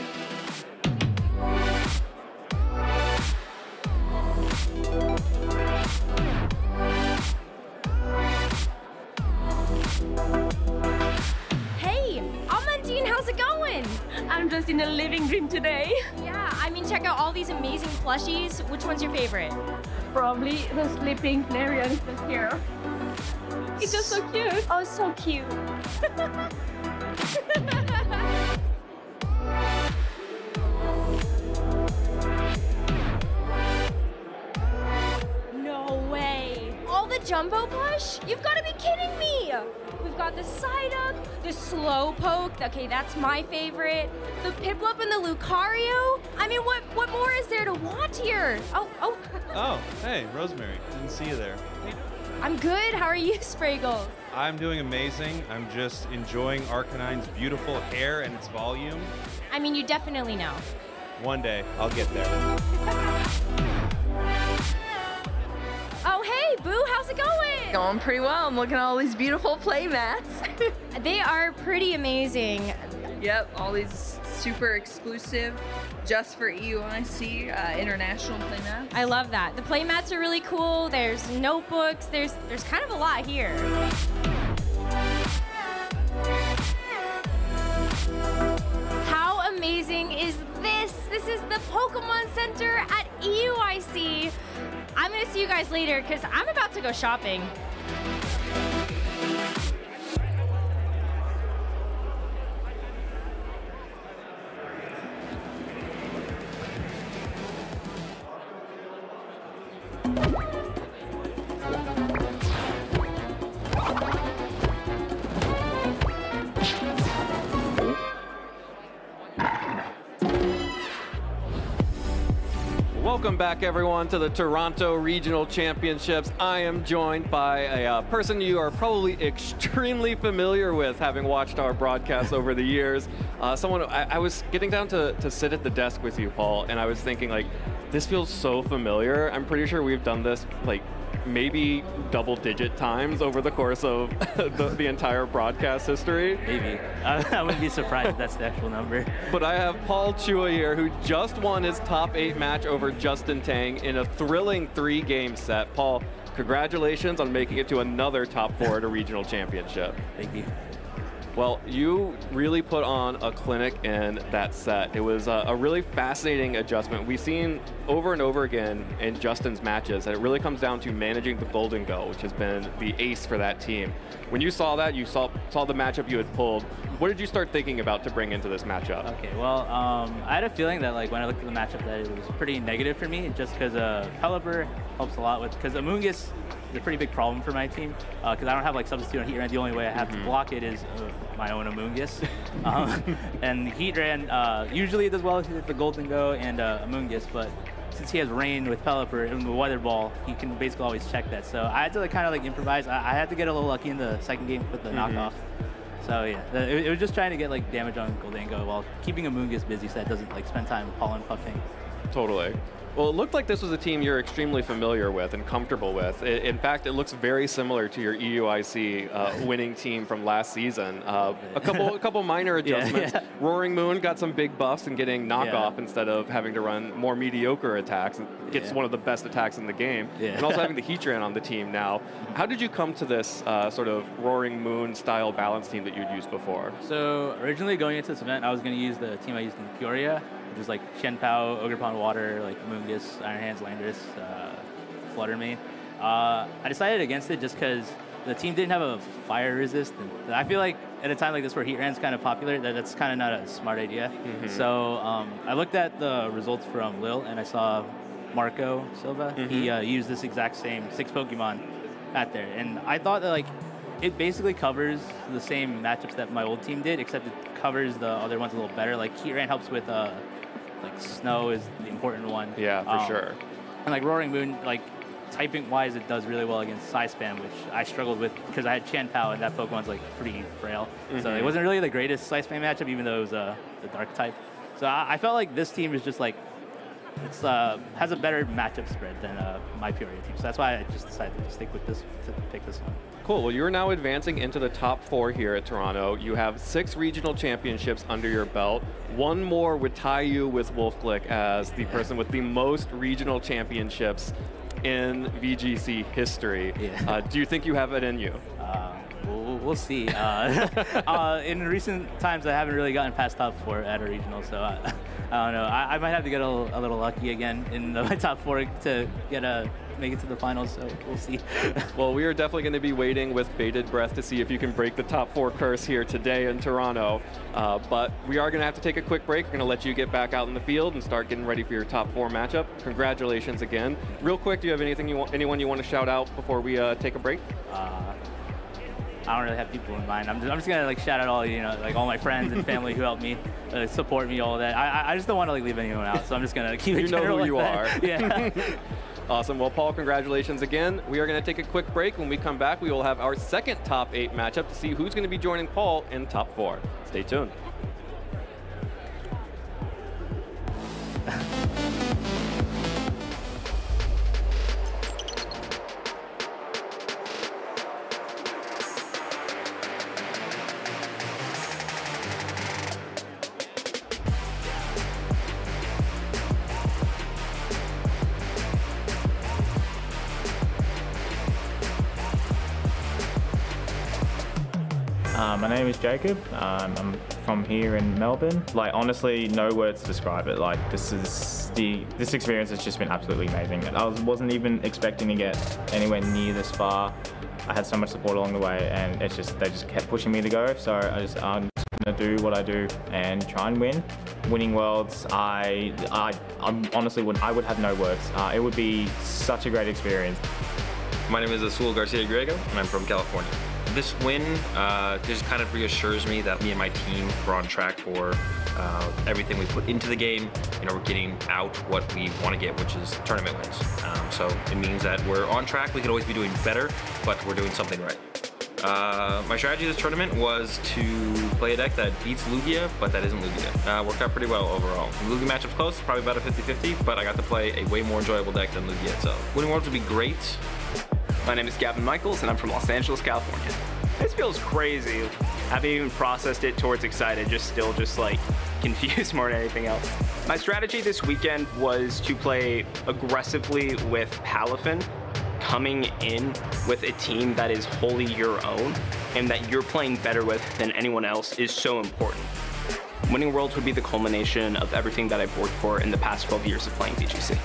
How's it going? I'm just in a living dream today. Yeah, I mean, check out all these amazing plushies. Which one's your favorite? Probably the sleeping Clarion just here. It's just so cute. Oh, so cute. No way. All the Jumbo plush? You've got to be kidding me. We've got the Psyduck, the Slowpoke, okay, that's my favorite, the Piplup and the Lucario. I mean, what more is there to want here? Oh, hey, Rosemary, didn't see you there. I'm good, how are you, Spraggles? I'm doing amazing. I'm just enjoying Arcanine's beautiful hair and its volume. I mean, you definitely know. One day, I'll get there. Oh, hey, Boo, how's it going? Going pretty well. I'm looking at all these beautiful play mats. They are pretty amazing. Yep, all these super exclusive, just for EUIC international play mats. I love that. The play mats are really cool. There's notebooks. There's kind of a lot here. How amazing is this? This is the Pokemon Center at EUIC. I'm gonna see you guys later because I'm about to go shopping. Welcome back, everyone, to the Toronto Regional Championships. I am joined by a person you are probably extremely familiar with, having watched our broadcasts over the years. Someone I was getting down to sit at the desk with you, Paul, and I was thinking, like, this feels so familiar. I'm pretty sure we've done this, like, maybe double-digit times over the course of the entire broadcast history. Maybe. I wouldn't be surprised if that's the actual number. But I have Paul Chua here, who just won his top 8 match over Justin Tang in a thrilling 3-game set. Paul, congratulations on making it to another top 4 at a regional championship. Thank you. Well, you really put on a clinic in that set. It was a really fascinating adjustment. We've seen over and over again in Justin's matches that it really comes down to managing the Golden Go, which has been the ace for that team. When you saw that, you saw the matchup you had pulled, what did you start thinking about to bring into this matchup? Okay, well, I had a feeling that, like, when I looked at the matchup that it was pretty negative for me, just because Pelipper helps a lot with, because Amoonguss is a pretty big problem for my team, because I don't have, like, substitute on Heatran. The only way I have to block it is my own Amoonguss. And Heatran usually does well with the Golden Go and Amoonguss, but since he has Rain with Pelipper and the Weather Ball, he can basically always check that. So I had to, like, kind of, like, improvise. I had to get a little lucky in the second game with the knockoff. So yeah, it was just trying to get, like, damage on Golden Go while keeping Amoonguss busy so that doesn't, like, spend time pollen puffing. Totally. Well, it looked like this was a team you're extremely familiar with and comfortable with. In fact, it looks very similar to your EUIC winning team from last season. A couple minor adjustments. Yeah. Roaring Moon got some big buffs and getting knockoff instead of having to run more mediocre attacks. Gets one of the best attacks in the game. And also having the Heatran on the team now. How did you come to this sort of Roaring Moon style balance team that you'd used before? So originally going into this event, I was going to use the team I used in Peoria, which is like Shen Pao, Ogre Pond Water, like Moongus, Iron Hands, Landorus, Flutter Mane. I decided against it just because the team didn't have a fire resist. And I feel like at a time like this where Heatran's kind of popular, that's kind of not a smart idea. So I looked at the results from Lil and I saw Marco Silva. He used this exact same 6 Pokemon at there. And I thought that like it basically covers the same matchups that my old team did, except it covers the other ones a little better. Like Heatran helps with like Snow is the important one. Yeah, for sure. And like Roaring Moon, like typing wise, it does really well against Psy Spam, which I struggled with because I had Chan Pao and that Pokemon's like pretty frail. So it wasn't really the greatest Psy Spam matchup, even though it was the dark type. So I felt like this team is just like, it's has a better matchup spread than my Peoria team. So that's why I just decided to stick with this, to pick this one. Cool. Well, you're now advancing into the top 4 here at Toronto. You have 6 regional championships under your belt. One more would tie you with Wolfglick as the person with the most regional championships in VGC history. Do you think you have it in you? We'll see. In recent times, I haven't really gotten past top 4 at a regional, so I don't know. I might have to get a little lucky again in my top 4 to make it to the finals, so we'll see. Well, we are definitely going to be waiting with bated breath to see if you can break the top 4 curse here today in Toronto. But we are going to have to take a quick break. We're going to let you get back out in the field and start getting ready for your top 4 matchup. Congratulations again. Real quick, do you have anyone you want to shout out before we take a break? I don't really have people in mind. I'm just gonna like shout out all like all my friends and family who helped me, support me, all that. I just don't want to like leave anyone out, so I'm just gonna keep it general. You know who like you that. are. Yeah. Awesome. Well, Paul, congratulations again. We are going to take a quick break. When we come back, we will have our second top 8 matchup to see who's going to be joining Paul in top 4. Stay tuned. My name is Jacob. I'm from here in Melbourne. Like, honestly, no words to describe it. Like, this experience has just been absolutely amazing. I wasn't even expecting to get anywhere near this far. I had so much support along the way, and they just kept pushing me to go. So I'm just gonna do what I do and try and win. Winning Worlds, I honestly would have no words. It would be such a great experience. My name is Azul Garcia Griego, and I'm from California. This win just kind of reassures me that me and my team were on track for everything we put into the game. We're getting out what we want to get, which is tournament wins. So it means that we're on track. We could always be doing better, but we're doing something right. My strategy this tournament was to play a deck that beats Lugia, but that isn't Lugia. Worked out pretty well overall. The Lugia matchup's close, probably about a 50-50, but I got to play a way more enjoyable deck than Lugia itself. Winning Worlds would be great. My name is Gavin Michaels, and I'm from Los Angeles, California. This feels crazy. I haven't even processed it towards excited, still like confused more than anything else. My strategy this weekend was to play aggressively with Palafin, coming in with a team that is wholly your own and that you're playing better with than anyone else is so important. Winning Worlds would be the culmination of everything that I've worked for in the past 12 years of playing VGC.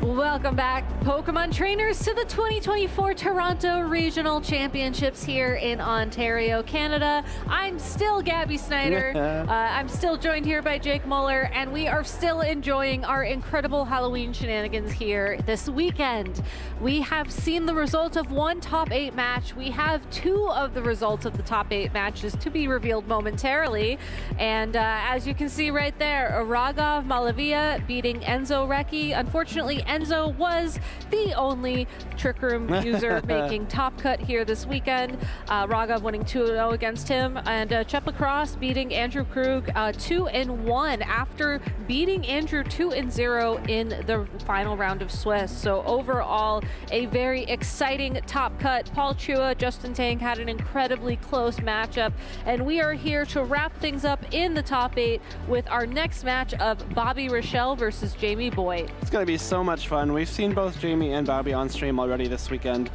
Welcome back, Pokemon trainers, to the 2024 Toronto Regional Championships here in Ontario, Canada. I'm still Gabby Snyder. I'm still joined here by Jake Muller, and we are still enjoying our incredible Halloween shenanigans here this weekend. We have seen the result of one top 8 match. We have 2 of the results of the top 8 matches to be revealed momentarily. And as you can see right there, Aragov Malavia beating Enzo Recchi. Unfortunately, Enzo Toronto was the only Trick Room user making top cut here this weekend. Raghav winning 2-0 against him, and Chep Lacrosse beating Andrew Krug 2-1 after beating Andrew 2-0 in the final round of Swiss. So overall, a very exciting top cut. Paul Chua, Justin Tang had an incredibly close matchup, and we are here to wrap things up in the top 8 with our next match of Bobby Rochelle versus Jamie Boyd. It's going to be so much fun. We've seen both Jamie and Bobby on stream already this weekend.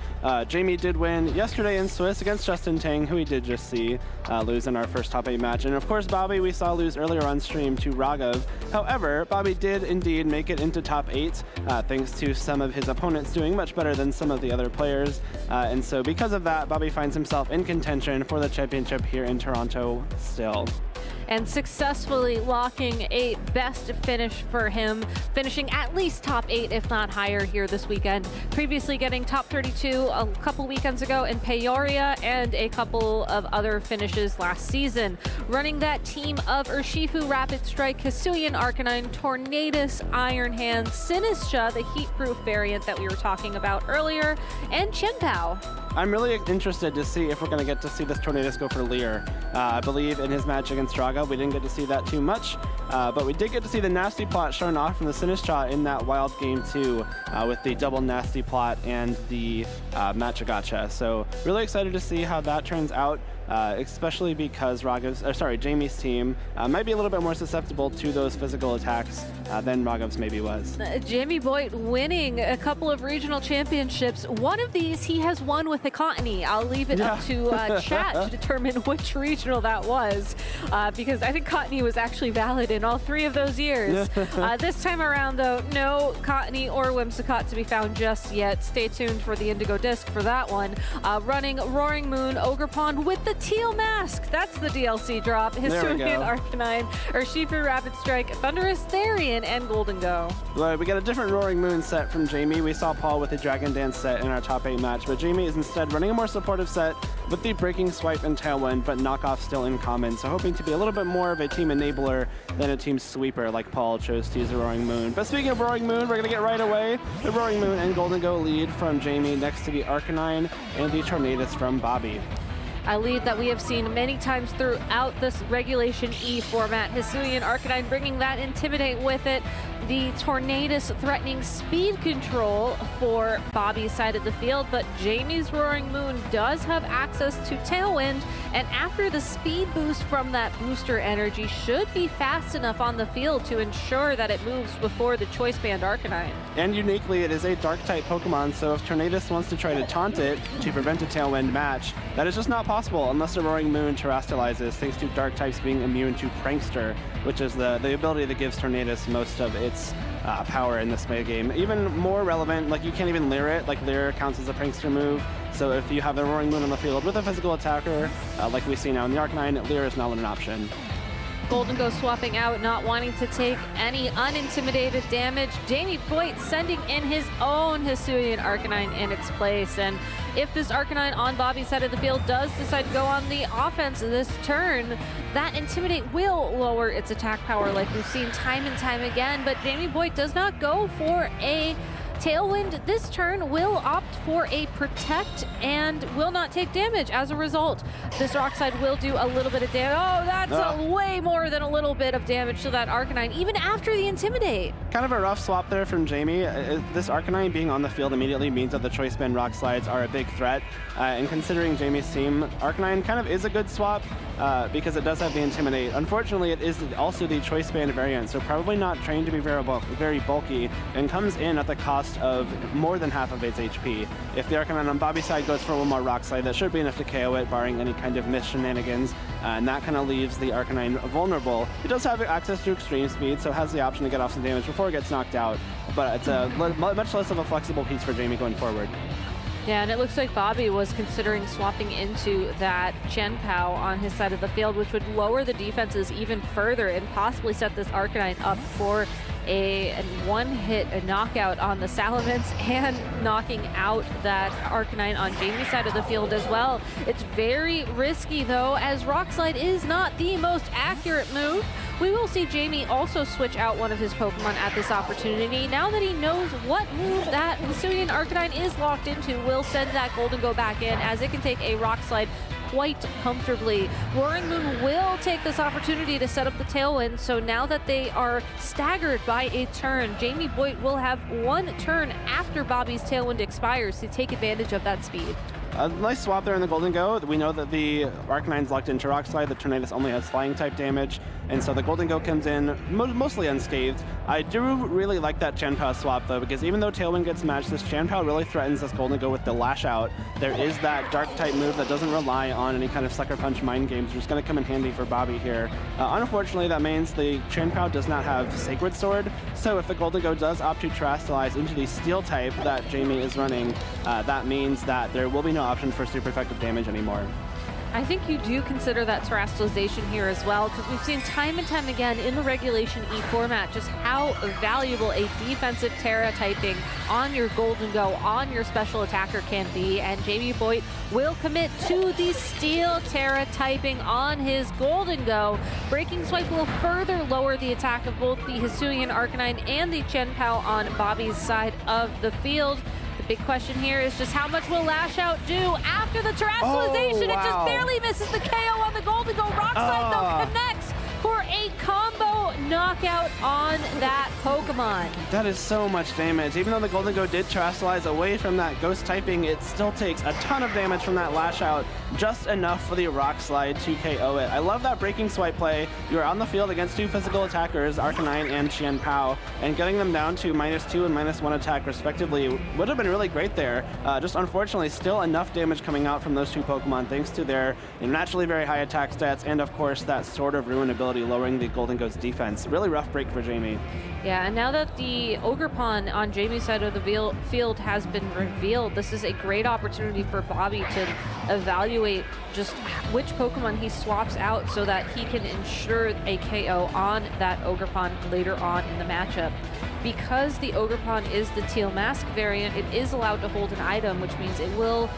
Jamie did win yesterday in Swiss against Justin Tang, who we did just see lose in our first top 8 match. And of course, Bobby we saw lose earlier on stream to Raghav. However, Bobby did indeed make it into top 8 thanks to some of his opponents doing much better than some of the other players. And so because of that, Bobby finds himself in contention for the championship here in Toronto still. And successfully locking a best finish for him, finishing at least top 8, if not higher, here this weekend. Previously getting top 32 a couple weekends ago in Peoria, and a couple of other finishes last season. Running that team of Urshifu, Rapid Strike, Hisuian Arcanine, Tornadus, Iron Hand, Sinistra, the heat-proof variant that we were talking about earlier, and Chen-Pao. I'm really interested to see if we're going to get to see this Tornadus go for Leer. I believe in his match against Draga, we didn't get to see that too much, but we did get to see the Nasty Plot shown off from the Sinistra in that Wild game too, with the double Nasty Plot and the Matcha Gotcha. So really excited to see how that turns out. Especially because Jamie's team might be a little bit more susceptible to those physical attacks than Raghav's maybe was. Jamie Boyd winning a couple of regional championships. One of these he has won with a Cottony. I'll leave it up to chat to determine which regional that was, because I think Cottony was actually valid in all 3 of those years. This time around, though, no Cottony or Whimsicott to be found just yet. Stay tuned for the Indigo Disc for that one. Running Roaring Moon, Ogre Pond with the teal mask. That's the DLC drop. Hisuian Arcanine, Urshifu, Rapid Strike, Thunderous Therian, and Golden Go. Right, we got a different Roaring Moon set from Jamie. We saw Paul with the Dragon Dance set in our top 8 match, but Jamie is instead running a more supportive set with the Breaking Swipe and Tailwind, but knockoff still in common. So hoping to be a little bit more of a team enabler than a team sweeper like Paul chose to use the Roaring Moon. But speaking of Roaring Moon, we're going to get right away the Roaring Moon and Golden Go lead from Jamie next to the Arcanine and the Tornadus from Bobby. A lead that we have seen many times throughout this Regulation E format. Hisuian Arcanine bringing that Intimidate with it. The Tornadus threatening speed control for Bobby's side of the field, but Jamie's Roaring Moon does have access to Tailwind, and after the speed boost from that booster energy should be fast enough on the field to ensure that it moves before the Choice Band Arcanine. And uniquely, it is a Dark-type Pokemon, so if Tornadus wants to try to taunt it to prevent a Tailwind match, that is just not possible unless the Roaring Moon terrestrializes, thanks to Dark-types being immune to Prankster, which is the ability that gives Tornadus most of its power in this meta game. Even more relevant, like you can't even Leer it, like Leer counts as a Prankster move, so if you have the Roaring Moon on the field with a physical attacker, like we see now in the Arcanine, Leer is not an option. Golden Go swapping out, not wanting to take any unintimidated damage. Jamie Boyd sending in his own Hisuian Arcanine in its place. And if this Arcanine on Bobby's side of the field does decide to go on the offense this turn, that Intimidate will lower its attack power like we've seen time and time again. But Jamie Boyd does not go for a Tailwind this turn, will opt for a Protect and will not take damage as a result. This Rock Slide will do a little bit of damage. Oh, that's way more than a little bit of damage to that Arcanine, even after the Intimidate. Kind of a rough swap there from Jamie. This Arcanine being on the field immediately means that the Choice Band Rock Slides are a big threat. And considering Jamie's team, Arcanine kind of is a good swap because it does have the Intimidate. Unfortunately, it is also the Choice Band variant, so probably not trained to be very bulky, and comes in at the cost of more than half of its HP. If the Arcanine on Bobby's side goes for one more Rock Slide, that should be enough to KO it, barring any kind of missed shenanigans, and that kind of leaves the Arcanine vulnerable. It does have access to Extreme Speed, so it has the option to get off some damage before it gets knocked out, but it's a much less of a flexible piece for Jamie going forward. Yeah, and it looks like Bobby was considering swapping into that Chen-Pao on his side of the field, which would lower the defenses even further and possibly set this Arcanine up for a one-hit knockout on the Salamence and knocking out that Arcanine on Jamie's side of the field as well. It's very risky though, as Rock Slide is not the most accurate move. We will see Jamie also switch out one of his Pokemon at this opportunity. Now that he knows what move that Hisuian Arcanine is locked into, will send that Golden Go back in, as it can take a Rock Slide quite comfortably. Roaring Moon will take this opportunity to set up the Tailwind, so now that they are staggered by a turn, Jamie Boyd will have one turn after Bobby's Tailwind expires to take advantage of that speed. A nice swap there in the Golden Go. We know that the Arcanine's locked into Rock Slide. The Tornadus only has flying type damage, and so the Golden Go comes in mostly unscathed. I do really like that Chien-Pao swap though, because even though Tailwind gets matched, this Chien-Pao really threatens this Golden Go with the Lash Out. There is that Dark type move that doesn't rely on any kind of Sucker Punch mind games, which is going to come in handy for Bobby here. Unfortunately, that means the Chien-Pao does not have Sacred Sword, so if the Golden Go does opt to Terastallize into the Steel type that Jamie is running, that means that there will be no option for super effective damage anymore. I think you do consider that terastallization here as well, because we've seen time and time again in the Regulation E format just how valuable a defensive Terra typing on your Golden Go, on your special attacker can be, and Jamie Boyd will commit to the Steel Terra typing on his Golden Go. Breaking Swipe will further lower the attack of both the Hisuian Arcanine and the Chien-Pao on Bobby's side of the field. Big question here is just how much will Lash Out do after the terastallization? Oh, wow. It just barely misses the KO on the Golden Go. Rock Slide though connects for a combo knockout on that Pokemon. That is so much damage. Even though the Golden Go did Terastallize away from that Ghost typing, it still takes a ton of damage from that Lash Out, just enough for the Rock Slide to KO it. I love that Breaking Swipe play. You're on the field against two physical attackers, Arcanine and Chien-Pao, and getting them down to -2 and -1 attack respectively would have been really great there. Just unfortunately, still enough damage coming out from those two Pokemon thanks to their naturally very high attack stats and of course that Sword of Ruin ability lowering the Golden Go's defense. Really rough break for Jamie. Yeah, and now that the Ogerpon on Jamie's side of the field has been revealed, this is a great opportunity for Bobby to evaluate just which Pokemon he swaps out so that he can ensure a KO on that Ogerpon later on in the matchup. Because the Ogerpon is the Teal Mask variant, it is allowed to hold an item, which means it will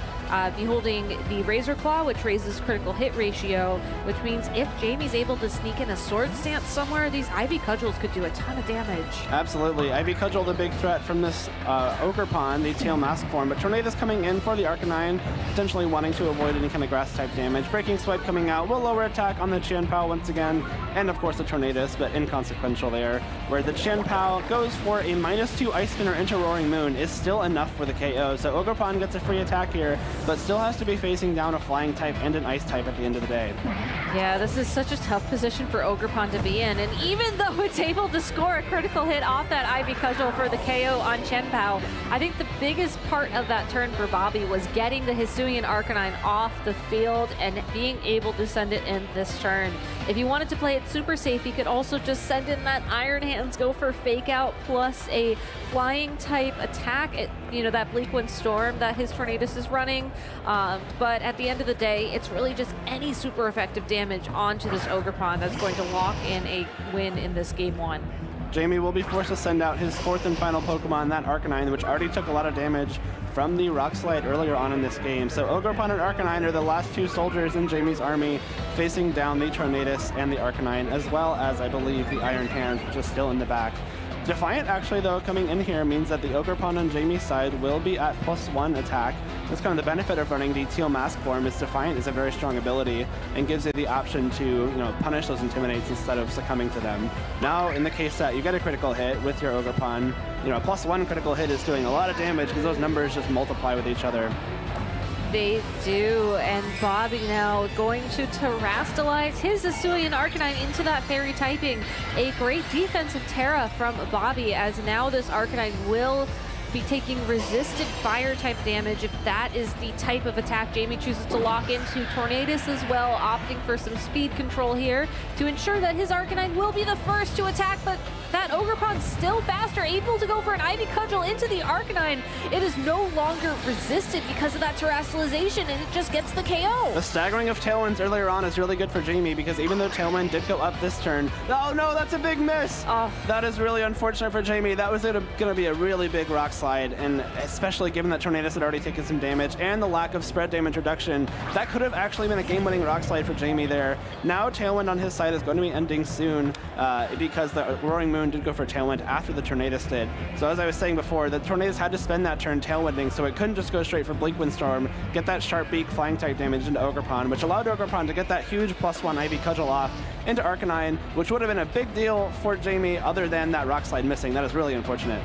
be holding the Razor Claw, which raises critical hit ratio, which means if Jamie's able to sneak in a Sword Stance somewhere, these Ivy Cudgels could do a ton of damage. Absolutely. Ivy Cudgel, the big threat from this Ogerpon, the Tail Mask form, but Tornadus coming in for the Arcanine, potentially wanting to avoid any kind of grass type damage. Breaking Swipe coming out will lower attack on the Chien-Pao once again, and of course the Tornadus, but inconsequential there, where the Chien-Pao goes for a -2 Ice Spinner into Roaring Moon is still enough for the KO. So Ogerpon gets a free attack here, but still has to be facing down a flying type and an ice type at the end of the day. Yeah, this is such a tough position for Ogerpon to be in, and even though it's able to score a critical hit off that Ivy Cudgel for the KO on Chien-Pao, I think the biggest part of that turn for Bobby was getting the Hisuian Arcanine off the field and being able to send it in this turn. If he wanted to play it super safe, he could also just send in that Iron Hands, go for Fake Out plus a flying type attack, you know, that Bleak Wind Storm that his Tornadus is running. But at the end of the day, it's really just any super effective damage onto this Ogerpon that's going to lock in a win in this game one. Jamie will be forced to send out his fourth and final Pokemon, that Arcanine, which already took a lot of damage from the Rock Slide earlier on in this game. So Ogerpon and Arcanine are the last two soldiers in Jamie's army, facing down the Tornadus and the Arcanine, as well as, I believe, the Iron Hands, which is still in the back. Defiant, actually, though, coming in here means that the Ogerpon on Jamie's side will be at +1 attack. That's kind of the benefit of running the Teal Mask form, is Defiant is a very strong ability and gives you the option to, you know, punish those Intimidates instead of succumbing to them. Now, in the case that you get a critical hit with your Ogerpon, you know, a +1 critical hit is doing a lot of damage because those numbers just multiply with each other. They do, and Bobby now going to terastallize his Hisuian Arcanine into that Fairy typing. A great defensive Terra from Bobby, as now this Arcanine will be taking resisted fire type damage if that is the type of attack Jamie chooses to lock into. Tornadus as well, opting for some speed control here to ensure that his Arcanine will be the first to attack, but that Ogerpon's still faster, able to go for an Ivy Cudgel into the Arcanine. It is no longer resisted because of that terrestrialization, and it just gets the KO. The staggering of Tailwinds earlier on is really good for Jamie, because even though Tailwind did go up this turn, oh no, that's a big miss! Oh. That is really unfortunate for Jamie. That was going to be a really big rock slide, and especially given that Tornadus had already taken some damage and the lack of spread damage reduction, that could have actually been a game-winning rock slide for Jamie there. Now Tailwind on his side is going to be ending soon, because the Roaring Moon did go for Tailwind after the Tornadus did. So as I was saying before, the Tornadus had to spend that turn Tailwinding, so it couldn't just go straight for Blink Windstorm, get that sharp beak flying type damage into Ogerpon, which allowed Ogerpon to get that huge +1 Ivy Cudgel off into Arcanine, which would have been a big deal for Jamie other than that rock slide missing. That is really unfortunate.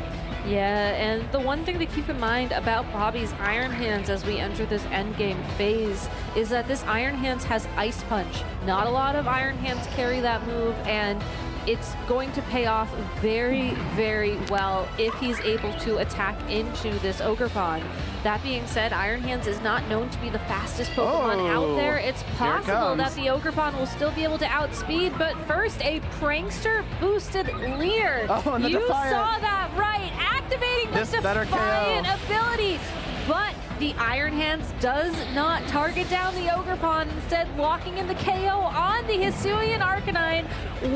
Yeah, and the one thing to keep in mind about Bobby's Iron Hands as we enter this endgame phase is that this Iron Hands has Ice Punch. Not a lot of Iron Hands carry that move, and it's going to pay off very, very well if he's able to attack into this Ogerpon. That being said, Iron Hands is not known to be the fastest Pokemon out there. It's possible that the Ogerpon will still be able to outspeed, but first, a Prankster boosted Leer. Oh, you Defiant. saw that right, activating the Defiant ability. But the Iron Hands does not target down the Ogerpon, instead locking in the KO on the Hisuian Arcanine.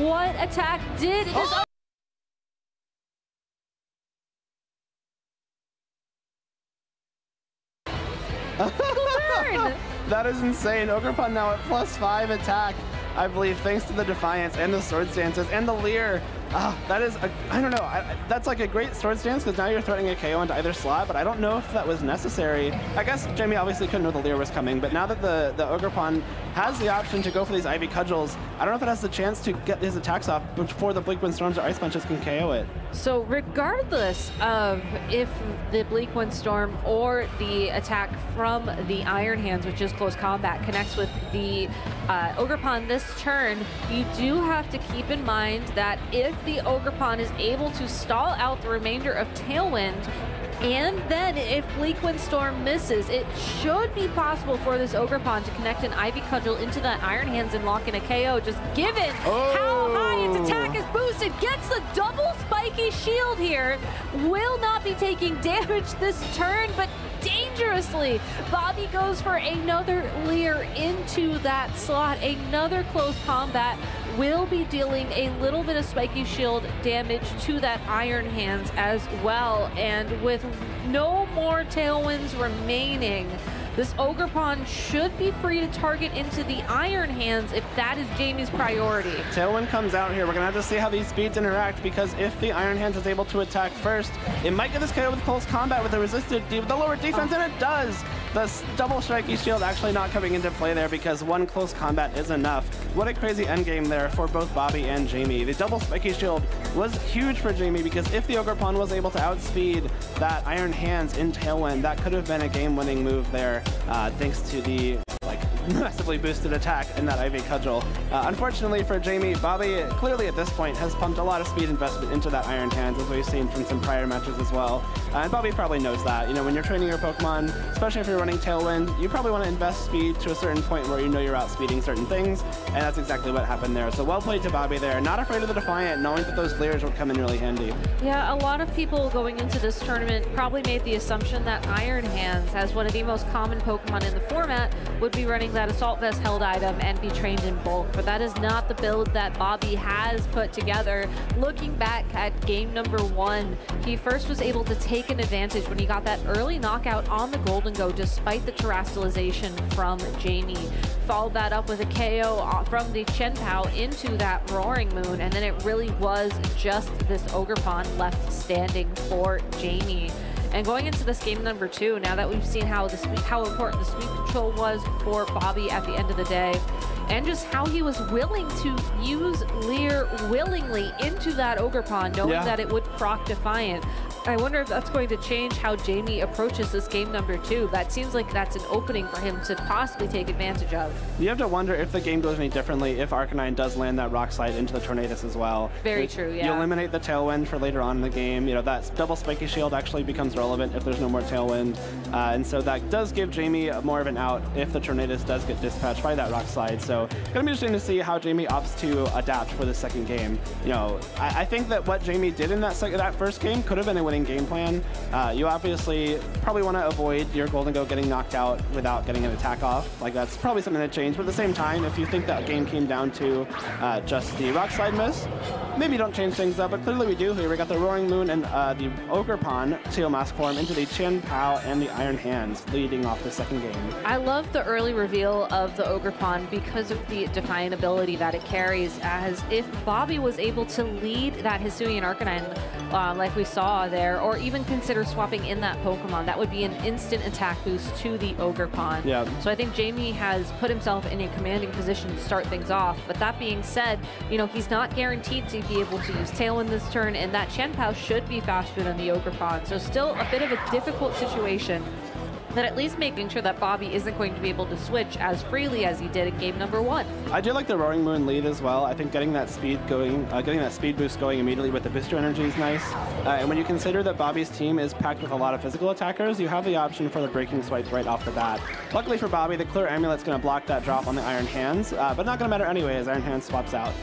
What attack did this? Turn. That is insane. Ogerpon now at +5 attack, I believe, thanks to the Defiance and the Sword Stances and the Leer. That is, I don't know, that's like a great Sword Stance, because now you're threatening a KO into either slot, but I don't know if that was necessary. I guess Jamie obviously couldn't know the Leer was coming, but now that the Ogerpon has the option to go for these Ivy Cudgels, I don't know if it has the chance to get his attacks off before the Bleak Wind Storms or Ice Punches can KO it. So regardless of if the Bleak Wind Storm or the attack from the Iron Hands, which is close combat, connects with the Ogerpon this turn, you do have to keep in mind that if the Ogerpon is able to stall out the remainder of Tailwind, and then if Bleak Wind Storm misses, it should be possible for this Ogerpon to connect an Ivy Cudgel into that Iron Hands and lock in a KO, just given how high its attack is boosted. Gets the double spiky shield here. Will not be taking damage this turn, but dangerously. Bobby goes for another Leer into that slot. Another close combat will be dealing a little bit of spiky shield damage to that Iron Hands as well. And with no more Tailwinds remaining, this Ogerpon should be free to target into the Iron Hands if that is Jamie's priority. Tailwind comes out here. We're going to have to see how these speeds interact, because if the Iron Hands is able to attack first, it might get this KO with close combat with the lower defense, and it does. The double striky shield actually not coming into play there, because one close combat is enough. What a crazy endgame there for both Bobby and Jamie. The double spiky shield was huge for Jamie, because if the Ogerpon was able to outspeed that Iron Hands in Tailwind, that could have been a game-winning move there, thanks to the massively boosted attack in that Ivy Cudgel. Unfortunately for Jamie, Bobby clearly at this point has pumped a lot of speed investment into that Iron Hands, as we've seen from some prior matches as well. And Bobby probably knows that. You know, when you're training your Pokemon, especially if you're running Tailwind, you probably want to invest speed to a certain point where you know you're outspeeding certain things, and that's exactly what happened there. So well played to Bobby there. Not afraid of the Defiant, knowing that those Leers would come in really handy. Yeah, a lot of people going into this tournament probably made the assumption that Iron Hands, as one of the most common Pokemon in the format, would be running that Assault Vest held item and be trained in bulk, but that is not the build that Bobby has put together. Looking back at game number 1, he first was able to take an advantage when he got that early knockout on the Golden Go despite the terrestrialization from Jamie. Followed that up with a KO from the Shenpao into that Roaring Moon, and then it really was just this Ogerpon left standing for Jamie. And going into this game number 2, now that we've seen how important the sweep control was for Bobby at the end of the day, and just how he was willing to use Leer willingly into that Ogerpon, knowing that it would proc Defiant, I wonder if that's going to change how Jamie approaches this game number 2. That seems like that's an opening for him to possibly take advantage of. You have to wonder if the game goes any differently if Arcanine does land that Rock Slide into the Tornadus as well. Very true, yeah. You eliminate the Tailwind for later on in the game. You know, that double Spiky Shield actually becomes relevant if there's no more Tailwind. And so that does give Jamie more of an out if the Tornadus does get dispatched by that Rock Slide. So it's going to be interesting to see how Jamie opts to adapt for the second game. You know, I think that what Jamie did in that first game could have been a winning game plan. You obviously probably want to avoid your Golden Go getting knocked out without getting an attack off. Like, that's probably something that changed. But at the same time, if you think that game came down to just the Rock Slide miss, maybe don't change things up, but clearly we do here. We got the Roaring Moon and the Ogerpon Tail Mask form into the Chen Pao and the Iron Hands, leading off the second game. I love the early reveal of the Ogerpon because of the Defiant ability that it carries, as if Bobby was able to lead that Hisuian Arcanine like we saw there, or even consider swapping in that Pokemon, that would be an instant attack boost to the Ogerpon. Yeah. So I think Jamie has put himself in a commanding position to start things off. But that being said, you know, he's not guaranteed to be able to use Tailwind this turn, and that Chen Pao should be faster than the Ogerpon. So still a bit of a difficult situation, but at least making sure that Bobby isn't going to be able to switch as freely as he did in game number 1. I do like the Roaring Moon lead as well. I think getting that speed going, getting that speed boost going immediately with the booster energy is nice. And when you consider that Bobby's team is packed with a lot of physical attackers, you have the option for the Breaking Swipe right off the bat. Luckily for Bobby, the Clear Amulet's going to block that drop on the Iron Hands, but not going to matter anyway as Iron Hands swaps out.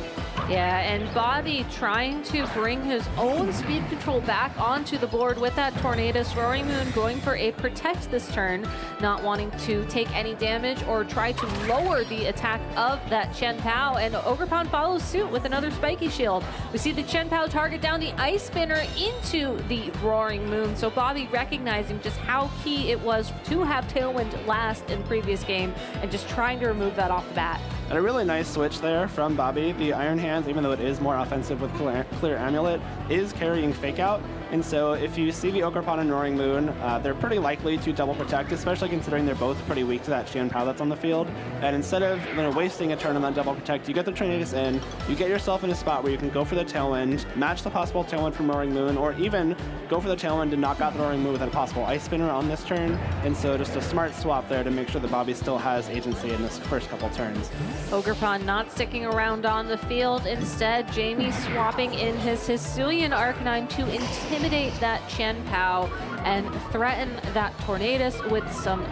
Yeah, and Bobby trying to bring his own speed control back onto the board with that Tornadus. Roaring Moon going for a protect this turn, not wanting to take any damage or try to lower the attack of that Chen Pao, and Ogerpon follows suit with another Spiky Shield. We see the Chen Pao target down the Ice Spinner into the Roaring Moon, so Bobby recognizing just how key it was to have Tailwind last in previous game and just trying to remove that off the bat. And a really nice switch there from Bobby. The Iron Hands, even though it is more offensive with Clear Amulet, is carrying Fake Out. And so if you see the Ogerpon and Roaring Moon, they're pretty likely to double protect, especially considering they're both pretty weak to that Chen Pao that's on the field. And instead of wasting a turn on that double protect, you get the Tornadus in, you get yourself in a spot where you can go for the Tailwind, match the possible Tailwind from Roaring Moon, or even go for the Tailwind to knock out the Roaring Moon with a possible Ice Spinner on this turn. And so just a smart swap there to make sure that Bobby still has agency in this first couple turns. Ogerpon not sticking around on the field. Instead, Jamie swapping in his Hisuian Arcanine to intimidate that Chen Pao and threaten that Tornadus with some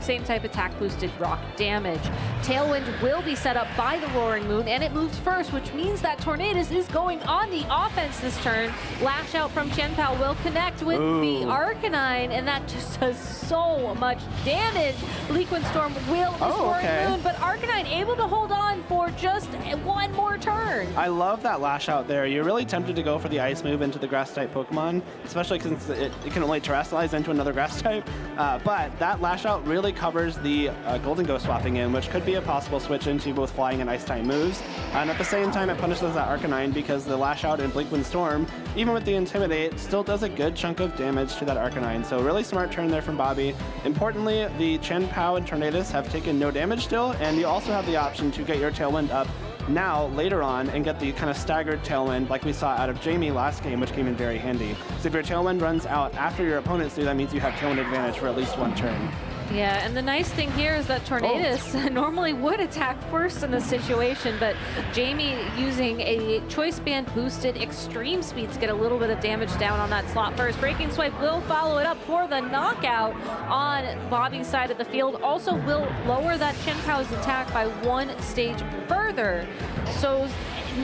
same type attack boosted rock damage. Tailwind will be set up by the Roaring Moon, and it moves first, which means that Tornadus is going on the offense this turn. Lash out from Chen Pao will connect with the Arcanine, and that just does so much damage. Bleak Wind Storm will destroy Moon, but Arcanine able to hold on for just one more turn. I love that Lash Out there. You're really tempted to go for the Ice move into the Grass type Pokemon, especially since it can only Terrestrialize into another Grass type. But that Lash Out really covers the Golden Go swapping in, which could be a possible switch into both flying and ice type moves. And at the same time, it punishes that Arcanine because the Lash Out and Bleak Wind Storm, even with the Intimidate, still does a good chunk of damage to that Arcanine. So really smart turn there from Bobby. Importantly, the Chen Pao and Tornadus have taken no damage still, and you also have the option to get your Tailwind up now later on and get the kind of staggered Tailwind like we saw out of Jamie last game, which came in very handy. So if your Tailwind runs out after your opponents do, that means you have Tailwind advantage for at least one turn. Yeah, and the nice thing here is that Tornadus normally would attack first in this situation, but Jamie using a Choice Band boosted Extreme Speed to get a little bit of damage down on that slot first. Breaking Swipe will follow it up for the knockout on Bobby's side of the field. Also will lower that Chen Pao's attack by one stage further. So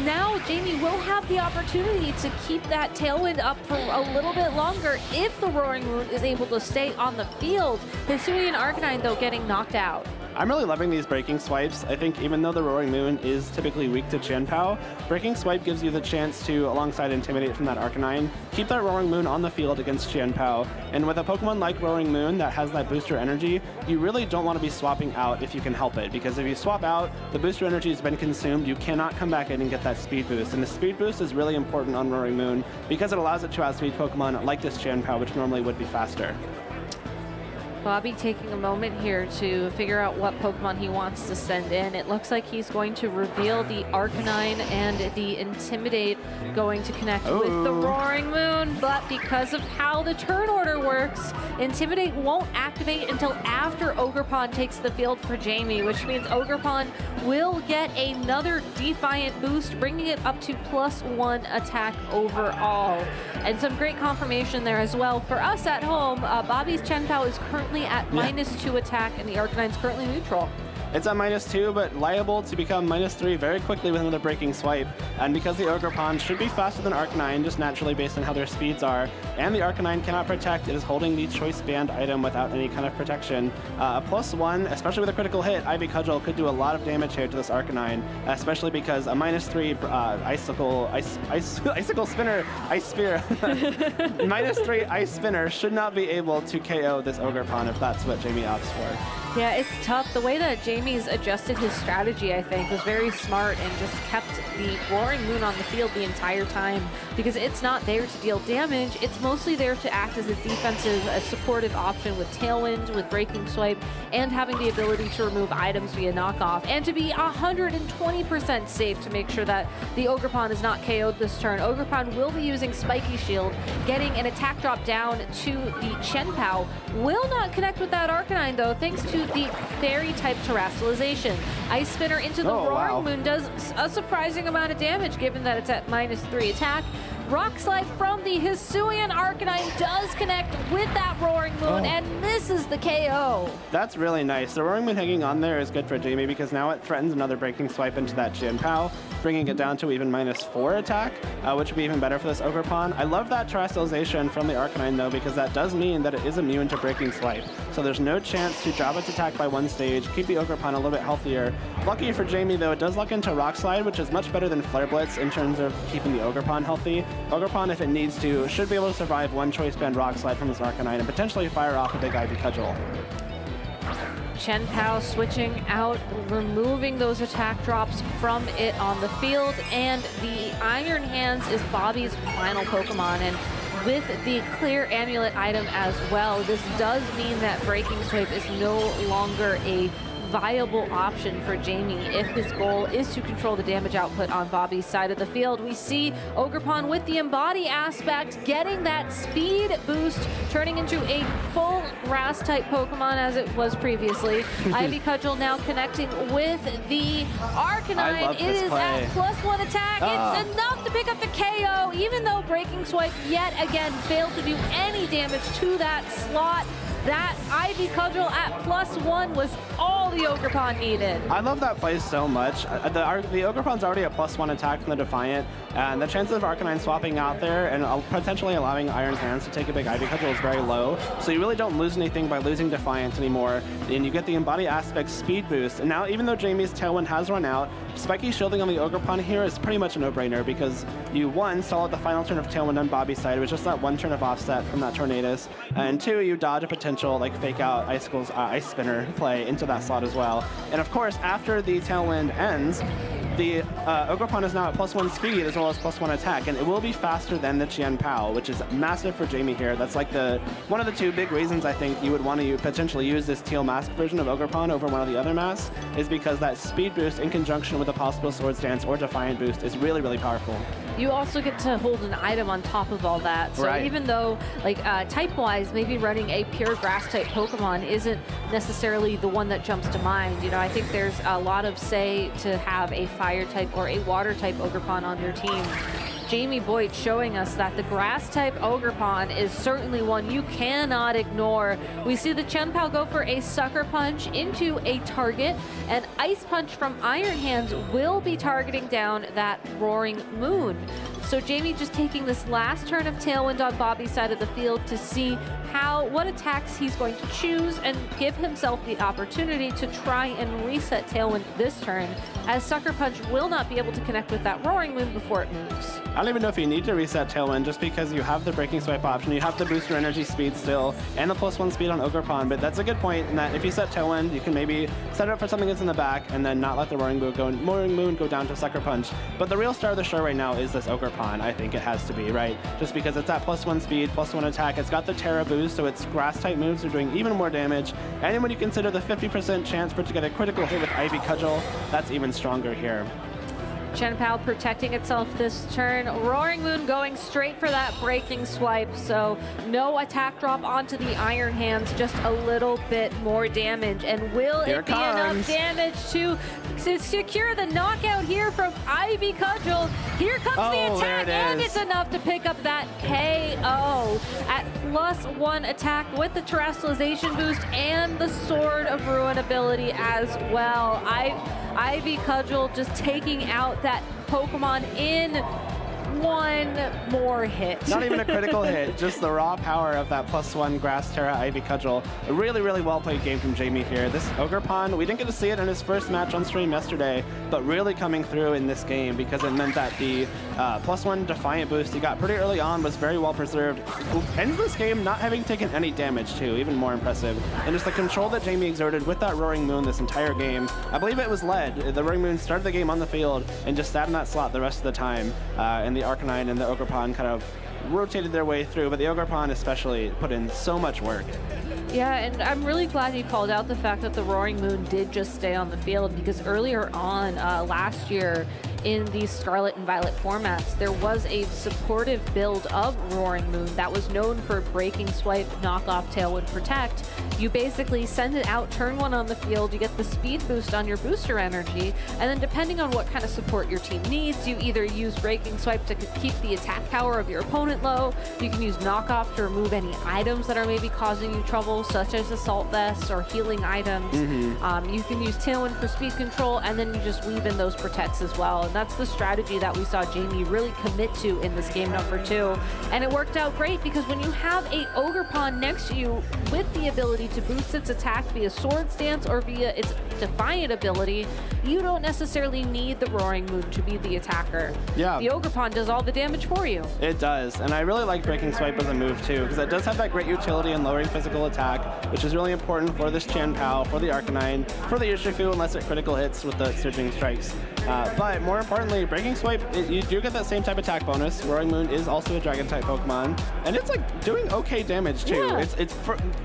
now Jamie will have the opportunity to keep that Tailwind up for a little bit longer if the Roaring Moon is able to stay on the field. Hisuian Arcanine, though, getting knocked out. I'm really loving these Breaking Swipes. I think even though the Roaring Moon is typically weak to Chen Pao, Breaking Swipe gives you the chance to, alongside Intimidate from that Arcanine, keep that Roaring Moon on the field against Chen Pao. And with a Pokemon like Roaring Moon that has that booster energy, you really don't want to be swapping out if you can help it, because if you swap out, the booster energy has been consumed, you cannot come back in and get that speed boost. And the speed boost is really important on Roaring Moon because it allows it to outspeed Pokemon like this Chen Pao, which normally would be faster. Bobby taking a moment here to figure out what Pokemon he wants to send in. It looks like he's going to reveal the Arcanine and the Intimidate going to connect with the Roaring Moon, but because of how the turn order works, Intimidate won't activate until after Ogerpon takes the field for Jamie, which means Ogerpon will get another Defiant boost, bringing it up to +1 attack overall. And some great confirmation there as well. For us at home, Bobby's Chen-Pao is currently at -2 attack, and the Arcanine's currently neutral. It's at -2, but liable to become -3 very quickly with another Breaking Swipe. And because the Ogerpon should be faster than Arcanine, just naturally based on how their speeds are, and the Arcanine cannot protect, it is holding the Choice Band item without any kind of protection. A +1, especially with a critical hit, Ivy Cudgel could do a lot of damage here to this Arcanine, especially because a -3 Icicle Spinner, Ice Spear, -3 Ice Spinner should not be able to KO this Ogerpon if that's what Jamie opts for. Yeah, it's tough. The way that Jamie's adjusted his strategy, I think, was very smart and just kept the Roaring Moon on the field the entire time, because it's not there to deal damage. It's mostly there to act as a defensive, supportive option with Tailwind, with Breaking Swipe, and having the ability to remove items via knockoff, and to be 120% safe to make sure that the Ogerpon is not KO'd this turn. Ogerpon will be using Spiky Shield, getting an attack drop down to the Chen-Pao. Will not connect with that Arcanine, though, thanks to the Fairy-type Terastallization. Ice Spinner into the Roaring Moon does a surprising amount of damage, given that it's at -3 attack. Rock Slide from the Hisuian Arcanine does connect with that Roaring Moon and misses the KO. That's really nice. The Roaring Moon hanging on there is good for Jamie because now it threatens another Breaking Swipe into that Chen-Pao, bringing it down to even -4 attack, which would be even better for this Ogerpon. I love that Terastallization from the Arcanine though, because that does mean that it is immune to Breaking Swipe. So there's no chance to drop its attack by 1 stage, keep the Ogerpon a little bit healthier. Lucky for Jamie though, it does lock into Rock Slide, which is much better than Flare Blitz in terms of keeping the Ogerpon healthy. Ogerpon, if it needs to, should be able to survive 1 Choice Band Rock Slide from this Arcanine and potentially fire off a big Ivy Cudgel. Chen-Pao switching out, removing those attack drops from it on the field, and the Iron Hands is Bobby's final Pokemon, and with the clear amulet item as well, this does mean that Breaking Swipe is no longer a viable option for Jamie if his goal is to control the damage output on Bobby's side of the field. We see Ogerpon with the Embody aspect getting that speed boost, turning into a full grass-type Pokemon as it was previously. Ivy Cudgel now connecting with the Arcanine. It is at +1 attack. It's enough to pick up the KO, even though Breaking Swipe yet again failed to do any damage to that slot. That Ivy Cudgel at +1 was all the Ogerpon needed. I love that play so much. The Ogerpon's already a +1 attack from the Defiant, and the chances of Arcanine swapping out there and potentially allowing Iron Hands to take a big Ivy Cudgel is very low. So you really don't lose anything by losing Defiant anymore, and you get the Embody Aspect speed boost. And now, even though Jamie's Tailwind has run out, Spiky Shielding on the Ogerpon here is pretty much a no-brainer because you, 1, stall at the final turn of Tailwind on Bobby's side, which is just that 1 turn of offset from that Tornadus, and 2, you dodge a potential like fake out Icicle's Ice Spinner play into that slot as well. And of course, after the Tailwind ends, the Ogerpon is now at +1 speed as well as +1 attack, and it will be faster than the Chen-Pao, which is massive for Jamie here. That's like one of the 2 big reasons I think you would want to potentially use this Teal Mask version of Ogerpon over one of the other masks, is because that speed boost in conjunction with a possible Swords Dance or Defiant boost is really, really powerful. You also get to hold an item on top of all that. So even though, like, type-wise, maybe running a pure grass-type Pokemon isn't necessarily the one that jumps to mind. You know, I think there's a lot of say to have a Fire-type or a Water-type Ogerpon on your team. Jamie Boyd showing us that the grass-type Ogerpon is certainly one you cannot ignore. We see the Chen-Pao go for a Sucker Punch into a target, and Ice Punch from Iron Hands will be targeting down that Roaring Moon. So Jamie just taking this last turn of Tailwind on Bobby's side of the field to see what attacks he's going to choose and give himself the opportunity to try and reset Tailwind this turn, as Sucker Punch will not be able to connect with that Roaring Moon before it moves. I don't even know if you need to reset Tailwind just because you have the Breaking Swipe option, you have the booster energy speed still, and the +1 speed on Ogerpon, but that's a good point in that if you set Tailwind, you can maybe set it up for something that's in the back and then not let the Roaring Moon go down to Sucker Punch. But the real star of the show right now is this Ogerpon. I think it has to be, right? Just because it's at +1 speed, +1 attack, it's got the Terra boost, boost, so its grass-type moves are doing even more damage. And when you consider the 50% chance for it to get a critical hit with Ivy Cudgel, that's even stronger here. Chien-Pao protecting itself this turn. Roaring Moon going straight for that breaking swipe, so no attack drop onto the Iron Hands, just a little bit more damage. And will it be enough damage to secure the knockout here from Ivy Cudgel? Here comes the attack, and it's enough to pick up that KO at +1 attack with the terrestrialization boost and the Sword of Ruin ability as well. Ivy Cudgel just taking out that Pokemon in one more hit. Not even a critical hit, just the raw power of that +1 Grass Terra Ivy Cudgel. A really, really well-played game from Jamie here. This Ogerpon, we didn't get to see it in his first match on stream yesterday, but really coming through in this game because it meant that the +1 Defiant boost he got pretty early on was very well preserved. Ends this game not having taken any damage too, even more impressive. And just the control that Jamie exerted with that Roaring Moon this entire game. I believe it was led. The Roaring Moon started the game on the field and just sat in that slot the rest of the time. And the Arcanine and the Ogerpon kind of rotated their way through, but the Ogerpon especially put in so much work. Yeah, and I'm really glad you called out the fact that the Roaring Moon did just stay on the field, because earlier on last year in these Scarlet and Violet formats, there was a supportive build of Roaring Moon that was known for Breaking Swipe, Knockoff, Tailwind, Protect. You basically send it out, turn one on the field, you get the speed boost on your booster energy, and then depending on what kind of support your team needs, you either use Breaking Swipe to keep the attack power of your opponent low, you can use Knockoff to remove any items that are maybe causing you trouble, such as Assault Vests or healing items. You can use Tailwind for speed control, and then you just weave in those Protects as well. And that's the strategy that we saw Jamie really commit to in this game number 2. And it worked out great, because when you have a Ogerpon next to you with the ability to boost its attack via Sword Stance or via its Defiant ability, you don't necessarily need the Roaring Moon to be the attacker. Yeah. The Ogerpon does all the damage for you. It does, and I really like Breaking Swipe as a move too, because it does have that great utility in lowering physical attack, which is really important for this Chien-Pao, for the Arcanine, for the Urshifu, unless it critical hits with the Surging Strikes. But more importantly, Breaking Swipe, you do get that same type attack bonus. Roaring Moon is also a Dragon-type Pokemon, and it's like doing okay damage too. Yeah. It's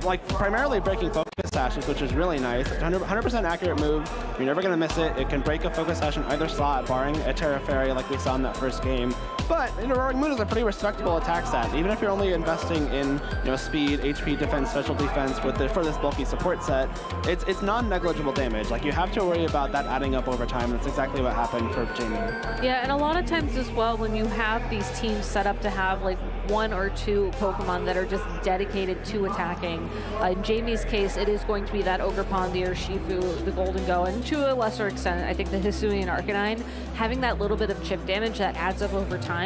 like primarily breaking Focus Sashes, which is really nice. It's 100% accurate move. You're never gonna miss it. It can break a Focus Sash in either slot, barring a Terra Fairy like we saw in that first game. But Roaring Moon is a pretty respectable attack stat, even if you're only investing in speed, HP, defense, special defense for this bulky support set. It's non-negligible damage. Like, you have to worry about that adding up over time. That's exactly what happened for Jamie. Yeah, and a lot of times as well, when you have these teams set up to have like 1 or 2 Pokemon that are just dedicated to attacking, in Jamie's case, it is going to be that Ogerpon, the Urshifu, the Golden Go, and to a lesser extent, I think the Hisuian Arcanine, having that little bit of chip damage that adds up over time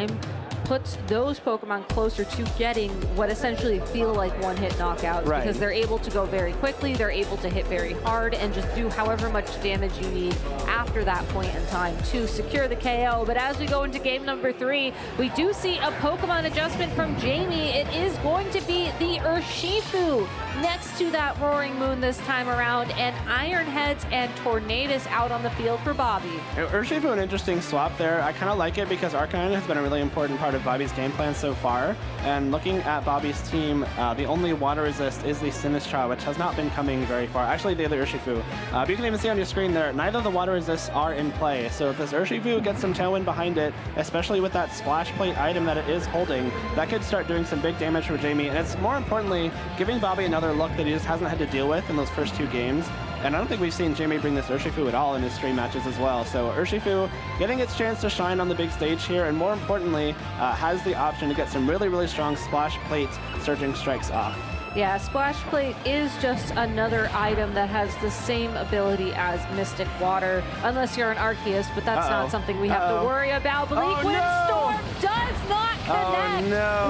puts those Pokemon closer to getting what essentially feel like one-hit knockouts, because they're able to go very quickly, they're able to hit very hard, and just do however much damage you need after that point in time to secure the KO. But as we go into game number 3, we do see a Pokemon adjustment from Jamie. It is going to be the Urshifu next to that Roaring Moon this time around, and Iron Heads and Tornadus out on the field for Bobby. Urshifu, an interesting swap there. I kind of like it because Arcanine has been a really important part of Bobby's game plan so far. And looking at Bobby's team, the only water resist is the Sinistcha, which has not been coming very far. Actually, the other Urshifu. But you can even see on your screen there, neither of the water resists are in play. So if this Urshifu gets some Tailwind behind it, especially with that Splash Plate item that it is holding, that could start doing some big damage for Jamie. And it's more importantly, giving Bobby another look that he just hasn't had to deal with in those first 2 games. And I don't think we've seen Jamie bring this Urshifu at all in his stream matches as well. So Urshifu getting its chance to shine on the big stage here, and more importantly, has the option to get some really, really strong Splash Plate Surging Strikes off. Yeah, Splash Plate is just another item that has the same ability as Mystic Water, unless you're an Arceus, but that's not something we have to worry about. Bleak Wind Storm does not connect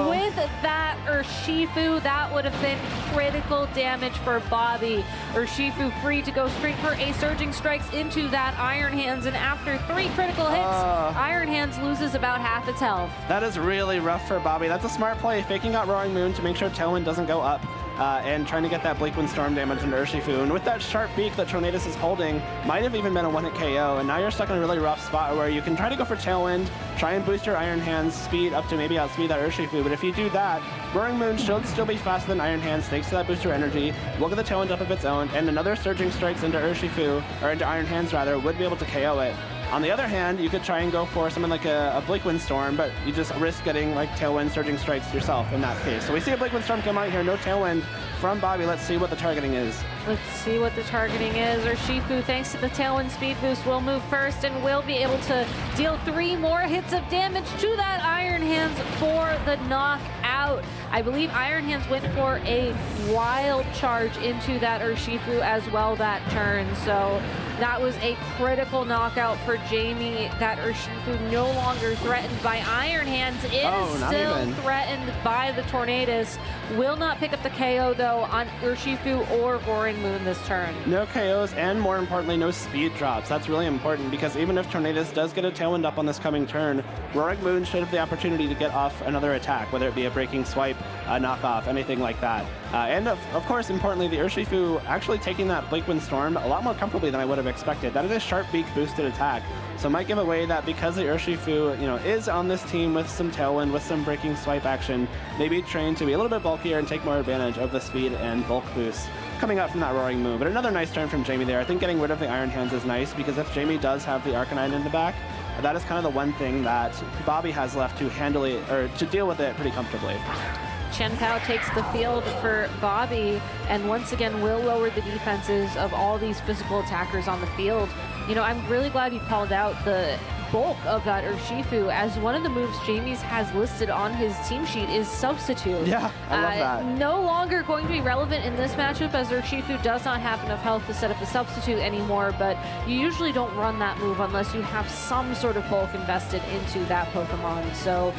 with that Urshifu. That would have been critical damage for Bobby. Urshifu free to go straight for a Surging Strikes into that Iron Hands, and after 3 critical hits, Iron Hands loses about half its health. That is really rough for Bobby. That's a smart play, faking out Roaring Moon to make sure Tailwind doesn't go up. And trying to get that Bleak Wind Storm damage into Urshifu. And with that sharp beak that Tornadus is holding, might have even been a 1-hit KO. And now you're stuck in a really rough spot where you can try to go for Tailwind, try and boost your Iron Hands speed up to maybe outspeed that Urshifu. But if you do that, Roaring Moon should still be faster than Iron Hands thanks to that booster energy. Will get the Tailwind up of its own, and another Surging Strikes into Urshifu, or into Iron Hands rather, would be able to KO it. On the other hand, you could try and go for something like a Bleakwind Storm, but you just risk getting like Tailwind Surging Strikes yourself in that case. So we see a Bleakwind Storm come out here, no Tailwind from Bobby. Let's see what the targeting is. Let's see what the targeting is. Urshifu, thanks to the Tailwind speed boost, will move first and will be able to deal 3 more hits of damage to that Iron Hands for the knockout. I believe Iron Hands went for a wild charge into that Urshifu as well that turn. So that was a critical knockout for Jamie. That Urshifu no longer threatened by Iron Hands. It is still threatened by the Tornadus. Will not pick up the KO though on Urshifu or Roaring Moon this turn. No KOs and more importantly, no speed drops. That's really important because even if Tornadus does get a Tailwind up on this coming turn, Roaring Moon should have the opportunity to get off another attack, whether it be a Breaking Swipe, a knockoff, anything like that. And of course, importantly, the Urshifu actually taking that Bleakwind Storm a lot more comfortably than I would have expected. That is a Sharp Beak boosted attack. So might give away that because the Urshifu, is on this team with some Tailwind, with some Breaking Swipe action, maybe trained to be a little bit bulkier and take more advantage of the speed and bulk boost coming out from that Roaring Moon. But another nice turn from Jamie there. I think getting rid of the Iron Hands is nice because if Jamie does have the Arcanine in the back, that is kind of the one thing that Bobby has left to handle it, or to deal with it pretty comfortably. Chen Pao takes the field for Bobby and once again will lower the defenses of all these physical attackers on the field. I'm really glad you called out the bulk of that Urshifu, as one of the moves Jamie's has listed on his team sheet is Substitute. Yeah, I love that. No longer going to be relevant in this matchup as Urshifu does not have enough health to set up a Substitute anymore, but you usually don't run that move unless you have some sort of bulk invested into that Pokemon. So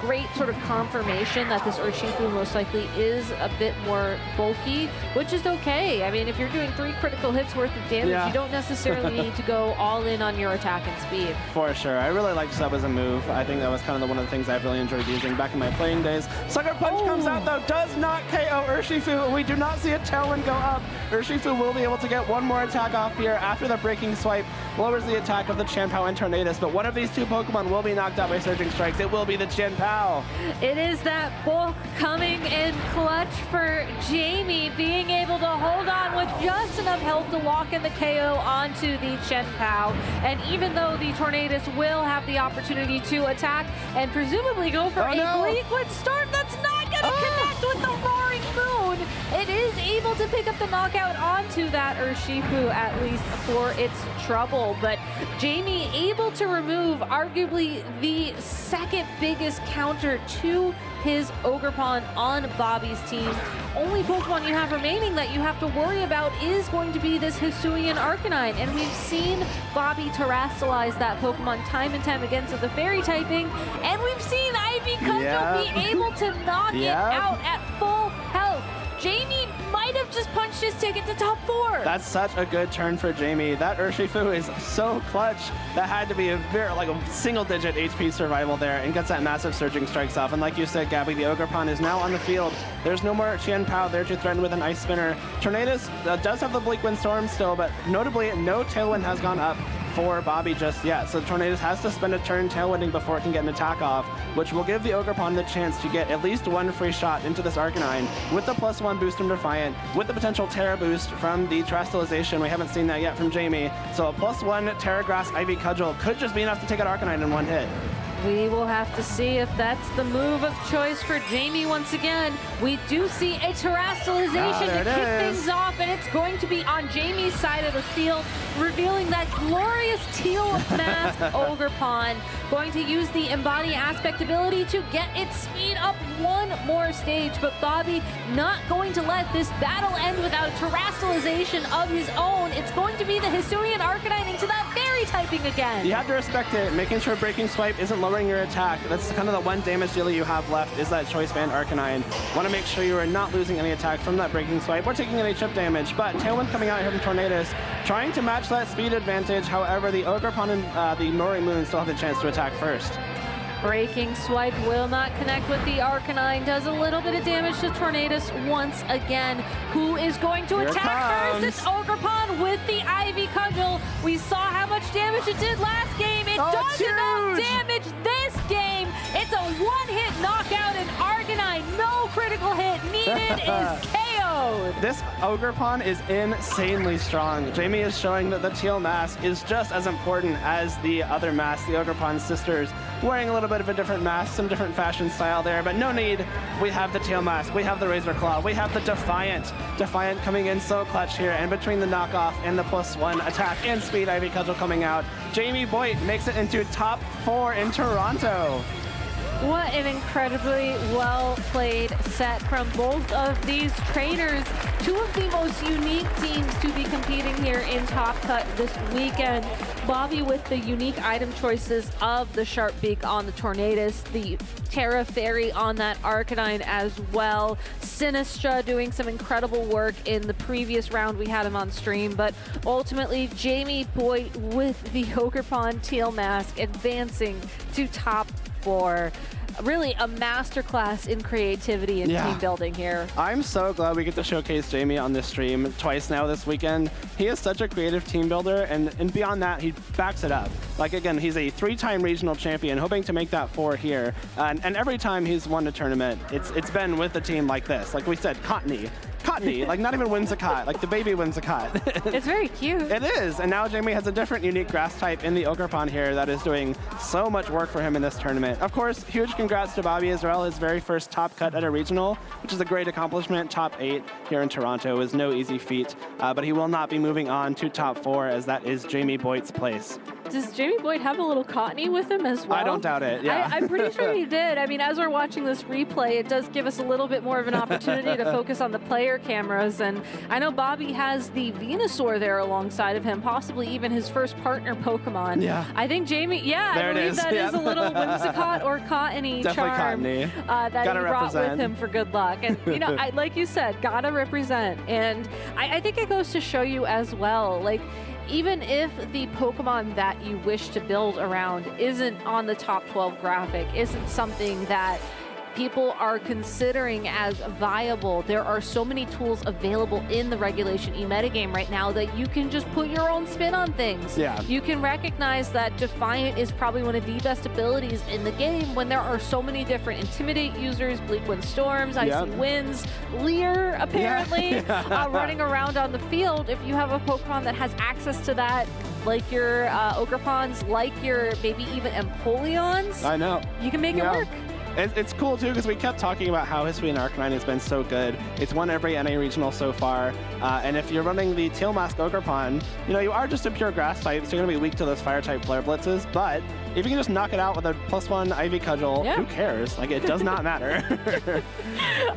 great sort of confirmation that this Urshifu most likely is a bit more bulky, which is okay. I mean, if you're doing 3 critical hits worth of damage, you don't necessarily need to go all in on your attack and speed. For sure. I really like Sub as a move. I think that was kind of one of the things I've really enjoyed using back in my playing days. Sucker Punch comes out though, does not KO Urshifu. We do not see a Tailwind go up. Urshifu will be able to get one more attack off here after the Breaking Swipe. Lowers the attack of the Chen Pao and Tornadus, but one of these 2 Pokemon will be knocked out by Surging Strikes. It will be the Chen Pao. It is that bulk coming in clutch for Jamie, being able to hold on with just enough health to lock in the KO onto the Chen Pao. And even though the Tornadus will have the opportunity to attack and presumably go for a Bleakwind Storm, that's not going to connect with the Roaring Moon. It is able to pick up the knockout onto that Urshifu, at least for its trouble. But Jamie able to remove arguably the second biggest counter to his Ogerpon on Bobby's team. Only Pokemon you have remaining that you have to worry about is going to be this Hisuian Arcanine, and we've seen Bobby terrastalize that Pokemon time and time again to the Fairy typing, and we've seen Ivy Cudgel be able to knock it out at full health. Jamie might have just punched his ticket to top 4. That's such a good turn for Jamie. That Urshifu is so clutch. That had to be a single-digit HP survival there, and gets that massive Surging Strikes off. And like you said, Gabby, the Ogerpon is now on the field. There's no more Chen Pao there to threaten with an Ice Spinner. Tornadus does have the Bleakwind Storm still, but notably, no Tailwind has gone up for Bobby just yet. So Tornadus has to spend a turn Tailwinding before it can get an attack off, which will give the Ogerpon the chance to get at least 1 free shot into this Arcanine with the +1 boost from Defiant, with the potential Terra boost from the Terastallization. We haven't seen that yet from Jamie. So a +1 Terra Grass Ivy Cudgel could just be enough to take out Arcanine in 1 hit. We will have to see if that's the move of choice for Jamie once again. We do see a Terastallization to kick things off, and it's going to be on Jamie's side of the field, revealing that glorious teal mask Ogerpon. Going to use the Embody Aspect ability to get its speed up 1 more stage, but Bobby not going to let this battle end without a Terastallization of his own. It's going to be the Hisuian Arcanine into that Fairy typing again. You have to respect it, making sure Breaking Swipe isn't lowering your attack. That's kind of the one damage dealer you have left, is that Choice Band Arcanine. Want to make sure you are not losing any attack from that Breaking Swipe or taking any chip damage, but Tailwind coming out here from Tornadus, trying to match that speed advantage. However, the Ogerpon and the Roaring Moon still have the chance to attack first. Breaking Swipe will not connect with the Arcanine. Does a little bit of damage to Tornadus once again. Who is going to attack first? It's Ogerpon with the Ivy Cudgel. We saw how much damage it did last game. It does enough damage this game. It's a 1-hit knockout, and Arcanine, no Evan is KO'd. This Ogerpon is insanely strong. Jamie is showing that the teal mask is just as important as the other masks, the Ogerpon sisters, wearing a little bit of a different mask, some different fashion style there, but no need. We have the teal mask, we have the Razor Claw, we have the Defiant. Defiant coming in so clutch here, and between the knockoff and the +1 attack and speed Ivy Cudgel coming out, Jamie Boyd makes it into top 4 in Toronto. What an incredibly well-played set from both of these trainers. Two of the most unique teams to be competing here in Top Cut this weekend. Bobby with the unique item choices of the Sharp Beak on the Tornadus, the Terra Fairy on that Arcanine as well. Sinistra doing some incredible work in the previous round. We had him on stream, but ultimately Jamie Boyd with the Ogerpon Teal Mask advancing to top 4. Really a masterclass in creativity and team building here. I'm so glad we get to showcase Jamie on this stream twice now this weekend. He is such a creative team builder, and beyond that, he backs it up. Like, again, he's a 3-time regional champion, hoping to make that 4 here. And every time he's won a tournament, it's been with a team like this. Like we said, Cottony, like not even Whimsicott, like the baby Whimsicott. It's very cute. It is, and now Jamie has a different unique grass type in the Ogerpon here that is doing so much work for him in this tournament. Of course, huge congrats to Bobby as well, his very first top cut at a regional, which is a great accomplishment. Top 8 here in Toronto is no easy feat, but he will not be moving on to top 4 as that is Jamie Boyd's place. Does Jamie Boyd have a little Cottony with him as well? I don't doubt it, yeah. I'm pretty sure he did. I mean, as we're watching this replay, it does give us a little bit more of an opportunity to focus on the player cameras. And I know Bobby has the Venusaur there alongside of him, possibly even his first partner Pokemon. Yeah. I think Jamie, I believe that is a little Whimsicott or Cottony charm that he brought with him for good luck. And, you know, like you said, gotta represent. And I think it goes to show you as well, like, even if the Pokemon that you wish to build around isn't on the top 12 graphic, isn't something that people are considering as viable, there are so many tools available in the Regulation E metagame right now that you can just put your own spin on things. Yeah. You can recognize that Defiant is probably one of the best abilities in the game when there are so many different Intimidate users, Bleak Wind Storms, Icy Winds, Leer apparently, running around on the field. If you have a Pokemon that has access to that, like your Ogerpons, like your maybe even Empoleons, I know. You can make it work. It's cool too because we kept talking about how Hisuian Arcanine has been so good. It's won every NA regional so far, and if you're running the Teal Mask Ogerpon, you know, you are just a pure grass type, so you're gonna be weak to those fire type flare blitzes, but if you can just knock it out with a +1 Ivy Cudgel, who cares? Like, it does not matter.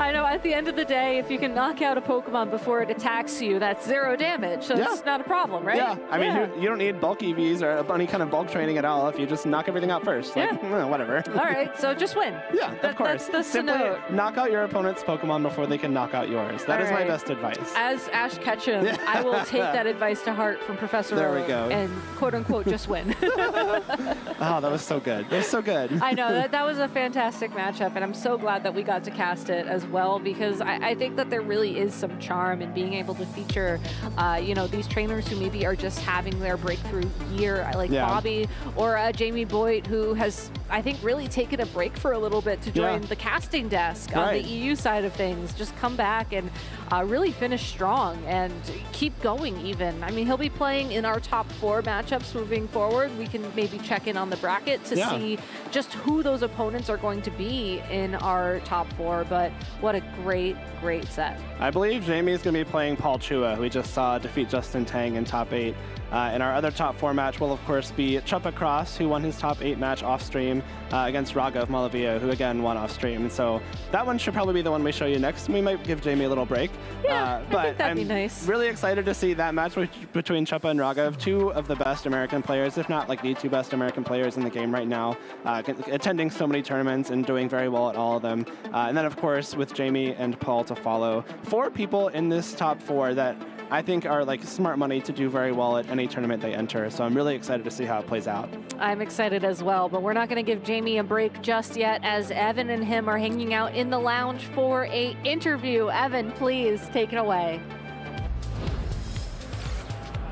I know, at the end of the day, if you can knock out a Pokemon before it attacks you, that's 0 damage, so it's not a problem, right? Yeah, I mean, you don't need bulk EVs or any kind of bulk training at all if you just knock everything out first. Like, whatever. All right, so just win. Yeah, of course. That's the Simply note. knock out your opponent's Pokemon before they can knock out yours. That is my best advice. As Ash Ketchum, I will take that advice to heart from Professor There we Oak go. and quote-unquote just win. Oh, that was so good. That was so good. I know, that was a fantastic matchup, and I'm so glad that we got to cast it as well, because I think that there really is some charm in being able to feature, you know, these trainers who maybe are just having their breakthrough year, like Bobby or Jamie Boyd, who has, I think, really taken a break for a little bit to join the casting desk on the EU side of things. Just come back and really finish strong and keep going even. I mean, he'll be playing in our top 4 matchups moving forward. We can maybe check in on the bracket to see just who those opponents are going to be in our top 4, but what a great set. I believe Jamie is going to be playing Paul Chua, who we just saw defeat Justin Tang in top 8. And our other top 4 match will, of course, be Chuppa Cross, who won his top 8 match off stream against Raghav Malavia, who again won off stream. And so that one should probably be the one we show you next. We might give Jamie a little break. Yeah, but I think that'd I'm be nice. Really excited to see that match between Chuppa and Raghav, 2 of the best American players, if not like the 2 best American players in the game right now, attending so many tournaments and doing very well at all of them. And then, of course, with Jamie and Paul to follow. 4 people in this top 4 that I think are like smart money to do very well at any tournament they enter. So I'm really excited to see how it plays out. I'm excited as well, but we're not going to give Jamie a break just yet, as Evan and him are hanging out in the lounge for a interview. Evan, please take it away.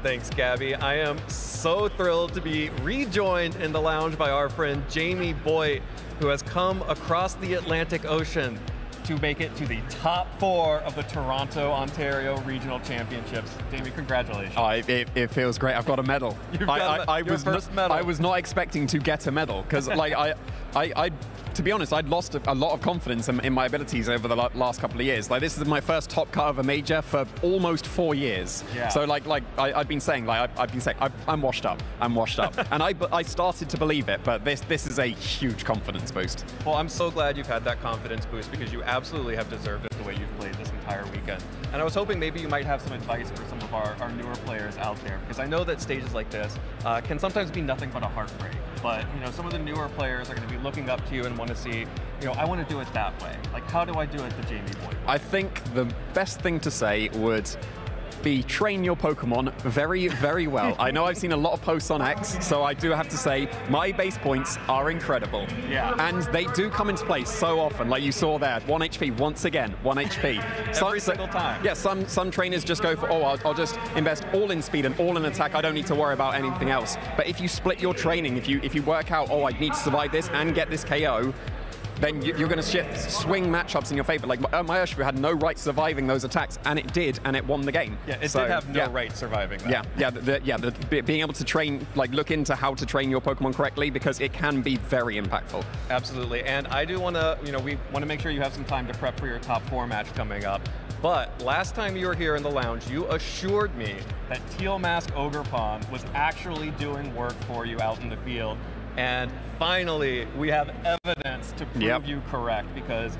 Thanks, Gabby. I am so thrilled to be rejoined in the lounge by our friend Jamie Boyd, who has come across the Atlantic Ocean to make it to the top 4 of the Toronto, Ontario Regional Championships. Jamie, congratulations. It feels great. I've got a medal. You've got your first medal. I was not expecting to get a medal because, like, to be honest, I'd lost a lot of confidence in my abilities over the last couple of years. Like, this is my first top cut of a major for almost 4 years. Yeah. So, I've been saying, I'm washed up. I'm washed up. And I started to believe it, but this is a huge confidence boost. Well, I'm so glad you've had that confidence boost because you absolutely have deserved it the way you've played this entire weekend. And I was hoping maybe you might have some advice for some of our newer players out there, because I know that stages like this can sometimes be nothing but a heartbreak. But, you know, some of the newer players are going to be looking up to you and want to see, you know, I want to do it that way. Like, how do I do it the Jamie Boyd way? I think the best thing to say would be train your Pokemon very, very well. I know I've seen a lot of posts on X, so I do have to say my base points are incredible. Yeah. And they do come into play so often, like you saw there, 1 HP once again, 1 HP. Every single time. Yeah, some trainers just go for, I'll just invest all in speed and all in attack. I don't need to worry about anything else. But if you split your training, if you work out, I need to survive this and get this KO, then you're going to swing matchups in your favor. Like, my Urshifu had no right surviving those attacks, and it did, and it won the game. Yeah, it did have no right surviving that. Being able to train, look into how to train your Pokemon correctly, because it can be very impactful. Absolutely, and I do want to, we want to make sure you have some time to prep for your top 4 match coming up. But last time you were here in the lounge, you assured me that Teal Mask Ogerpon was actually doing work for you out in the field. And finally, we have evidence to prove you correct, because,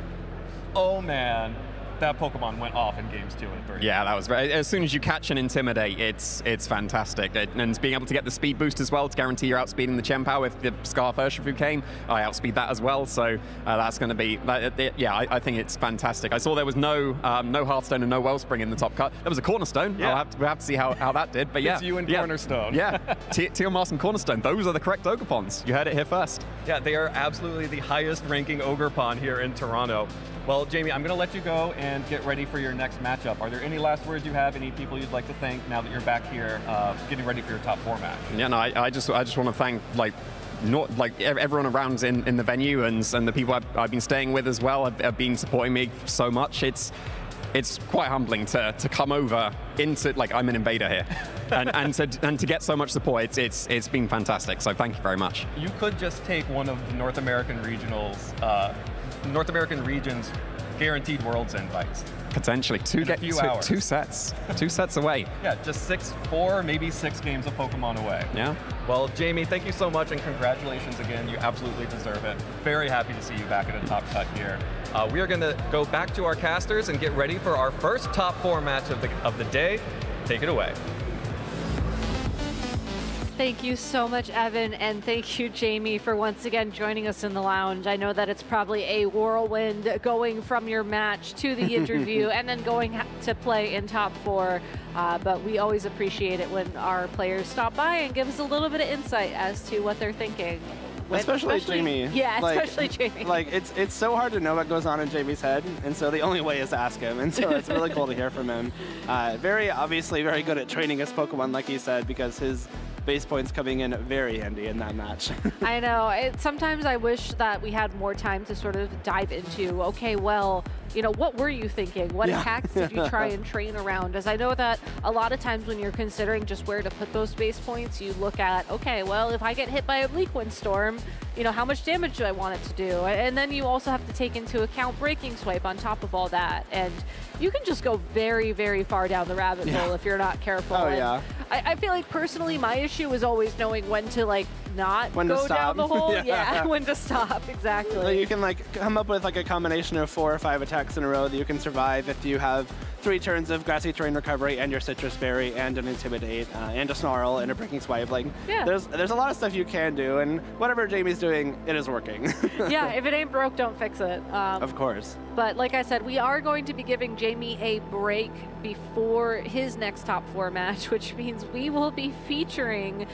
oh man, that Pokemon went off in games 2 and 3. Yeah, that was very. As soon as you catch and Intimidate, it's fantastic. And being able to get the speed boost as well to guarantee you're outspeeding the Chien-Pao. If the Scarf Urshifu came, I outspeed that as well. So that's going to be. I think it's fantastic. I saw there was no Hearthstone and no Wellspring in the top cut. There was a Cornerstone. Yeah. We'll have to see how that did. But yeah, it's you and Cornerstone. Yeah, Teal Mask and Cornerstone. Those are the correct Ogerpons. You heard it here first. Yeah, they are absolutely the highest ranking Ogerpon here in Toronto. Well, Jamie, I'm going to let you go and get ready for your next matchup. Are there any last words you have? Any people you'd like to thank now that you're back here, getting ready for your top 4 match? Yeah, no, I just want to thank everyone around in the venue and the people I've been staying with as well have been supporting me so much. It's quite humbling to come over into, I'm an invader here, and to get so much support. It's been fantastic. So thank you very much. You could just take one of the North American regions guaranteed Worlds invites. Potentially two sets away. Yeah, just 4, maybe 6 games of Pokemon away. Yeah. Well, Jamie, thank you so much, and congratulations again. You absolutely deserve it. Very happy to see you back at a top cut here. We are going to go back to our casters and get ready for our first top 4 match of the day. Take it away. Thank you so much, Evan, and thank you, Jamie, for once again joining us in the lounge. I know that it's probably a whirlwind going from your match to the interview and then going to play in top 4, but we always appreciate it when our players stop by and give us a little bit of insight as to what they're thinking. Especially Jamie. Yeah, especially Jamie. It's so hard to know what goes on in Jamie's head, and so the only way is to ask him, and so it's really cool to hear from him. Very obviously very good at training his Pokemon, like he said, because his base points coming in very handy in that match. I know. Sometimes I wish that we had more time to sort of dive into, okay, well, what were you thinking? What attacks did you try and train around? As I know that a lot of times when you're considering just where to put those base points, you look at, okay, well, if I get hit by a Bleak Wind Storm, how much damage do I want it to do? And then you also have to take into account Breaking Swipe on top of all that. And you can just go very, very far down the rabbit hole if you're not careful. Oh, yeah. I feel like personally my issue is always knowing when to not go down the hole. Yeah, when to stop, exactly. Well, you can come up with a combination of 4 or 5 attacks in a row that you can survive if you have 3 turns of Grassy Terrain Recovery and your Citrus Berry and an Intimidate and a Snarl and a Breaking Swipe. There's a lot of stuff you can do, and whatever Jamie's doing, it is working. Yeah, if it ain't broke, don't fix it. Of course. But like I said, we are going to be giving Jamie a break before his next top 4 match, which means we will be featuring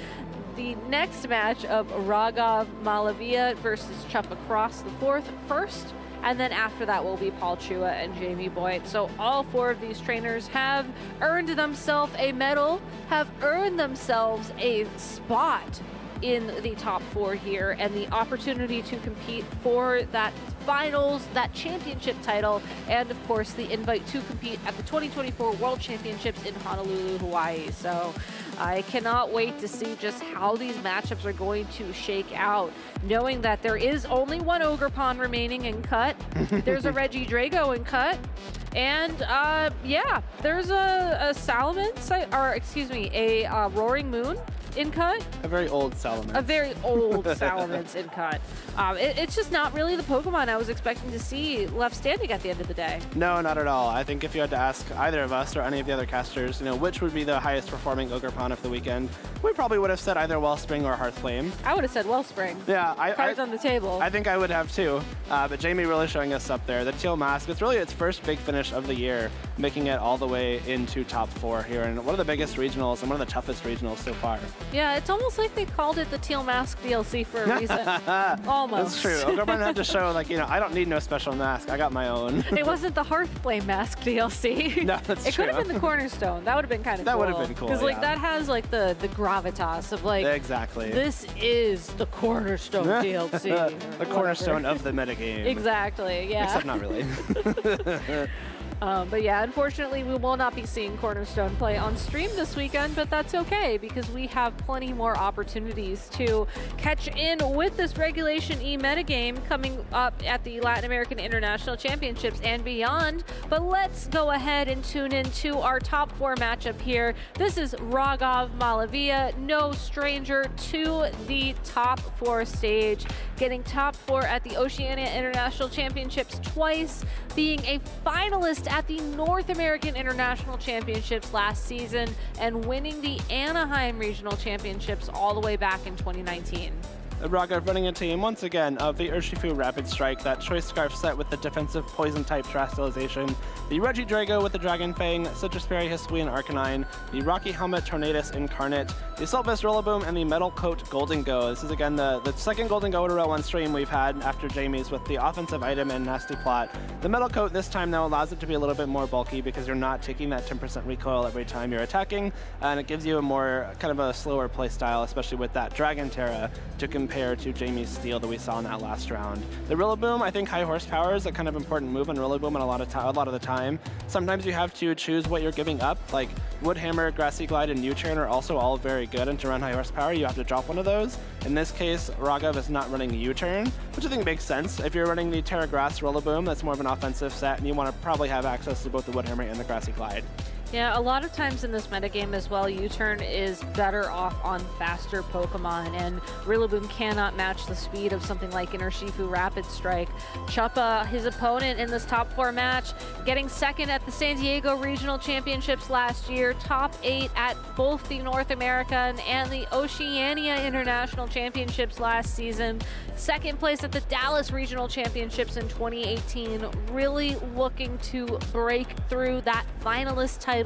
the next match of Raghav Malavia versus Chupacross the first, and then after that will be Paul Chua and Jamie Boyd. So all 4 of these trainers have earned themselves a medal, have earned themselves a spot in the top 4 here, and the opportunity to compete for that finals, that championship title, and of course the invite to compete at the 2024 World Championships in Honolulu, Hawaii. So I cannot wait to see just how these matchups are going to shake out, knowing that there is only one Ogerpon remaining in cut. There's a Reggie Drago in cut. And yeah, there's a Salamence, or excuse me, a Roaring Moon in cut. A very old Salamence. A very old Salamence in cut. It's just not really the Pokemon I was expecting to see left standing at the end of the day. No, not at all. I think if you had to ask either of us or any of the other casters, which would be the highest performing Ogerpon of the weekend, we probably would have said either Wellspring or Hearthflame. I would have said Wellspring. Yeah, cards on the table. I think I would have too. But Jamie really showing us up there. The Teal Mask, it's really its first big finish of the year, making it all the way into top 4 here, and one of the biggest regionals and one of the toughest regionals so far. Yeah, it's almost like they called it the Teal Mask DLC for a reason. Almost. That's true. Ogerpon had to show, like, I don't need no special mask. I got my own. It wasn't the Hearthflame Mask DLC. No, that's It true. could have been the Cornerstone. That would have been kind of cool. That would have been cool, Because, like, yeah. that has, like, the gravitas of, like, exactly. This is the Cornerstone DLC. The cornerstone of the metagame. Exactly, yeah. Except not really. But yeah, unfortunately, we will not be seeing Cornerstone play on stream this weekend, but that's okay because we have plenty more opportunities to catch in with this Regulation E metagame coming up at the Latin American International Championships and beyond. But let's go ahead and tune into our top 4 matchup here. This is Raghav Malavia, no stranger to the top 4 stage, getting top 4 at the Oceania International Championships twice, being a finalist at the North American International Championships last season, and winning the Anaheim Regional Championships all the way back in 2019. Raghav running a team, once again, of the Urshifu Rapid Strike, that Choice Scarf set with the defensive Poison-type Terastallization, the Reggie Drago with the Dragon Fang, Citrus Berry Hisuian Arcanine, the Rocky Helmet Tornadus Incarnate, the Assault Vest Rillaboom, and the Metal Coat Golden Go. This is, again, the second Golden Go in a row on stream we've had after Jamie's with the offensive item and Nasty Plot. The Metal Coat this time, though, allows it to be a little bit more bulky because you're not taking that 10% recoil every time you're attacking, and it gives you a more, kind of a slower play style, especially with that Dragon Terra, to compare to Jamie's Steel that we saw in that last round. The Rillaboom, I think high horsepower is a kind of important move on Rillaboom and a lot of the time. Sometimes you have to choose what you're giving up, like Woodhammer, Grassy Glide, and U-Turn are also all very good, and to run high horsepower, you have to drop one of those. In this case, Raghav is not running the U-Turn, which I think makes sense. If you're running the Terra Grass Rillaboom, that's more of an offensive set, and you want to probably have access to both the Woodhammer and the Grassy Glide. Yeah, a lot of times in this metagame as well, U-Turn is better off on faster Pokemon, and Rillaboom cannot match the speed of something like an Urshifu Rapid Strike. Chuppa, his opponent in this top 4 match, getting second at the San Diego Regional Championships last year, top 8 at both the North American and the Oceania International Championships last season, second place at the Dallas Regional Championships in 2018, really looking to break through that finalist title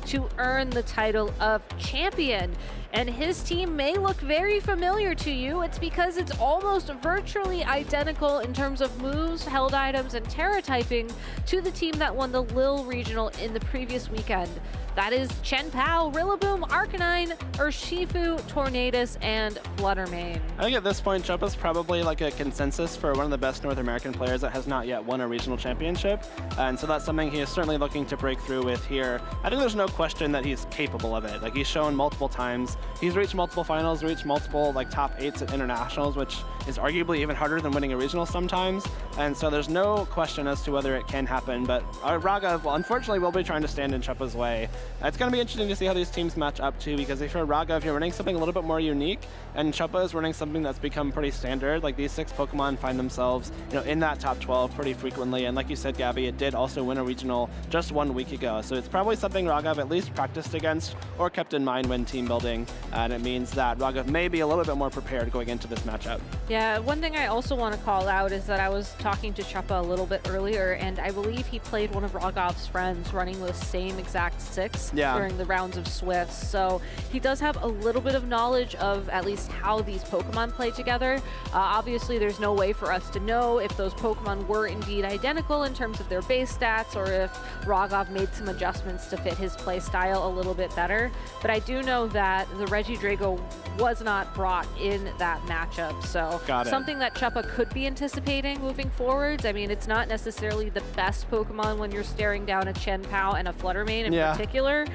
to earn the title of champion. And his team may look very familiar to you. It's because it's almost virtually identical in terms of moves, held items, and Terra typing to the team that won the Lille Regional in the previous weekend. That is Chen Pao, Rillaboom, Arcanine, Urshifu, Tornadus, and Fluttermane. I think at this point, Chuppa's probably like a consensus for one of the best North American players that has not yet won a regional championship. And so that's something he is certainly looking to break through with here. I think there's no question that he's capable of it. Like, he's shown multiple times. He's reached multiple finals, reached multiple like top 8s at internationals, which is arguably even harder than winning a regional sometimes. And so there's no question as to whether it can happen. But Raghav, well, unfortunately, will be trying to stand in Chuppa's way. It's going to be interesting to see how these teams match up too, because if you're Raghav, you're running something a little bit more unique, and Chuppa is running something that's become pretty standard. Like, these 6 Pokemon find themselves, in that top 12 pretty frequently. And like you said, Gabby, it did also win a regional just 1 week ago. So it's probably something Raghav at least practiced against or kept in mind when team building. And it means that Raghav may be a little bit more prepared going into this matchup. Yeah, one thing I also want to call out is that I was talking to Chuppa a little bit earlier, and I believe he played one of Raghav's friends running the same exact 6 decks during the rounds of Swifts. So he does have a little bit of knowledge of at least how these Pokemon play together. Obviously, there's no way for us to know if those Pokemon were indeed identical in terms of their base stats, or if Rogov made some adjustments to fit his play style a little bit better. But I do know that the Regidrago was not brought in that matchup. So something that Chuppa could be anticipating moving forwards. I mean, it's not necessarily the best Pokemon when you're staring down a Chien-Pao and a Fluttermane in particular.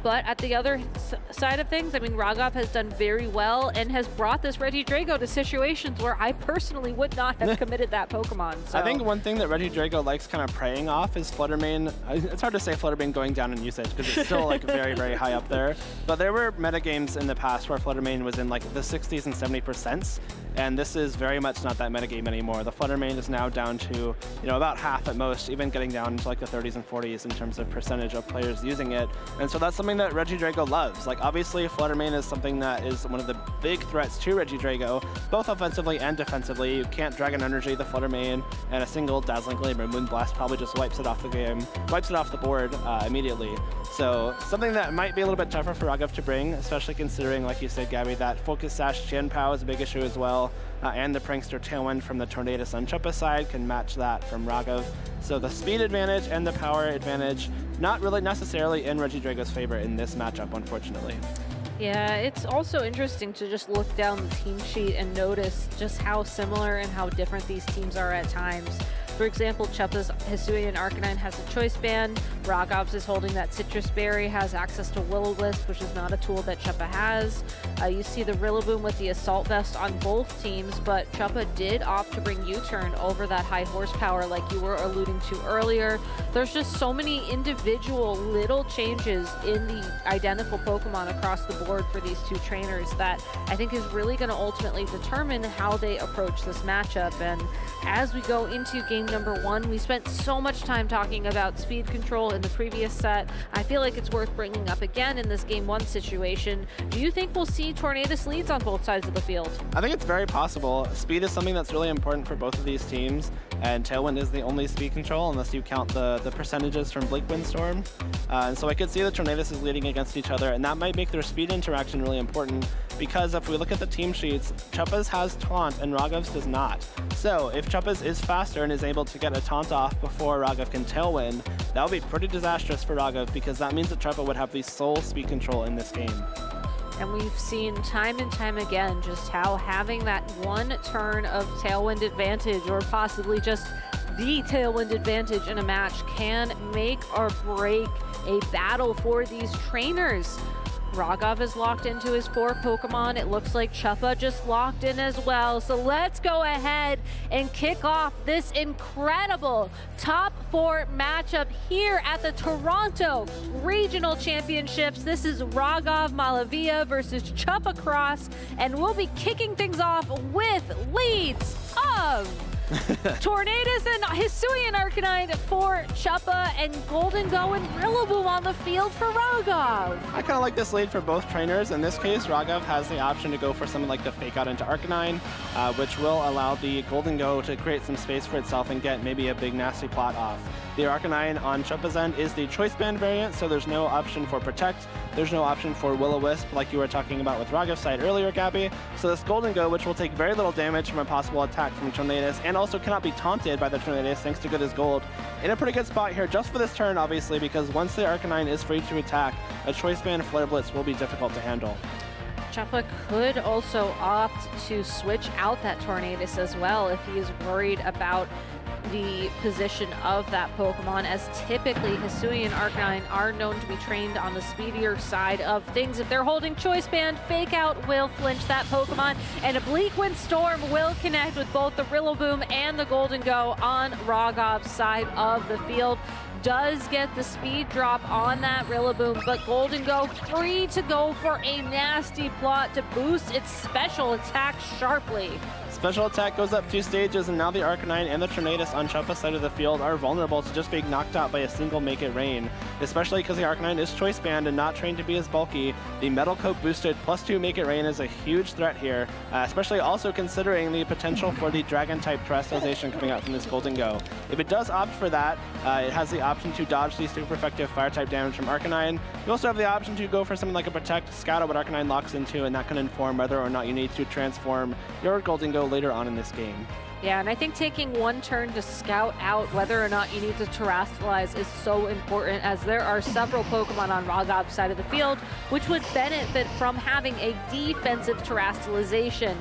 But at the other side of things, I mean, Rogov has done very well and has brought this Regidrago to situations where I personally would not have committed that Pokemon. So. I think one thing that Regidrago likes kind of preying off is Fluttermane. It's hard to say Fluttermane going down in usage because it's still like very, very high up there. But there were metagames in the past where Fluttermane was in like the 60s and 70%, and this is very much not that metagame anymore. The Fluttermane is now down to, about half at most, even getting down to like the 30s and 40s in terms of percentage of players using it. And so that's something that Regidrago loves. Like, obviously, Fluttermane is something that is one of the big threats to Regidrago, both offensively and defensively. You can't Dragon Energy the Fluttermane, and a single Dazzling Gleam or Moonblast probably just wipes it off the game, wipes it off the board immediately. So something that might be a little bit tougher for Rogov to bring, especially considering, like you said, Gabby, that Focus Sash Chien-Pao is a big issue as well, and the Prankster Tailwind from the Tornadus on Chuppa's side can match that from Rogov. So the speed advantage and the power advantage, not really necessarily in Regidrago's favor in this matchup, unfortunately. Yeah, it's also interesting to just look down the team sheet and notice just how similar and how different these teams are at times. For example, Chuppa's Hisuian Arcanine has a Choice Band, Rogov's is holding that Citrus Berry, has access to Will-O-Wisp, which is not a tool that Chuppa has. You see the Rillaboom with the Assault Vest on both teams, but Chuppa did opt to bring U-Turn over that high horsepower like you were alluding to earlier. There's just so many individual little changes in the identical Pokemon across the board for these two trainers that I think is really going to ultimately determine how they approach this matchup. And as we go into game number 1, we spent so much time talking about speed control in the previous set. I feel like it's worth bringing up again in this game 1 situation. Do you think we'll see Tornadus leads on both sides of the field? I think it's very possible. Speed is something that's really important for both of these teams, and Tailwind is the only speed control unless you count the percentages from Blink Windstorm. And so I could see the Tornadus is leading against each other, and that might make their speed interaction really important, because if we look at the team sheets, Chuppa's has Taunt and Rogov's does not. So if Chuppa's is faster and is able to get a Taunt off before Rogov can Tailwind, that would be pretty disastrous for Rogov, because that means that Chuppa would have the sole speed control in this game. And we've seen time and time again just how having that one turn of Tailwind advantage, or possibly just the Tailwind advantage in a match, can make or break a battle for these trainers. Rogov is locked into his 4 Pokemon. It looks like Chuppa just locked in as well. So let's go ahead and kick off this incredible top 4 matchup here at the Toronto Regional Championships. This is Rogov Malavia versus Chuppa Cross, and we'll be kicking things off with leads of Tornadus and Hisuian Arcanine for Chuppa, and Golden Go and Rillaboom on the field for Rogov. I kind of like this lead for both trainers. In this case, Rogov has the option to go for something like the Fake Out into Arcanine, which will allow the Golden Go to create some space for itself and get maybe a big nasty plot off. The Arcanine on Chuppa's end is the Choice Band variant, so there's no option for Protect. There's no option for Will-O-Wisp like you were talking about with Rogov's side earlier, Gabby. So this Golden Go, which will take very little damage from a possible attack from Tornadus, and also cannot be taunted by the Tornadus thanks to Good as Gold, in a pretty good spot here just for this turn, obviously, because once the Arcanine is free to attack, a Choice Band Flare Blitz will be difficult to handle. Chuppa could also opt to switch out that Tornadus as well if he is worried about the position of that Pokemon, as typically Hisuian Arcanine are known to be trained on the speedier side of things. If they're holding Choice Band, Fake Out will flinch that Pokemon, and a Bleak Wind Storm will connect with both the Rillaboom and the Golden Go on Rogov's side of the field. Does get the speed drop on that Rillaboom, but Golden Go free to go for a nasty plot to boost its special attack sharply. Special attack goes up 2 stages, and now the Arcanine and the Tornadus on Chuppa's side of the field are vulnerable to just being knocked out by a single Make It Rain, especially because the Arcanine is Choice Band and not trained to be as bulky. The Metal Coat boosted +2 Make It Rain is a huge threat here, especially also considering the potential for the Dragon-type Terrestrialization coming out from this Golden Go. If it does opt for that, it has the option to dodge the super effective fire-type damage from Arcanine. You also have the option to go for something like a Protect, scout out what Arcanine locks into, and that can inform whether or not you need to transform your Gholdengo later on in this game. Yeah, and I think taking one turn to scout out whether or not you need to terrestrialize is so important, as there are several Pokemon on Rogov's side of the field which would benefit from having a defensive terrestrialization.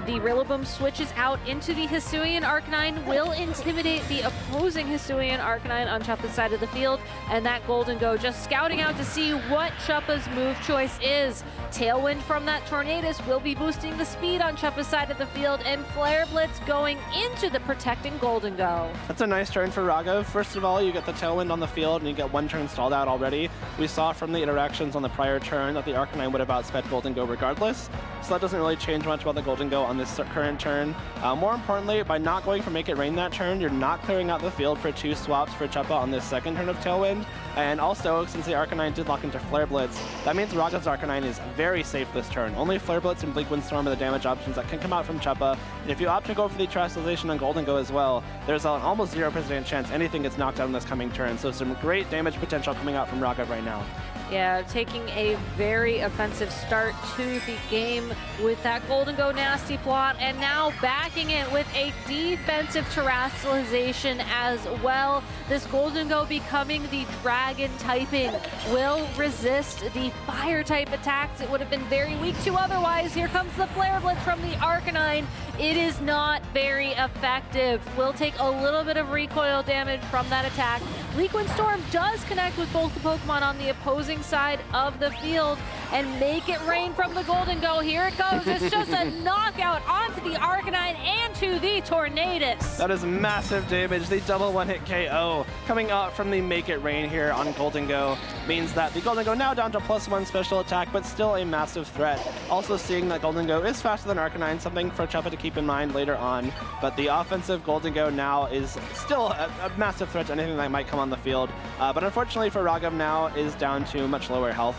The Rillaboom switches out into the Hisuian Arcanine, will intimidate the opposing Hisuian Arcanine on Chuppa's side of the field, and that Gholdengo just scouting out to see what Chuppa's move choice is. Tailwind from that Tornadus will be boosting the speed on Chuppa's side of the field, and Flare Blitz going into the protecting Gholdengo. That's a nice turn for Raghav. First of all, you get the Tailwind on the field, and you get one turn stalled out already. We saw from the interactions on the prior turn that the Arcanine would have outsped Gholdengo regardless, so that doesn't really change much about the Gholdengo on this current turn. More importantly, by not going for Make It Rain that turn, you're not clearing out the field for 2 swaps for Chuppa on this second turn of Tailwind. And also, since the Arcanine did lock into Flare Blitz, that means Raghav's Arcanine is very safe this turn. Only Flare Blitz and Bleak Windstorm are the damage options that can come out from Chuppa. And if you opt to go for the Terrestrialization on Gholdengo as well, there's an almost 0% chance anything gets knocked out in this coming turn. So some great damage potential coming out from Raghav right now. Yeah, taking a very offensive start to the game with that Gholdengo nasty plot, and now backing it with a defensive terrestrialization as well. This Gholdengo becoming the dragon typing will resist the fire type attacks it would have been very weak to otherwise. Here comes the Flare Blitz from the Arcanine. It is not very effective. Will take a little bit of recoil damage from that attack. Bleak Windstorm does connect with both the Pokemon on the opposing side of the field, and Make It Rain from the Gholdengo. Here it goes. It's just a knockout onto the Arcanine and to the Tornadus. That is massive damage. The double one-hit KO coming out from the Make It Rain here on Gholdengo means that the Gholdengo now down to +1 special attack, but still a massive threat. Also seeing that Gholdengo is faster than Arcanine, something for Chuppa to keep in mind later on. But the offensive Gholdengo now is still a massive threat to anything that might come on the field. But unfortunately for Raghav now is down to much lower health.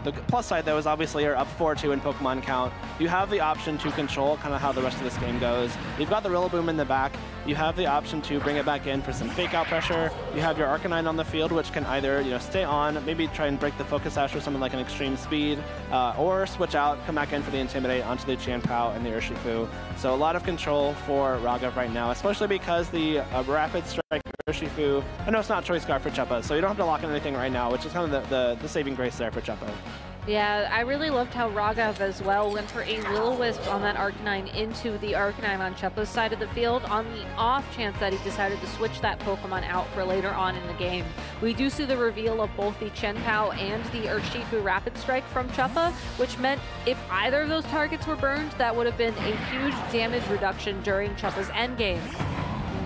The plus side, though, is obviously you're up 4-2 in Pokemon count. You have the option to control kind of how the rest of this game goes. You've got the Rillaboom in the back. You have the option to bring it back in for some fake out pressure. You have your Arcanine on the field, which can either stay on, maybe try and break the Focus Sash or something like an Extreme Speed, or switch out, come back in for the Intimidate onto the Chien-Pao and the Urshifu. So a lot of control for Raghav right now, especially because the Rapid Strike Urshifu, I know it's not Choice Scarf for Chuppa, so you don't have to lock in anything right now, which is kind of the saving grace there for Chuppa. Yeah, I really loved how Raghav as well went for a Will-O-Wisp on that Arcanine into the Arcanine on Chuppa's side of the field on the off chance that he decided to switch that Pokemon out for later on in the game. We do see the reveal of both the Chien-Pao and the Urshifu Rapid Strike from Chuppa, which meant if either of those targets were burned, that would have been a huge damage reduction during Chuppa's endgame.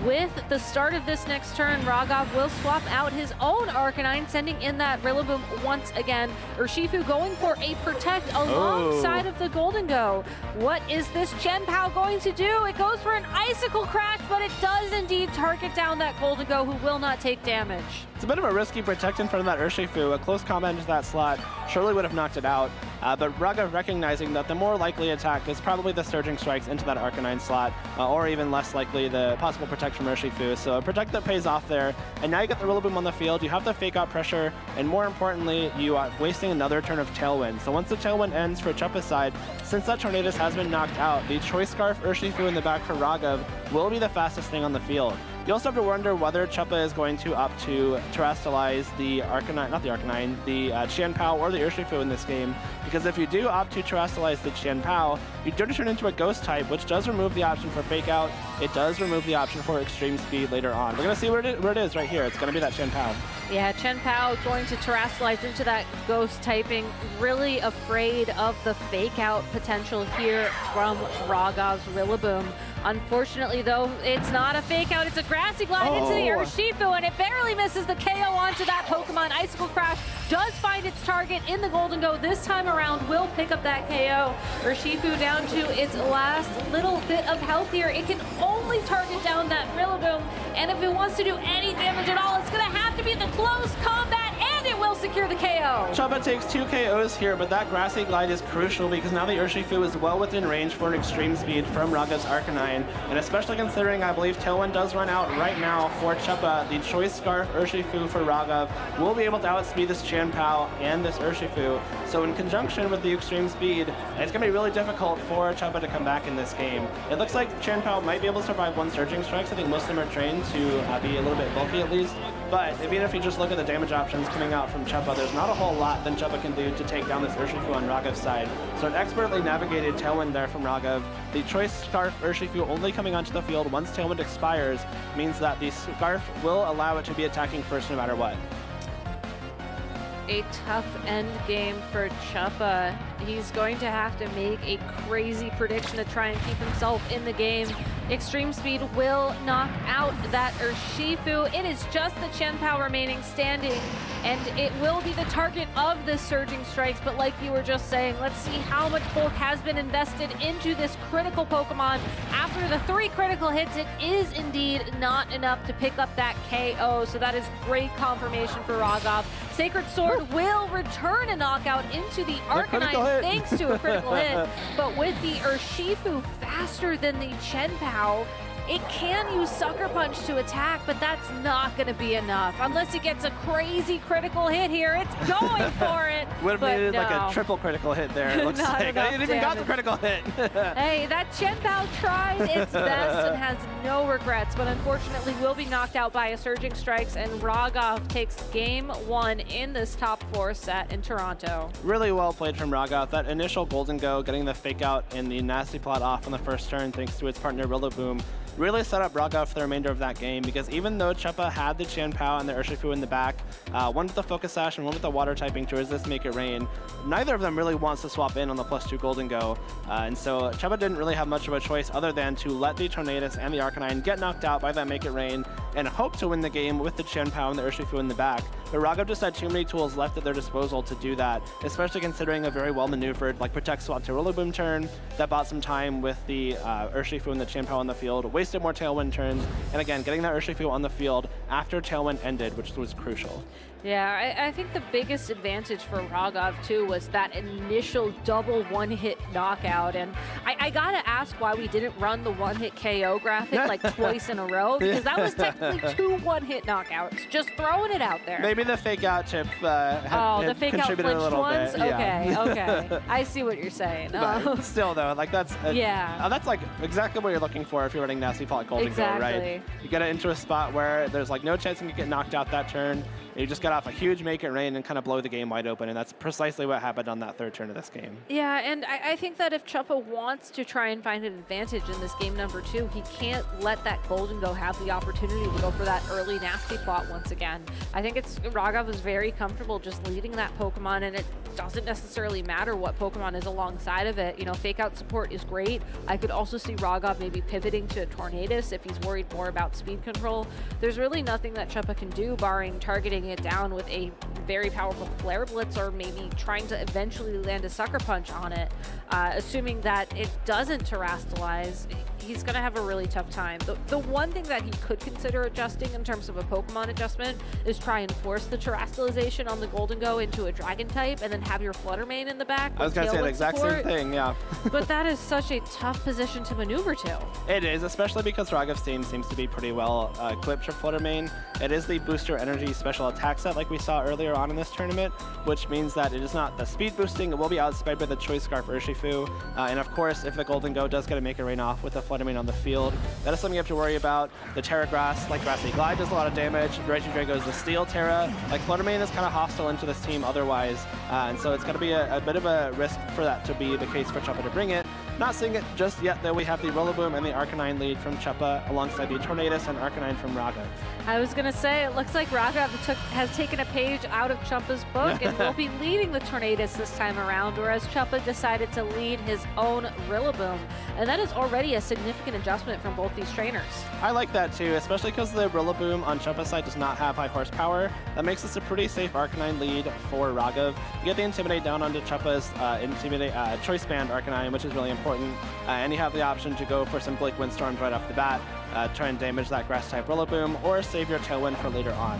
With the start of this next turn, Raghav will swap out his own Arcanine, sending in that Rillaboom once again. Urshifu going for a Protect alongside of the Gholdengo. What is this Chien-Pao going to do? It goes for an Icicle Crash, but it does indeed target down that Gholdengo, who will not take damage. It's a bit of a risky Protect in front of that Urshifu. A close combat into that slot surely would have knocked it out. But Raghav recognizing that the more likely attack is probably the Surging Strikes into that Arcanine slot, or even less likely the possible Protect from Urshifu. So a Protect that pays off there, and now you get the Rillaboom on the field, you have the Fake Out Pressure, and more importantly, you are wasting another turn of Tailwind. So once the Tailwind ends for Chuppa's side, since that Tornadus has been knocked out, the Choice Scarf Urshifu in the back for Raghav will be the fastest thing on the field. You also have to wonder whether Chuppa is going to opt to terrestrialize the Arcanine, not the Arcanine, the Chien-Pao or the Urshifu in this game, because if you do opt to terrestrialize the Chien-Pao, you do turn into a Ghost type, which does remove the option for Fake Out. It does remove the option for Extreme Speed later on. We're going to see where it is right here. It's going to be that Chien-Pao. Yeah, Chien-Pao going to terrestrialize into that Ghost typing. Really afraid of the Fake Out potential here from Raghav's Rillaboom. Unfortunately, though, it's not a Fake Out. It's a Grassy Glide into the Urshifu, and it barely misses the KO onto that Pokemon. Icicle Crash does find its target in the Gholdengo. This time around, will pick up that KO. Urshifu down to its last little bit of health here. It can only target down that Rillaboom, and if it wants to do any damage at all, it's going to have to be the close combat, and it will will secure the KO. Chubba takes 2 KOs here, but that Grassy Glide is crucial because now the Urshifu is well within range for an extreme speed from Raghav's Arcanine, and especially considering I believe Tailwind does run out right now for Chubba, the Choice Scarf Urshifu for Raghav will be able to outspeed this Chien-Pao and this Urshifu. So in conjunction with the extreme speed, it's going to be really difficult for Chubba to come back in this game. It looks like Chien-Pao might be able to survive 1 Surging Strikes. I think most of them are trained to be a little bit bulky at least. But even if you just look at the damage options coming out from Chubba, there's not a whole lot that Chubba can do to take down this Urshifu on Raghav's side. So an expertly navigated Tailwind there from Raghav. The Choice Scarf Urshifu only coming onto the field once Tailwind expires means that the Scarf will allow it to be attacking first no matter what. A tough end game for Chubba. He's going to have to make a crazy prediction to try and keep himself in the game. Extreme Speed will knock out that Urshifu. It is just the Chien-Pao remaining standing, and it will be the target of the Surging Strikes. But like you were just saying, let's see how much bulk has been invested into this critical Pokemon. After the 3 critical hits, it is indeed not enough to pick up that KO. So that is great confirmation for Raghav. Sacred Sword will return a knockout into the Arcanine thanks to a critical hit. But with the Urshifu faster than the Chien-Pao, it can use Sucker Punch to attack, but that's not going to be enough. Unless it gets a crazy critical hit here, it's going for it. Would have needed like a triple critical hit there, it looks like. It didn't even got the critical hit. Hey, that Chien-Pao tried its best and has no regrets, but unfortunately will be knocked out by a Surging Strikes, and Raghav takes game 1 in this top 4 set in Toronto. Really well played from Raghav. That initial Golden Go, getting the fake out and the Nasty Plot off on the first turn thanks to its partner Rillaboom, really set up Raghav for the remainder of that game, because even though Chubba had the Chien-Pao and the Urshifu in the back, one with the Focus Sash and one with the Water typing to resist Make It Rain, neither of them really wants to swap in on the +2 Golden Go, and so Chubba didn't really have much of a choice other than to let the Tornadus and the Arcanine get knocked out by that Make It Rain and hope to win the game with the Chien-Pao and the Urshifu in the back. But Raghav just had too many tools left at their disposal to do that, especially considering a very well maneuvered like Protect Swap to Rillaboom turn that bought some time with the Urshifu and the Chien-Pao on the field, wasted more Tailwind turns, and again, getting that Urshifu on the field after Tailwind ended, which was crucial. Yeah, I think the biggest advantage for Raghav, too, was that initial double one-hit knockout. And I gotta ask why we didn't run the one-hit KO graphic like twice in a row, because that was technically 2 one-hit knockouts. Just throwing it out there. Maybe the fake-out chip had the fake-out contributed a little ones? bit. Okay, Yeah. okay. I see what you're saying. But still, though, like that's that's like exactly what you're looking for if you're running Nasty Plot Golden Go, right? You get it into a spot where there's like no chance you can get knocked out that turn. You just got off a huge Make It Rain and kind of blow the game wide open, and that's precisely what happened on that 3rd turn of this game. Yeah, and I think that if Chubba wants to try and find an advantage in this game number 2, he can't let that Golden Go have the opportunity to go for that early Nasty Plot once again. I think Raghav is very comfortable just leading that Pokemon, and it doesn't necessarily matter what Pokemon is alongside of it. You know, Fake Out support is great. I could also see Raghav maybe pivoting to a Tornadus if he's worried more about speed control. There's really nothing that Chubba can do barring targeting it down with a very powerful Flare Blitz, or maybe trying to eventually land a Sucker Punch on it. Assuming that it doesn't Terrastalize, he's going to have a really tough time. The one thing that he could consider adjusting in terms of a Pokemon adjustment is try and force the Terrastalization on the Golden Go into a Dragon type and then have your Flutter Mane in the back. I was going to say the exact same thing, yeah. But that is such a tough position to maneuver to. It is, especially because Raghav's team seems to be pretty well equipped for Flutter Mane. It is the Booster Energy special attack set like we saw earlier on in this tournament, which means that it is not the speed boosting. It will be outsped by the Choice Scarf Urshifu. And of course, if the Golden Go does get a Make It Rain off with the Flutter Mane on the field, that is something you have to worry about. The Terra Grass, like Grassy Glide, does a lot of damage. Regidrago is the Steel Terra. Like Flutter Mane is kind of hostile into this team otherwise. And so it's going to be a bit of a risk for that to be the case for Chubba to bring it. Not seeing it just yet, though. We have the Rillaboom and the Arcanine lead from Chubba alongside the Tornadus and Arcanine from Raghav. I was going to say, it looks like Raghav has taken a page out of Chubba's book and will be leading the Tornadus this time around, whereas Chubba decided to lead his own Rillaboom. And that is already a significant adjustment from both these trainers. I like that too, especially because the Rillaboom on Chubba's side does not have high horsepower. That makes this a pretty safe Arcanine lead for Raghav. You get the Intimidate down onto Chubba's Choice Band Arcanine, which is really important. And you have the option to go for some Blake Windstorms right off the bat, try and damage that Grass-type Rillaboom, or save your Tailwind for later on.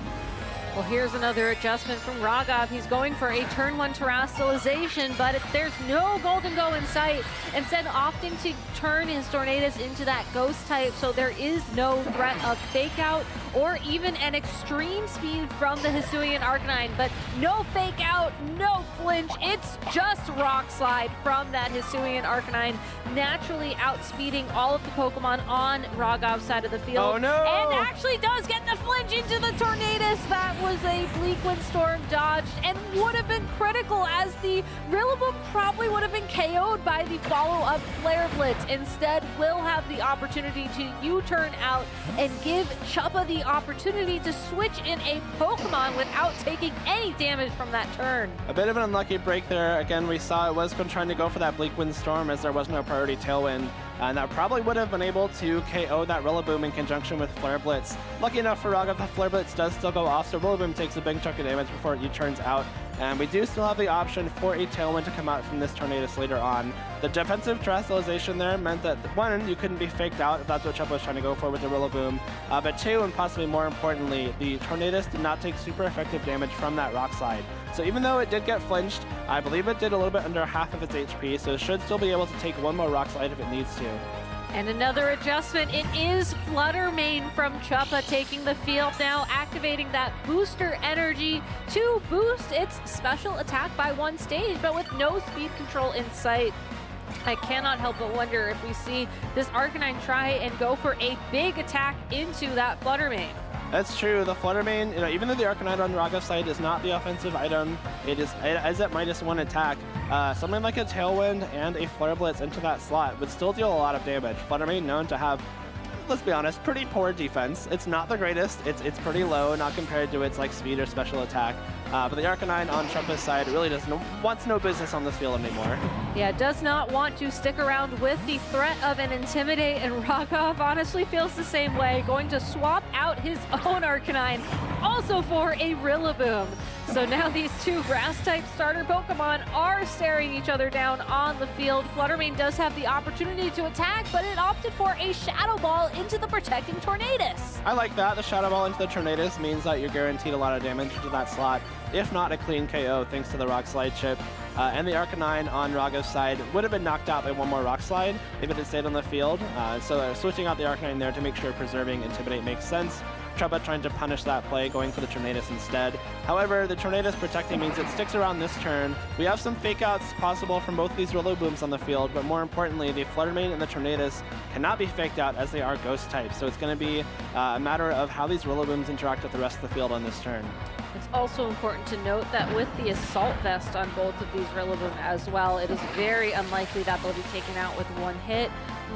Well, here's another adjustment from Rogov. He's going for a turn 1 terrestrialization, but there's no Golden Go in sight. Instead, opting to turn his Tornadus into that Ghost type, so there is no threat of Fake Out or even an extreme speed from the Hisuian Arcanine. But no Fake Out, no flinch. It's just Rock Slide from that Hisuian Arcanine, naturally outspeeding all of the Pokemon on Rogov's side of the field. Oh no! And actually does get the flinch into the Tornadus. That was a Bleak Windstorm dodged and would have been critical, as the Rillaboom probably would have been KO'd by the follow-up Flare Blitz. Instead, will have the opportunity to U-turn out and give Chuppa the opportunity to switch in a Pokemon without taking any damage from that turn. A bit of an unlucky break there. Again, we saw it was trying to go for that Bleak Windstorm as there was no priority Tailwind. And that probably would have been able to KO that Rillaboom in conjunction with Flare Blitz. Lucky enough for Rogov, the Flare Blitz does still go off, so Rillaboom takes a big chunk of damage before it turns out. And we do still have the option for a Tailwind to come out from this Tornadus later on. The defensive terrestrialization there meant that, one, you couldn't be faked out if that's what Chuppa was trying to go for with the Rillaboom. But two, and possibly more importantly, the Tornadus did not take super effective damage from that Rock Slide. So even though it did get flinched, I believe it did a little bit under half of its HP, so it should still be able to take one more Rock Slide if it needs to. And another adjustment, it is Flutter Mane from Chuppa taking the field now, activating that booster energy to boost its special attack by 1 stage, but with no speed control in sight. I cannot help but wonder if we see this Arcanine try and go for a big attack into that Flutter Mane. That's true. The Flutter Mane, even though the Arcanine on Rogov's side is not the offensive item, it is at -1 attack. Something like a Tailwind and a Flare Blitz into that slot would still deal a lot of damage. Flutter Mane known to have, let's be honest, pretty poor defense. It's not the greatest. It's pretty low, not compared to its speed or special attack. But the Arcanine on Chuppa's side really wants no business on this field anymore. Yeah, does not want to stick around with the threat of an Intimidate, and Rogov honestly feels the same way, going to swap out his own Arcanine, also for a Rillaboom. So now these two Grass-type starter Pokemon are staring each other down on the field. Flutter Mane does have the opportunity to attack, but it opted for a Shadow Ball into the protecting Tornadus. I like that. The Shadow Ball into the Tornadus means that you're guaranteed a lot of damage into that slot, if not a clean KO thanks to the Rock Slide chip. And the Arcanine on Rogov's side would have been knocked out by one more Rock Slide if it had stayed on the field. So switching out the Arcanine there to make sure preserving Intimidate makes sense. Chuppa trying to punish that play, going for the Tornadus instead. However, the Tornadus protecting means it sticks around this turn. We have some fake outs possible from both these Rillobooms on the field, but more importantly, the Flutter Mane and the Tornadus cannot be faked out as they are Ghost types. So it's going to be a matter of how these Rillobooms interact with the rest of the field on this turn. It's also important to note that with the Assault Vest on both of these Rillaboom as well, it is very unlikely that they'll be taken out with 1 hit.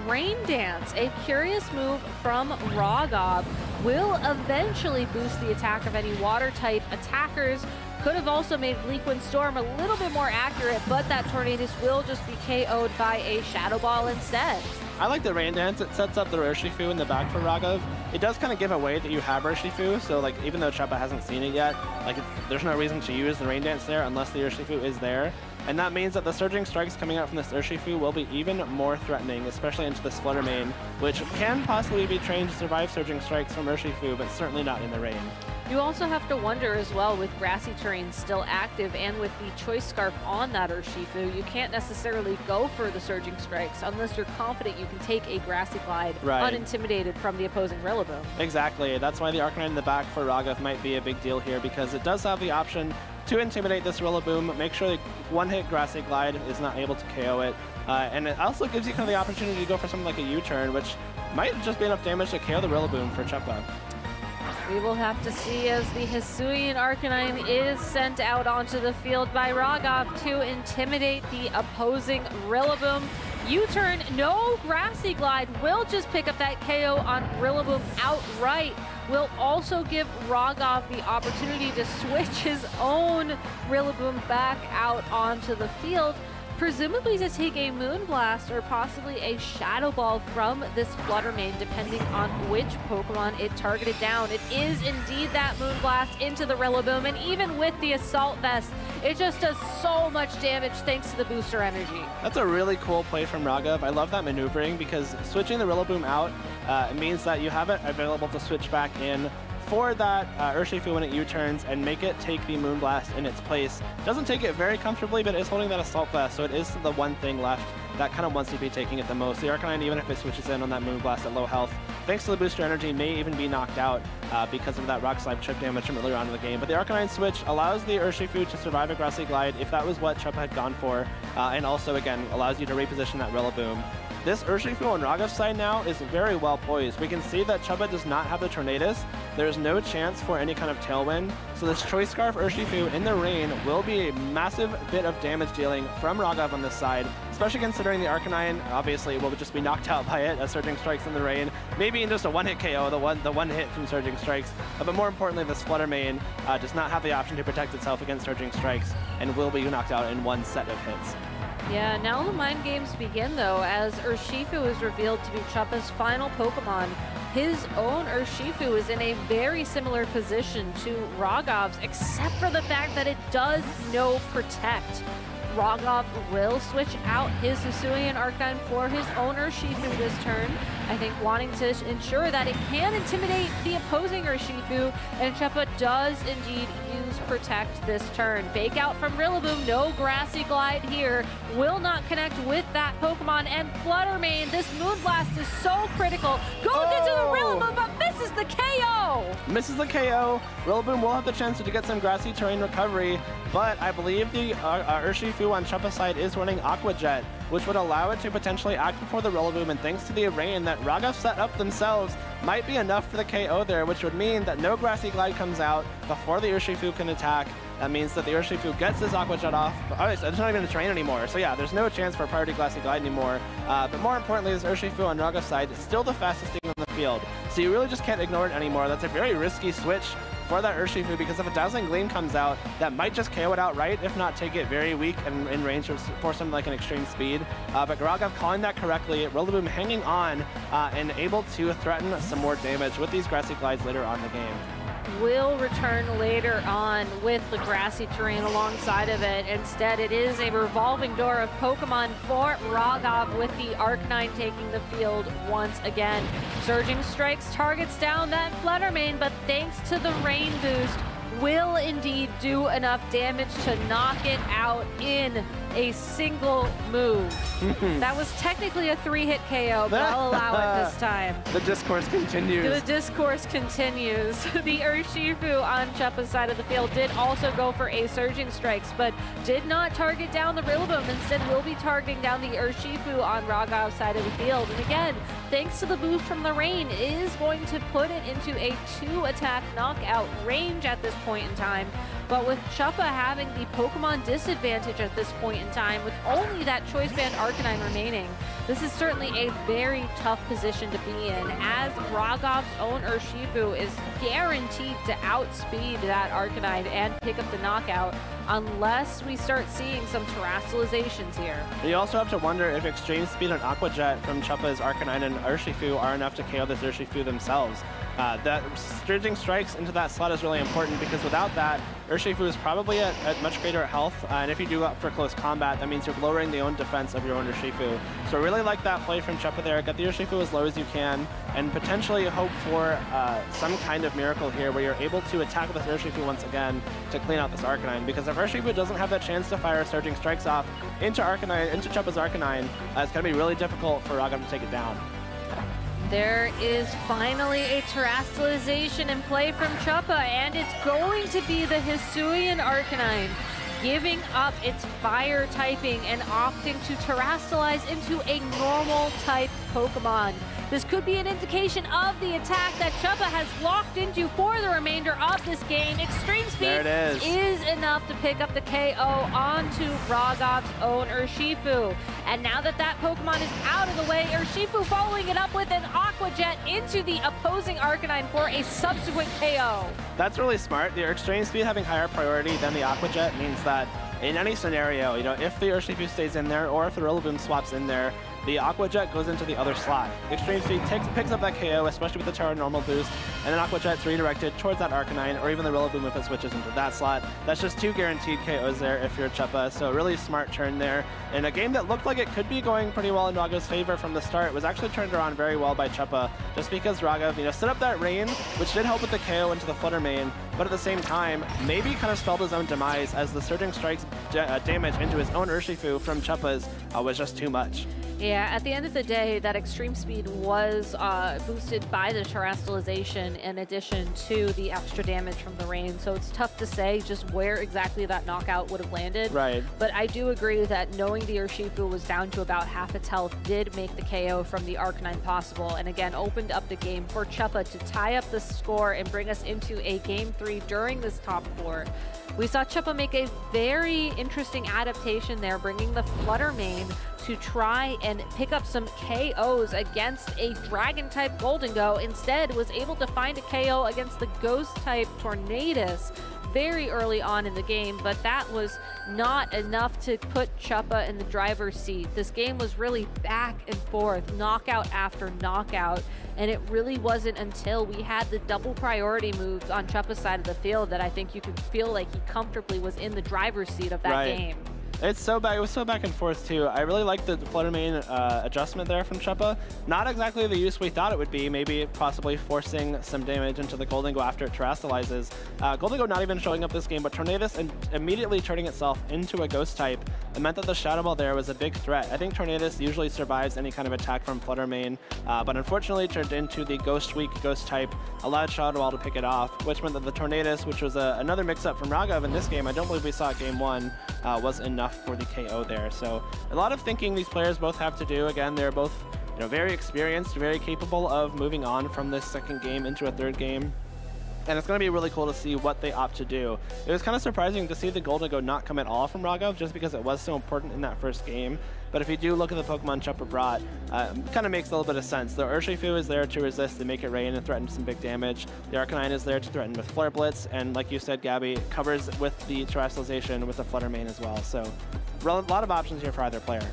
Rain Dance, a curious move from Rogov, will eventually boost the attack of any water-type attackers. Could have also made Bleak Windstorm a little bit more accurate, but that Tornadus will just be KO'd by a Shadow Ball instead. I like the Rain Dance. It sets up the Urshifu in the back for Rogov. It does kind of give away that you have Urshifu, so even though Chuppa hasn't seen it yet, there's no reason to use the Rain Dance there unless the Urshifu is there. And that means that the Surging Strikes coming out from this Urshifu will be even more threatening, especially into this Flutter Mane, which can possibly be trained to survive Surging Strikes from Urshifu, but certainly not in the rain. You also have to wonder as well, with grassy terrain still active and with the Choice Scarf on that Urshifu, you can't necessarily go for the Surging Strikes unless you're confident you can take a Grassy Glide unintimidated from the opposing Rillaboom. Exactly. That's why the Arcanine in the back for Rogov might be a big deal here, because it does have the option to intimidate this Rillaboom, make sure the 1-hit Grassy Glide is not able to KO it. And it also gives you kind of the opportunity to go for something like a U-turn, which might just be enough damage to KO the Rillaboom for Chuppa. We will have to see as the Hisuian Arcanine is sent out onto the field by Rogov to intimidate the opposing Rillaboom. U-turn, no Grassy Glide, will just pick up that KO on Rillaboom outright. Will also give Rogov the opportunity to switch his own Rillaboom back out onto the field, presumably to take a Moonblast or possibly a Shadow Ball from this Flutter Mane, depending on which Pokemon it targeted down. It is indeed that Moonblast into the Rillaboom, and even with the Assault Vest, it just does so much damage thanks to the booster energy. That's a really cool play from Rogov. I love that maneuvering because switching the Rillaboom out means that you have it available to switch back in before that, Urshifu, when it U-turns and make it take the Moonblast in its place. Doesn't take it very comfortably, but is holding that Assault Vest, so it is the one thing left that kind of wants to be taking it the most. The Arcanine, even if it switches in on that Moonblast at low health, thanks to the booster energy, may even be knocked out because of that Rock Slide chip damage from earlier on in the game. But the Arcanine switch allows the Urshifu to survive a Grassy Glide if that was what Chuppa had gone for, and also, again, allows you to reposition that Rillaboom. This Urshifu on Raghav's side now is very well poised. We can see that Chuppa does not have the Tornadus. There's no chance for any kind of Tailwind. So this Choice Scarf Urshifu in the rain will be a massive bit of damage dealing from Raghav on this side, especially considering the Arcanine obviously will just be knocked out by it as Surging Strikes in the rain. Maybe in just a one-hit KO, the one hit from Surging Strikes. But more importantly, this Flutter Mane does not have the option to protect itself against Surging Strikes and will be knocked out in one set of hits. Yeah, now the mind games begin though, as Urshifu is revealed to be Chuppa's final Pokemon. His own Urshifu is in a very similar position to Raghav's, except for the fact that it does no Protect. Raghav will switch out his Hisuian Arcanine for his own Urshifu this turn, I think wanting to ensure that it can intimidate the opposing Urshifu, and Chuppa does indeed use Protect this turn. Fake out from Rillaboom, no Grassy Glide here, will not connect with that Pokemon, and Flutter Mane, this Moonblast is so critical, goes into the Rillaboom, but misses the KO! Misses the KO. Rillaboom will have the chance to get some grassy terrain recovery, but I believe the Urshifu on Chuppa's side is running Aqua Jet, which would allow it to potentially act before the Rillaboom, and thanks to the rain that Raghav set up themselves, might be enough for the KO there, which would mean that no Grassy Glide comes out before the Urshifu can attack. That means that the Urshifu gets his Aqua Jet off. Oh, it's not even a terrain anymore. So yeah, there's no chance for a priority Grassy Glide anymore. But more importantly, this Urshifu on Raghav's side is still the fastest thing on the field. So you really just can't ignore it anymore. That's a very risky switch for that Urshifu, because if a Dazzling Gleam comes out, that might just KO it outright, if not take it very weak and in range for something like an Extreme Speed. But Raghav calling that correctly, Rillaboom hanging on and able to threaten some more damage with these Grassy Glides later on in the game. Will return later on with the grassy terrain alongside of it. Instead, it is a revolving door of Pokemon for Raghav, with the Arcanine taking the field once again. Surging Strikes targets down that Flutter Mane, but thanks to the rain boost, will indeed do enough damage to knock it out in a single move. That was technically a 3-hit KO, but I'll allow it this time. The discourse continues. The discourse continues. The Urshifu on Chuppa's side of the field did also go for a Surging Strikes, but did not target down the Rillaboom. Instead, will be targeting down the Urshifu on Raghav's side of the field. And again, thanks to the boost from the rain, is going to put it into a 2-attack knockout range at this point in time. But with Chuppa having the Pokemon disadvantage at this point in time, with only that Choice Band Arcanine remaining, this is certainly a very tough position to be in, as Raghav's own Urshifu is guaranteed to outspeed that Arcanine and pick up the knockout, unless we start seeing some terrestrializations here. You also have to wonder if Extreme Speed and Aqua Jet from Chuppa's Arcanine and Urshifu are enough to KO this Urshifu themselves. That Surging Strikes into that slot is really important, because without that, Urshifu is probably at much greater health, and if you do up for close combat, that means you're lowering the own defense of your own Urshifu. So I really like that play from Chuppa there. Get the Urshifu as low as you can, and potentially hope for some kind of miracle here where you're able to attack with this Urshifu once again to clean out this Arcanine, because if Urshifu doesn't have that chance to fire Surging Strikes off into Chuppa's Arcanine, it's going to be really difficult for Raghav to take it down. There is finally a terrestrialization in play from Chuppa, and it's going to be the Hisuian Arcanine, giving up its fire typing and opting to terrestrialize into a normal type Pokemon. This could be an indication of the attack that Chuppa has locked into for the remainder of this game. Extreme Speed is enough to pick up the KO onto Raghav's own Urshifu. And now that that Pokemon is out of the way, Urshifu following it up with an Aqua Jet into the opposing Arcanine for a subsequent KO. That's really smart. The Extreme Speed having higher priority than the Aqua Jet means that in any scenario, if the Urshifu stays in there or if the Rillaboom swaps in there, the Aqua Jet goes into the other slot. Extreme Speed picks up that KO, especially with the Terra normal boost, and then Aqua Jet's redirected towards that Arcanine, or even the Rillaboom if it switches into that slot. That's just 2 guaranteed KOs there if you're Cheppa, so a really smart turn there. In a game that looked like it could be going pretty well in Raghav's favor from the start, was actually turned around very well by Cheppa, just because Raghav, set up that rain, which did help with the KO into the Flutter Mane, but at the same time, maybe kind of spelled his own demise as the Surging Strike's damage into his own Urshifu from Cheppa's was just too much. Yeah, at the end of the day, that extreme speed was boosted by the terrestrialization in addition to the extra damage from the rain. So it's tough to say just where exactly that knockout would have landed. Right. But I do agree that knowing the Urshifu was down to about half its health did make the KO from the Arcanine possible. And again, opened up the game for Cheppa to tie up the score and bring us into a Game 3 during this top 4. We saw Cheppa make a very interesting adaptation there, bringing the Flutter Mane to try and pick up some KOs against a Dragon-type Goldengo. Instead, was able to find a KO against the Ghost-type Tornadus very early on in the game, but that was not enough to put Cheppa in the driver's seat. This game was really back and forth, knockout after knockout, and it really wasn't until we had the double priority moves on Cheppa's side of the field that I think you could feel like he comfortably was in the driver's seat of that game. It's so back. It was so back and forth too. I really like the Flutter Mane adjustment there from Cheppa. Not exactly the use we thought it would be. Maybe possibly forcing some damage into the Goldengo after it terrestrializes. Goldengo not even showing up this game, but Tornadus and immediately turning itself into a Ghost type. It meant that the Shadow Ball there was a big threat. I think Tornadus usually survives any kind of attack from Flutter Mane, but unfortunately turned into the Ghost weak Ghost type, allowed Shadow Ball to pick it off, which meant that the Tornadus, which was another mix-up from Raghav in this game, I don't believe we saw it Game 1, was enough for the KO there. So a lot of thinking these players both have to do. Again, they're both very experienced, very capable of moving on from this second game into a third game. And it's going to be really cool to see what they opt to do. It was kind of surprising to see the Goldengo not come at all from Raghav, just because it was so important in that first game. But if you do look at the Pokemon Cheppa brought, it kind of makes a little bit of sense. The Urshifu is there to resist, to make it rain and threaten some big damage. The Arcanine is there to threaten with Flare Blitz, and like you said, Gabby, it covers with the terrestrialization with the Flutter Mane as well. So a lot of options here for either player.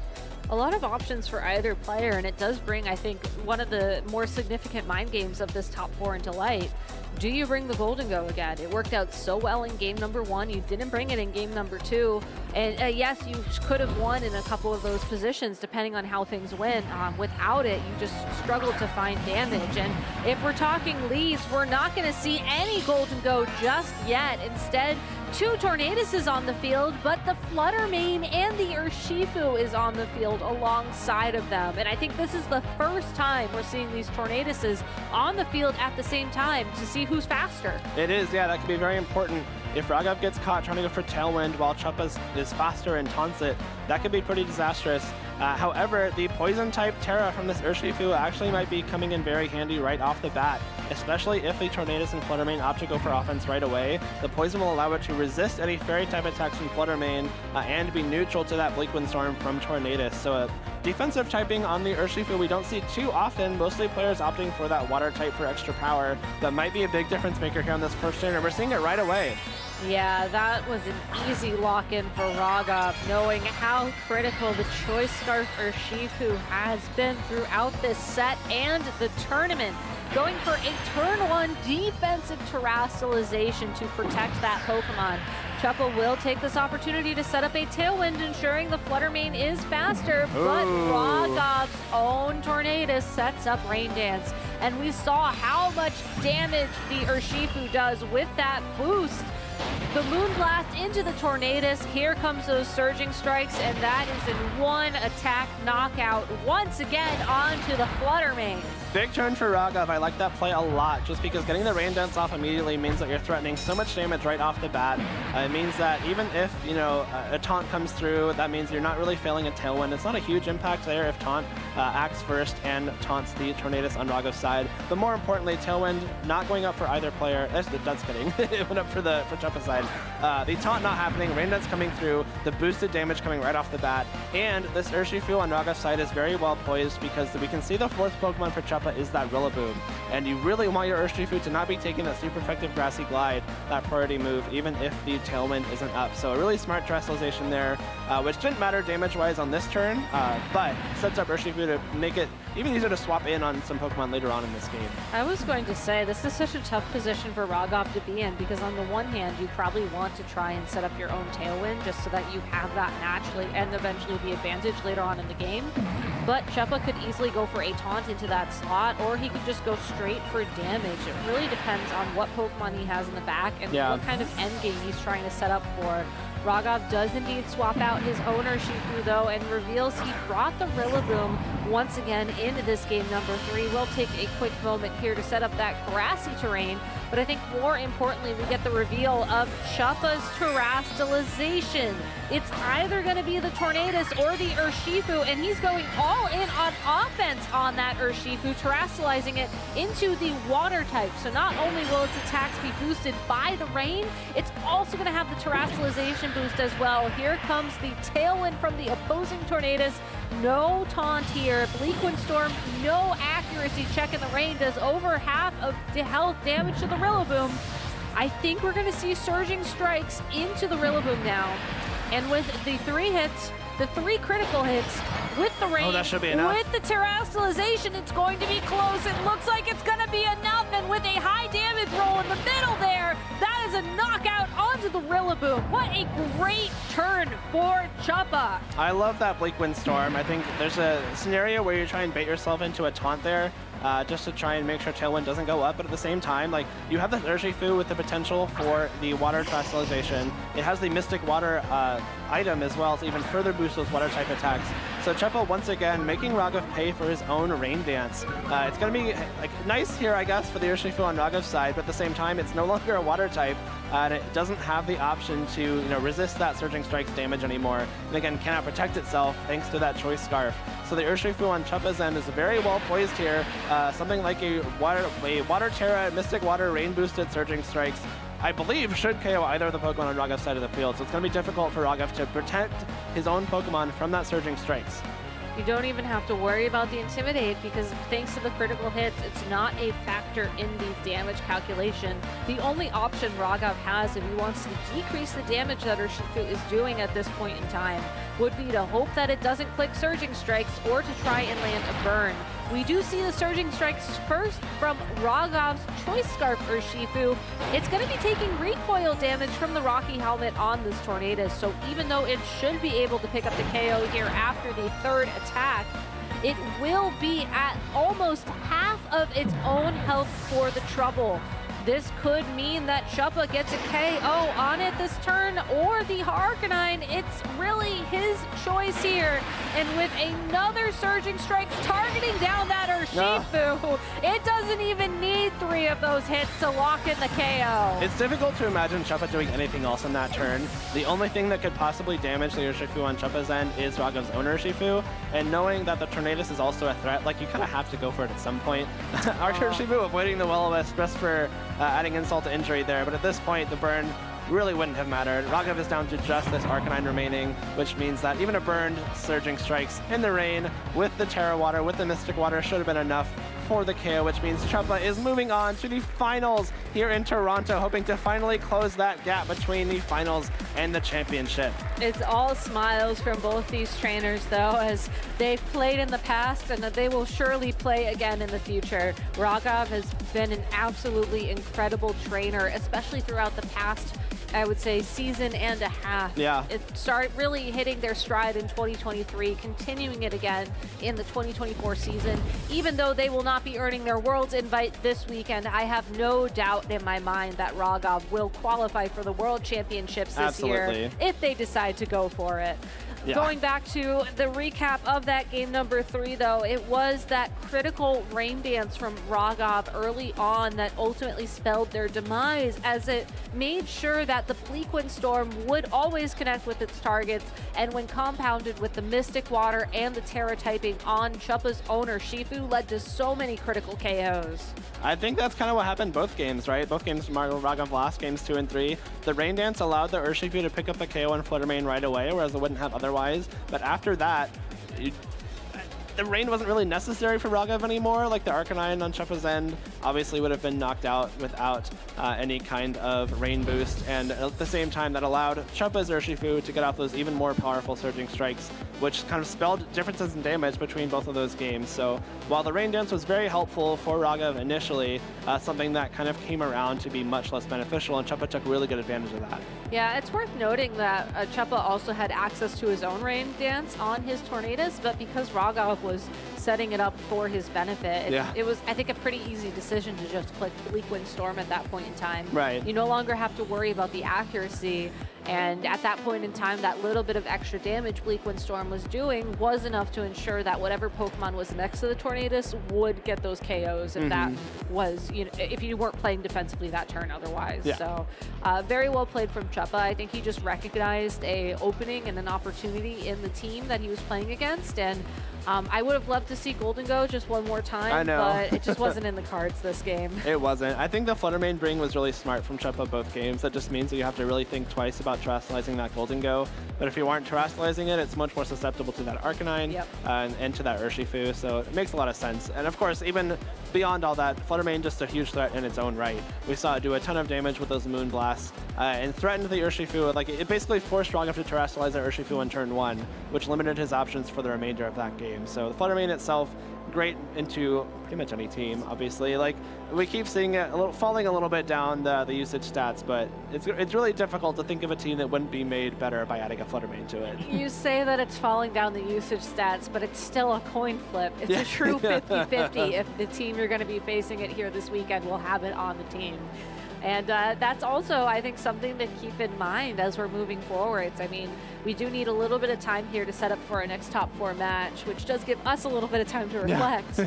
A lot of options for either player, and it does bring, I think, one of the more significant mind games of this top 4 into light. Do you bring the Goldengo again? It worked out so well in game number 1. You didn't bring it in game number 2. And yes, you could have won in a couple of those positions depending on how things went. Without it, you just struggled to find damage. And if we're talking leads, we're not going to see any Goldengo just yet. Instead, 2 Tornaduses on the field, but the Flutter Mane and the Urshifu is on the field alongside of them. And I think this is the first time we're seeing these Tornaduses on the field at the same time to see who's faster. It is, yeah, that could be very important. If Raghav gets caught trying to go for Tailwind while Cheppa is faster and taunts it, that could be pretty disastrous. However, the Poison-type Terra from this Urshifu actually might be coming in very handy right off the bat, especially if the Tornadus and Flutter Mane opt to go for offense right away. The Poison will allow it to resist any Fairy-type attacks from Flutter Mane and be neutral to that Bleak Wind Storm from Tornadus. So defensive typing on the Urshifu we don't see too often, mostly players opting for that Water type for extra power. That might be a big difference maker here on this first turn, and we're seeing it right away. Yeah, that was an easy lock-in for Raghav, knowing how critical the Choice Scarf Urshifu has been throughout this set and the tournament. Going for a turn 1 defensive terrestrialization to protect that Pokemon. Cheppa will take this opportunity to set up a Tailwind, ensuring the Flutter Mane is faster, but Raghav's own Tornadus sets up Rain Dance. And we saw how much damage the Urshifu does with that boost. The Moonblast into the Tornadus. Here comes those Surging Strikes, and that is in 1 attack knockout once again onto the Flutter Mane. Big turn for Raghav. I like that play a lot, just because getting the Rain Dance off immediately means that you're threatening so much damage right off the bat. It means that even if, a taunt comes through, that means you're not really failing a Tailwind. It's not a huge impact there if taunt acts first and taunts the Tornadus on Raghav's side. But more importantly, Tailwind not going up for either player. That's kidding. It went up for Cheppa's side. turn. The taunt not happening, Rain Dance coming through, the boosted damage coming right off the bat, and this Urshifu on Ragav's side is very well poised because we can see the fourth Pokemon for Cheppa is that Rillaboom, and you really want your Urshifu to not be taking that super effective Grassy Glide, that priority move, even if the Tailwind isn't up. So a really smart Terrestrialization there, which didn't matter damage-wise on this turn, but sets up Urshifu to make it even easier to swap in on some Pokemon later on in this game. I was going to say, this is such a tough position for Ragav to be in, because on the one hand, you probably want to try and set up your own Tailwind just so that you have that naturally and eventually the advantage later on in the game. But Cheppa could easily go for a taunt into that slot, or he could just go straight for damage. It really depends on what Pokemon he has in the back and what kind of endgame he's trying to set up for. Ragav does indeed swap out his own Urshifu though, and reveals he brought the Rillaboom once again into this game number 3. We'll take a quick moment here to set up that grassy terrain, but I think more importantly, we get the reveal of Cheppa's Terrestrialization. It's either going to be the Tornadus or the Urshifu, and he's going all in on offense on that Urshifu, terrestrializing it into the water type. So not only will its attacks be boosted by the rain, it's also going to have the terrestrialization boost as well. Here comes the Tailwind from the opposing Tornadus. No taunt here. Bleak Windstorm, no accuracy check in the rain, does over half of the health damage to the Rillaboom. I think we're going to see Surging Strikes into the Rillaboom now. And with the 3 hits, the 3 critical hits, with the rain, that should be enough. with the terrestrialization, it's going to be close. It looks like it's going to be enough, and with a high damage roll in the middle there, that is a knockout onto the Rillaboom. What a great turn for Cheppa. I love that Bleak Windstorm. I think there's a scenario where you try and bait yourself into a taunt there, just to try and make sure Tailwind doesn't go up, but at the same time, like, you have this Urshifu with the potential for the water terrestrialization. It has the Mystic Water item as well to even further boost those water type attacks. So Cheppa once again making Ragav pay for his own Rain Dance. It's going to be like nice here, I guess, for the Urshifu on Ragav's side, but at the same time, it's no longer a water type, and it doesn't have the option to resist that Surging Strikes damage anymore, and again cannot protect itself thanks to that Choice Scarf. So the Urshifu on Cheppa's end is very well poised here. Something like a Water Terra, Mystic Water, Rain Boosted Surging Strikes, I believe should KO either of the Pokemon on Ragav's side of the field. So it's going to be difficult for Ragav to protect his own Pokemon from that Surging Strikes. You don't even have to worry about the Intimidate, because thanks to the critical hits, it's not a factor in the damage calculation. The only option Ragav has if he wants to decrease the damage that Urshifu is doing at this point in time would be to hope that it doesn't click Surging Strikes or to try and land a burn. We do see the Surging Strikes first from Ragav's Choice Scarf Urshifu. It's going to be taking recoil damage from the Rocky Helmet on this Tornadus, so even though it should be able to pick up the KO here after the 3rd attack, it will be at almost half of its own health for the trouble. This could mean that Cheppa gets a KO on it this turn, or the Arcanine. It's really his choice here. And with another Surging Strikes targeting down that Urshifu, it doesn't even need 3 of those hits to lock in the KO. It's difficult to imagine Cheppa doing anything else on that turn. The only thing that could possibly damage the Urshifu on Cheppa's end is Ragav's own Urshifu, and knowing that the Tornadus is also a threat, like, you kind of have to go for it at some point. Our Urshifu avoiding the Will-O-Wisp just for adding insult to injury there, but at this point the burn really wouldn't have mattered. Ragav is down to just this Arcanine remaining, which means that even a burned Surging Strikes in the rain with the Terra Water, with the Mystic Water, should have been enough for the KO, which means Cheppa is moving on to the finals here in Toronto, hoping to finally close that gap between the finals and the championship. It's all smiles from both these trainers, though, as they've played in the past and that they will surely play again in the future. Ragav has been an absolutely incredible trainer, especially throughout the past, I would say, season and a half. Yeah. It started really hitting their stride in 2023, continuing it again in the 2024 season. Even though they will not be earning their Worlds invite this weekend, I have no doubt in my mind that Ragav will qualify for the World Championships this year if they decide to go for it. Going back to the recap of that game number 3, though, it was that critical rain dance from Rogov early on that ultimately spelled their demise, as it made sure that the Bleakwind Storm would always connect with its targets, and when compounded with the Mystic Water and the Terra typing on Chuppa's owner, Shifu, led to so many critical KOs. I think that's kind of what happened both games, right? Both games from Rogov lost, games 2 and 3. The rain dance allowed the Urshifu to pick up the KO on Fluttermane right away, whereas it wouldn't have otherwise. But after that, the rain wasn't really necessary for Rogov anymore. Like the Arcanine on Chuppa's end obviously would have been knocked out without any kind of rain boost. And at the same time, that allowed Chuppa's Urshifu to get off those even more powerful surging strikes, which kind of spelled differences in damage between both of those games. So while the rain dance was very helpful for Rogov initially, something that kind of came around to be much less beneficial, and Chuppa took really good advantage of that. Yeah, it's worth noting that Chuppa also had access to his own rain dance on his Tornadus, but because Rogov was setting it up for his benefit, it was, I think, a pretty easy decision to just click Bleakwind Storm at that point in time. Right. You no longer have to worry about the accuracy, and at that point in time, that little bit of extra damage Bleakwind Storm was doing was enough to ensure that whatever Pokemon was next to the Tornadus would get those KOs, if that was, you know, if you weren't playing defensively that turn otherwise. So very well played from Chuppa. I think he just recognized a opening and an opportunity in the team that he was playing against, and I would have loved to see Golden go just one more time, but it just wasn't in the cards this game. It wasn't. I think the Fluttermane bring was really smart from Chuppa both games. That just means that you have to really think twice about terrestrializing that Golden go. But if you aren't terrestrializing it, it's much more susceptible to that Arcanine and to that Urshifu, so it makes a lot of sense. And of course, even beyond all that, Fluttermane just a huge threat in its own right. We saw it do a ton of damage with those Moon Blasts and threatened the Urshifu. Like, it basically forced Rogov to terrestrialize that Urshifu on turn 1, which limited his options for the remainder of that game. So the Fluttermane itself, great into pretty much any team, obviously. Like, we keep seeing it falling a little bit down the usage stats, but it's really difficult to think of a team that wouldn't be made better by adding a Fluttermane to it. You say that it's falling down the usage stats, but it's still a coin flip. It's a true 50-50 if the team you're going to be facing it here this weekend will have it on the team. And that's also, I think, something to keep in mind as we're moving forwards. I mean, we do need a little bit of time here to set up for our next top 4 match, which does give us a little bit of time to reflect.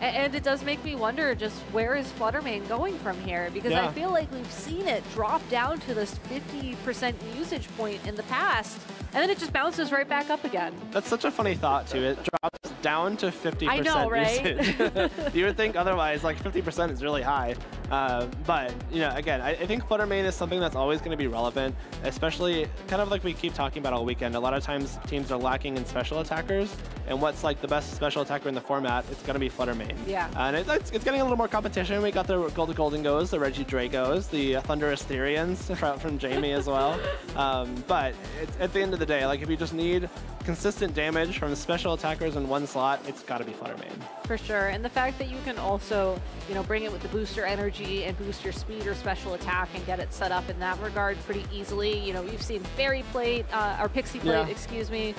And it does make me wonder just where is Fluttermane going from here? Because I feel like we've seen it drop down to this 50% usage point in the past, and then it just bounces right back up again. That's such a funny thought, too. It drops down to 50% I know, right? usage. You would think otherwise, like 50% is really high. But, you know, again, I think Fluttermane is something that's always going to be relevant, especially kind of like we keep talking about all weekend. A lot of times teams are lacking in special attackers, and what's like the best special attacker in the format, it's going to be Fluttermane. Yeah. And it's getting a little more competition. We got the Golden Goes, the Reggie Dragos, the Thunderous Therians from Jamie as well. But at the end of the day, like if you just need consistent damage from special attackers in one slot, it's got to be Fluttermane. For sure, and the fact that you can also, you know, bring it with the booster energy and boost your speed or special attack and get it set up in that regard pretty easily. You know, we've seen Fairy Plate, or Pixie Plate, excuse me.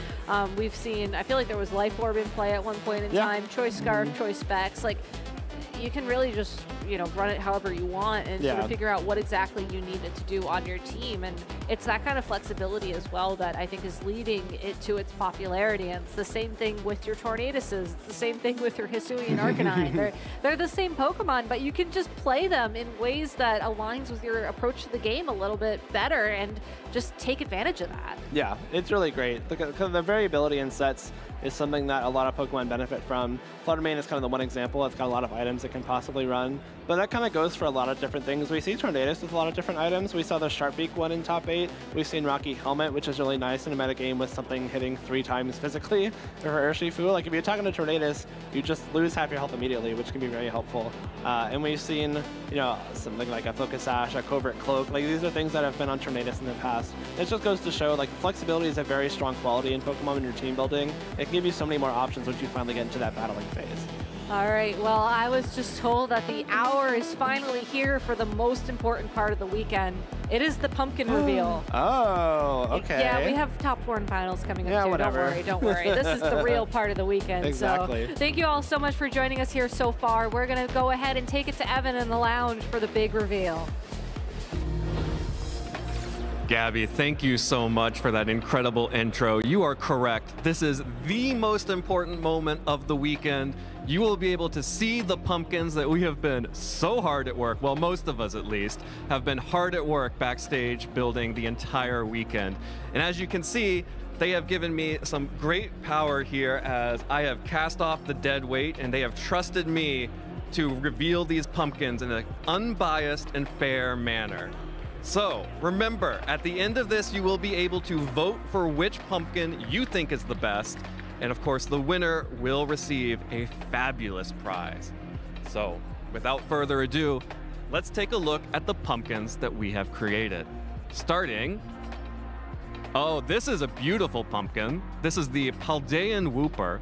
We've seen, I feel like there was Life Orb in play at one point in time, Choice Scarf, Choice Specs. Like, you can really just, you know, run it however you want and sort of figure out what exactly you need it to do on your team. And it's that kind of flexibility as well that I think is leading it to its popularity. And it's the same thing with your Tornaduses. It's the same thing with your Hisui and Arcanine. They're the same Pokemon, but you can just play them in ways that aligns with your approach to the game a little bit better and just take advantage of that. Yeah, it's really great. The variability in sets is something that a lot of Pokemon benefit from. Fluttermane is kind of the one example. It's got a lot of items it can possibly run, but that kind of goes for a lot of different things. We see Tornadus with a lot of different items. We saw the Sharpbeak one in top 8. We've seen Rocky Helmet, which is really nice in a metagame with something hitting 3 times physically for Urshifu. Like if you're talking to Tornadus, you just lose half your health immediately, which can be very helpful. And we've seen, you know, something like a Focus Sash, a Covert Cloak. Like these are things that have been on Tornadus in the past. It just goes to show like flexibility is a very strong quality in Pokemon in your team building. It can give you so many more options once you finally get into that battling phase. All right, well, I was just told that the hour is finally here for the most important part of the weekend. It is the pumpkin reveal. Oh, okay. Yeah, we have top 4 and finals coming up too. Whatever. Don't worry. This is the real part of the weekend. Exactly. So thank you all so much for joining us here so far. We're going to go ahead and take it to Evan in the lounge for the big reveal. Gabby, thank you so much for that incredible intro. You are correct. This is the most important moment of the weekend. You will be able to see the pumpkins that we have been so hard at work, well, most of us at least, have been hard at work backstage building the entire weekend. And as you can see, they have given me some great power here as I have cast off the dead weight, and they have trusted me to reveal these pumpkins in an unbiased and fair manner. So remember, at the end of this, you will be able to vote for which pumpkin you think is the best. And of course, the winner will receive a fabulous prize. So without further ado, let's take a look at the pumpkins that we have created. Starting, oh, this is a beautiful pumpkin. This is the Paldean Wooper.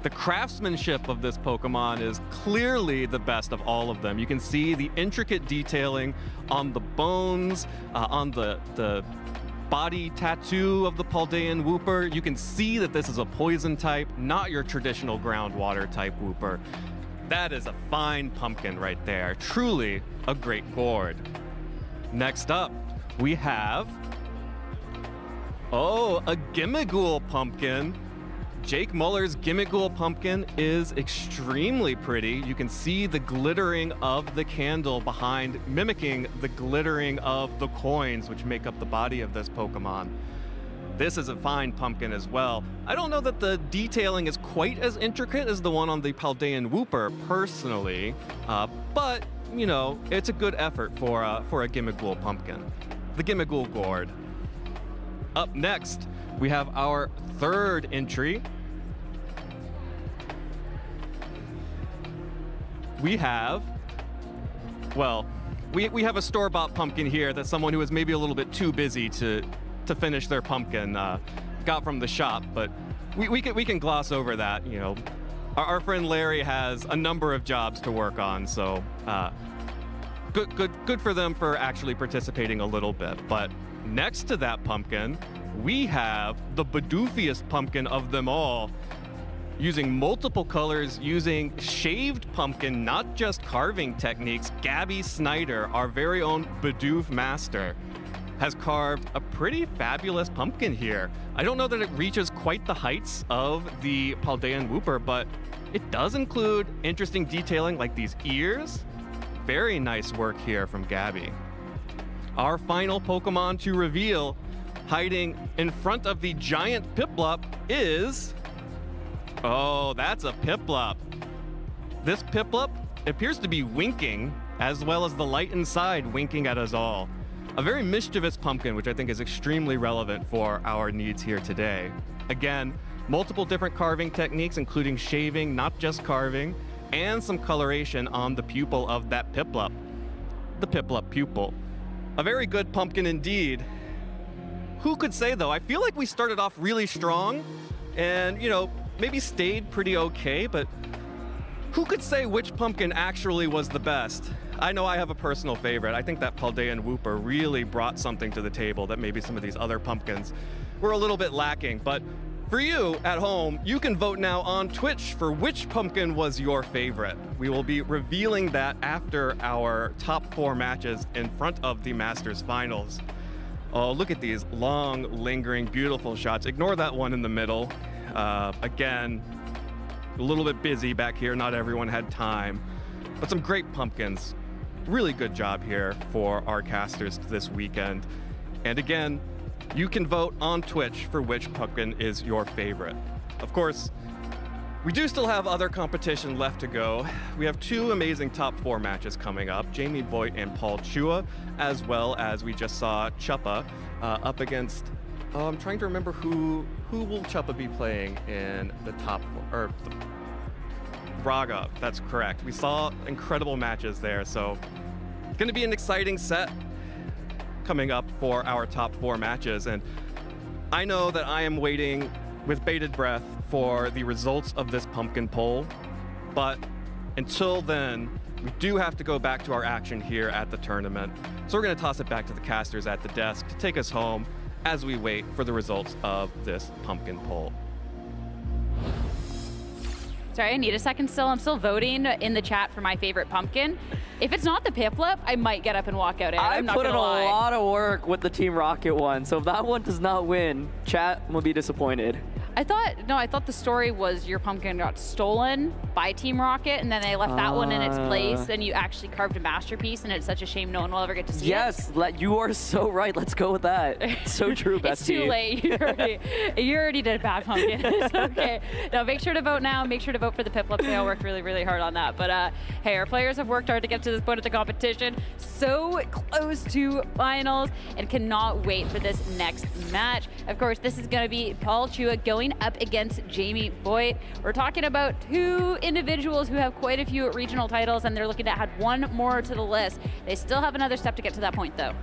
The craftsmanship of this Pokemon is clearly the best of all of them. You can see the intricate detailing on the bones, on the body tattoo of the Paldean Wooper. You can see that this is a poison type, not your traditional groundwater type Wooper. That is a fine pumpkin right there. Truly a great gourd. Next up, we have, oh, a Gimmighoul pumpkin. Jake Muller's Gimmighoul pumpkin is extremely pretty. You can see the glittering of the candle behind, mimicking the glittering of the coins which make up the body of this Pokemon. This is a fine pumpkin as well. I don't know that the detailing is quite as intricate as the one on the Paldean Wooper personally, but you know, it's a good effort for a Gimmighoul pumpkin. The Gimmighoul gourd. Up next, we have our third entry. We have, well, we have a store-bought pumpkin here that someone who is maybe a little bit too busy to finish their pumpkin got from the shop, but we can gloss over that. You know, our friend Larry has a number of jobs to work on, so good for them for actually participating a little bit. But next to that pumpkin, we have the Bidoofiest pumpkin of them all, using multiple colors, using shaved pumpkin, not just carving techniques. Gabby Snyder, our very own Bidoof master, has carved a pretty fabulous pumpkin here. I don't know that it reaches quite the heights of the Paldean Wooper, but it does include interesting detailing like these ears. Very nice work here from Gabby. Our final Pokemon to reveal, hiding in front of the giant Piplup, is, oh, that's a Piplup. This Piplup appears to be winking, as well as the light inside winking at us all. A very mischievous pumpkin, which I think is extremely relevant for our needs here today. Again, multiple different carving techniques, including shaving, not just carving, and some coloration on the pupil of that Piplup. The Piplup pupil. A very good pumpkin indeed. Who could say, though? I feel like we started off really strong and, you know, maybe stayed pretty okay, but who could say which pumpkin actually was the best? I know I have a personal favorite. I think that Paldean Wooper really brought something to the table that maybe some of these other pumpkins were a little bit lacking. But for you at home, you can vote now on Twitch for which pumpkin was your favorite. We will be revealing that after our top 4 matches in front of the Masters Finals. Oh, look at these long, lingering, beautiful shots. Ignore that one in the middle. Again, a little bit busy back here. Not everyone had time, but some great pumpkins. Really good job here for our casters this weekend. And again, you can vote on Twitch for which pumpkin is your favorite. Of course, we do still have other competition left to go. We have 2 amazing top 4 matches coming up. Jamie Boyd and Paul Chua, as well as we just saw Chuppa up against, I'm trying to remember who will Chuppa be playing in the top 4, or Raga, that's correct. We saw incredible matches there, so it's gonna be an exciting set coming up for our top 4 matches. And I know that I am waiting with bated breath for the results of this pumpkin poll, but until then, we do have to go back to our action here at the tournament. So we're gonna toss it back to the casters at the desk to take us home as we wait for the results of this pumpkin poll. Sorry, I need a second still. I'm still voting in the chat for my favorite pumpkin. If it's not the Piplup, I might get up and walk out. I'm not put in gonna lie. a lot of work with the Team Rocket one, so if that one does not win, chat will be disappointed. I thought the story was your pumpkin got stolen by Team Rocket, and then they left that one in its place, and you actually carved a masterpiece, and it's such a shame no one will ever get to see it. Yes, you are so right. Let's go with that. So true, bestie. It's too late. You already did a bad pumpkin. It's okay. No, make sure to vote now. Make sure to vote for the Piplups. They all worked really, really hard on that. But hey, our players have worked hard to get to this point of the competition. So close to finals, and cannot wait for this next match. Of course, this is going to be Paul Chua going up against Jamie Boyd. We're talking about two individuals who have quite a few regional titles, and they're looking to add one more to the list. They still have another step to get to that point, though.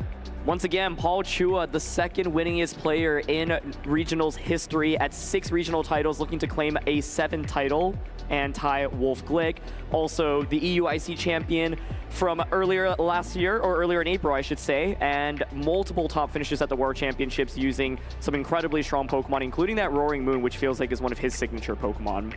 Once again, Paul Chua, the second winningest player in regionals history at 6 regional titles, looking to claim a 7th title and tie Wolf Glick. Also, the EUIC champion from earlier last year, or earlier in April, I should say, and multiple top finishes at the World Championships using some incredibly strong Pokemon, including that Roaring Moon, which feels like is one of his signature Pokemon.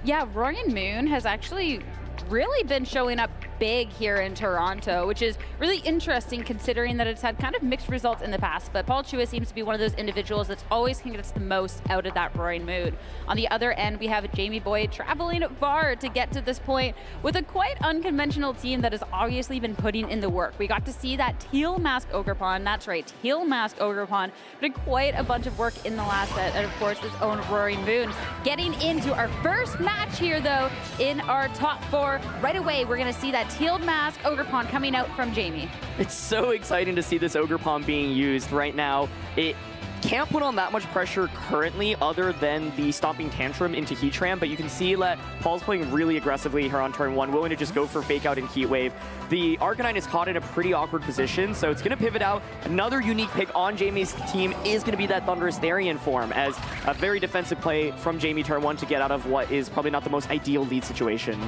Yeah, Roaring Moon has actually really been showing up big here in Toronto, which is really interesting considering that it's had kind of mixed results in the past. But Paul Chua seems to be one of those individuals that's always gets the most out of that Roaring Moon. On the other end, we have Jamie Boyd traveling far to get to this point with a quite unconventional team that has obviously been putting in the work. We got to see that Teal Mask Ogerpon, that's right, Teal Mask Ogerpon, did quite a bunch of work in the last set, and of course his own Roaring Moon. Getting into our first match here though, in our top 4, right away we're gonna see that Teal Mask Ogerpon coming out from Jamie. It's so exciting to see this Ogerpon being used right now. It can't put on that much pressure currently other than the Stomping Tantrum into Heatran, but you can see that Paul's playing really aggressively here on turn 1, willing to just go for Fake Out and Heat Wave. The Arcanine is caught in a pretty awkward position, so it's going to pivot out. Another unique pick on Jamie's team is going to be that Thunderous Therian form, as a very defensive play from Jamie turn 1 to get out of what is probably not the most ideal lead situation.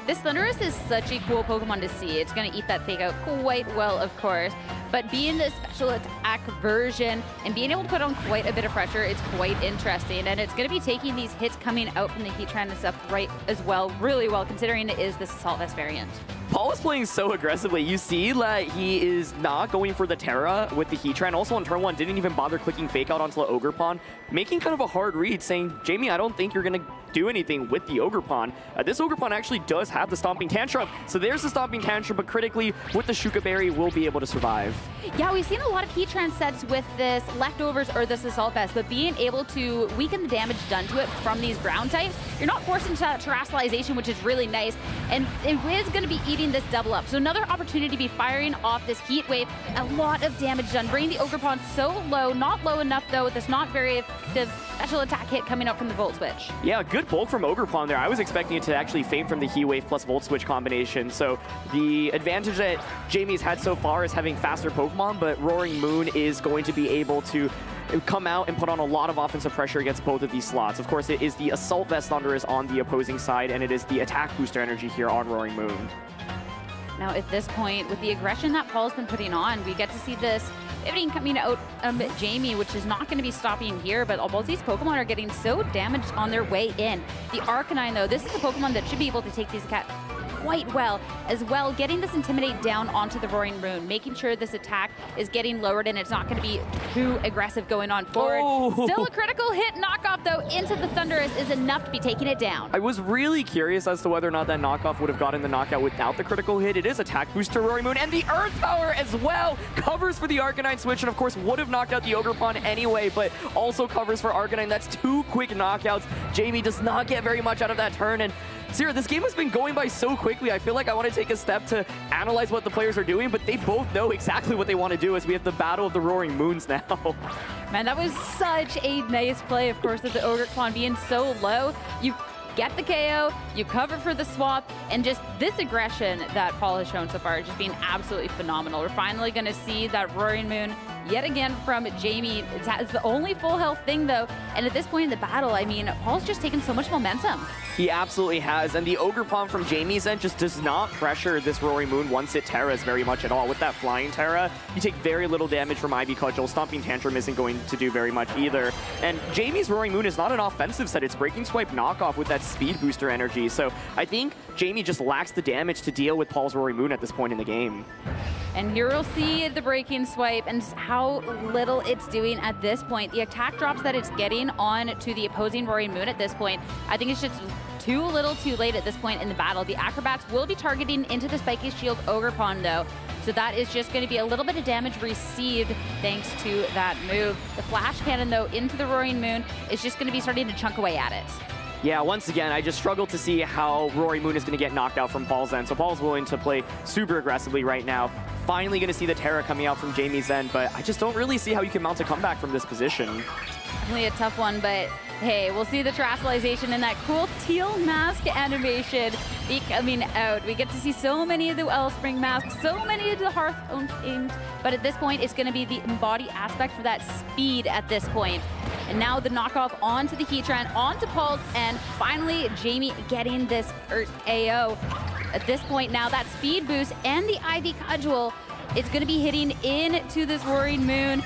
This Thundurus is such a cool Pokemon to see. It's going to eat that Fake Out quite well, of course. But being the special attack version and being able to put on quite a bit of pressure, it's quite interesting. And it's going to be taking these hits coming out from the Heatran and stuff right as well, really well, considering it is this Assault Vest variant. Paul is playing so aggressively. You see that he is not going for the Terra with the Heatran. Also on turn 1, didn't even bother clicking Fake Out onto the Ogerpon, making kind of a hard read, saying, Jamie, I don't think you're going to do anything with the Ogerpon. This Ogerpon actually does have the Stomping Tantrum. So there's the Stomping Tantrum, but critically, with the Shuka Berry, will be able to survive. Yeah, we've seen a lot of Heatran sets with this Leftovers or this Assault Vest, but being able to weaken the damage done to it from these ground types, you're not forced into Terrestrialization, which is really nice. And it is going to be eating this double up. So another opportunity to be firing off this Heat Wave. A lot of damage done, bringing the Ogerpon so low, not low enough though, with this not very effective special attack hit coming up from the Volt Switch. Yeah, good bulk from Ogerpon there. I was expecting it to actually fade from the Heat Wave plus Volt Switch combination. So the advantage that Jamie's had so far is having faster Pokemon, but Roaring Moon is going to be able to come out and put on a lot of offensive pressure against both of these slots. Of course, it is the Assault Vest Thunderous on the opposing side, and it is the attack booster energy here on Roaring Moon. Now at this point, with the aggression that Paul's been putting on, we get to see this pivoting coming out of Jamie, which is not going to be stopping here, but both these Pokemon are getting so damaged on their way in. The Arcanine, though, this is a Pokemon that should be able to take these quite well as well, getting this Intimidate down onto the Roaring Moon, making sure this attack is getting lowered and it's not going to be too aggressive going on forward. Oh. Still a critical hit knockoff, though, into the Thundurus is enough to be taking it down. I was really curious as to whether or not that knockoff would have gotten the knockout without the critical hit. It is attack boost to Roaring Moon, and the Earth Power as well covers for the Arcanine switch, and of course would have knocked out the Ogerpon anyway, but also covers for Arcanine. That's 2 quick knockouts. Jamie does not get very much out of that turn, and Sierra, this game has been going by so quickly. I feel like I want to take a step to analyze what the players are doing, but they both know exactly what they want to do as we have the battle of the Roaring Moons now. Man, that was such a nice play, of course, with the Ogerpon being so low. You get the KO, you cover for the swap, and just this aggression that Paul has shown so far is just being absolutely phenomenal. We're finally going to see that Roaring Moon yet again from Jamie. It's the only full health thing, though. And at this point in the battle, I mean, Paul's just taken so much momentum. He absolutely has, and the Ogre Palm from Jamie's end just does not pressure this Roaring Moon once it Terras very much at all. With that Flying Terra, you take very little damage from Ivy Cudgel. Stomping Tantrum isn't going to do very much either. And Jamie's Roaring Moon is not an offensive set, it's Breaking Swipe knockoff with that speed booster energy. So I think Jamie just lacks the damage to deal with Paul's Roaring Moon at this point in the game. And here we'll see the Breaking Swipe and just how little it's doing at this point. The attack drops that it's getting on to the opposing Roaring Moon at this point, I think it's just too little too late at this point in the battle. The Acrobats will be targeting into the Spiky Shield Ogre Pawn, though. So that is just going to be a little bit of damage received thanks to that move. The Flash Cannon, though, into the Roaring Moon is just going to be starting to chunk away at it. Yeah, once again, I just struggle to see how Roaring Moon is going to get knocked out from Paul's end. So Paul's willing to play super aggressively right now. Finally going to see the Terra coming out from Jamie's end, but I just don't really see how you can mount a comeback from this position. Definitely a tough one, but hey, we'll see the Terastallization and that cool teal mask animation be coming out. We get to see so many of the Wellspring masks, so many of the Hearthstone themes, but at this point, it's going to be the embody aspect for that speed at this point. And now the knockoff onto the Heatran, onto Paul's, and finally Jamie getting this AO. At this point now, that speed boost and the Ivy Cudgel, it's going to be hitting into this Roaring Moon.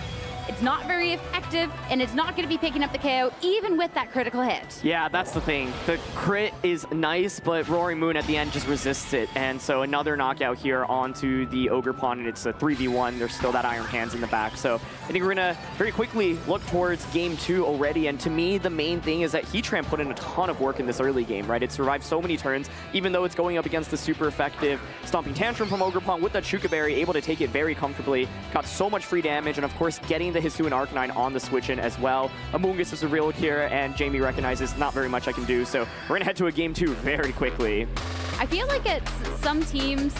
It's not very effective, and it's not going to be picking up the KO, even with that critical hit. Yeah, that's the thing. The crit is nice, but Roaring Moon at the end just resists it. And so another knockout here onto the Ogre Pawn, and it's a 3v1. There's still that Iron Hands in the back. So I think we're going to very quickly look towards game 2 already. And to me, the main thing is that Heatran put in a ton of work in this early game, right? It survived so many turns, even though it's going up against the super effective Stomping Tantrum from Ogre Pawn with that Shuka Berry, able to take it very comfortably. Got so much free damage, and of course, getting the Hisuian Arcanine on the switch in as well. Amoonguss is revealed here, and Jamie recognizes not very much I can do, so we're gonna head to a game 2 very quickly. I feel like some teams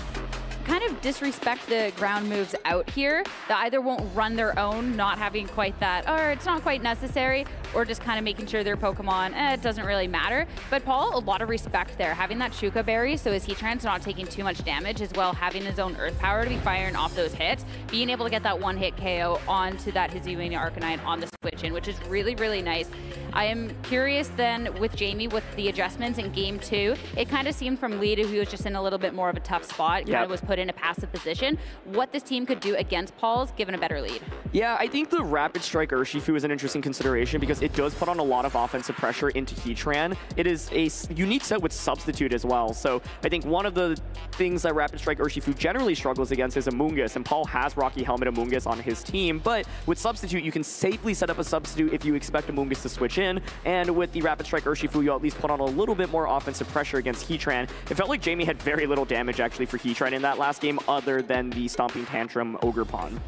kind of disrespect the ground moves out here that either won't run their own, not having quite that, or it's not quite necessary, or just kind of making sure their Pokemon, it doesn't really matter. But Paul, a lot of respect there, having that Shuka Berry, so his Heatran's not taking too much damage, as well having his own Earth Power to be firing off those hits, being able to get that one-hit KO onto that Hisuian Arcanine on the switch in, which is really, really nice. I am curious then with Jamie with the adjustments in game 2. It kind of seemed from Lee, who was just in a little bit more of a tough spot, kind of was put in a passive position, what this team could do against Paul's given a better lead. Yeah, I think the Rapid Strike Urshifu is an interesting consideration because it does put on a lot of offensive pressure into Heatran. It is a unique set with Substitute as well. So I think one of the things that Rapid Strike Urshifu generally struggles against is Amoonguss, and Paul has Rocky Helmet Amoonguss on his team, but with Substitute, you can safely set up a Substitute if you expect Amoonguss to switch in, and with the Rapid Strike Urshifu, you at least put on a little bit more offensive pressure against Heatran. It felt like Jamie had very little damage actually for Heatran in that last game other than the Stomping Tantrum Ogre Pawn.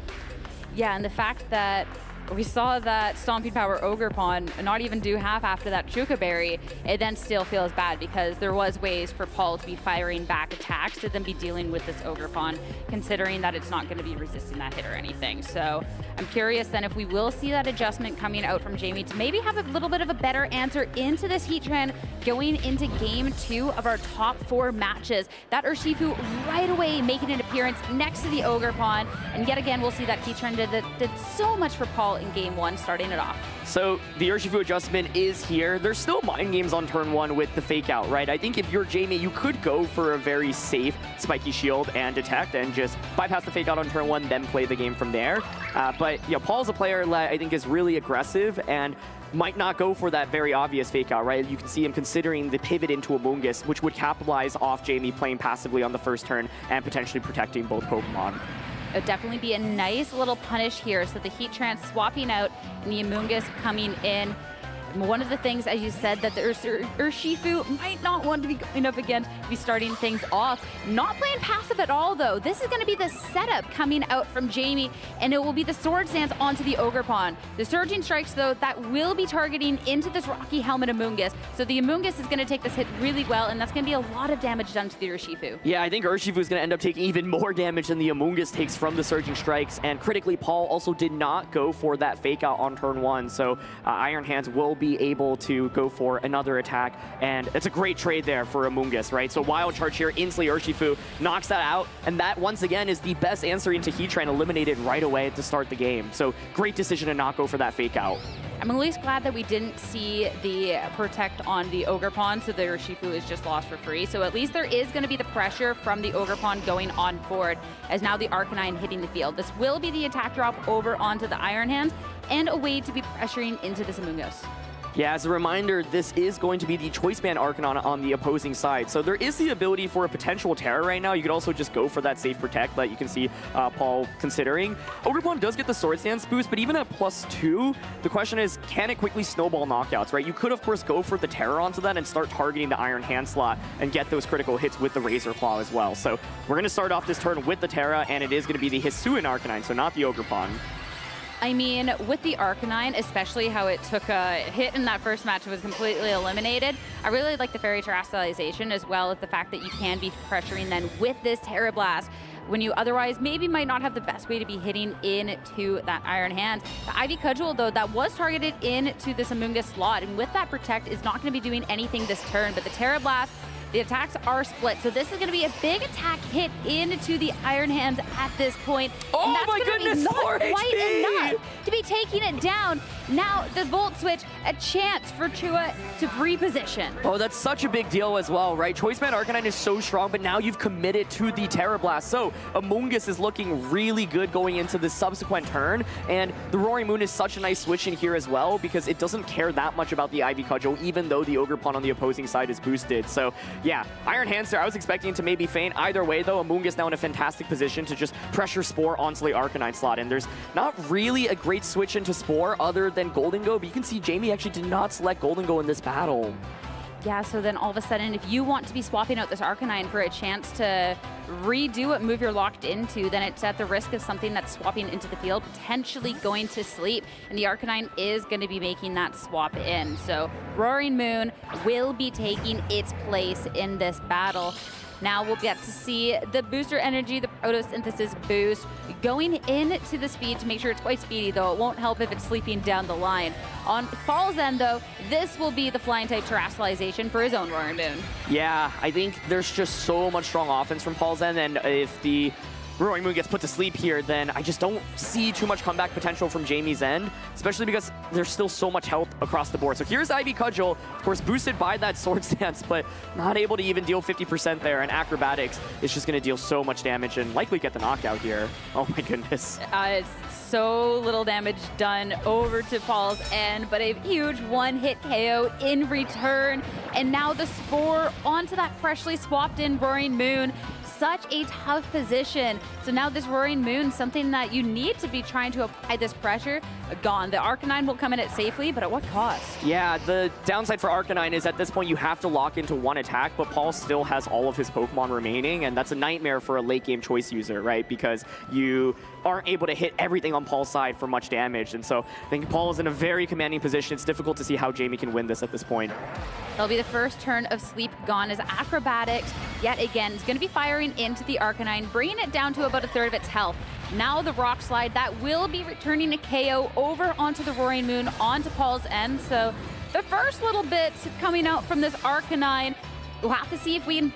Yeah, and the fact that we saw that Stomping Power Ogre Pawn not even do half after that Shuka Berry, it then still feels bad because there was ways for Paul to be firing back attacks to then be dealing with this Ogre Pawn, considering that it's not going to be resisting that hit or anything. So I'm curious then if we will see that adjustment coming out from Jamie to maybe have a little bit of a better answer into this Heatran going into game 2 of our top 4 matches. That Urshifu right away making an appearance next to the Ogre Pawn, and yet again we'll see that Heatran did so much for Paul in game 1, starting it off. So the Urshifu adjustment is here. There's still mind games on turn 1 with the fake out, right? I think if you're Jamie, you could go for a very safe Spiky Shield and Detect and just bypass the fake out on turn 1, then play the game from there. But you know, Paul's a player that I think is really aggressive and might not go for that very obvious fake out, right? You can see him considering the pivot into Amoonguss, which would capitalize off Jamie playing passively on the first turn and potentially protecting both Pokemon. It would definitely be a nice little punish here. So the Heatran swapping out and the Amoonguss coming in. One of the things, as you said, that the Urshifu might not want to be going up against, be starting things off. Not playing passive at all, though. This is going to be the setup coming out from Jamie, and it will be the Swords Dance onto the Ogre Pawn. The Surging Strikes, though, that will be targeting into this Rocky Helmet Amoonguss. So the Amoonguss is going to take this hit really well, and that's going to be a lot of damage done to the Urshifu. Yeah, I think Urshifu is going to end up taking even more damage than the Amoonguss takes from the Surging Strikes, and critically, Paul also did not go for that fake out on turn 1, so Iron Hands will be be able to go for another attack, and it's a great trade there for Amoonguss, right? So Wild Charge here, instantly Urshifu knocks that out, and that once again is the best answer into Heatran, eliminated right away to start the game. So great decision to not go for that fake out. I'm at least glad that we didn't see the protect on the Ogerpon, so the Urshifu is just lost for free. So at least there is going to be the pressure from the Ogerpon going on forward, as now the Arcanine hitting the field. This will be the attack drop over onto the Iron Hand, and a way to be pressuring into this Amoonguss. Yeah, as a reminder, this is going to be the Choice Band Arcanine on the opposing side. So there is the ability for a potential Terra right now. You could also just go for that safe protect that you can see Paul considering. Ogerpon does get the Sword Stance boost, but even at +2, the question is, can it quickly snowball knockouts, right? You could, of course, go for the Terra onto that and start targeting the Iron Hand slot and get those critical hits with the Razor Claw as well. So we're going to start off this turn with the Terra, and it is going to be the Hisuian Arcanine, so not the Ogerpon. I mean, with the Arcanine, especially how it took a hit in that first match, it was completely eliminated. I really like the Fairy Terrestrialization, as well as the fact that you can be pressuring then with this Terra Blast when you otherwise maybe might not have the best way to be hitting into that Iron Hand. The Ivy Cudgel, though, that was targeted into this Amoonguss slot, and with that Protect is not going to be doing anything this turn, but the Terra Blast, the attacks are split, so this is going to be a big attack hit into the Iron Hands at this point. Oh and that's my goodness, not 4 quite HP! enough to be taking it down. Now the Volt Switch, a chance for Chua to reposition. Oh, that's such a big deal as well, right? Choice Band Arcanine is so strong, but now you've committed to the Terra Blast. So Amoonguss is looking really good going into the subsequent turn, and the Roaring Moon is such a nice switch in here as well because it doesn't care that much about the Ivy Cudgel, even though the Ogerpon on the opposing side is boosted. So yeah, Iron Hands there, I was expecting to maybe feint. Either way though, Amoonguss now in a fantastic position to just pressure Spore onto the Arcanine slot, and there's not really a great switch into Spore other than Golden Go, but you can see Jamie actually did not select Golden Go in this battle. Yeah, so then all of a sudden, if you want to be swapping out this Arcanine for a chance to redo what move you're locked into, then it's at the risk of something that's swapping into the field, potentially going to sleep, and the Arcanine is going to be making that swap in. So Roaring Moon will be taking its place in this battle. Now we'll get to see the booster energy, the photosynthesis boost, going into the speed to make sure it's quite speedy, though it won't help if it's sleeping down the line. On Paul's end, though, this will be the flying type terrestrialization for his own Roaring Moon. Yeah, I think there's just so much strong offense from Paul's end, and if the Roaring Moon gets put to sleep here, then I just don't see too much comeback potential from Jamie's end, especially because there's still so much health across the board. So here's Ivy Cudgel, of course boosted by that Sword Stance, but not able to even deal 50% there, and Acrobatics is just going to deal so much damage and likely get the knockout here. Oh my goodness. It's so little damage done over to Paul's end, but a huge one-hit KO in return, and now the Spore onto that freshly swapped in Roaring Moon. Such a tough position. So now this Roaring Moon, something that you need to be trying to apply this pressure, gone. The Arcanine will come in it safely, but at what cost? Yeah, the downside for Arcanine is at this point you have to lock into one attack, but Paul still has all of his Pokemon remaining, and that's a nightmare for a late game choice user, right? Because you aren't able to hit everything on Paul's side for much damage, and so I think Paul is in a very commanding position. It's difficult to see how Jamie can win this at this point. It'll be the first turn of Sleep gone as Acrobatics, yet again, is going to be firing into the Arcanine, bringing it down to about a third of its health. Now the Rock Slide, that will be returning a KO over onto the Roaring Moon, onto Paul's end. So the first little bits coming out from this Arcanine, we'll have to see if we can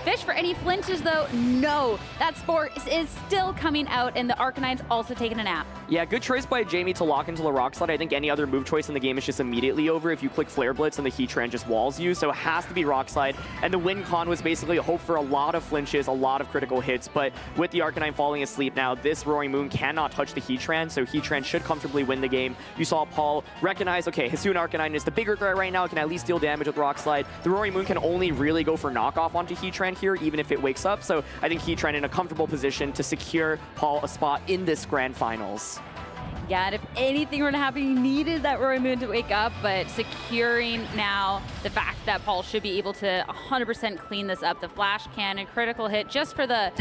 fish for any flinches, though. No, that Spore is still coming out, and the Arcanine's also taking a nap. Yeah, good choice by Jamie to lock into the Rock Slide. I think any other move choice in the game is just immediately over if you click Flare Blitz and the Heatran just walls you, so it has to be Rock Slide. And the win con was basically a hope for a lot of flinches, a lot of critical hits, but with the Arcanine falling asleep now, this Roaring Moon cannot touch the Heatran, so Heatran should comfortably win the game. You saw Paul recognize, okay, Hisuian Arcanine is the bigger threat right now, it can at least deal damage with Rock Slide. The Roaring Moon can only really go for knockoff onto Heatran here, even if it wakes up, so I think Heatran in a comfortable position to secure Paul a spot in this Grand Finals. Yeah, and if anything were to happen, you needed that Roaring Moon to wake up, but securing now the fact that Paul should be able to 100% clean this up. The Flash Cannon, critical hit just for the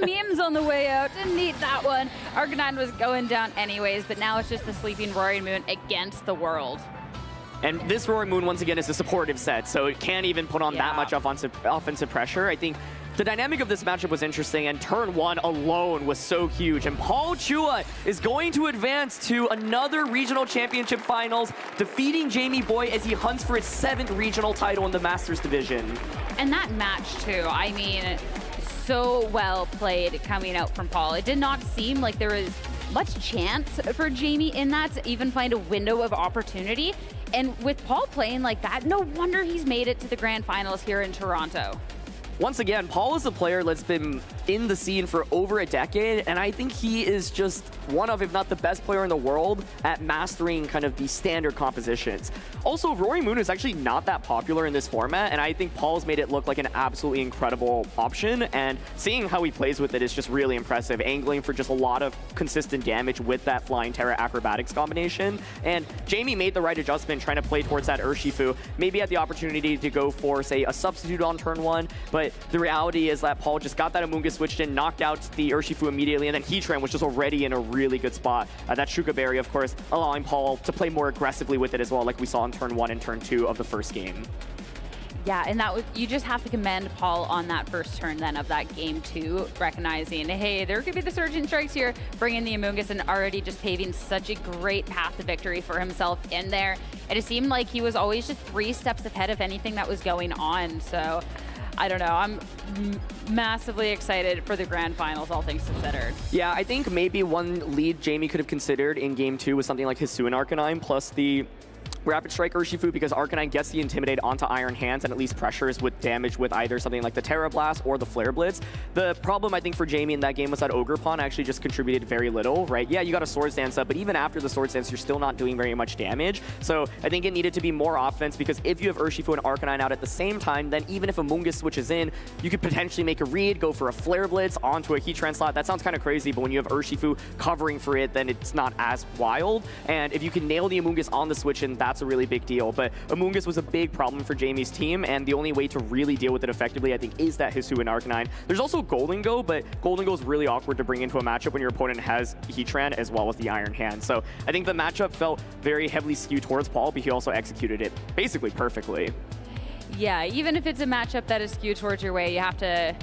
memes on the way out. Didn't need that one. Arcanine was going down anyways, but now it's just the sleeping Roaring Moon against the world. And this Roaring Moon, once again, is a supportive set, so it can't even put on that much offensive pressure. I think The dynamic of this matchup was interesting, and turn 1 alone was so huge. And Paul Chua is going to advance to another regional championship finals, defeating Jamie Boy as he hunts for his 7th regional title in the Masters division. And that match too, I mean, so well played coming out from Paul. It did not seem like there was much chance for Jamie in that to even find a window of opportunity. And with Paul playing like that, no wonder he's made it to the grand finals here in Toronto. Once again, Paul is a player that's been in the scene for over a decade, and I think he is just one of, if not the best player in the world at mastering kind of the standard compositions. Also, Rory Moon is actually not that popular in this format, and I think Paul's made it look like an absolutely incredible option, and seeing how he plays with it is just really impressive, angling for just a lot of consistent damage with that Flying Terra Acrobatics combination. And Jamie made the right adjustment trying to play towards that Urshifu, maybe had the opportunity to go for, say, a substitute on turn 1, but the reality is that Paul just got that Amoonguss switched in, knocked out the Urshifu immediately, and then Heatran was just already in a really good spot. That Shuka Berry, of course, allowing Paul to play more aggressively with it as well, like we saw in turn 1 and turn 2 of the first game. Yeah, and that you just have to commend Paul on that first turn then of that game 2, recognizing, hey, there could be the Surging Strikes here, bringing the Amoonguss and already just paving such a great path to victory for himself in there. And it seemed like he was always just 3 steps ahead of anything that was going on, so I don't know. I'm massively excited for the grand finals, all things considered. Yeah, I think maybe one lead Jamie could have considered in game 2 was something like Hisuian Arcanine plus the Rapid Strike Urshifu, because Arcanine gets the Intimidate onto Iron Hands and at least pressures with damage with either something like the Terra Blast or the Flare Blitz. The problem, I think, for Jamie in that game was that Ogerpon actually just contributed very little, right? Yeah, you got a Swords Dance up, but even after the Swords Dance, you're still not doing very much damage. So I think it needed to be more offense, because if you have Urshifu and Arcanine out at the same time, then even if Amoonguss switches in, you could potentially make a read, go for a Flare Blitz onto a Heatran slot. That sounds kind of crazy, but when you have Urshifu covering for it, then it's not as wild. And if you can nail the Amoonguss on the switch in, that's a really big deal. But Amoonguss was a big problem for Jamie's team, and the only way to really deal with it effectively, I think, is that Hisuian Arcanine. There's also Golden Go, but Golden Go is really awkward to bring into a matchup when your opponent has Heatran as well as the Iron Hand. So I think the matchup felt very heavily skewed towards Paul, but he also executed it basically perfectly. Yeah, even if it's a matchup that is skewed towards your way, you have to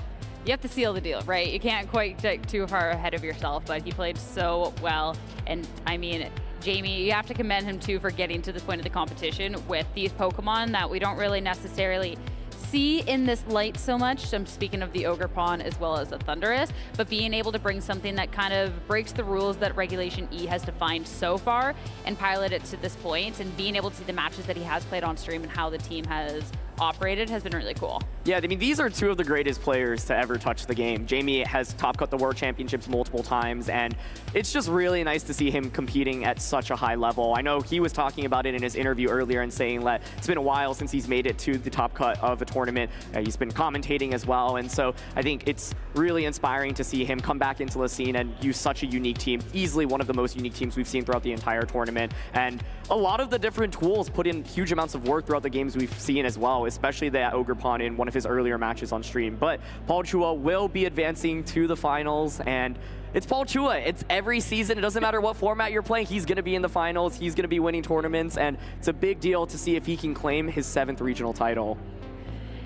seal the deal, right? You can't quite get too far ahead of yourself, but he played so well. And I mean, Jamie, you have to commend him too for getting to this point of the competition with these Pokemon that we don't really necessarily see in this light so much. So I'm speaking of the Ogerpon as well as the Thundurus, but being able to bring something that kind of breaks the rules that Regulation E has defined so far and pilot it to this point, and being able to see the matches that he has played on stream and how the team has operated has been really cool. Yeah, I mean, these are 2 of the greatest players to ever touch the game. Jamie has top cut the World Championships multiple times, and it's just really nice to see him competing at such a high level. I know he was talking about it in his interview earlier and saying that it's been a while since he's made it to the top cut of a tournament. He's been commentating as well, and so I think it's really inspiring to see him come back into the scene and use such a unique team, easily one of the most unique teams we've seen throughout the entire tournament. And a lot of the different tools put in huge amounts of work throughout the games we've seen as well, especially that Ogerpon in one of his earlier matches on stream. But Paul Chua will be advancing to the finals, and it's Paul Chua. It's every season. It doesn't matter what format you're playing. He's going to be in the finals. He's going to be winning tournaments, and it's a big deal to see if he can claim his 7th regional title.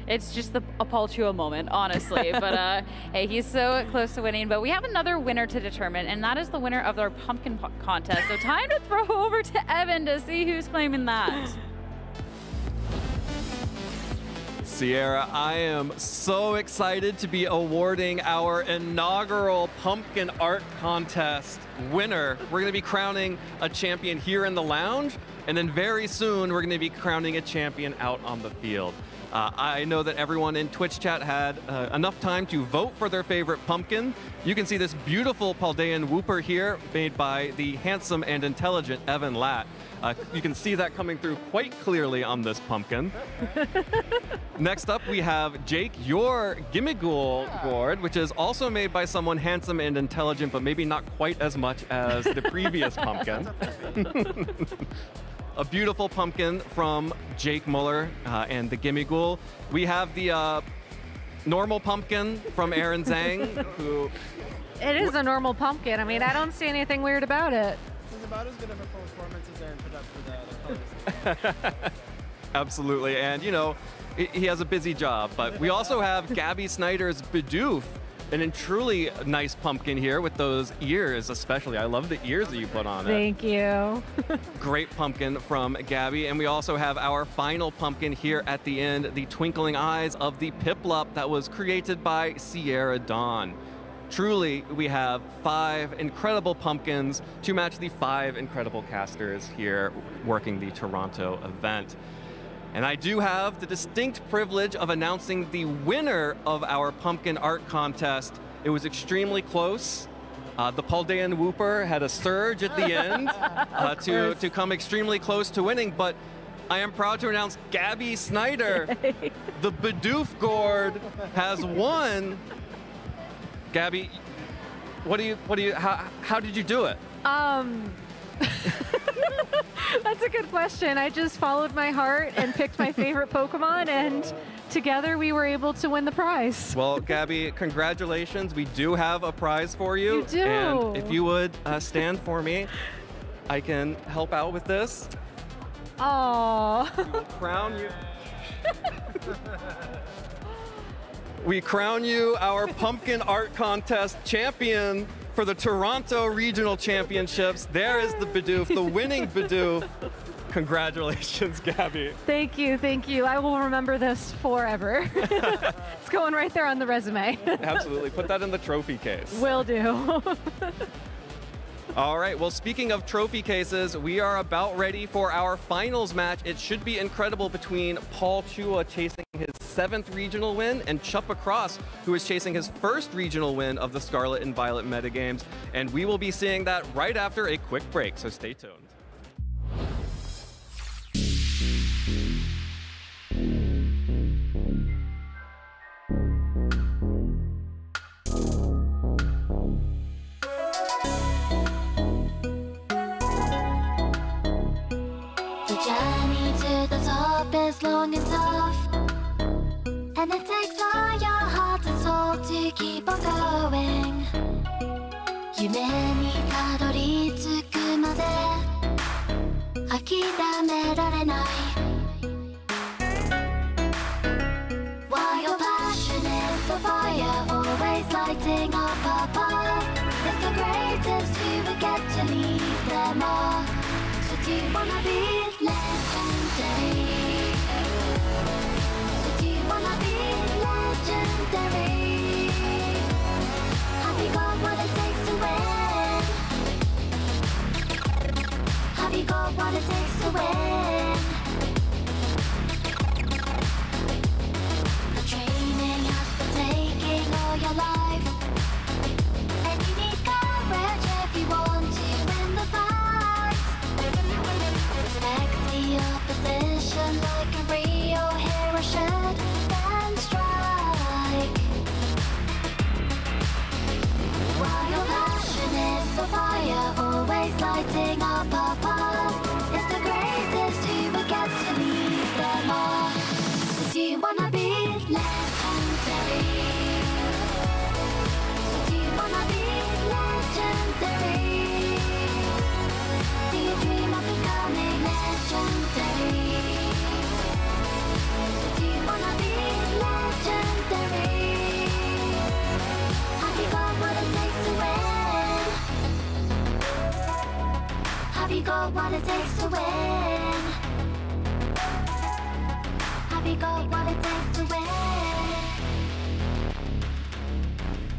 It's just a Paul Chua moment, honestly. But hey, he's so close to winning. But we have another winner to determine, and that is the winner of our pumpkin contest. So time to throw over to Evan to see who's claiming that. Sierra, I am so excited to be awarding our inaugural Pumpkin Art Contest winner. We're going to be crowning a champion here in the lounge, and then very soon we're going to be crowning a champion out on the field. I know that everyone in Twitch chat had enough time to vote for their favorite pumpkin. You can see this beautiful Paldean Whooper here, made by the handsome and intelligent Evan Latt. You can see that coming through quite clearly on this pumpkin. Next up, we have Jake, your Gimmighoul board, which is also made by someone handsome and intelligent, but maybe not quite as much as the previous pumpkin. A beautiful pumpkin from Jake Muller and the Gimmighoul. We have the normal pumpkin from Aaron Zhang, who... It is a normal pumpkin. I mean, I don't see anything weird about it. This is about as good of a performance as Aaron put up for the colors. Absolutely, and you know, he has a busy job. But we also have Gabby Snyder's Bidoof, and a truly nice pumpkin here with those ears, especially. I love the ears that you put on it. Thank you. Great pumpkin from Gabby. And we also have our final pumpkin here at the end, the twinkling eyes of the Piplup that was created by Sierra Dawn. Truly, we have 5 incredible pumpkins to match the 5 incredible casters here working the Toronto event. And I do have the distinct privilege of announcing the winner of our pumpkin art contest. It was extremely close. The Paldean Whooper had a surge at the end to come extremely close to winning, but I am proud to announce Gabby Snyder, the Bidoof Gourd, has won. Gabby, how did you do it? That's a good question. I just followed my heart and picked my favorite Pokemon, and together we were able to win the prize. Well, Gabby, congratulations. We do have a prize for you. You do. And if you would stand for me, I can help out with this. Aww. We will crown you. We crown you our Pumpkin Art Contest champion for the Toronto Regional Championships. There is the Bidoof, the winning Bidoof. Congratulations, Gabby. Thank you, thank you. I will remember this forever. It's going right there on the resume. Absolutely. Put that in the trophy case. Will do. All right, well, speaking of trophy cases, we are about ready for our finals match. It should be incredible between Paul Chua chasing his 7th regional win and Chuppa Cross, who is chasing his 1st regional win of the Scarlet and Violet metagames. And we will be seeing that right after a quick break, so stay tuned. Is long and tough, and it takes all your heart and soul to keep on going. 夢にたどり着くまで諦められない。While your passion is a fire, always lighting up a path. It's the greatest you will get to leave them all. So do you wanna be legendary? Wanna be legendary? Have you got what it takes to win? Have you got what it takes to win? The training has been taking all your life, and you need courage if you want to win the fight. Respect the opposition like a real hero should. While your passion is a fire, always lighting up a path. It's the greatest you will get to leave them all. So do you wanna be legendary? So do you wanna be legendary? Do you dream of becoming legendary? So do you wanna be legendary? Have you got what it takes to win? Have you got what it takes to win? Have you got what it takes to win?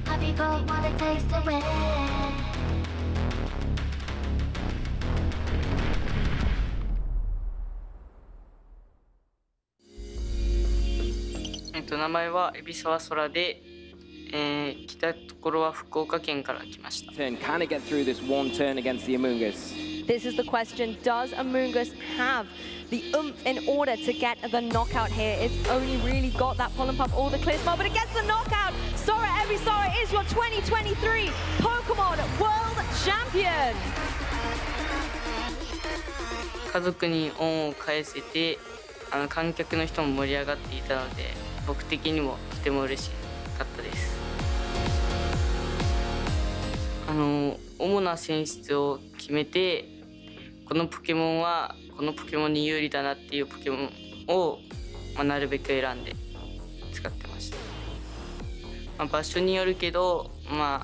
Have you got what it takes to win? 名前は海老沢空で、来たところは福岡県から来ました。Can it get through this one turn against the Amoonguss? This is the question. Does Amoonguss have the oomph in order to get the knockout here? It's only really got that Pollen Puff or the Clear Smile, but it gets the knockout. Sora Ebisawa is your 2023 Pokemon World Champion. 家族に恩を返せて、観客の人も盛り上がっていたので、僕的にもとても嬉しかったです。主な選出を決めて、このポケモンはこのポケモンに有利だなっていうポケモンをなるべく選んで使ってました。場所によるけど、行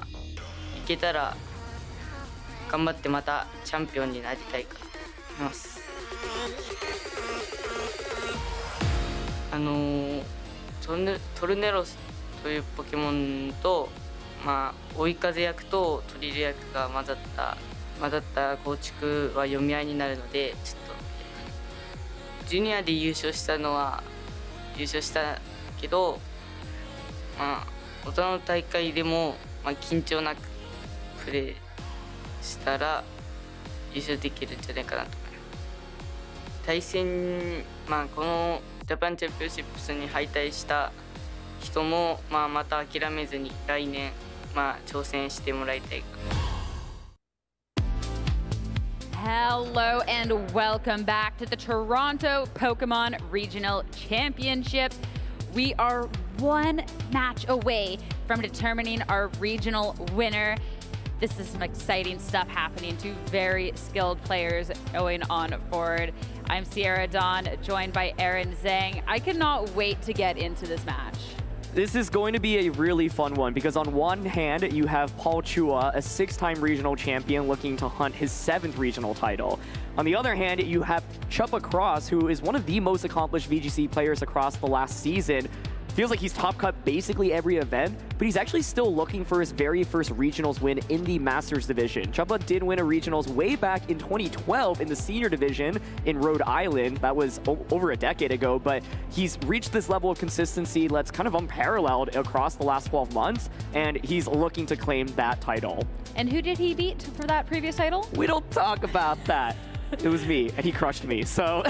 けたら頑張ってまたチャンピオンになりたいかなと思います。トルネロスというポケモンと、追い風役とトリル役が混ざった構築は読み合いになるので、ちょっとジュニアで優勝したけど、大人の大会でも、緊張なくプレーしたら優勝できるんじゃないかなと思います。対戦、このジャパンチャンピオンシップスに敗退した人も、また諦めずに来年、挑戦してもらいたいかな。Hello and welcome back to the Toronto Pokemon Regional Championships. We are one match away from determining our regional winner. This is some exciting stuff happening. Two very skilled players going on forward. I'm Sierra Dawn, joined by Aaron Zhang. I cannot wait to get into this match. This is going to be a really fun one because on one hand, you have Paul Chua, a 6-time regional champion looking to hunt his 7th regional title. On the other hand, you have Chuppa Cross, who is one of the most accomplished VGC players across the last season. Feels like he's top cut basically every event, but he's actually still looking for his very first regionals win in the Masters division. Chuppa did win a regionals way back in 2012 in the senior division in Rhode Island. That was over a decade ago, but he's reached this level of consistency that's kind of unparalleled across the last 12 months, and he's looking to claim that title. And who did he beat for that previous title? We don't talk about that. It was me, and he crushed me. So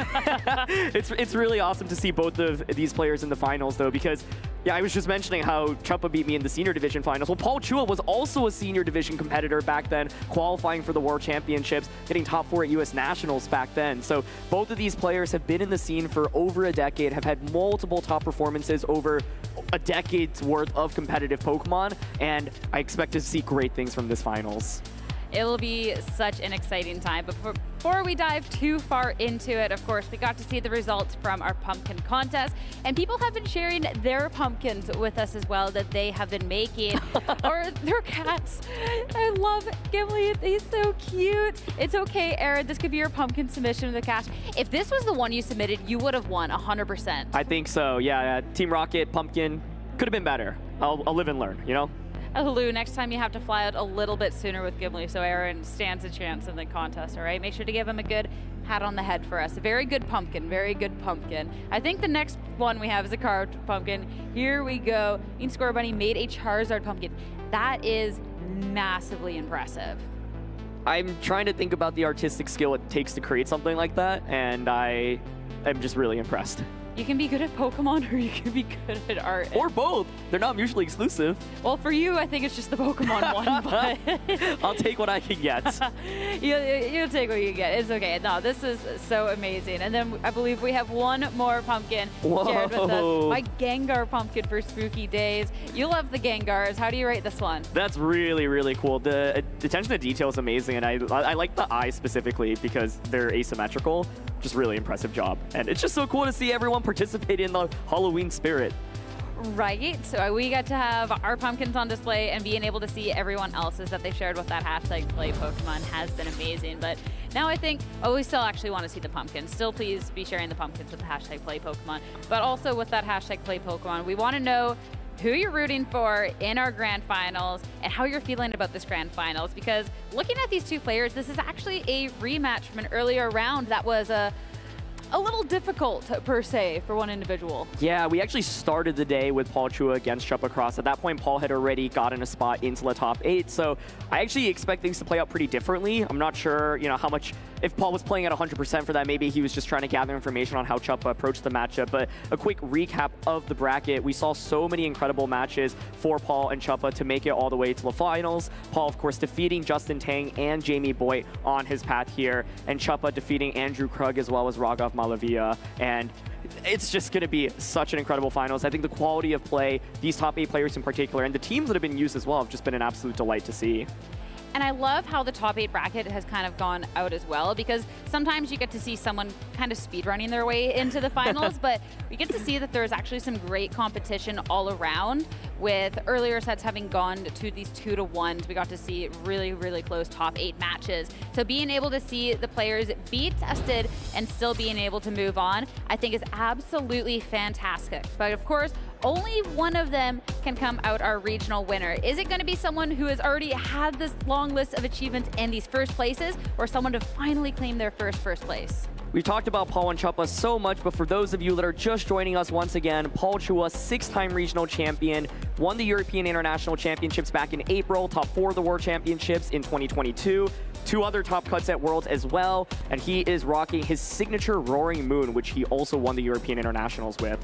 it's really awesome to see both of these players in the finals, though, because, yeah, I was just mentioning how Chuppa beat me in the senior division finals. Well, Paul Chua was also a senior division competitor back then, qualifying for the World Championships, getting top 4 at US Nationals back then. So both of these players have been in the scene for over a decade, have had multiple top performances over a decade's worth of competitive Pokemon, and I expect to see great things from this finals. It'll be such an exciting time. But before we dive too far into it, of course, we got to see the results from our pumpkin contest. And people have been sharing their pumpkins with us as well that they have been making. Or their cats. I love Gimli. He's so cute. It's okay, Aaron. This could be your pumpkin submission of the cash. If this was the one you submitted, you would have won 100%. I think so. Yeah, Team Rocket, pumpkin, could have been better. I'll live and learn, you know? Lou, next time you have to fly out a little bit sooner with Gimli so Aaron stands a chance in the contest, all right? Make sure to give him a good pat on the head for us. A very good pumpkin, very good pumpkin. I think the next one we have is a carved pumpkin. Here we go. Ian Score Bunny made a Charizard pumpkin. That is massively impressive. I'm trying to think about the artistic skill it takes to create something like that, and I am just really impressed. You can be good at Pokemon or you can be good at art. Or both. They're not mutually exclusive. Well, for you, I think it's just the Pokemon one, but... I'll take what I can get. You'll take what you get. It's okay. No, this is so amazing. And then I believe we have one more pumpkin shared with us. My Gengar pumpkin for spooky days. You love the Gengars. How do you rate this one? That's really, really cool. The attention to detail is amazing, and I like the eyes specifically because they're asymmetrical. Just really impressive job. And it's just so cool to see everyone participate in the Halloween spirit. Right, so we got to have our pumpkins on display, and being able to see everyone else's that they shared with that hashtag Play Pokemon has been amazing. But now I think, we still actually want to see the pumpkins. Still, please be sharing the pumpkins with the hashtag Play Pokemon. But also with that hashtag Play Pokemon, we want to know who you're rooting for in our grand finals and how you're feeling about this grand finals, because looking at these two players, this is actually a rematch from an earlier round that was a little difficult, per se, for one individual. Yeah, we actually started the day with Paul Chua against Chuppa Cross. At that point, Paul had already gotten a spot into the top 8, so I actually expect things to play out pretty differently. I'm not sure, how much, if Paul was playing at 100% for that, maybe he was just trying to gather information on how Chuppa approached the matchup. But a quick recap of the bracket, we saw so many incredible matches for Paul and Chuppa to make it all the way to the finals. Paul, of course, defeating Justin Tang and Jamie Boyd on his path here, and Chuppa defeating Andrew Krug as well as Raghav Malavia, and it's just going to be such an incredible finals. I think the quality of play, these top 8 players in particular, and the teams that have been used as well have just been an absolute delight to see. And I love how the top 8 bracket has kind of gone out as well, because sometimes you get to see someone kind of speedrunning their way into the finals, but we get to see that there's actually some great competition all around, with earlier sets having gone to these 2-to-1s. We got to see really, really close top 8 matches. So being able to see the players be tested and still being able to move on, I think is absolutely fantastic. But of course, only one of them can come out our regional winner. Is it going to be someone who has already had this long list of achievements in these first places, or someone to finally claim their first place? We've talked about Paul and Chuppa so much, but for those of you that are just joining us once again, Paul Chua, 6-time regional champion, won the European International Championships back in April, top 4 of the World Championships in 2022, 2 other top cuts at Worlds as well, and he is rocking his signature Roaring Moon, which he also won the European Internationals with.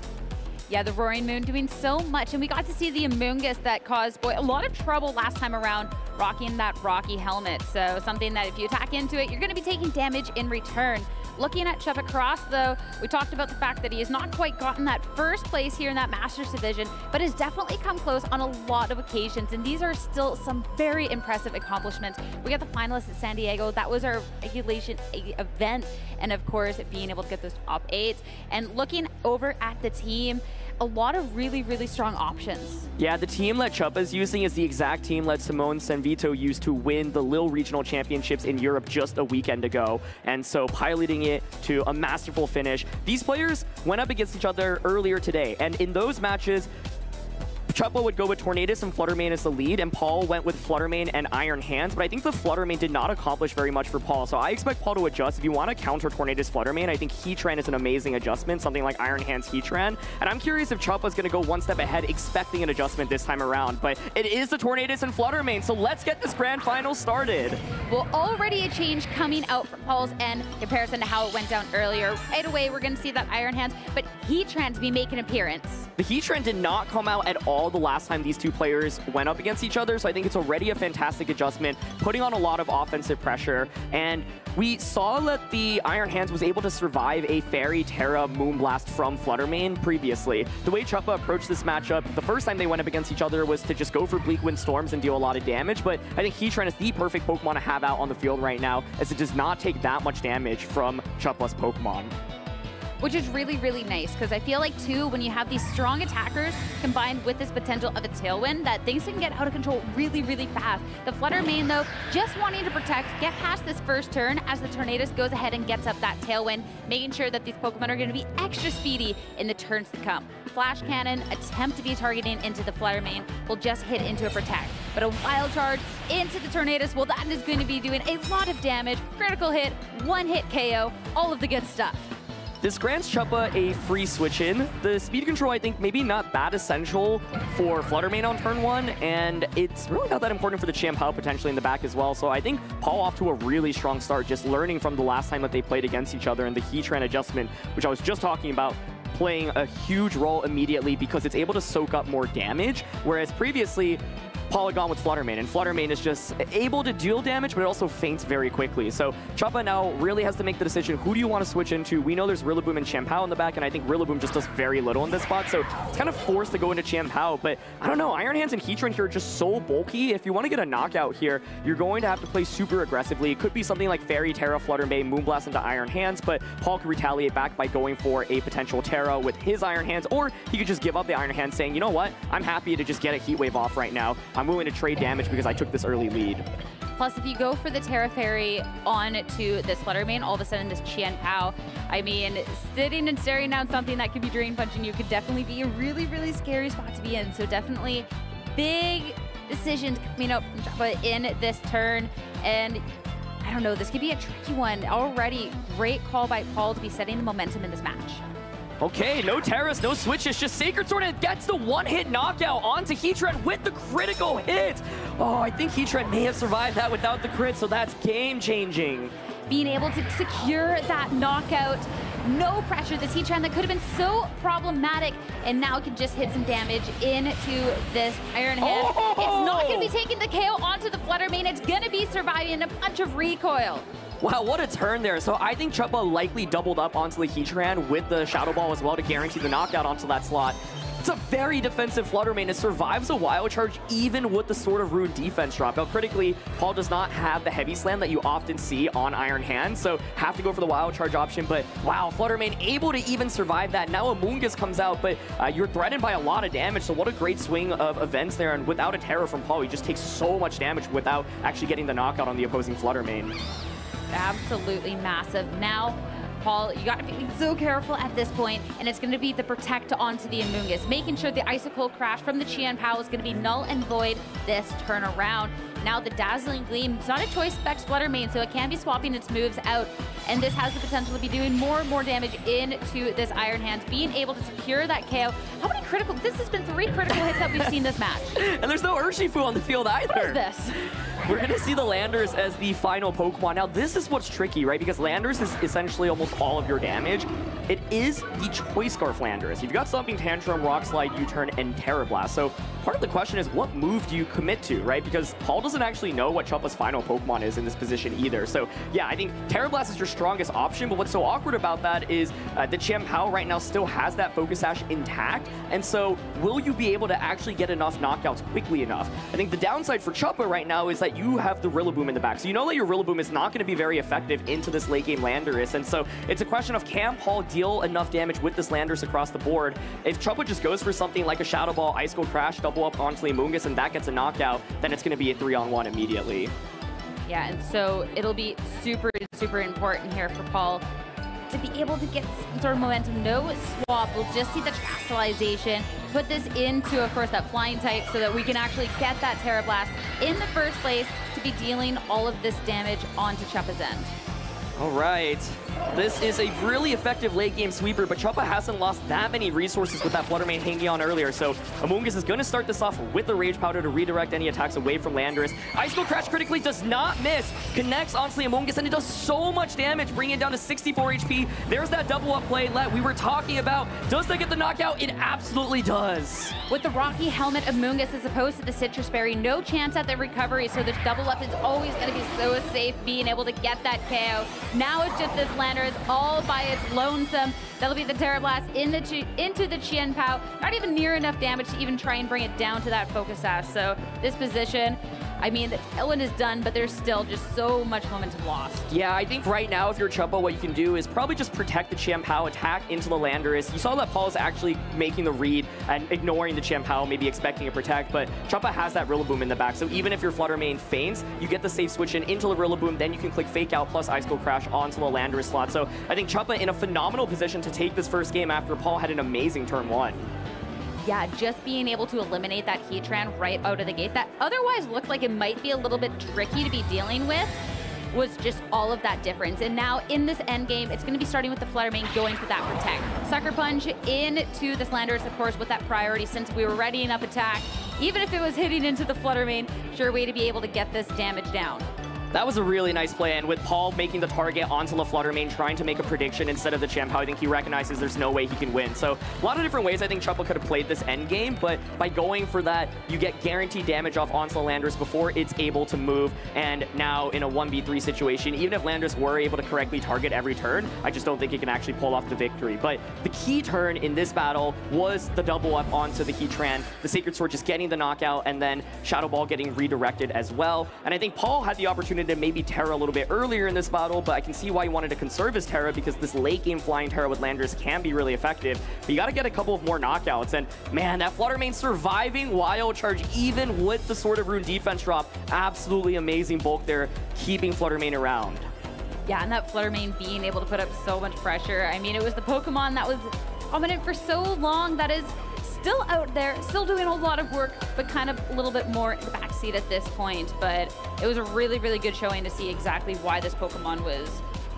Yeah, the Roaring Moon doing so much, and we got to see the Amoongus that caused Boy a lot of trouble last time around, rocking that Rocky helmet. So something that if you attack into it, you're going to be taking damage in return. Looking at Chuppa Cross, though, we talked about the fact that he has not quite gotten that first place here in that Masters division, but has definitely come close on a lot of occasions, and these are still some very impressive accomplishments. We got the finalists at San Diego. That was our regulation event, and of course, being able to get those top 8s. And looking over at the team, a lot of really, really strong options. Yeah, the team that Chuppa is using is the exact team that Simone Sanvito used to win the Lille Regional Championships in Europe just a weekend ago. And so piloting it to a masterful finish. These players went up against each other earlier today, and in those matches, Chuppa would go with Tornadus and Fluttermane as the lead, and Paul went with Fluttermane and Iron Hands, but I think the Fluttermane did not accomplish very much for Paul, so I expect Paul to adjust. If you want to counter Tornadus Fluttermane, I think Heatran is an amazing adjustment, something like Iron Hands Heatran, and I'm curious if Chuppa's going to go one step ahead, expecting an adjustment this time around, but it is the Tornadus and Fluttermane, so let's get this grand final started. Well, already a change coming out from Paul's end in comparison to how it went down earlier. Right away, we're going to see that Iron Hands, but Heatran to be making an appearance. The Heatran did not come out at all the last time these two players went up against each other, so I think it's already a fantastic adjustment, putting on a lot of offensive pressure, and we saw that the Iron Hands was able to survive a Fairy Terra Moonblast from Fluttermane previously. The way Chuppa approached this matchup, the first time they went up against each other was to just go for Bleak Wind Storms and deal a lot of damage, but I think Heatran is the perfect Pokemon to have out on the field right now, as it does not take that much damage from Chuppa's Pokemon. Which is really, really nice, because I feel like, too, when you have these strong attackers combined with this potential of a Tailwind, that things can get out of control really, really fast. The Fluttermane, though, just wanting to protect, get past this first turn as the Tornadus goes ahead and gets up that Tailwind, making sure that these Pokemon are going to be extra speedy in the turns to come. Flash Cannon, attempt to be targeting into the Fluttermane, will just hit into a Protect. But a Wild Charge into the Tornadus, well, that is going to be doing a lot of damage. Critical hit, one-hit KO, all of the good stuff. This grants Chuppa a free switch in. The speed control, I think, maybe not that essential for Fluttermane on turn 1, and it's really not that important for the Chien-Pao potentially in the back as well. So I think Paul off to a really strong start, just learning from the last time that they played against each other, and the Heatran adjustment, which I was just talking about, playing a huge role immediately because it's able to soak up more damage, whereas previously, Paul had gone with Fluttermane, and Fluttermane is just able to deal damage, but it also faints very quickly. So Chuppa now really has to make the decision, who do you want to switch into? We know there's Rillaboom and Chien-Pao in the back, and I think Rillaboom just does very little in this spot, so it's kind of forced to go into Chien-Pao, but I don't know, Iron Hands and Heatran here are just so bulky. If you want to get a knockout here, you're going to have to play super aggressively. It could be something like Fairy Terra, Fluttermane, Moonblast into Iron Hands, but Paul could retaliate back by going for a potential Terra with his Iron Hands, or he could just give up the Iron Hands saying, you know what, I'm happy to just get a Heat Wave off right now. I'm willing to trade damage because I took this early lead. Plus, if you go for the Terra Fairy on to this Fluttermane, all of a sudden this Chien-Pao, I mean, sitting and staring down something that could be Drain Punching you could definitely be a really, really scary spot to be in. So definitely big decisions coming up from Chuppa in this turn. And I don't know, this could be a tricky one. Already, great call by Paul to be setting the momentum in this match. Okay, no Terras, no switches, just Sacred Sword, and it gets the one-hit knockout onto Heatran with the critical hit. Oh, I think Heatran may have survived that without the crit, so that's game-changing. Being able to secure that knockout, no pressure. This Heatran that could have been so problematic, and now can just hit some damage into this Iron Hand. Oh! It's not going to be taking the KO onto the Fluttermane. It's going to be surviving a bunch of recoil. Wow, what a turn there. So I think Chuppa likely doubled up onto the Heatran with the Shadow Ball as well to guarantee the knockout onto that slot. It's a very defensive Flutter Mane. It survives a Wild Charge even with the Sword of Ruin defense drop. Now, critically, Paul does not have the Heavy Slam that you often see on Iron Hand, so have to go for the Wild Charge option. But wow, Flutter Mane able to even survive that. Now Amoonguss comes out, but you're threatened by a lot of damage, so what a great swing of events there. And without a Terror from Paul, he just takes so much damage without actually getting the knockout on the opposing Flutter Mane. Absolutely massive. Now, Paul, you got to be so careful at this point, and it's going to be the Protect onto the Amoonguss, making sure the Icicle Crash from the Qian Pao is going to be null and void this turnaround. Now the Dazzling Gleam, it's not a choice spec Flutter Mane, so it can be swapping its moves out, and this has the potential to be doing more and more damage into this Iron Hand, being able to secure that KO. How many critical? This has been 3 critical hits that we've seen this match. And there's no Urshifu on the field either. What is this? We're going to see the Landers as the final Pokemon. Now, this is what's tricky, right? Because Landers is essentially almost all of your damage. It is the Choice Scarf Landers. You've got Stomping Tantrum, Rock Slide, U-Turn, and Terra Blast. So part of the question is, what move do you commit to, right? Because Paul doesn't actually know what Choppa's final Pokemon is in this position either. So yeah, I think Terra Blast is your strongest option, but what's so awkward about that is the Qian Pao right now still has that Focus Sash intact. And so will you be able to actually get enough knockouts quickly enough? I think the downside for Choppa right now is that you have the Rillaboom in the back. So you know that your Rillaboom is not going to be very effective into this late game Landorus. And so it's a question of, can Paul deal enough damage with this Landorus across the board? If Choppa just goes for something like a Shadow Ball, Icicle Crash, double up onto the Amoonguss, and that gets a knockout, then it's going to be a 3-on-1 immediately. Yeah, and so it'll be super, super important here for Paul to be able to get some sort of momentum. No swap, we'll just see the Terastallization, put this into, of course, that flying type so that we can actually get that Terra Blast in the first place to be dealing all of this damage onto Choppa's end. All right. This is a really effective late game sweeper, but Choppa hasn't lost that many resources with that Flutter Mane hanging on earlier. So Amoonguss is going to start this off with the Rage Powder to redirect any attacks away from Landorus. Icicle Crash critically does not miss. Connects onto the Amoonguss, and it does so much damage, bringing it down to 64 HP. There's that double up play that we were talking about. Does that get the knockout? It absolutely does. With the Rocky Helmet Amoonguss as opposed to the Citrus Berry, no chance at the recovery, so the double up is always going to be so safe, being able to get that KO. Now it's just this Landorus all by its lonesome. That'll be the Terra Blast into the Qian Pao. Not even near enough damage to even try and bring it down to that Focus Sash. So this position, I mean, the tailwind is done, but there's still just so much momentum lost. Yeah, I think right now, if you're Choppa, what you can do is probably just protect the Qian Pao, attack into the Landorus. You saw that Paul's actually making the read and ignoring the Qian Pao, maybe expecting a protect, but Choppa has that Rillaboom in the back. So even if your Flutter Mane faints, you get the safe switch in into the Rillaboom, then you can click Fake Out plus Icicle Crash onto the Landorus slot. So I think Choppa in a phenomenal position to take this first game after Paul had an amazing turn 1. Yeah, just being able to eliminate that Heatran right out of the gate that otherwise looked like it might be a little bit tricky to be dealing with was just all of that difference. And now in this end game, it's going to be starting with the Flutter Mane going for that Protect. Sucker Punch into this Landorus, of course, with that priority since we were readying up attack. Even if it was hitting into the Flutter Mane, sure way to be able to get this damage down. That was a really nice play, and with Paul making the target onto the Flutter Mane, trying to make a prediction instead of the Qian Pao, I think he recognizes there's no way he can win. So a lot of different ways I think Choppa could have played this end game, but by going for that, you get guaranteed damage off onto the Landorus before it's able to move. And now in a 1v3 situation, even if Landorus were able to correctly target every turn, I just don't think he can actually pull off the victory. But the key turn in this battle was the double up onto the Heatran, the Sacred Sword just getting the knockout, and then Shadow Ball getting redirected as well. And I think Paul had the opportunity to maybe Terra a little bit earlier in this battle, but I can see why he wanted to conserve his Terra, because this late game flying Terra with Landorus can be really effective. But you got to get a couple of more knockouts, and man, that Flutter Mane surviving Wild Charge even with the Sword of Ruin defense drop, absolutely amazing bulk there, keeping Flutter Mane around. Yeah, and that Flutter Mane being able to put up so much pressure. I mean, it was the Pokemon that was dominant for so long that is still out there, still doing a lot of work, but kind of a little bit more in the backseat at this point. But it was a really, really good showing to see exactly why this Pokemon was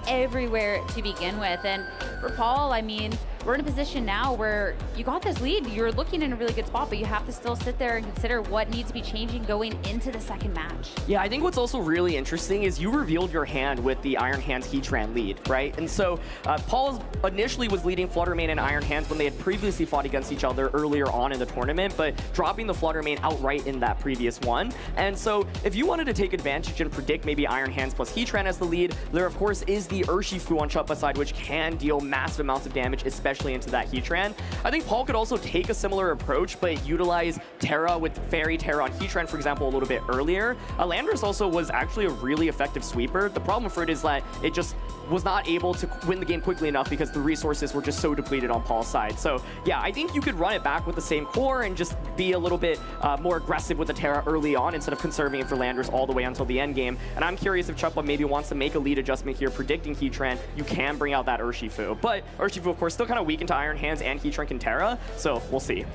everywhere to begin with. And for Paul, I mean, we're in a position now where you got this lead, you're looking in a really good spot, but you have to still sit there and consider what needs to be changing going into the second match. Yeah, I think what's also really interesting is you revealed your hand with the Iron Hands Heatran lead, right? And so Paul initially was leading Flutter Mane and Iron Hands when they had previously fought against each other earlier on in the tournament, but dropping the Flutter Mane outright in that previous one. And so if you wanted to take advantage and predict maybe Iron Hands plus Heatran as the lead, there of course is the Urshifu on Choppa's side, which can deal massive amounts of damage, especially especially into that Heatran. I think Paul could also take a similar approach, but utilize Terra with Fairy Terra on Heatran, for example, a little bit earlier. Landorus also was actually a really effective sweeper. The problem for it is that it just was not able to win the game quickly enough because the resources were just so depleted on Paul's side. So yeah, I think you could run it back with the same core and just be a little bit more aggressive with the Terra early on instead of conserving it for Landorus all the way until the end game. And I'm curious if Chuppa maybe wants to make a lead adjustment here, predicting Heatran. You can bring out that Urshifu, but Urshifu, of course, still kind of weak into Iron Hands and Heatran can Terra, so we'll see.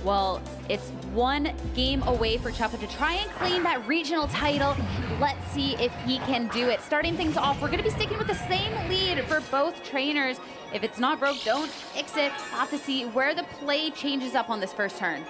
Well, it's one game away for Chuppa to try and claim that regional title. Let's see if he can do it. Starting things off, we're going to be sticking with the same lead for both trainers. If it's not broke, don't fix it. We'll have to see where the play changes up on this first turn.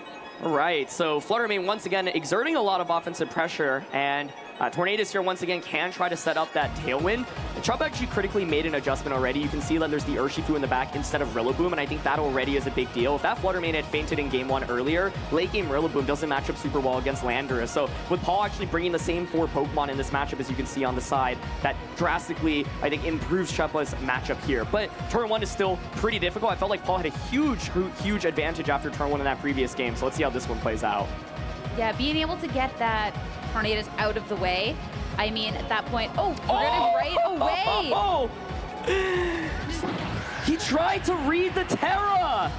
All right, so Fluttermane once again exerting a lot of offensive pressure, and Tornadus here once again can try to set up that Tailwind. And Chuppa actually critically made an adjustment already. You can see that there's the Urshifu in the back instead of Rillaboom, and I think that already is a big deal. If that Fluttermane had fainted in game 1 earlier, late game Rillaboom doesn't match up super well against Landorus. So with Paul actually bringing the same 4 Pokemon in this matchup, as you can see on the side, that drastically, I think, improves Chuppa's matchup here. But turn 1 is still pretty difficult. I felt like Paul had a huge advantage after turn 1 in that previous game, so let's see how this one plays out. Yeah, being able to get that Tornadus out of the way. I mean, at that point, right away. He tried to read the Terra.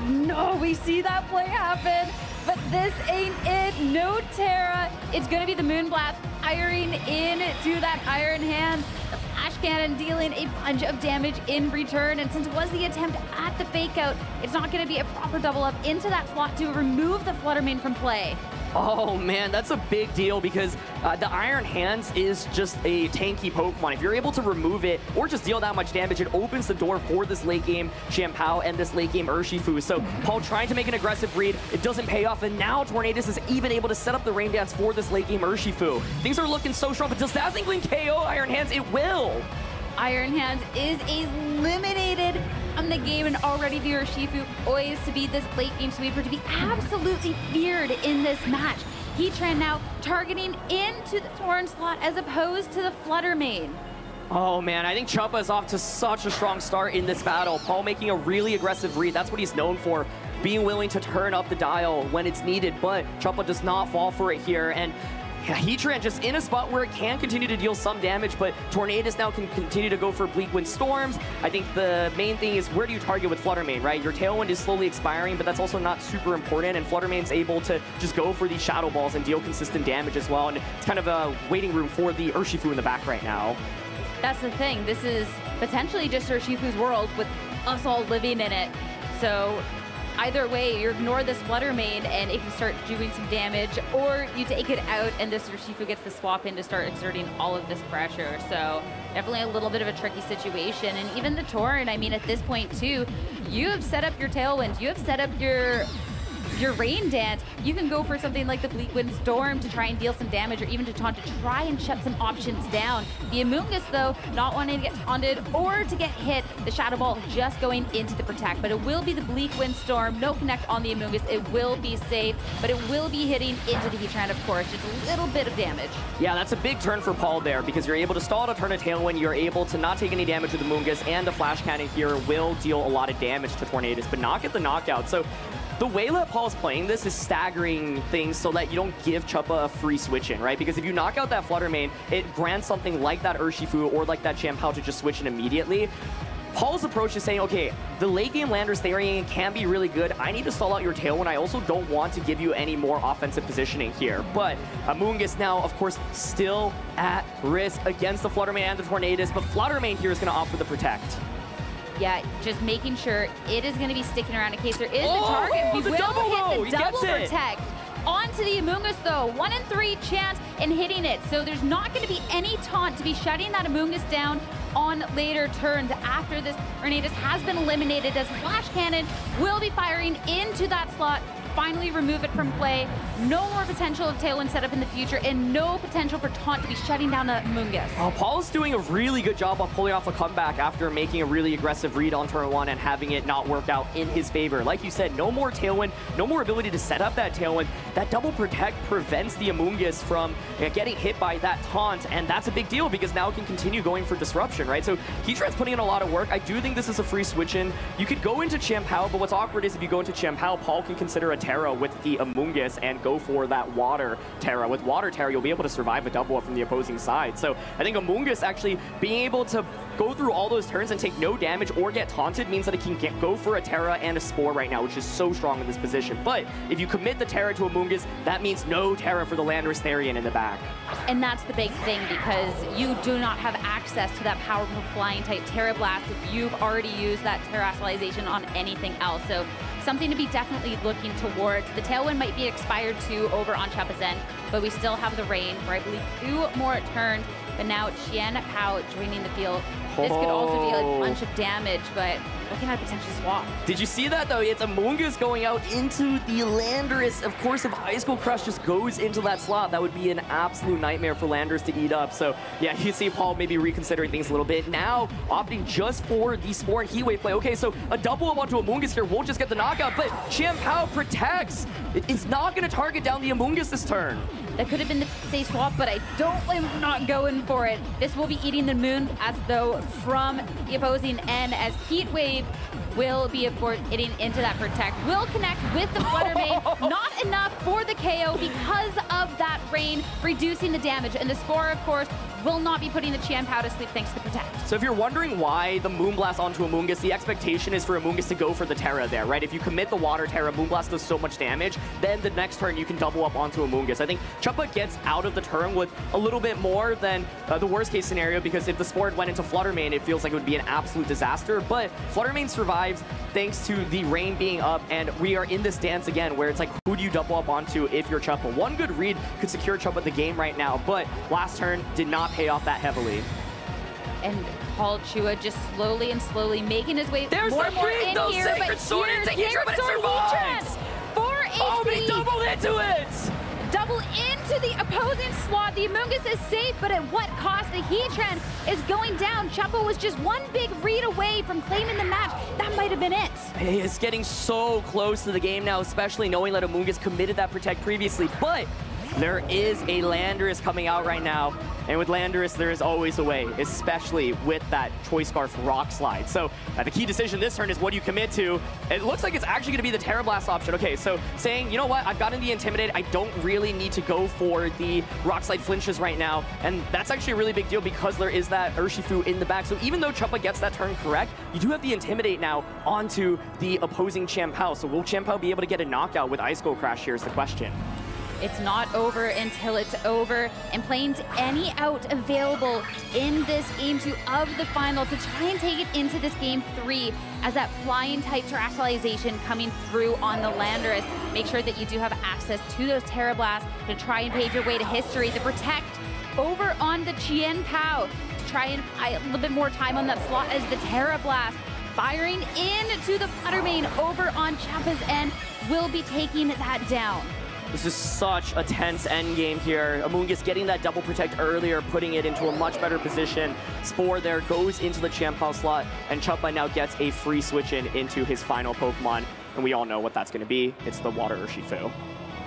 No, we see that play happen, but this ain't it. No Terra. It's going to be the Moonblast firing into that Iron Hand. The Flash Cannon dealing a bunch of damage in return, and since it was the attempt at the fake out, it's not going to be a proper double up into that slot to remove the Fluttermane from play. Oh man, that's a big deal because the Iron Hands is just a tanky Pokemon. If you're able to remove it or just deal that much damage, it opens the door for this late game Chien-Pao and this late game Urshifu. So Paul trying to make an aggressive read, it doesn't pay off, and now Tornadus is even able to set up the Rain Dance for this late game Urshifu. Things are looking so strong, but does Dazzling Gleam KO Iron Hands? It will! Iron Hands is eliminated from the game, and already the Urshifu poised to be this late game sweeper to be absolutely feared in this match. Heatran now targeting into the Torn slot as opposed to the Fluttermane. Oh man, I think Chuppa is off to such a strong start in this battle. Paul making a really aggressive read. That's what he's known for, being willing to turn up the dial when it's needed, but Chuppa does not fall for it here. And Heatran just in a spot where it can continue to deal some damage, but Tornadus now can continue to go for Bleak Wind Storms. I think the main thing is, where do you target with Fluttermane, right? Your Tailwind is slowly expiring, but that's also not super important, and Fluttermane's able to just go for these Shadow Balls and deal consistent damage as well, and it's kind of a waiting room for the Urshifu in the back right now. That's the thing. This is potentially just Urshifu's world with us all living in it. So either way, you ignore this Fluttermane and it can start doing some damage, or you take it out and this Urshifu gets the swap in to start exerting all of this pressure. So definitely a little bit of a tricky situation. And even the Torn, I mean, at this point too, you have set up your Tailwind, you have set up your Rain Dance. You can go for something like the Bleak Wind Storm to try and deal some damage, or even to taunt to try and shut some options down. The Amoonguss, though, not wanting to get taunted or to get hit. The Shadow Ball just going into the Protect, but it will be the Bleak Wind Storm. No Connect on the Amoonguss. It will be safe, but it will be hitting into the Heatran, of course. Just a little bit of damage. Yeah, that's a big turn for Paul there, because you're able to stall to turn a Tailwind. You're able to not take any damage with the Amoonguss, and the Flash Cannon here will deal a lot of damage to Tornadus, but not get the knockout. So the way that Paul's playing this is staggering things so that you don't give Chuppa a free switch in, right? Because if you knock out that Fluttermane, it grants something like that Urshifu or like that Chien-Pao to just switch in immediately. Paul's approach is saying, okay, the late game Landorus Therian can be really good. I need to stall out your Tailwind. I also don't want to give you any more offensive positioning here. But Amoonguss now, of course, still at risk against the Fluttermane and the Tornadus, but Fluttermane here is going to opt for the Protect. Yeah, just making sure it is going to be sticking around in case there is a target. We will hit the double Protect. Onto the Amoonguss, though. 1 in 3 chance in hitting it. So there's not going to be any taunt to be shutting that Amoonguss down on later turns after this Tornadus has been eliminated, as Flash Cannon will be firing into that slot finally remove it from play. No more potential of Tailwind setup in the future, and no potential for Taunt to be shutting down the Amoonguss. Paul's doing a really good job of pulling off a comeback after making a really aggressive read on turn 1 and having it not work out in his favor. Like you said, no more Tailwind, no more ability to set up that Tailwind. That double protect prevents the Amoonguss from getting hit by that taunt, and that's a big deal because now it can continue going for disruption, right? So Heatran's putting in a lot of work. I do think this is a free switch in. You could go into Chien-Pao, but what's awkward is if you go into Chien-Pao, Paul can consider a Terra with the Amoonguss and go for that Water Terra. With Water Terra, you'll be able to survive a double up from the opposing side. So I think Amoonguss actually being able to go through all those turns and take no damage or get taunted means that it can go for a Terra and a Spore right now, which is so strong in this position. But if you commit the Terra to Amoonguss, that means no Terra for the Landorus Therian in the back. And that's the big thing, because you do not have access to that powerful flying type Terra Blast if you've already used that Terrestrialization on anything else. So something to be definitely looking towards. The Tailwind might be expired too over on Choppa's end, but we still have the Rain for, I believe, 2 more turns. But now Chien-Pao joining the field. This could also be a bunch of damage, but looking at a potential swap. Did you see that, though? It's Amoonguss going out into the Landorus. Of course, if Ice Cold Crush just goes into that slot, that would be an absolute nightmare for Landorus to eat up. So, yeah, you see Paul maybe reconsidering things a little bit. Now, opting just for the Spore and Heatwave play. Okay, so a double up onto Amoonguss here won't just get the knockout, but Chien-Pao protects. It's not going to target down the Amoonguss this turn. That could have been the safe swap, but I am not going for it. This will be eating the moon as though from the opposing end, as Heatwave will be, of course, hitting into that protect. Will connect with the Flutter Mane. Not enough for the KO because of that Rain, reducing the damage. And the Spore, of course, will not be putting the Chien-Pao to sleep thanks to protect. So if you're wondering why the Moonblast onto Amoonguss, the expectation is for Amoonguss to go for the Terra there, right? If you commit the Water Terra, Moonblast does so much damage, then the next turn you can double up onto Amoonguss. I think Choppa gets out of the turn with a little bit more than the worst case scenario, because if the Spore went into Flutter Mane, it feels like it would be an absolute disaster. But Flutter Mane survives thanks to the Rain being up, and we are in this dance again where it's like, who do you double up onto if you're Choppa? One good read could secure Choppa the game right now, but last turn did not pay off that heavily. And Paul Chua just slowly and slowly making his way more and more in no here, Sacred but Sword here's into Heatran, but it survives! 4 HP! Oh, but he doubled into it! Double into the opposing slot. The Amoonguss is safe, but at what cost? The Heatran is going down. Choppa was just one big read away from claiming the match. That might have been it. It's getting so close to the game now, especially knowing that Amoonguss committed that protect previously, but there is a Landorus coming out right now, and with Landorus, there is always a way, especially with that Choice Scarf Rock Slide. So the key decision this turn is what do you commit to? It looks like it's actually going to be the Terra Blast option. Okay, so saying, you know what, I've gotten the Intimidate, I don't really need to go for the Rock Slide flinches right now, and that's actually a really big deal because there is that Urshifu in the back. So even though Choppa gets that turn correct, you do have the Intimidate now onto the opposing Chien-Pao. So will Chien-Pao be able to get a knockout with Ice Cold Crash? Here's the question. It's not over until it's over, and playing to any out available in this game 2 of the finals to try and take it into this game 3 as that flying type terrestrialization coming through on the Landorus. Make sure that you do have access to those Terra Blasts to try and pave your way to history. The protect over on the Chien-Pao to try and buy a little bit more time on that slot as the Terra Blast firing into the Flutter Mane over on Choppa's end will be taking that down. This is such a tense endgame here. Amoonguss getting that double protect earlier, putting it into a much better position. Spore there goes into the Chien-Pao slot, and Choppa now gets a free switch into his final Pokemon, and we all know what that's going to be. It's the Water Urshifu.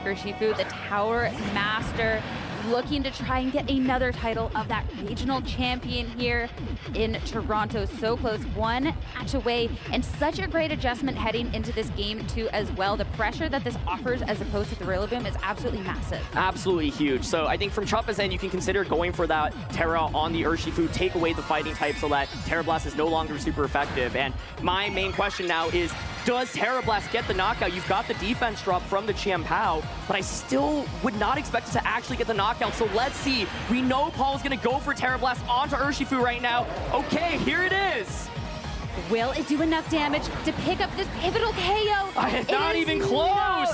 Urshifu, the Tower Master, looking to try and get another title of that regional champion here in Toronto. So close, one match away, and such a great adjustment heading into this game 2 as well. The pressure that this offers as opposed to the Rillaboom is absolutely massive. Absolutely huge. So I think from Choppa's end, you can consider going for that Terra on the Urshifu, take away the fighting type so that Terra Blast is no longer super effective. And my main question now is, does Terra Blast get the knockout? You've got the defense drop from the Chien-Pao, but I still would not expect it to actually get the knockout. So let's see. We know Paul's going to go for Terra Blast onto Urshifu right now. Okay, here it is. Will it do enough damage to pick up this pivotal KO? Not even close.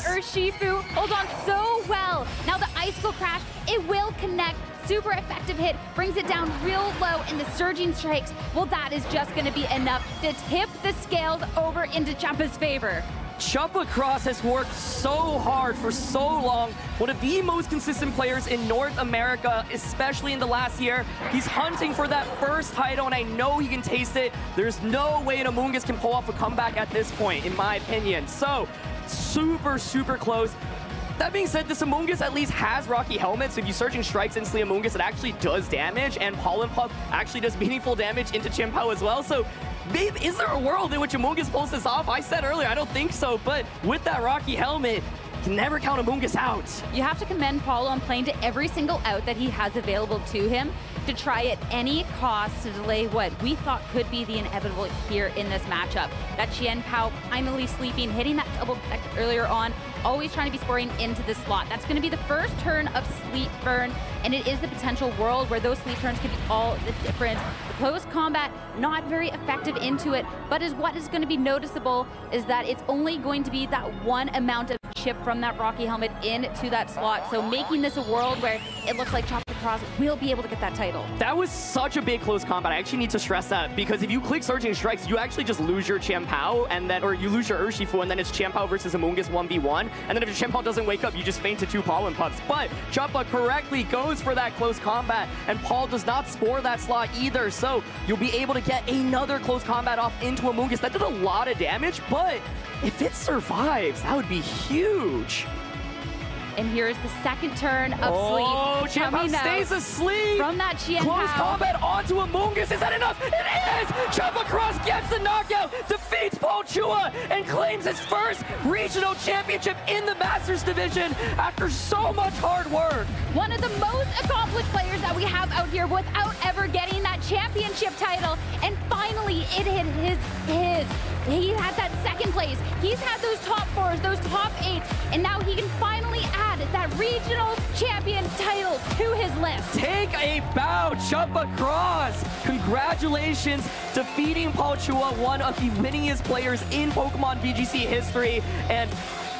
No, Urshifu holds on so well. Now the Ice Cold Crash, it will connect. Super effective hit, brings it down real low, and the Surging Strikes, well, that is just going to be enough to tip the scales over into Choppa's favor. Chuppa Cross has worked so hard for so long. One of the most consistent players in North America, especially in the last year. He's hunting for that first title, and I know he can taste it. There's no way an Amoonguss can pull off a comeback at this point, in my opinion. So, super, super close. That being said, this Amoonguss at least has Rocky Helmet, so if you Surging Strikes instantly Amoonguss, it actually does damage, and Pollen Puff actually does meaningful damage into Chien-Pao as well. So, maybe, is there a world in which Amoonguss pulls this off? I said earlier, I don't think so, but with that Rocky Helmet, can never count Amoonguss out. You have to commend Paulo on playing to every single out that he has available to him to try at any cost to delay what we thought could be the inevitable here in this matchup. That Chien-Pao finally sleeping, hitting that double deck earlier on, always trying to be scoring into the slot. That's going to be the first turn of Sleep Burn, and it is the potential world where those sleep turns can be all the difference. The close combat, not very effective into it, but what is going to be noticeable is that it's only going to be that one amount of chip from that Rocky Helmet into that slot, so making this a world where it looks like Chuppa Cross will be able to get that title. That was such a big close combat. I actually need to stress that, because if you click Surging Strikes, you actually just lose your Chien-Pao, and then, or you lose your Urshifu, and then it's Chien-Pao versus Amoonguss 1v1, and then if your Chien-Pao doesn't wake up, you just faint to 2 Pollen Puffs. But Chuppa correctly goes for that close combat, and Paul does not spore that slot either, so you'll be able to get another close combat off into Amoonguss. That did a lot of damage, but if it survives, that would be huge. And here's the second turn of Sleep. Chien-Pao stays asleep. From that Chien-Pao. Close combat onto Amoonguss. Is that enough? It is! Chuppa Cross gets the knockout, defeats Paul Chua, and claims his first regional championship in the Masters division after so much hard work. One of the most accomplished players that we have out here without ever getting that championship title. And finally, it hit his. He had that second place. He's had those top 4s, those top 8s, and now he can finally add that regional champion title to his list. Take a bow, Chuppa Cross. Congratulations, defeating Paul Chua, one of the winningest players in Pokemon VGC history. And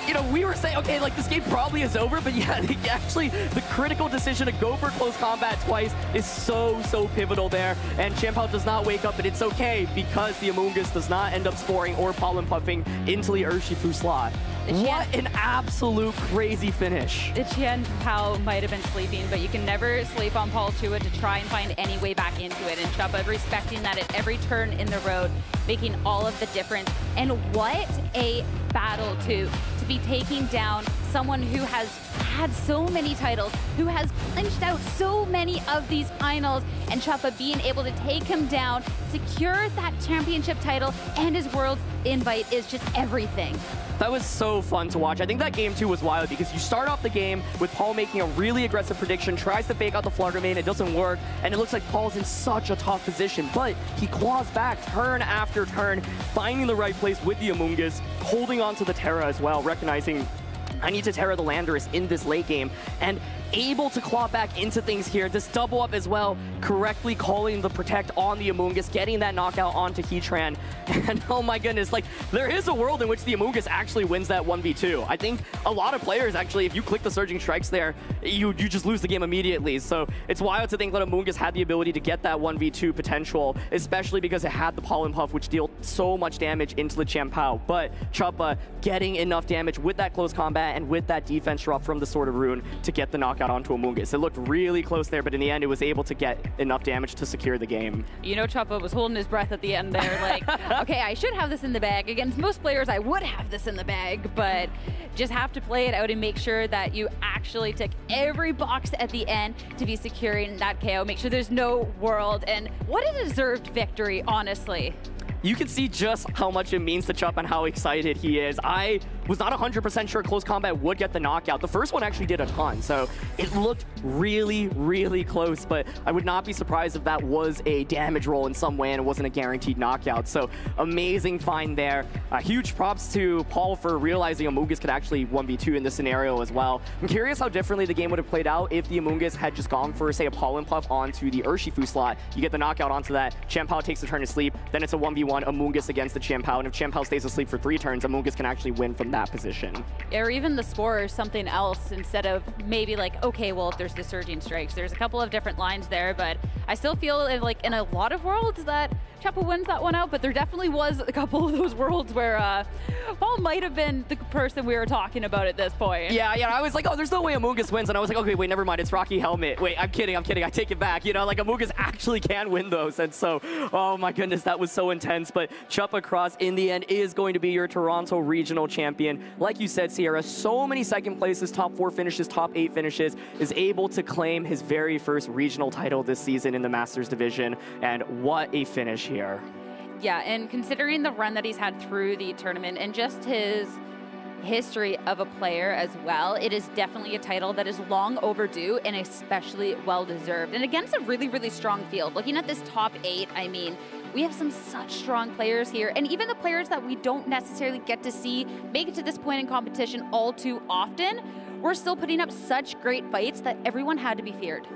you know, we were saying, okay, like this game probably is over, but yeah, actually the critical decision to go for close combat twice is so pivotal there. And Chien-Pao does not wake up, but it's okay because the Amoonguss does not end up sporing or pollen puffing into the Urshifu slot. What an absolute crazy finish. The Chien-Pao might have been sleeping, but you can never sleep on Paul Chua to try and find any way back into it. And Chuppa respecting that at every turn in the road, making all of the difference. And what a battle to be taking down someone who has had so many titles, who has clinched out so many of these finals, and Chuppa being able to take him down, secure that championship title, and his world invite is just everything. That was so fun to watch. I think that game too was wild because you start off the game with Paul making a really aggressive prediction, tries to fake out the Flutter Mane, it doesn't work, and it looks like Paul's in such a tough position, but he claws back turn after turn, finding the right place with the Amoonguss, holding on to the Terra as well, recognizing I need to Terra the Landorus in this late game, and able to claw back into things here. This double up as well, correctly calling the Protect on the Amoonguss, getting that knockout onto Heatran. And oh my goodness, like there is a world in which the Amoonguss actually wins that 1v2. I think a lot of players actually, if you click the Surging Strikes there, you just lose the game immediately. So it's wild to think that Amoonguss had the ability to get that 1v2 potential, especially because it had the Pollen Puff, which dealt so much damage into the Chien-Pao. But Chuppa getting enough damage with that close combat and with that defense drop from the Sword of Rune to get the knockout onto Amoonguss. It looked really close there, but in the end, it was able to get enough damage to secure the game. You know, Chuppa was holding his breath at the end there, like, okay, I should have this in the bag. Against most players, I would have this in the bag, but just have to play it out and make sure that you actually tick every box at the end to be securing that KO. Make sure there's no world, and what a deserved victory, honestly. You can see just how much it means to Chuppa and how excited he is. I was not 100% sure close combat would get the knockout. The first one actually did a ton, so it looked really, really close, but I would not be surprised if that was a damage roll in some way and it wasn't a guaranteed knockout. So amazing find there. Huge props to Paul for realizing Amoonguss could actually 1v2 in this scenario as well. I'm curious how differently the game would have played out if the Amoonguss had just gone for, say, a Pollen Puff onto the Urshifu slot. You get the knockout onto that, Chien-Pao takes a turn to sleep, then it's a 1v1 Amoonguss against the Chien-Pao, and if Chien-Pao stays asleep for 3 turns, Amoonguss can actually win from that. that position. Or even the spore or something else instead of maybe like, okay, well, if there's the surging strikes, there's a couple of different lines there, but I still feel like in a lot of worlds that Cheppa wins that one out, but there definitely was a couple of those worlds where Paul might have been the person we were talking about at this point. Yeah, I was like, oh, there's no way Amoonguss wins, and I was like, okay, wait, never mind, it's Rocky Helmet. Wait, I'm kidding, I take it back. You know, like Amoonguss actually can win those, and so, oh my goodness, that was so intense, but Cheppa Cross in the end is going to be your Toronto Regional Champion. Like you said, Sierra, so many second places, top 4 finishes, top 8 finishes, is able to claim his very first regional title this season in the Masters division, and what a finish here. Yeah, and considering the run that he's had through the tournament and just his history of a player as well, it is definitely a title that is long overdue and especially well-deserved. And against a really, really strong field. Looking at this top 8, I mean, we have some such strong players here, and even the players that we don't necessarily get to see make it to this point in competition all too often, we're still putting up such great fights that everyone had to be feared.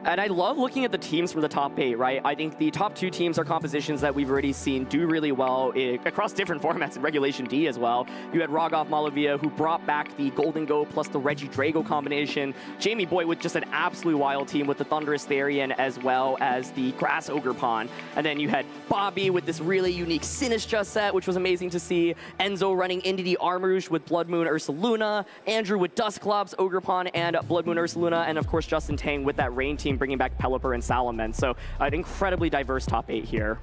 And I love looking at the teams from the top 8, right? I think the top 2 teams are compositions that we've already seen do really well across different formats in Regulation D as well. You had Rogov Malavia, who brought back the Golden Go plus the Reggie Drago combination. Jamie Boy with just an absolute wild team with the Thunderous Therian as well as the Grass Ogerpon. And then you had Bobby with this really unique Sinistra set, which was amazing to see. Enzo running into the Armrouge with Blood Moon Ursaluna. Andrew with Dusclops, Ogerpon, and Blood Moon Ursaluna. And of course, Justin Tang with that Rain team, bringing back Pelipper and Salaman. So an incredibly diverse top 8 here.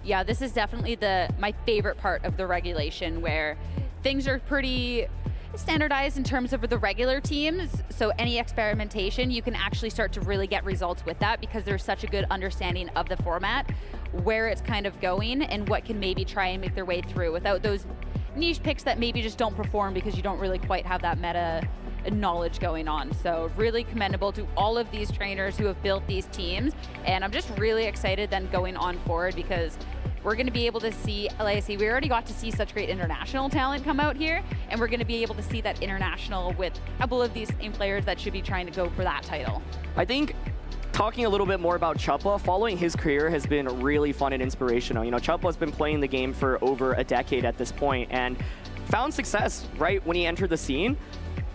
Yeah, this is definitely my favorite part of the regulation, where things are pretty standardized in terms of the regular teams. So any experimentation, you can actually start to really get results with that because there's such a good understanding of the format, where it's kind of going, and what can maybe try and make their way through without those niche picks that maybe just don't perform because you don't really quite have that meta knowledge going on. So really commendable to all of these trainers who have built these teams, and I'm just really excited then going on forward because we're going to be able to see, like I say, we already got to see such great international talent come out here, and we're going to be able to see that international with a couple of these same players that should be trying to go for that title. I think talking a little bit more about Cheppa, following his career has been really fun and inspirational. You know, Cheppa's been playing the game for over a decade at this point and found success right when he entered the scene.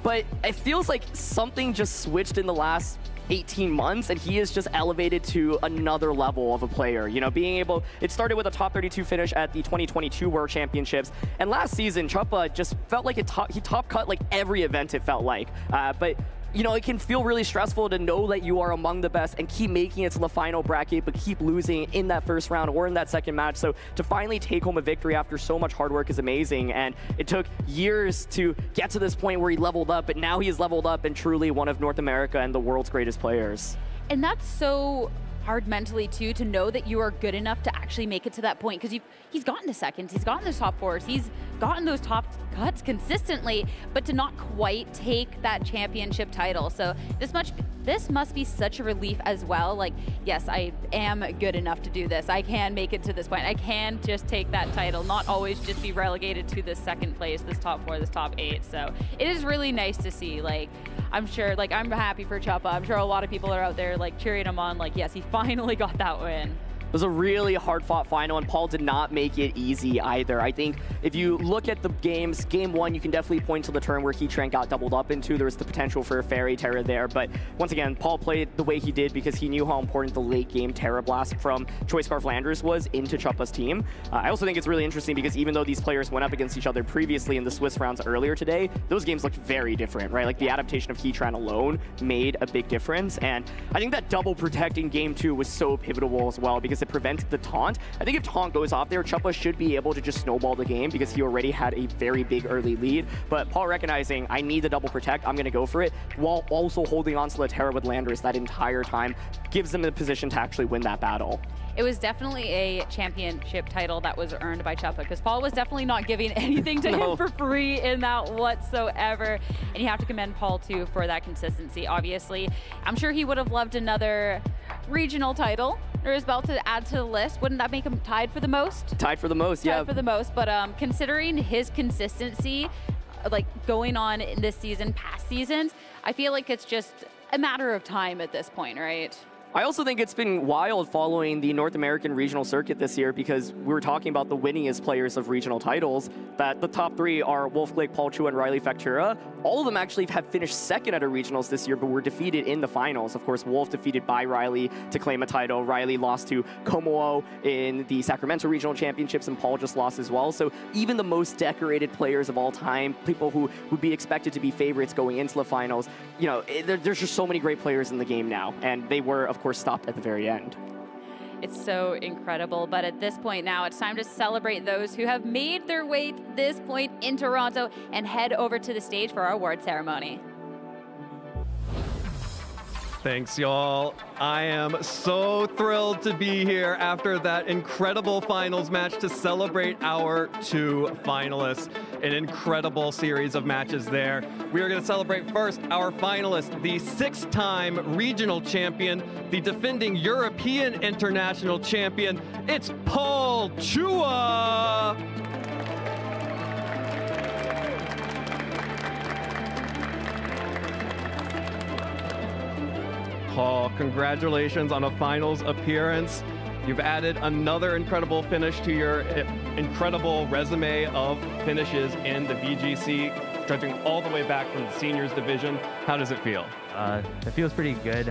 But it feels like something just switched in the last 18 months, and he is just elevated to another level of a player. You know, being able, it started with a top 32 finish at the 2022 World Championships, and last season, Cheppa just felt like he top cut like every event, it felt like. But you know, it can feel really stressful to know that you are among the best and keep making it to the final bracket, but keep losing in that first round or in that second match. So to finally take home a victory after so much hard work is amazing. And it took years to get to this point where he leveled up, but now he is leveled up and truly one of North America and the world's greatest players. And that's so hard mentally too, to know that you are good enough to actually make it to that point, because he's gotten the seconds, he's gotten the top 4s, he's gotten those top cuts consistently, but to not quite take that championship title. So this must be such a relief as well. Like, yes, I am good enough to do this. I can make it to this point. I can just take that title, not always just be relegated to this second place, this top 4, this top 8. So it is really nice to see. Like, I'm sure, like, I'm happy for Cheppa. I'm sure a lot of people are out there like cheering him on, like, yes, he finally got that win. It was a really hard-fought final, and Paul did not make it easy either. I think if you look at the games, game 1, you can definitely point to the turn where Heatran got doubled up into. There was the potential for a Fairy Terra there, but once again, Paul played the way he did because he knew how important the late-game Terra Blast from Choice Scarf Landers was into Cheppa's team. I also think it's really interesting because even though these players went up against each other previously in the Swiss rounds earlier today, those games looked very different, right? Like, the adaptation of Heatran alone made a big difference, and I think that double protect in game 2 was so pivotal as well because it prevented the taunt. I think if taunt goes off there, Cheppa should be able to just snowball the game because he already had a very big early lead. But Paul recognizing, I need the double protect, I'm going to go for it, while also holding on to the Terra with Landers that entire time, gives them the position to actually win that battle. It was definitely a championship title that was earned by Cheppa, because Paul was definitely not giving anything to him for free in that whatsoever. And you have to commend Paul too for that consistency, obviously. I'm sure he would have loved another regional title or his belt to add to the list. Wouldn't that make him tied for the most? Tied for the most, yeah. Tied for the most, but considering his consistency, like going on in this season, past seasons, I feel like it's just a matter of time at this point, right? I also think it's been wild following the North American regional circuit this year, because we were talking about the winningest players of regional titles, that the top 3 are Wolf Glick, Paul Chua, and Riley Factura. All of them actually have finished second at a regionals this year, but were defeated in the finals. Of course, Wolf defeated by Riley to claim a title. Riley lost to Komoo in the Sacramento Regional Championships, and Paul just lost as well. So even the most decorated players of all time, people who would be expected to be favorites going into the finals, you know, there's just so many great players in the game now, and they were, of course, stopped at the very end. It's so incredible, but at this point now, it's time to celebrate those who have made their way to this point in Toronto and head over to the stage for our award ceremony. Thanks, y'all. I am so thrilled to be here after that incredible finals match to celebrate our 2 finalists. An incredible series of matches there. We are going to celebrate first our finalist, the 6-time regional champion, the defending European international champion. It's Paul Chua. Paul, congratulations on a finals appearance. You've added another incredible finish to your incredible resume of finishes in the VGC, stretching all the way back from the seniors division. How does it feel? It feels pretty good.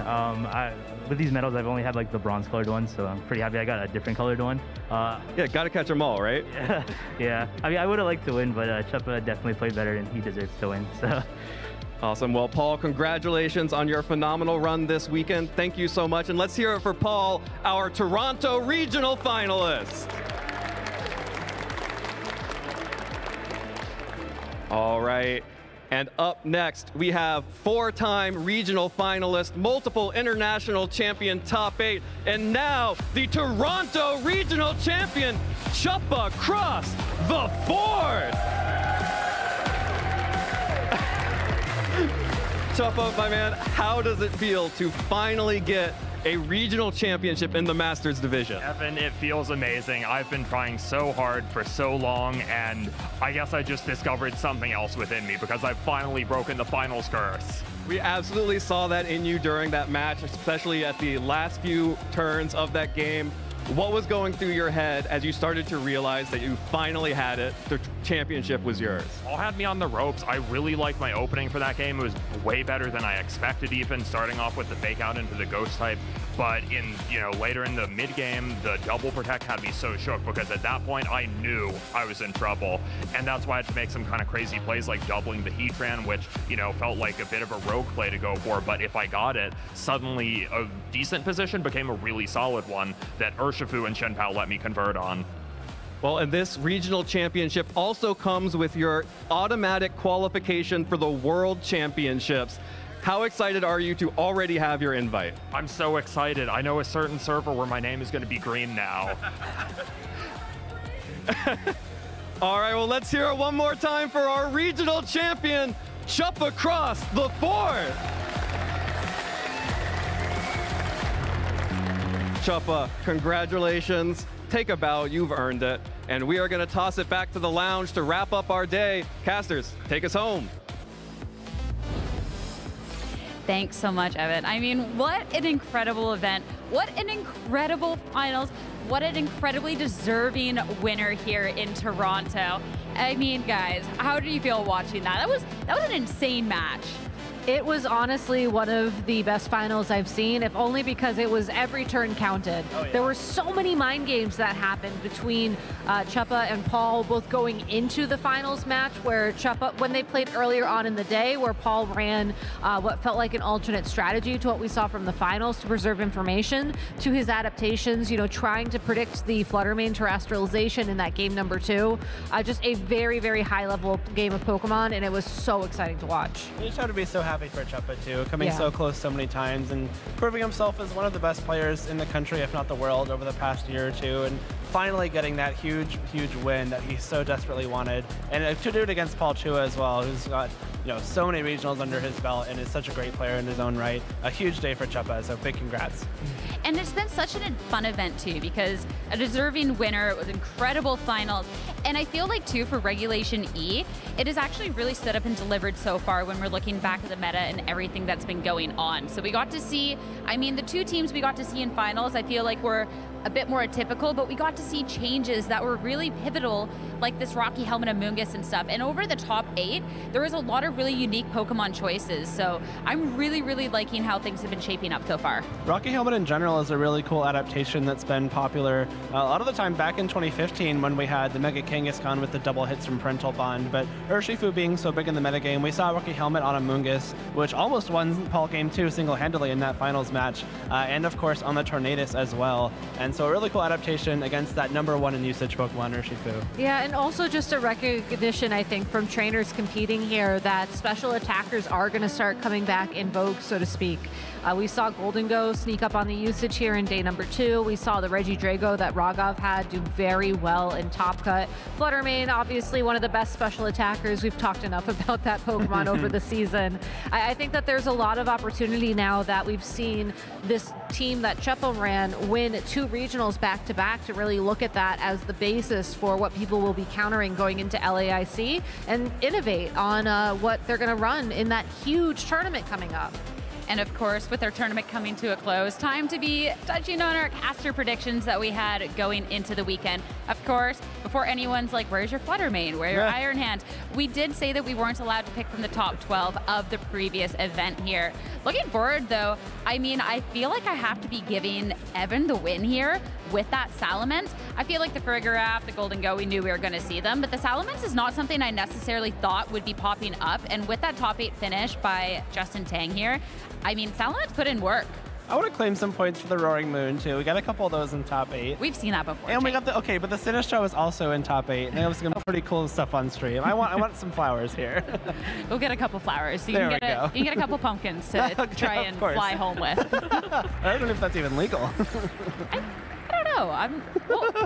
With these medals, I've only had like the bronze colored ones, so I'm pretty happy I got a different colored one. Yeah, got to catch them all, right? Yeah. I mean, I would have liked to win, but Chuppa definitely played better and he deserves to win. So. Awesome. Well, Paul, congratulations on your phenomenal run this weekend. Thank you so much. And let's hear it for Paul, our Toronto regional finalist. All right. And up next, we have 4-time regional finalist, multiple international champion, top 8, and now the Toronto regional champion, Chuppa Cross the 4th. Chuppa, my man, how does it feel to finally get a regional championship in the Masters division? Evan, it feels amazing. I've been trying so hard for so long, and I guess I just discovered something else within me because I've finally broken the finals curse. We absolutely saw that in you during that match, especially at the last few turns of that game. What was going through your head as you started to realize that you finally had it? The championship was yours. All had me on the ropes. I really liked my opening for that game. It was way better than I expected, even starting off with the fake out into the ghost type. But in, later in the mid game, the double protect had me so shook because at that point I knew I was in trouble. And that's why I had to make some kind of crazy plays like doubling the Heatran, which, felt like a bit of a rogue play to go for. But if I got it, suddenly a decent position became a really solid one that Urshifu and Shen Pao let me convert on. Well, and this regional championship also comes with your automatic qualification for the World Championships. How excited are you to already have your invite? I'm so excited. I know a certain server where my name is going to be green now. All right, well, let's hear it one more time for our regional champion, Chuppa Cross the 4th. Chuppa, congratulations. Take a bow, you've earned it. And we are going to toss it back to the lounge to wrap up our day. Casters, take us home. Thanks so much, Evan. I mean, what an incredible event. What an incredible finals. What an incredibly deserving winner here in Toronto. I mean, guys, how did you feel watching that? That was an insane match. It was honestly one of the best finals I've seen, if only because it was every turn counted. Oh, yeah. There were so many mind games that happened between Chuppa and Paul, both going into the finals match, where Chuppa, when they played earlier on in the day, where Paul ran what felt like an alternate strategy to what we saw from the finals to preserve information, to his adaptations, trying to predict the Fluttermane terrestrialization in that game number 2. Just a very, very high level game of Pokemon, and it was so exciting to watch. You just have to be so happy for Chuppa too, coming so close so many times and proving himself as one of the best players in the country, if not the world, over the past year or two, and finally getting that huge win that he so desperately wanted, and to do it against Paul Chua as well, who's got so many regionals under his belt and is such a great player in his own right. A huge day for Chuppa, so big congrats. And it's been such a fun event too, because a deserving winner with incredible finals, And I feel like, too, for Regulation E, it has actually really stood up and delivered so far when we're looking back at the meta and everything that's been going on. So we got to see, I mean, the two teams we got to see in finals, I feel like were a bit more atypical, but we got to see changes that were really pivotal, like this Rocky Helmet Amoonguss and stuff. And over the top 8, there was a lot of really unique Pokemon choices. So I'm really, really liking how things have been shaping up so far. Rocky Helmet in general is a really cool adaptation that's been popular a lot of the time back in 2015 when we had the Mega Kangaskhan with the double hits from Parental Bond. But Urshifu being so big in the metagame, we saw Rocky Helmet on Amoonguss, which almost won Paul Game 2 single-handedly in that finals match. And of course on the Tornadus as well. And so a really cool adaptation against that #1 in usage Pokemon, Urshifu. Yeah, and also just a recognition, I think, from trainers competing here that special attackers are going to start coming back in vogue, so to speak. We saw Golden Go sneak up on the usage here in day #2. We saw the Regidrago that Raghav had do very well in Top Cut. Fluttermane, obviously one of the best special attackers. We've talked enough about that Pokemon over the season. I think that there's a lot of opportunity now that we've seen this team that Chepo ran win 2 regionals back-to-back to really look at that as the basis for what people will be countering going into LAIC and innovate on what they're going to run in that huge tournament coming up. And of course, with our tournament coming to a close, time to be touching on our caster predictions that we had going into the weekend. Of course, before anyone's like, where's your Fluttermane? Where are your Iron Hands? We did say that we weren't allowed to pick from the top 12 of the previous event here. Looking forward, though, I mean, I feel like I have to be giving Evan the win here with that Salamence. I feel like the Farigiraf, the Golden Go, we knew we were going to see them, but the Salamence is not something I necessarily thought would be popping up. And with that top 8 finish by Justin Tang here, I mean, Salamence put in work. I want to claim some points for the Roaring Moon, too. We got a couple of those in top 8. We've seen that before. And we got the, okay, but the Sinistra was also in top 8. And there was some pretty cool stuff on stream. I want some flowers here. We'll get a couple flowers. So you There can we go. You can get a couple pumpkins to try and fly home with. I don't know if that's even legal. I don't know.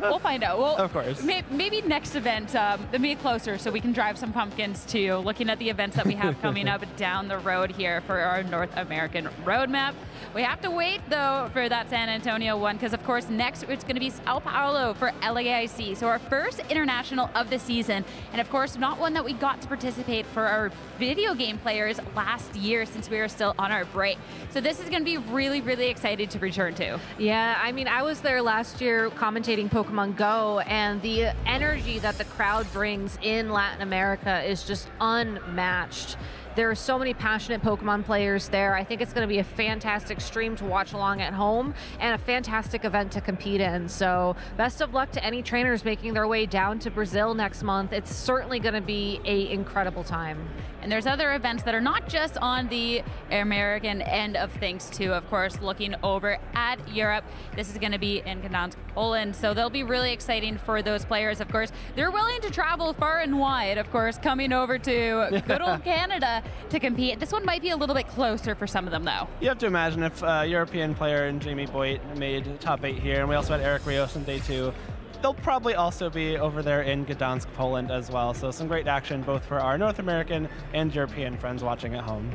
We'll find out. Well, of course. Maybe next event, the meet closer, so we can drive some pumpkins too. Looking at the events that we have coming up down the road here for our North American roadmap. We have to wait though for that San Antonio one, because of course next it's going to be Sao Paulo for LAIC. So our first international of the season, and of course not one that we got to participate for our video game players last year since we were still on our break. So this is going to be really, really excited to return to. Yeah, I mean, I was there last year commentating Pokemon Go, and the energy that the crowd brings in Latin America is just unmatched. There are so many passionate Pokemon players there. I think it's going to be a fantastic stream to watch along at home and a fantastic event to compete in. So best of luck to any trainers making their way down to Brazil next month. It's certainly going to be an incredible time. And there's other events that are not just on the American end of things too. Of course, looking over at Europe, this is going to be in Gdansk, Poland. So they'll be really exciting for those players. Of course, they're willing to travel far and wide, of course, coming over to good old Canada to compete. This one might be a little bit closer for some of them though. You have to imagine if a European player and Jamie Boyd made top 8 here, and we also had Eric Rios in day 2. They'll probably also be over there in Gdansk, Poland as well. So some great action both for our North American and European friends watching at home.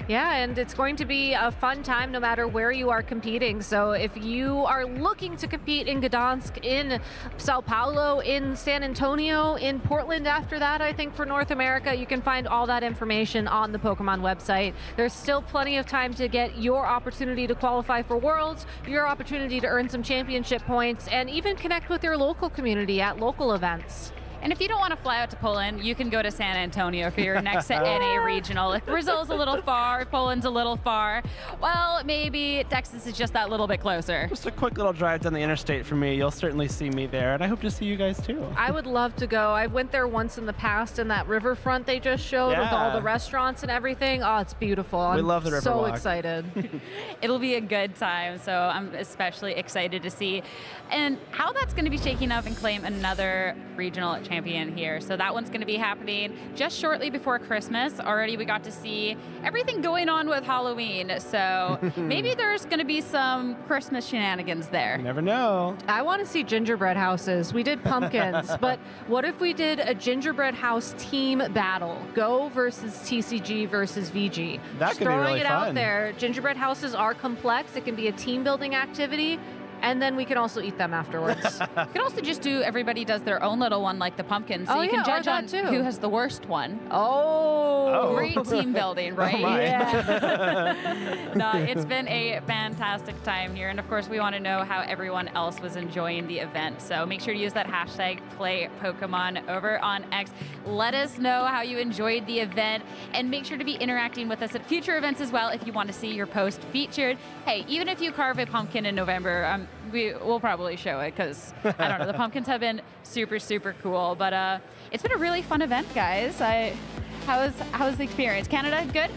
Yeah, and it's going to be a fun time no matter where you are competing. So if you are looking to compete in Gdansk, in Sao Paulo, in San Antonio, in Portland after that, I think for North America, you can find all that information on the Pokemon website. There's still plenty of time to get your opportunity to qualify for Worlds, your opportunity to earn some championship points, and even connect with your local community at local events. And if you don't want to fly out to Poland, you can go to San Antonio for your next NA regional. If Brazil's a little far, if Poland's a little far, well, maybe Texas is just that little bit closer. Just a quick little drive down the interstate for me. You'll certainly see me there, and I hope to see you guys too. I would love to go. I went there once in the past, and that riverfront they just showed with all the restaurants and everything. Oh, it's beautiful. We love the river so walk. excited. It'll be a good time, so I'm especially excited to see. And how that's going to be shaking up and claim another regional champion here. So that one's going to be happening just shortly before Christmas. Already we got to see everything going on with Halloween. So maybe there's going to be some Christmas shenanigans there. You never know. I want to see gingerbread houses. We did pumpkins, but what if we did a gingerbread house team battle? Go versus TCG versus VG. That Just could be throwing really it fun. out there. Gingerbread houses are complex. It can be a team building activity. and then we can also eat them afterwards. You can also just do, everybody does their own little one like the pumpkin, so Oh, you yeah, can judge or on that too. who has the worst one. Oh. Great team building, right? Oh my. Yeah. No, it's been a fantastic time here, and of course we want to know how everyone else was enjoying the event, so make sure to use that hashtag #PlayPokemon over on X. Let us know how you enjoyed the event, and make sure to be interacting with us at future events as well if you want to see your post featured. Hey, even if you carve a pumpkin in November, we'll probably show it, because I don't know, the pumpkins have been super, super cool. But it's been a really fun event, guys. How was the experience? Canada, good?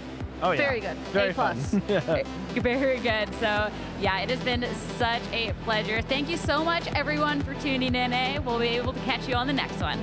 Oh, yeah. Very good. Very A+. fun. Very good. So, yeah, it has been such a pleasure. Thank you so much, everyone, for tuning in. We'll be able to catch you on the next one.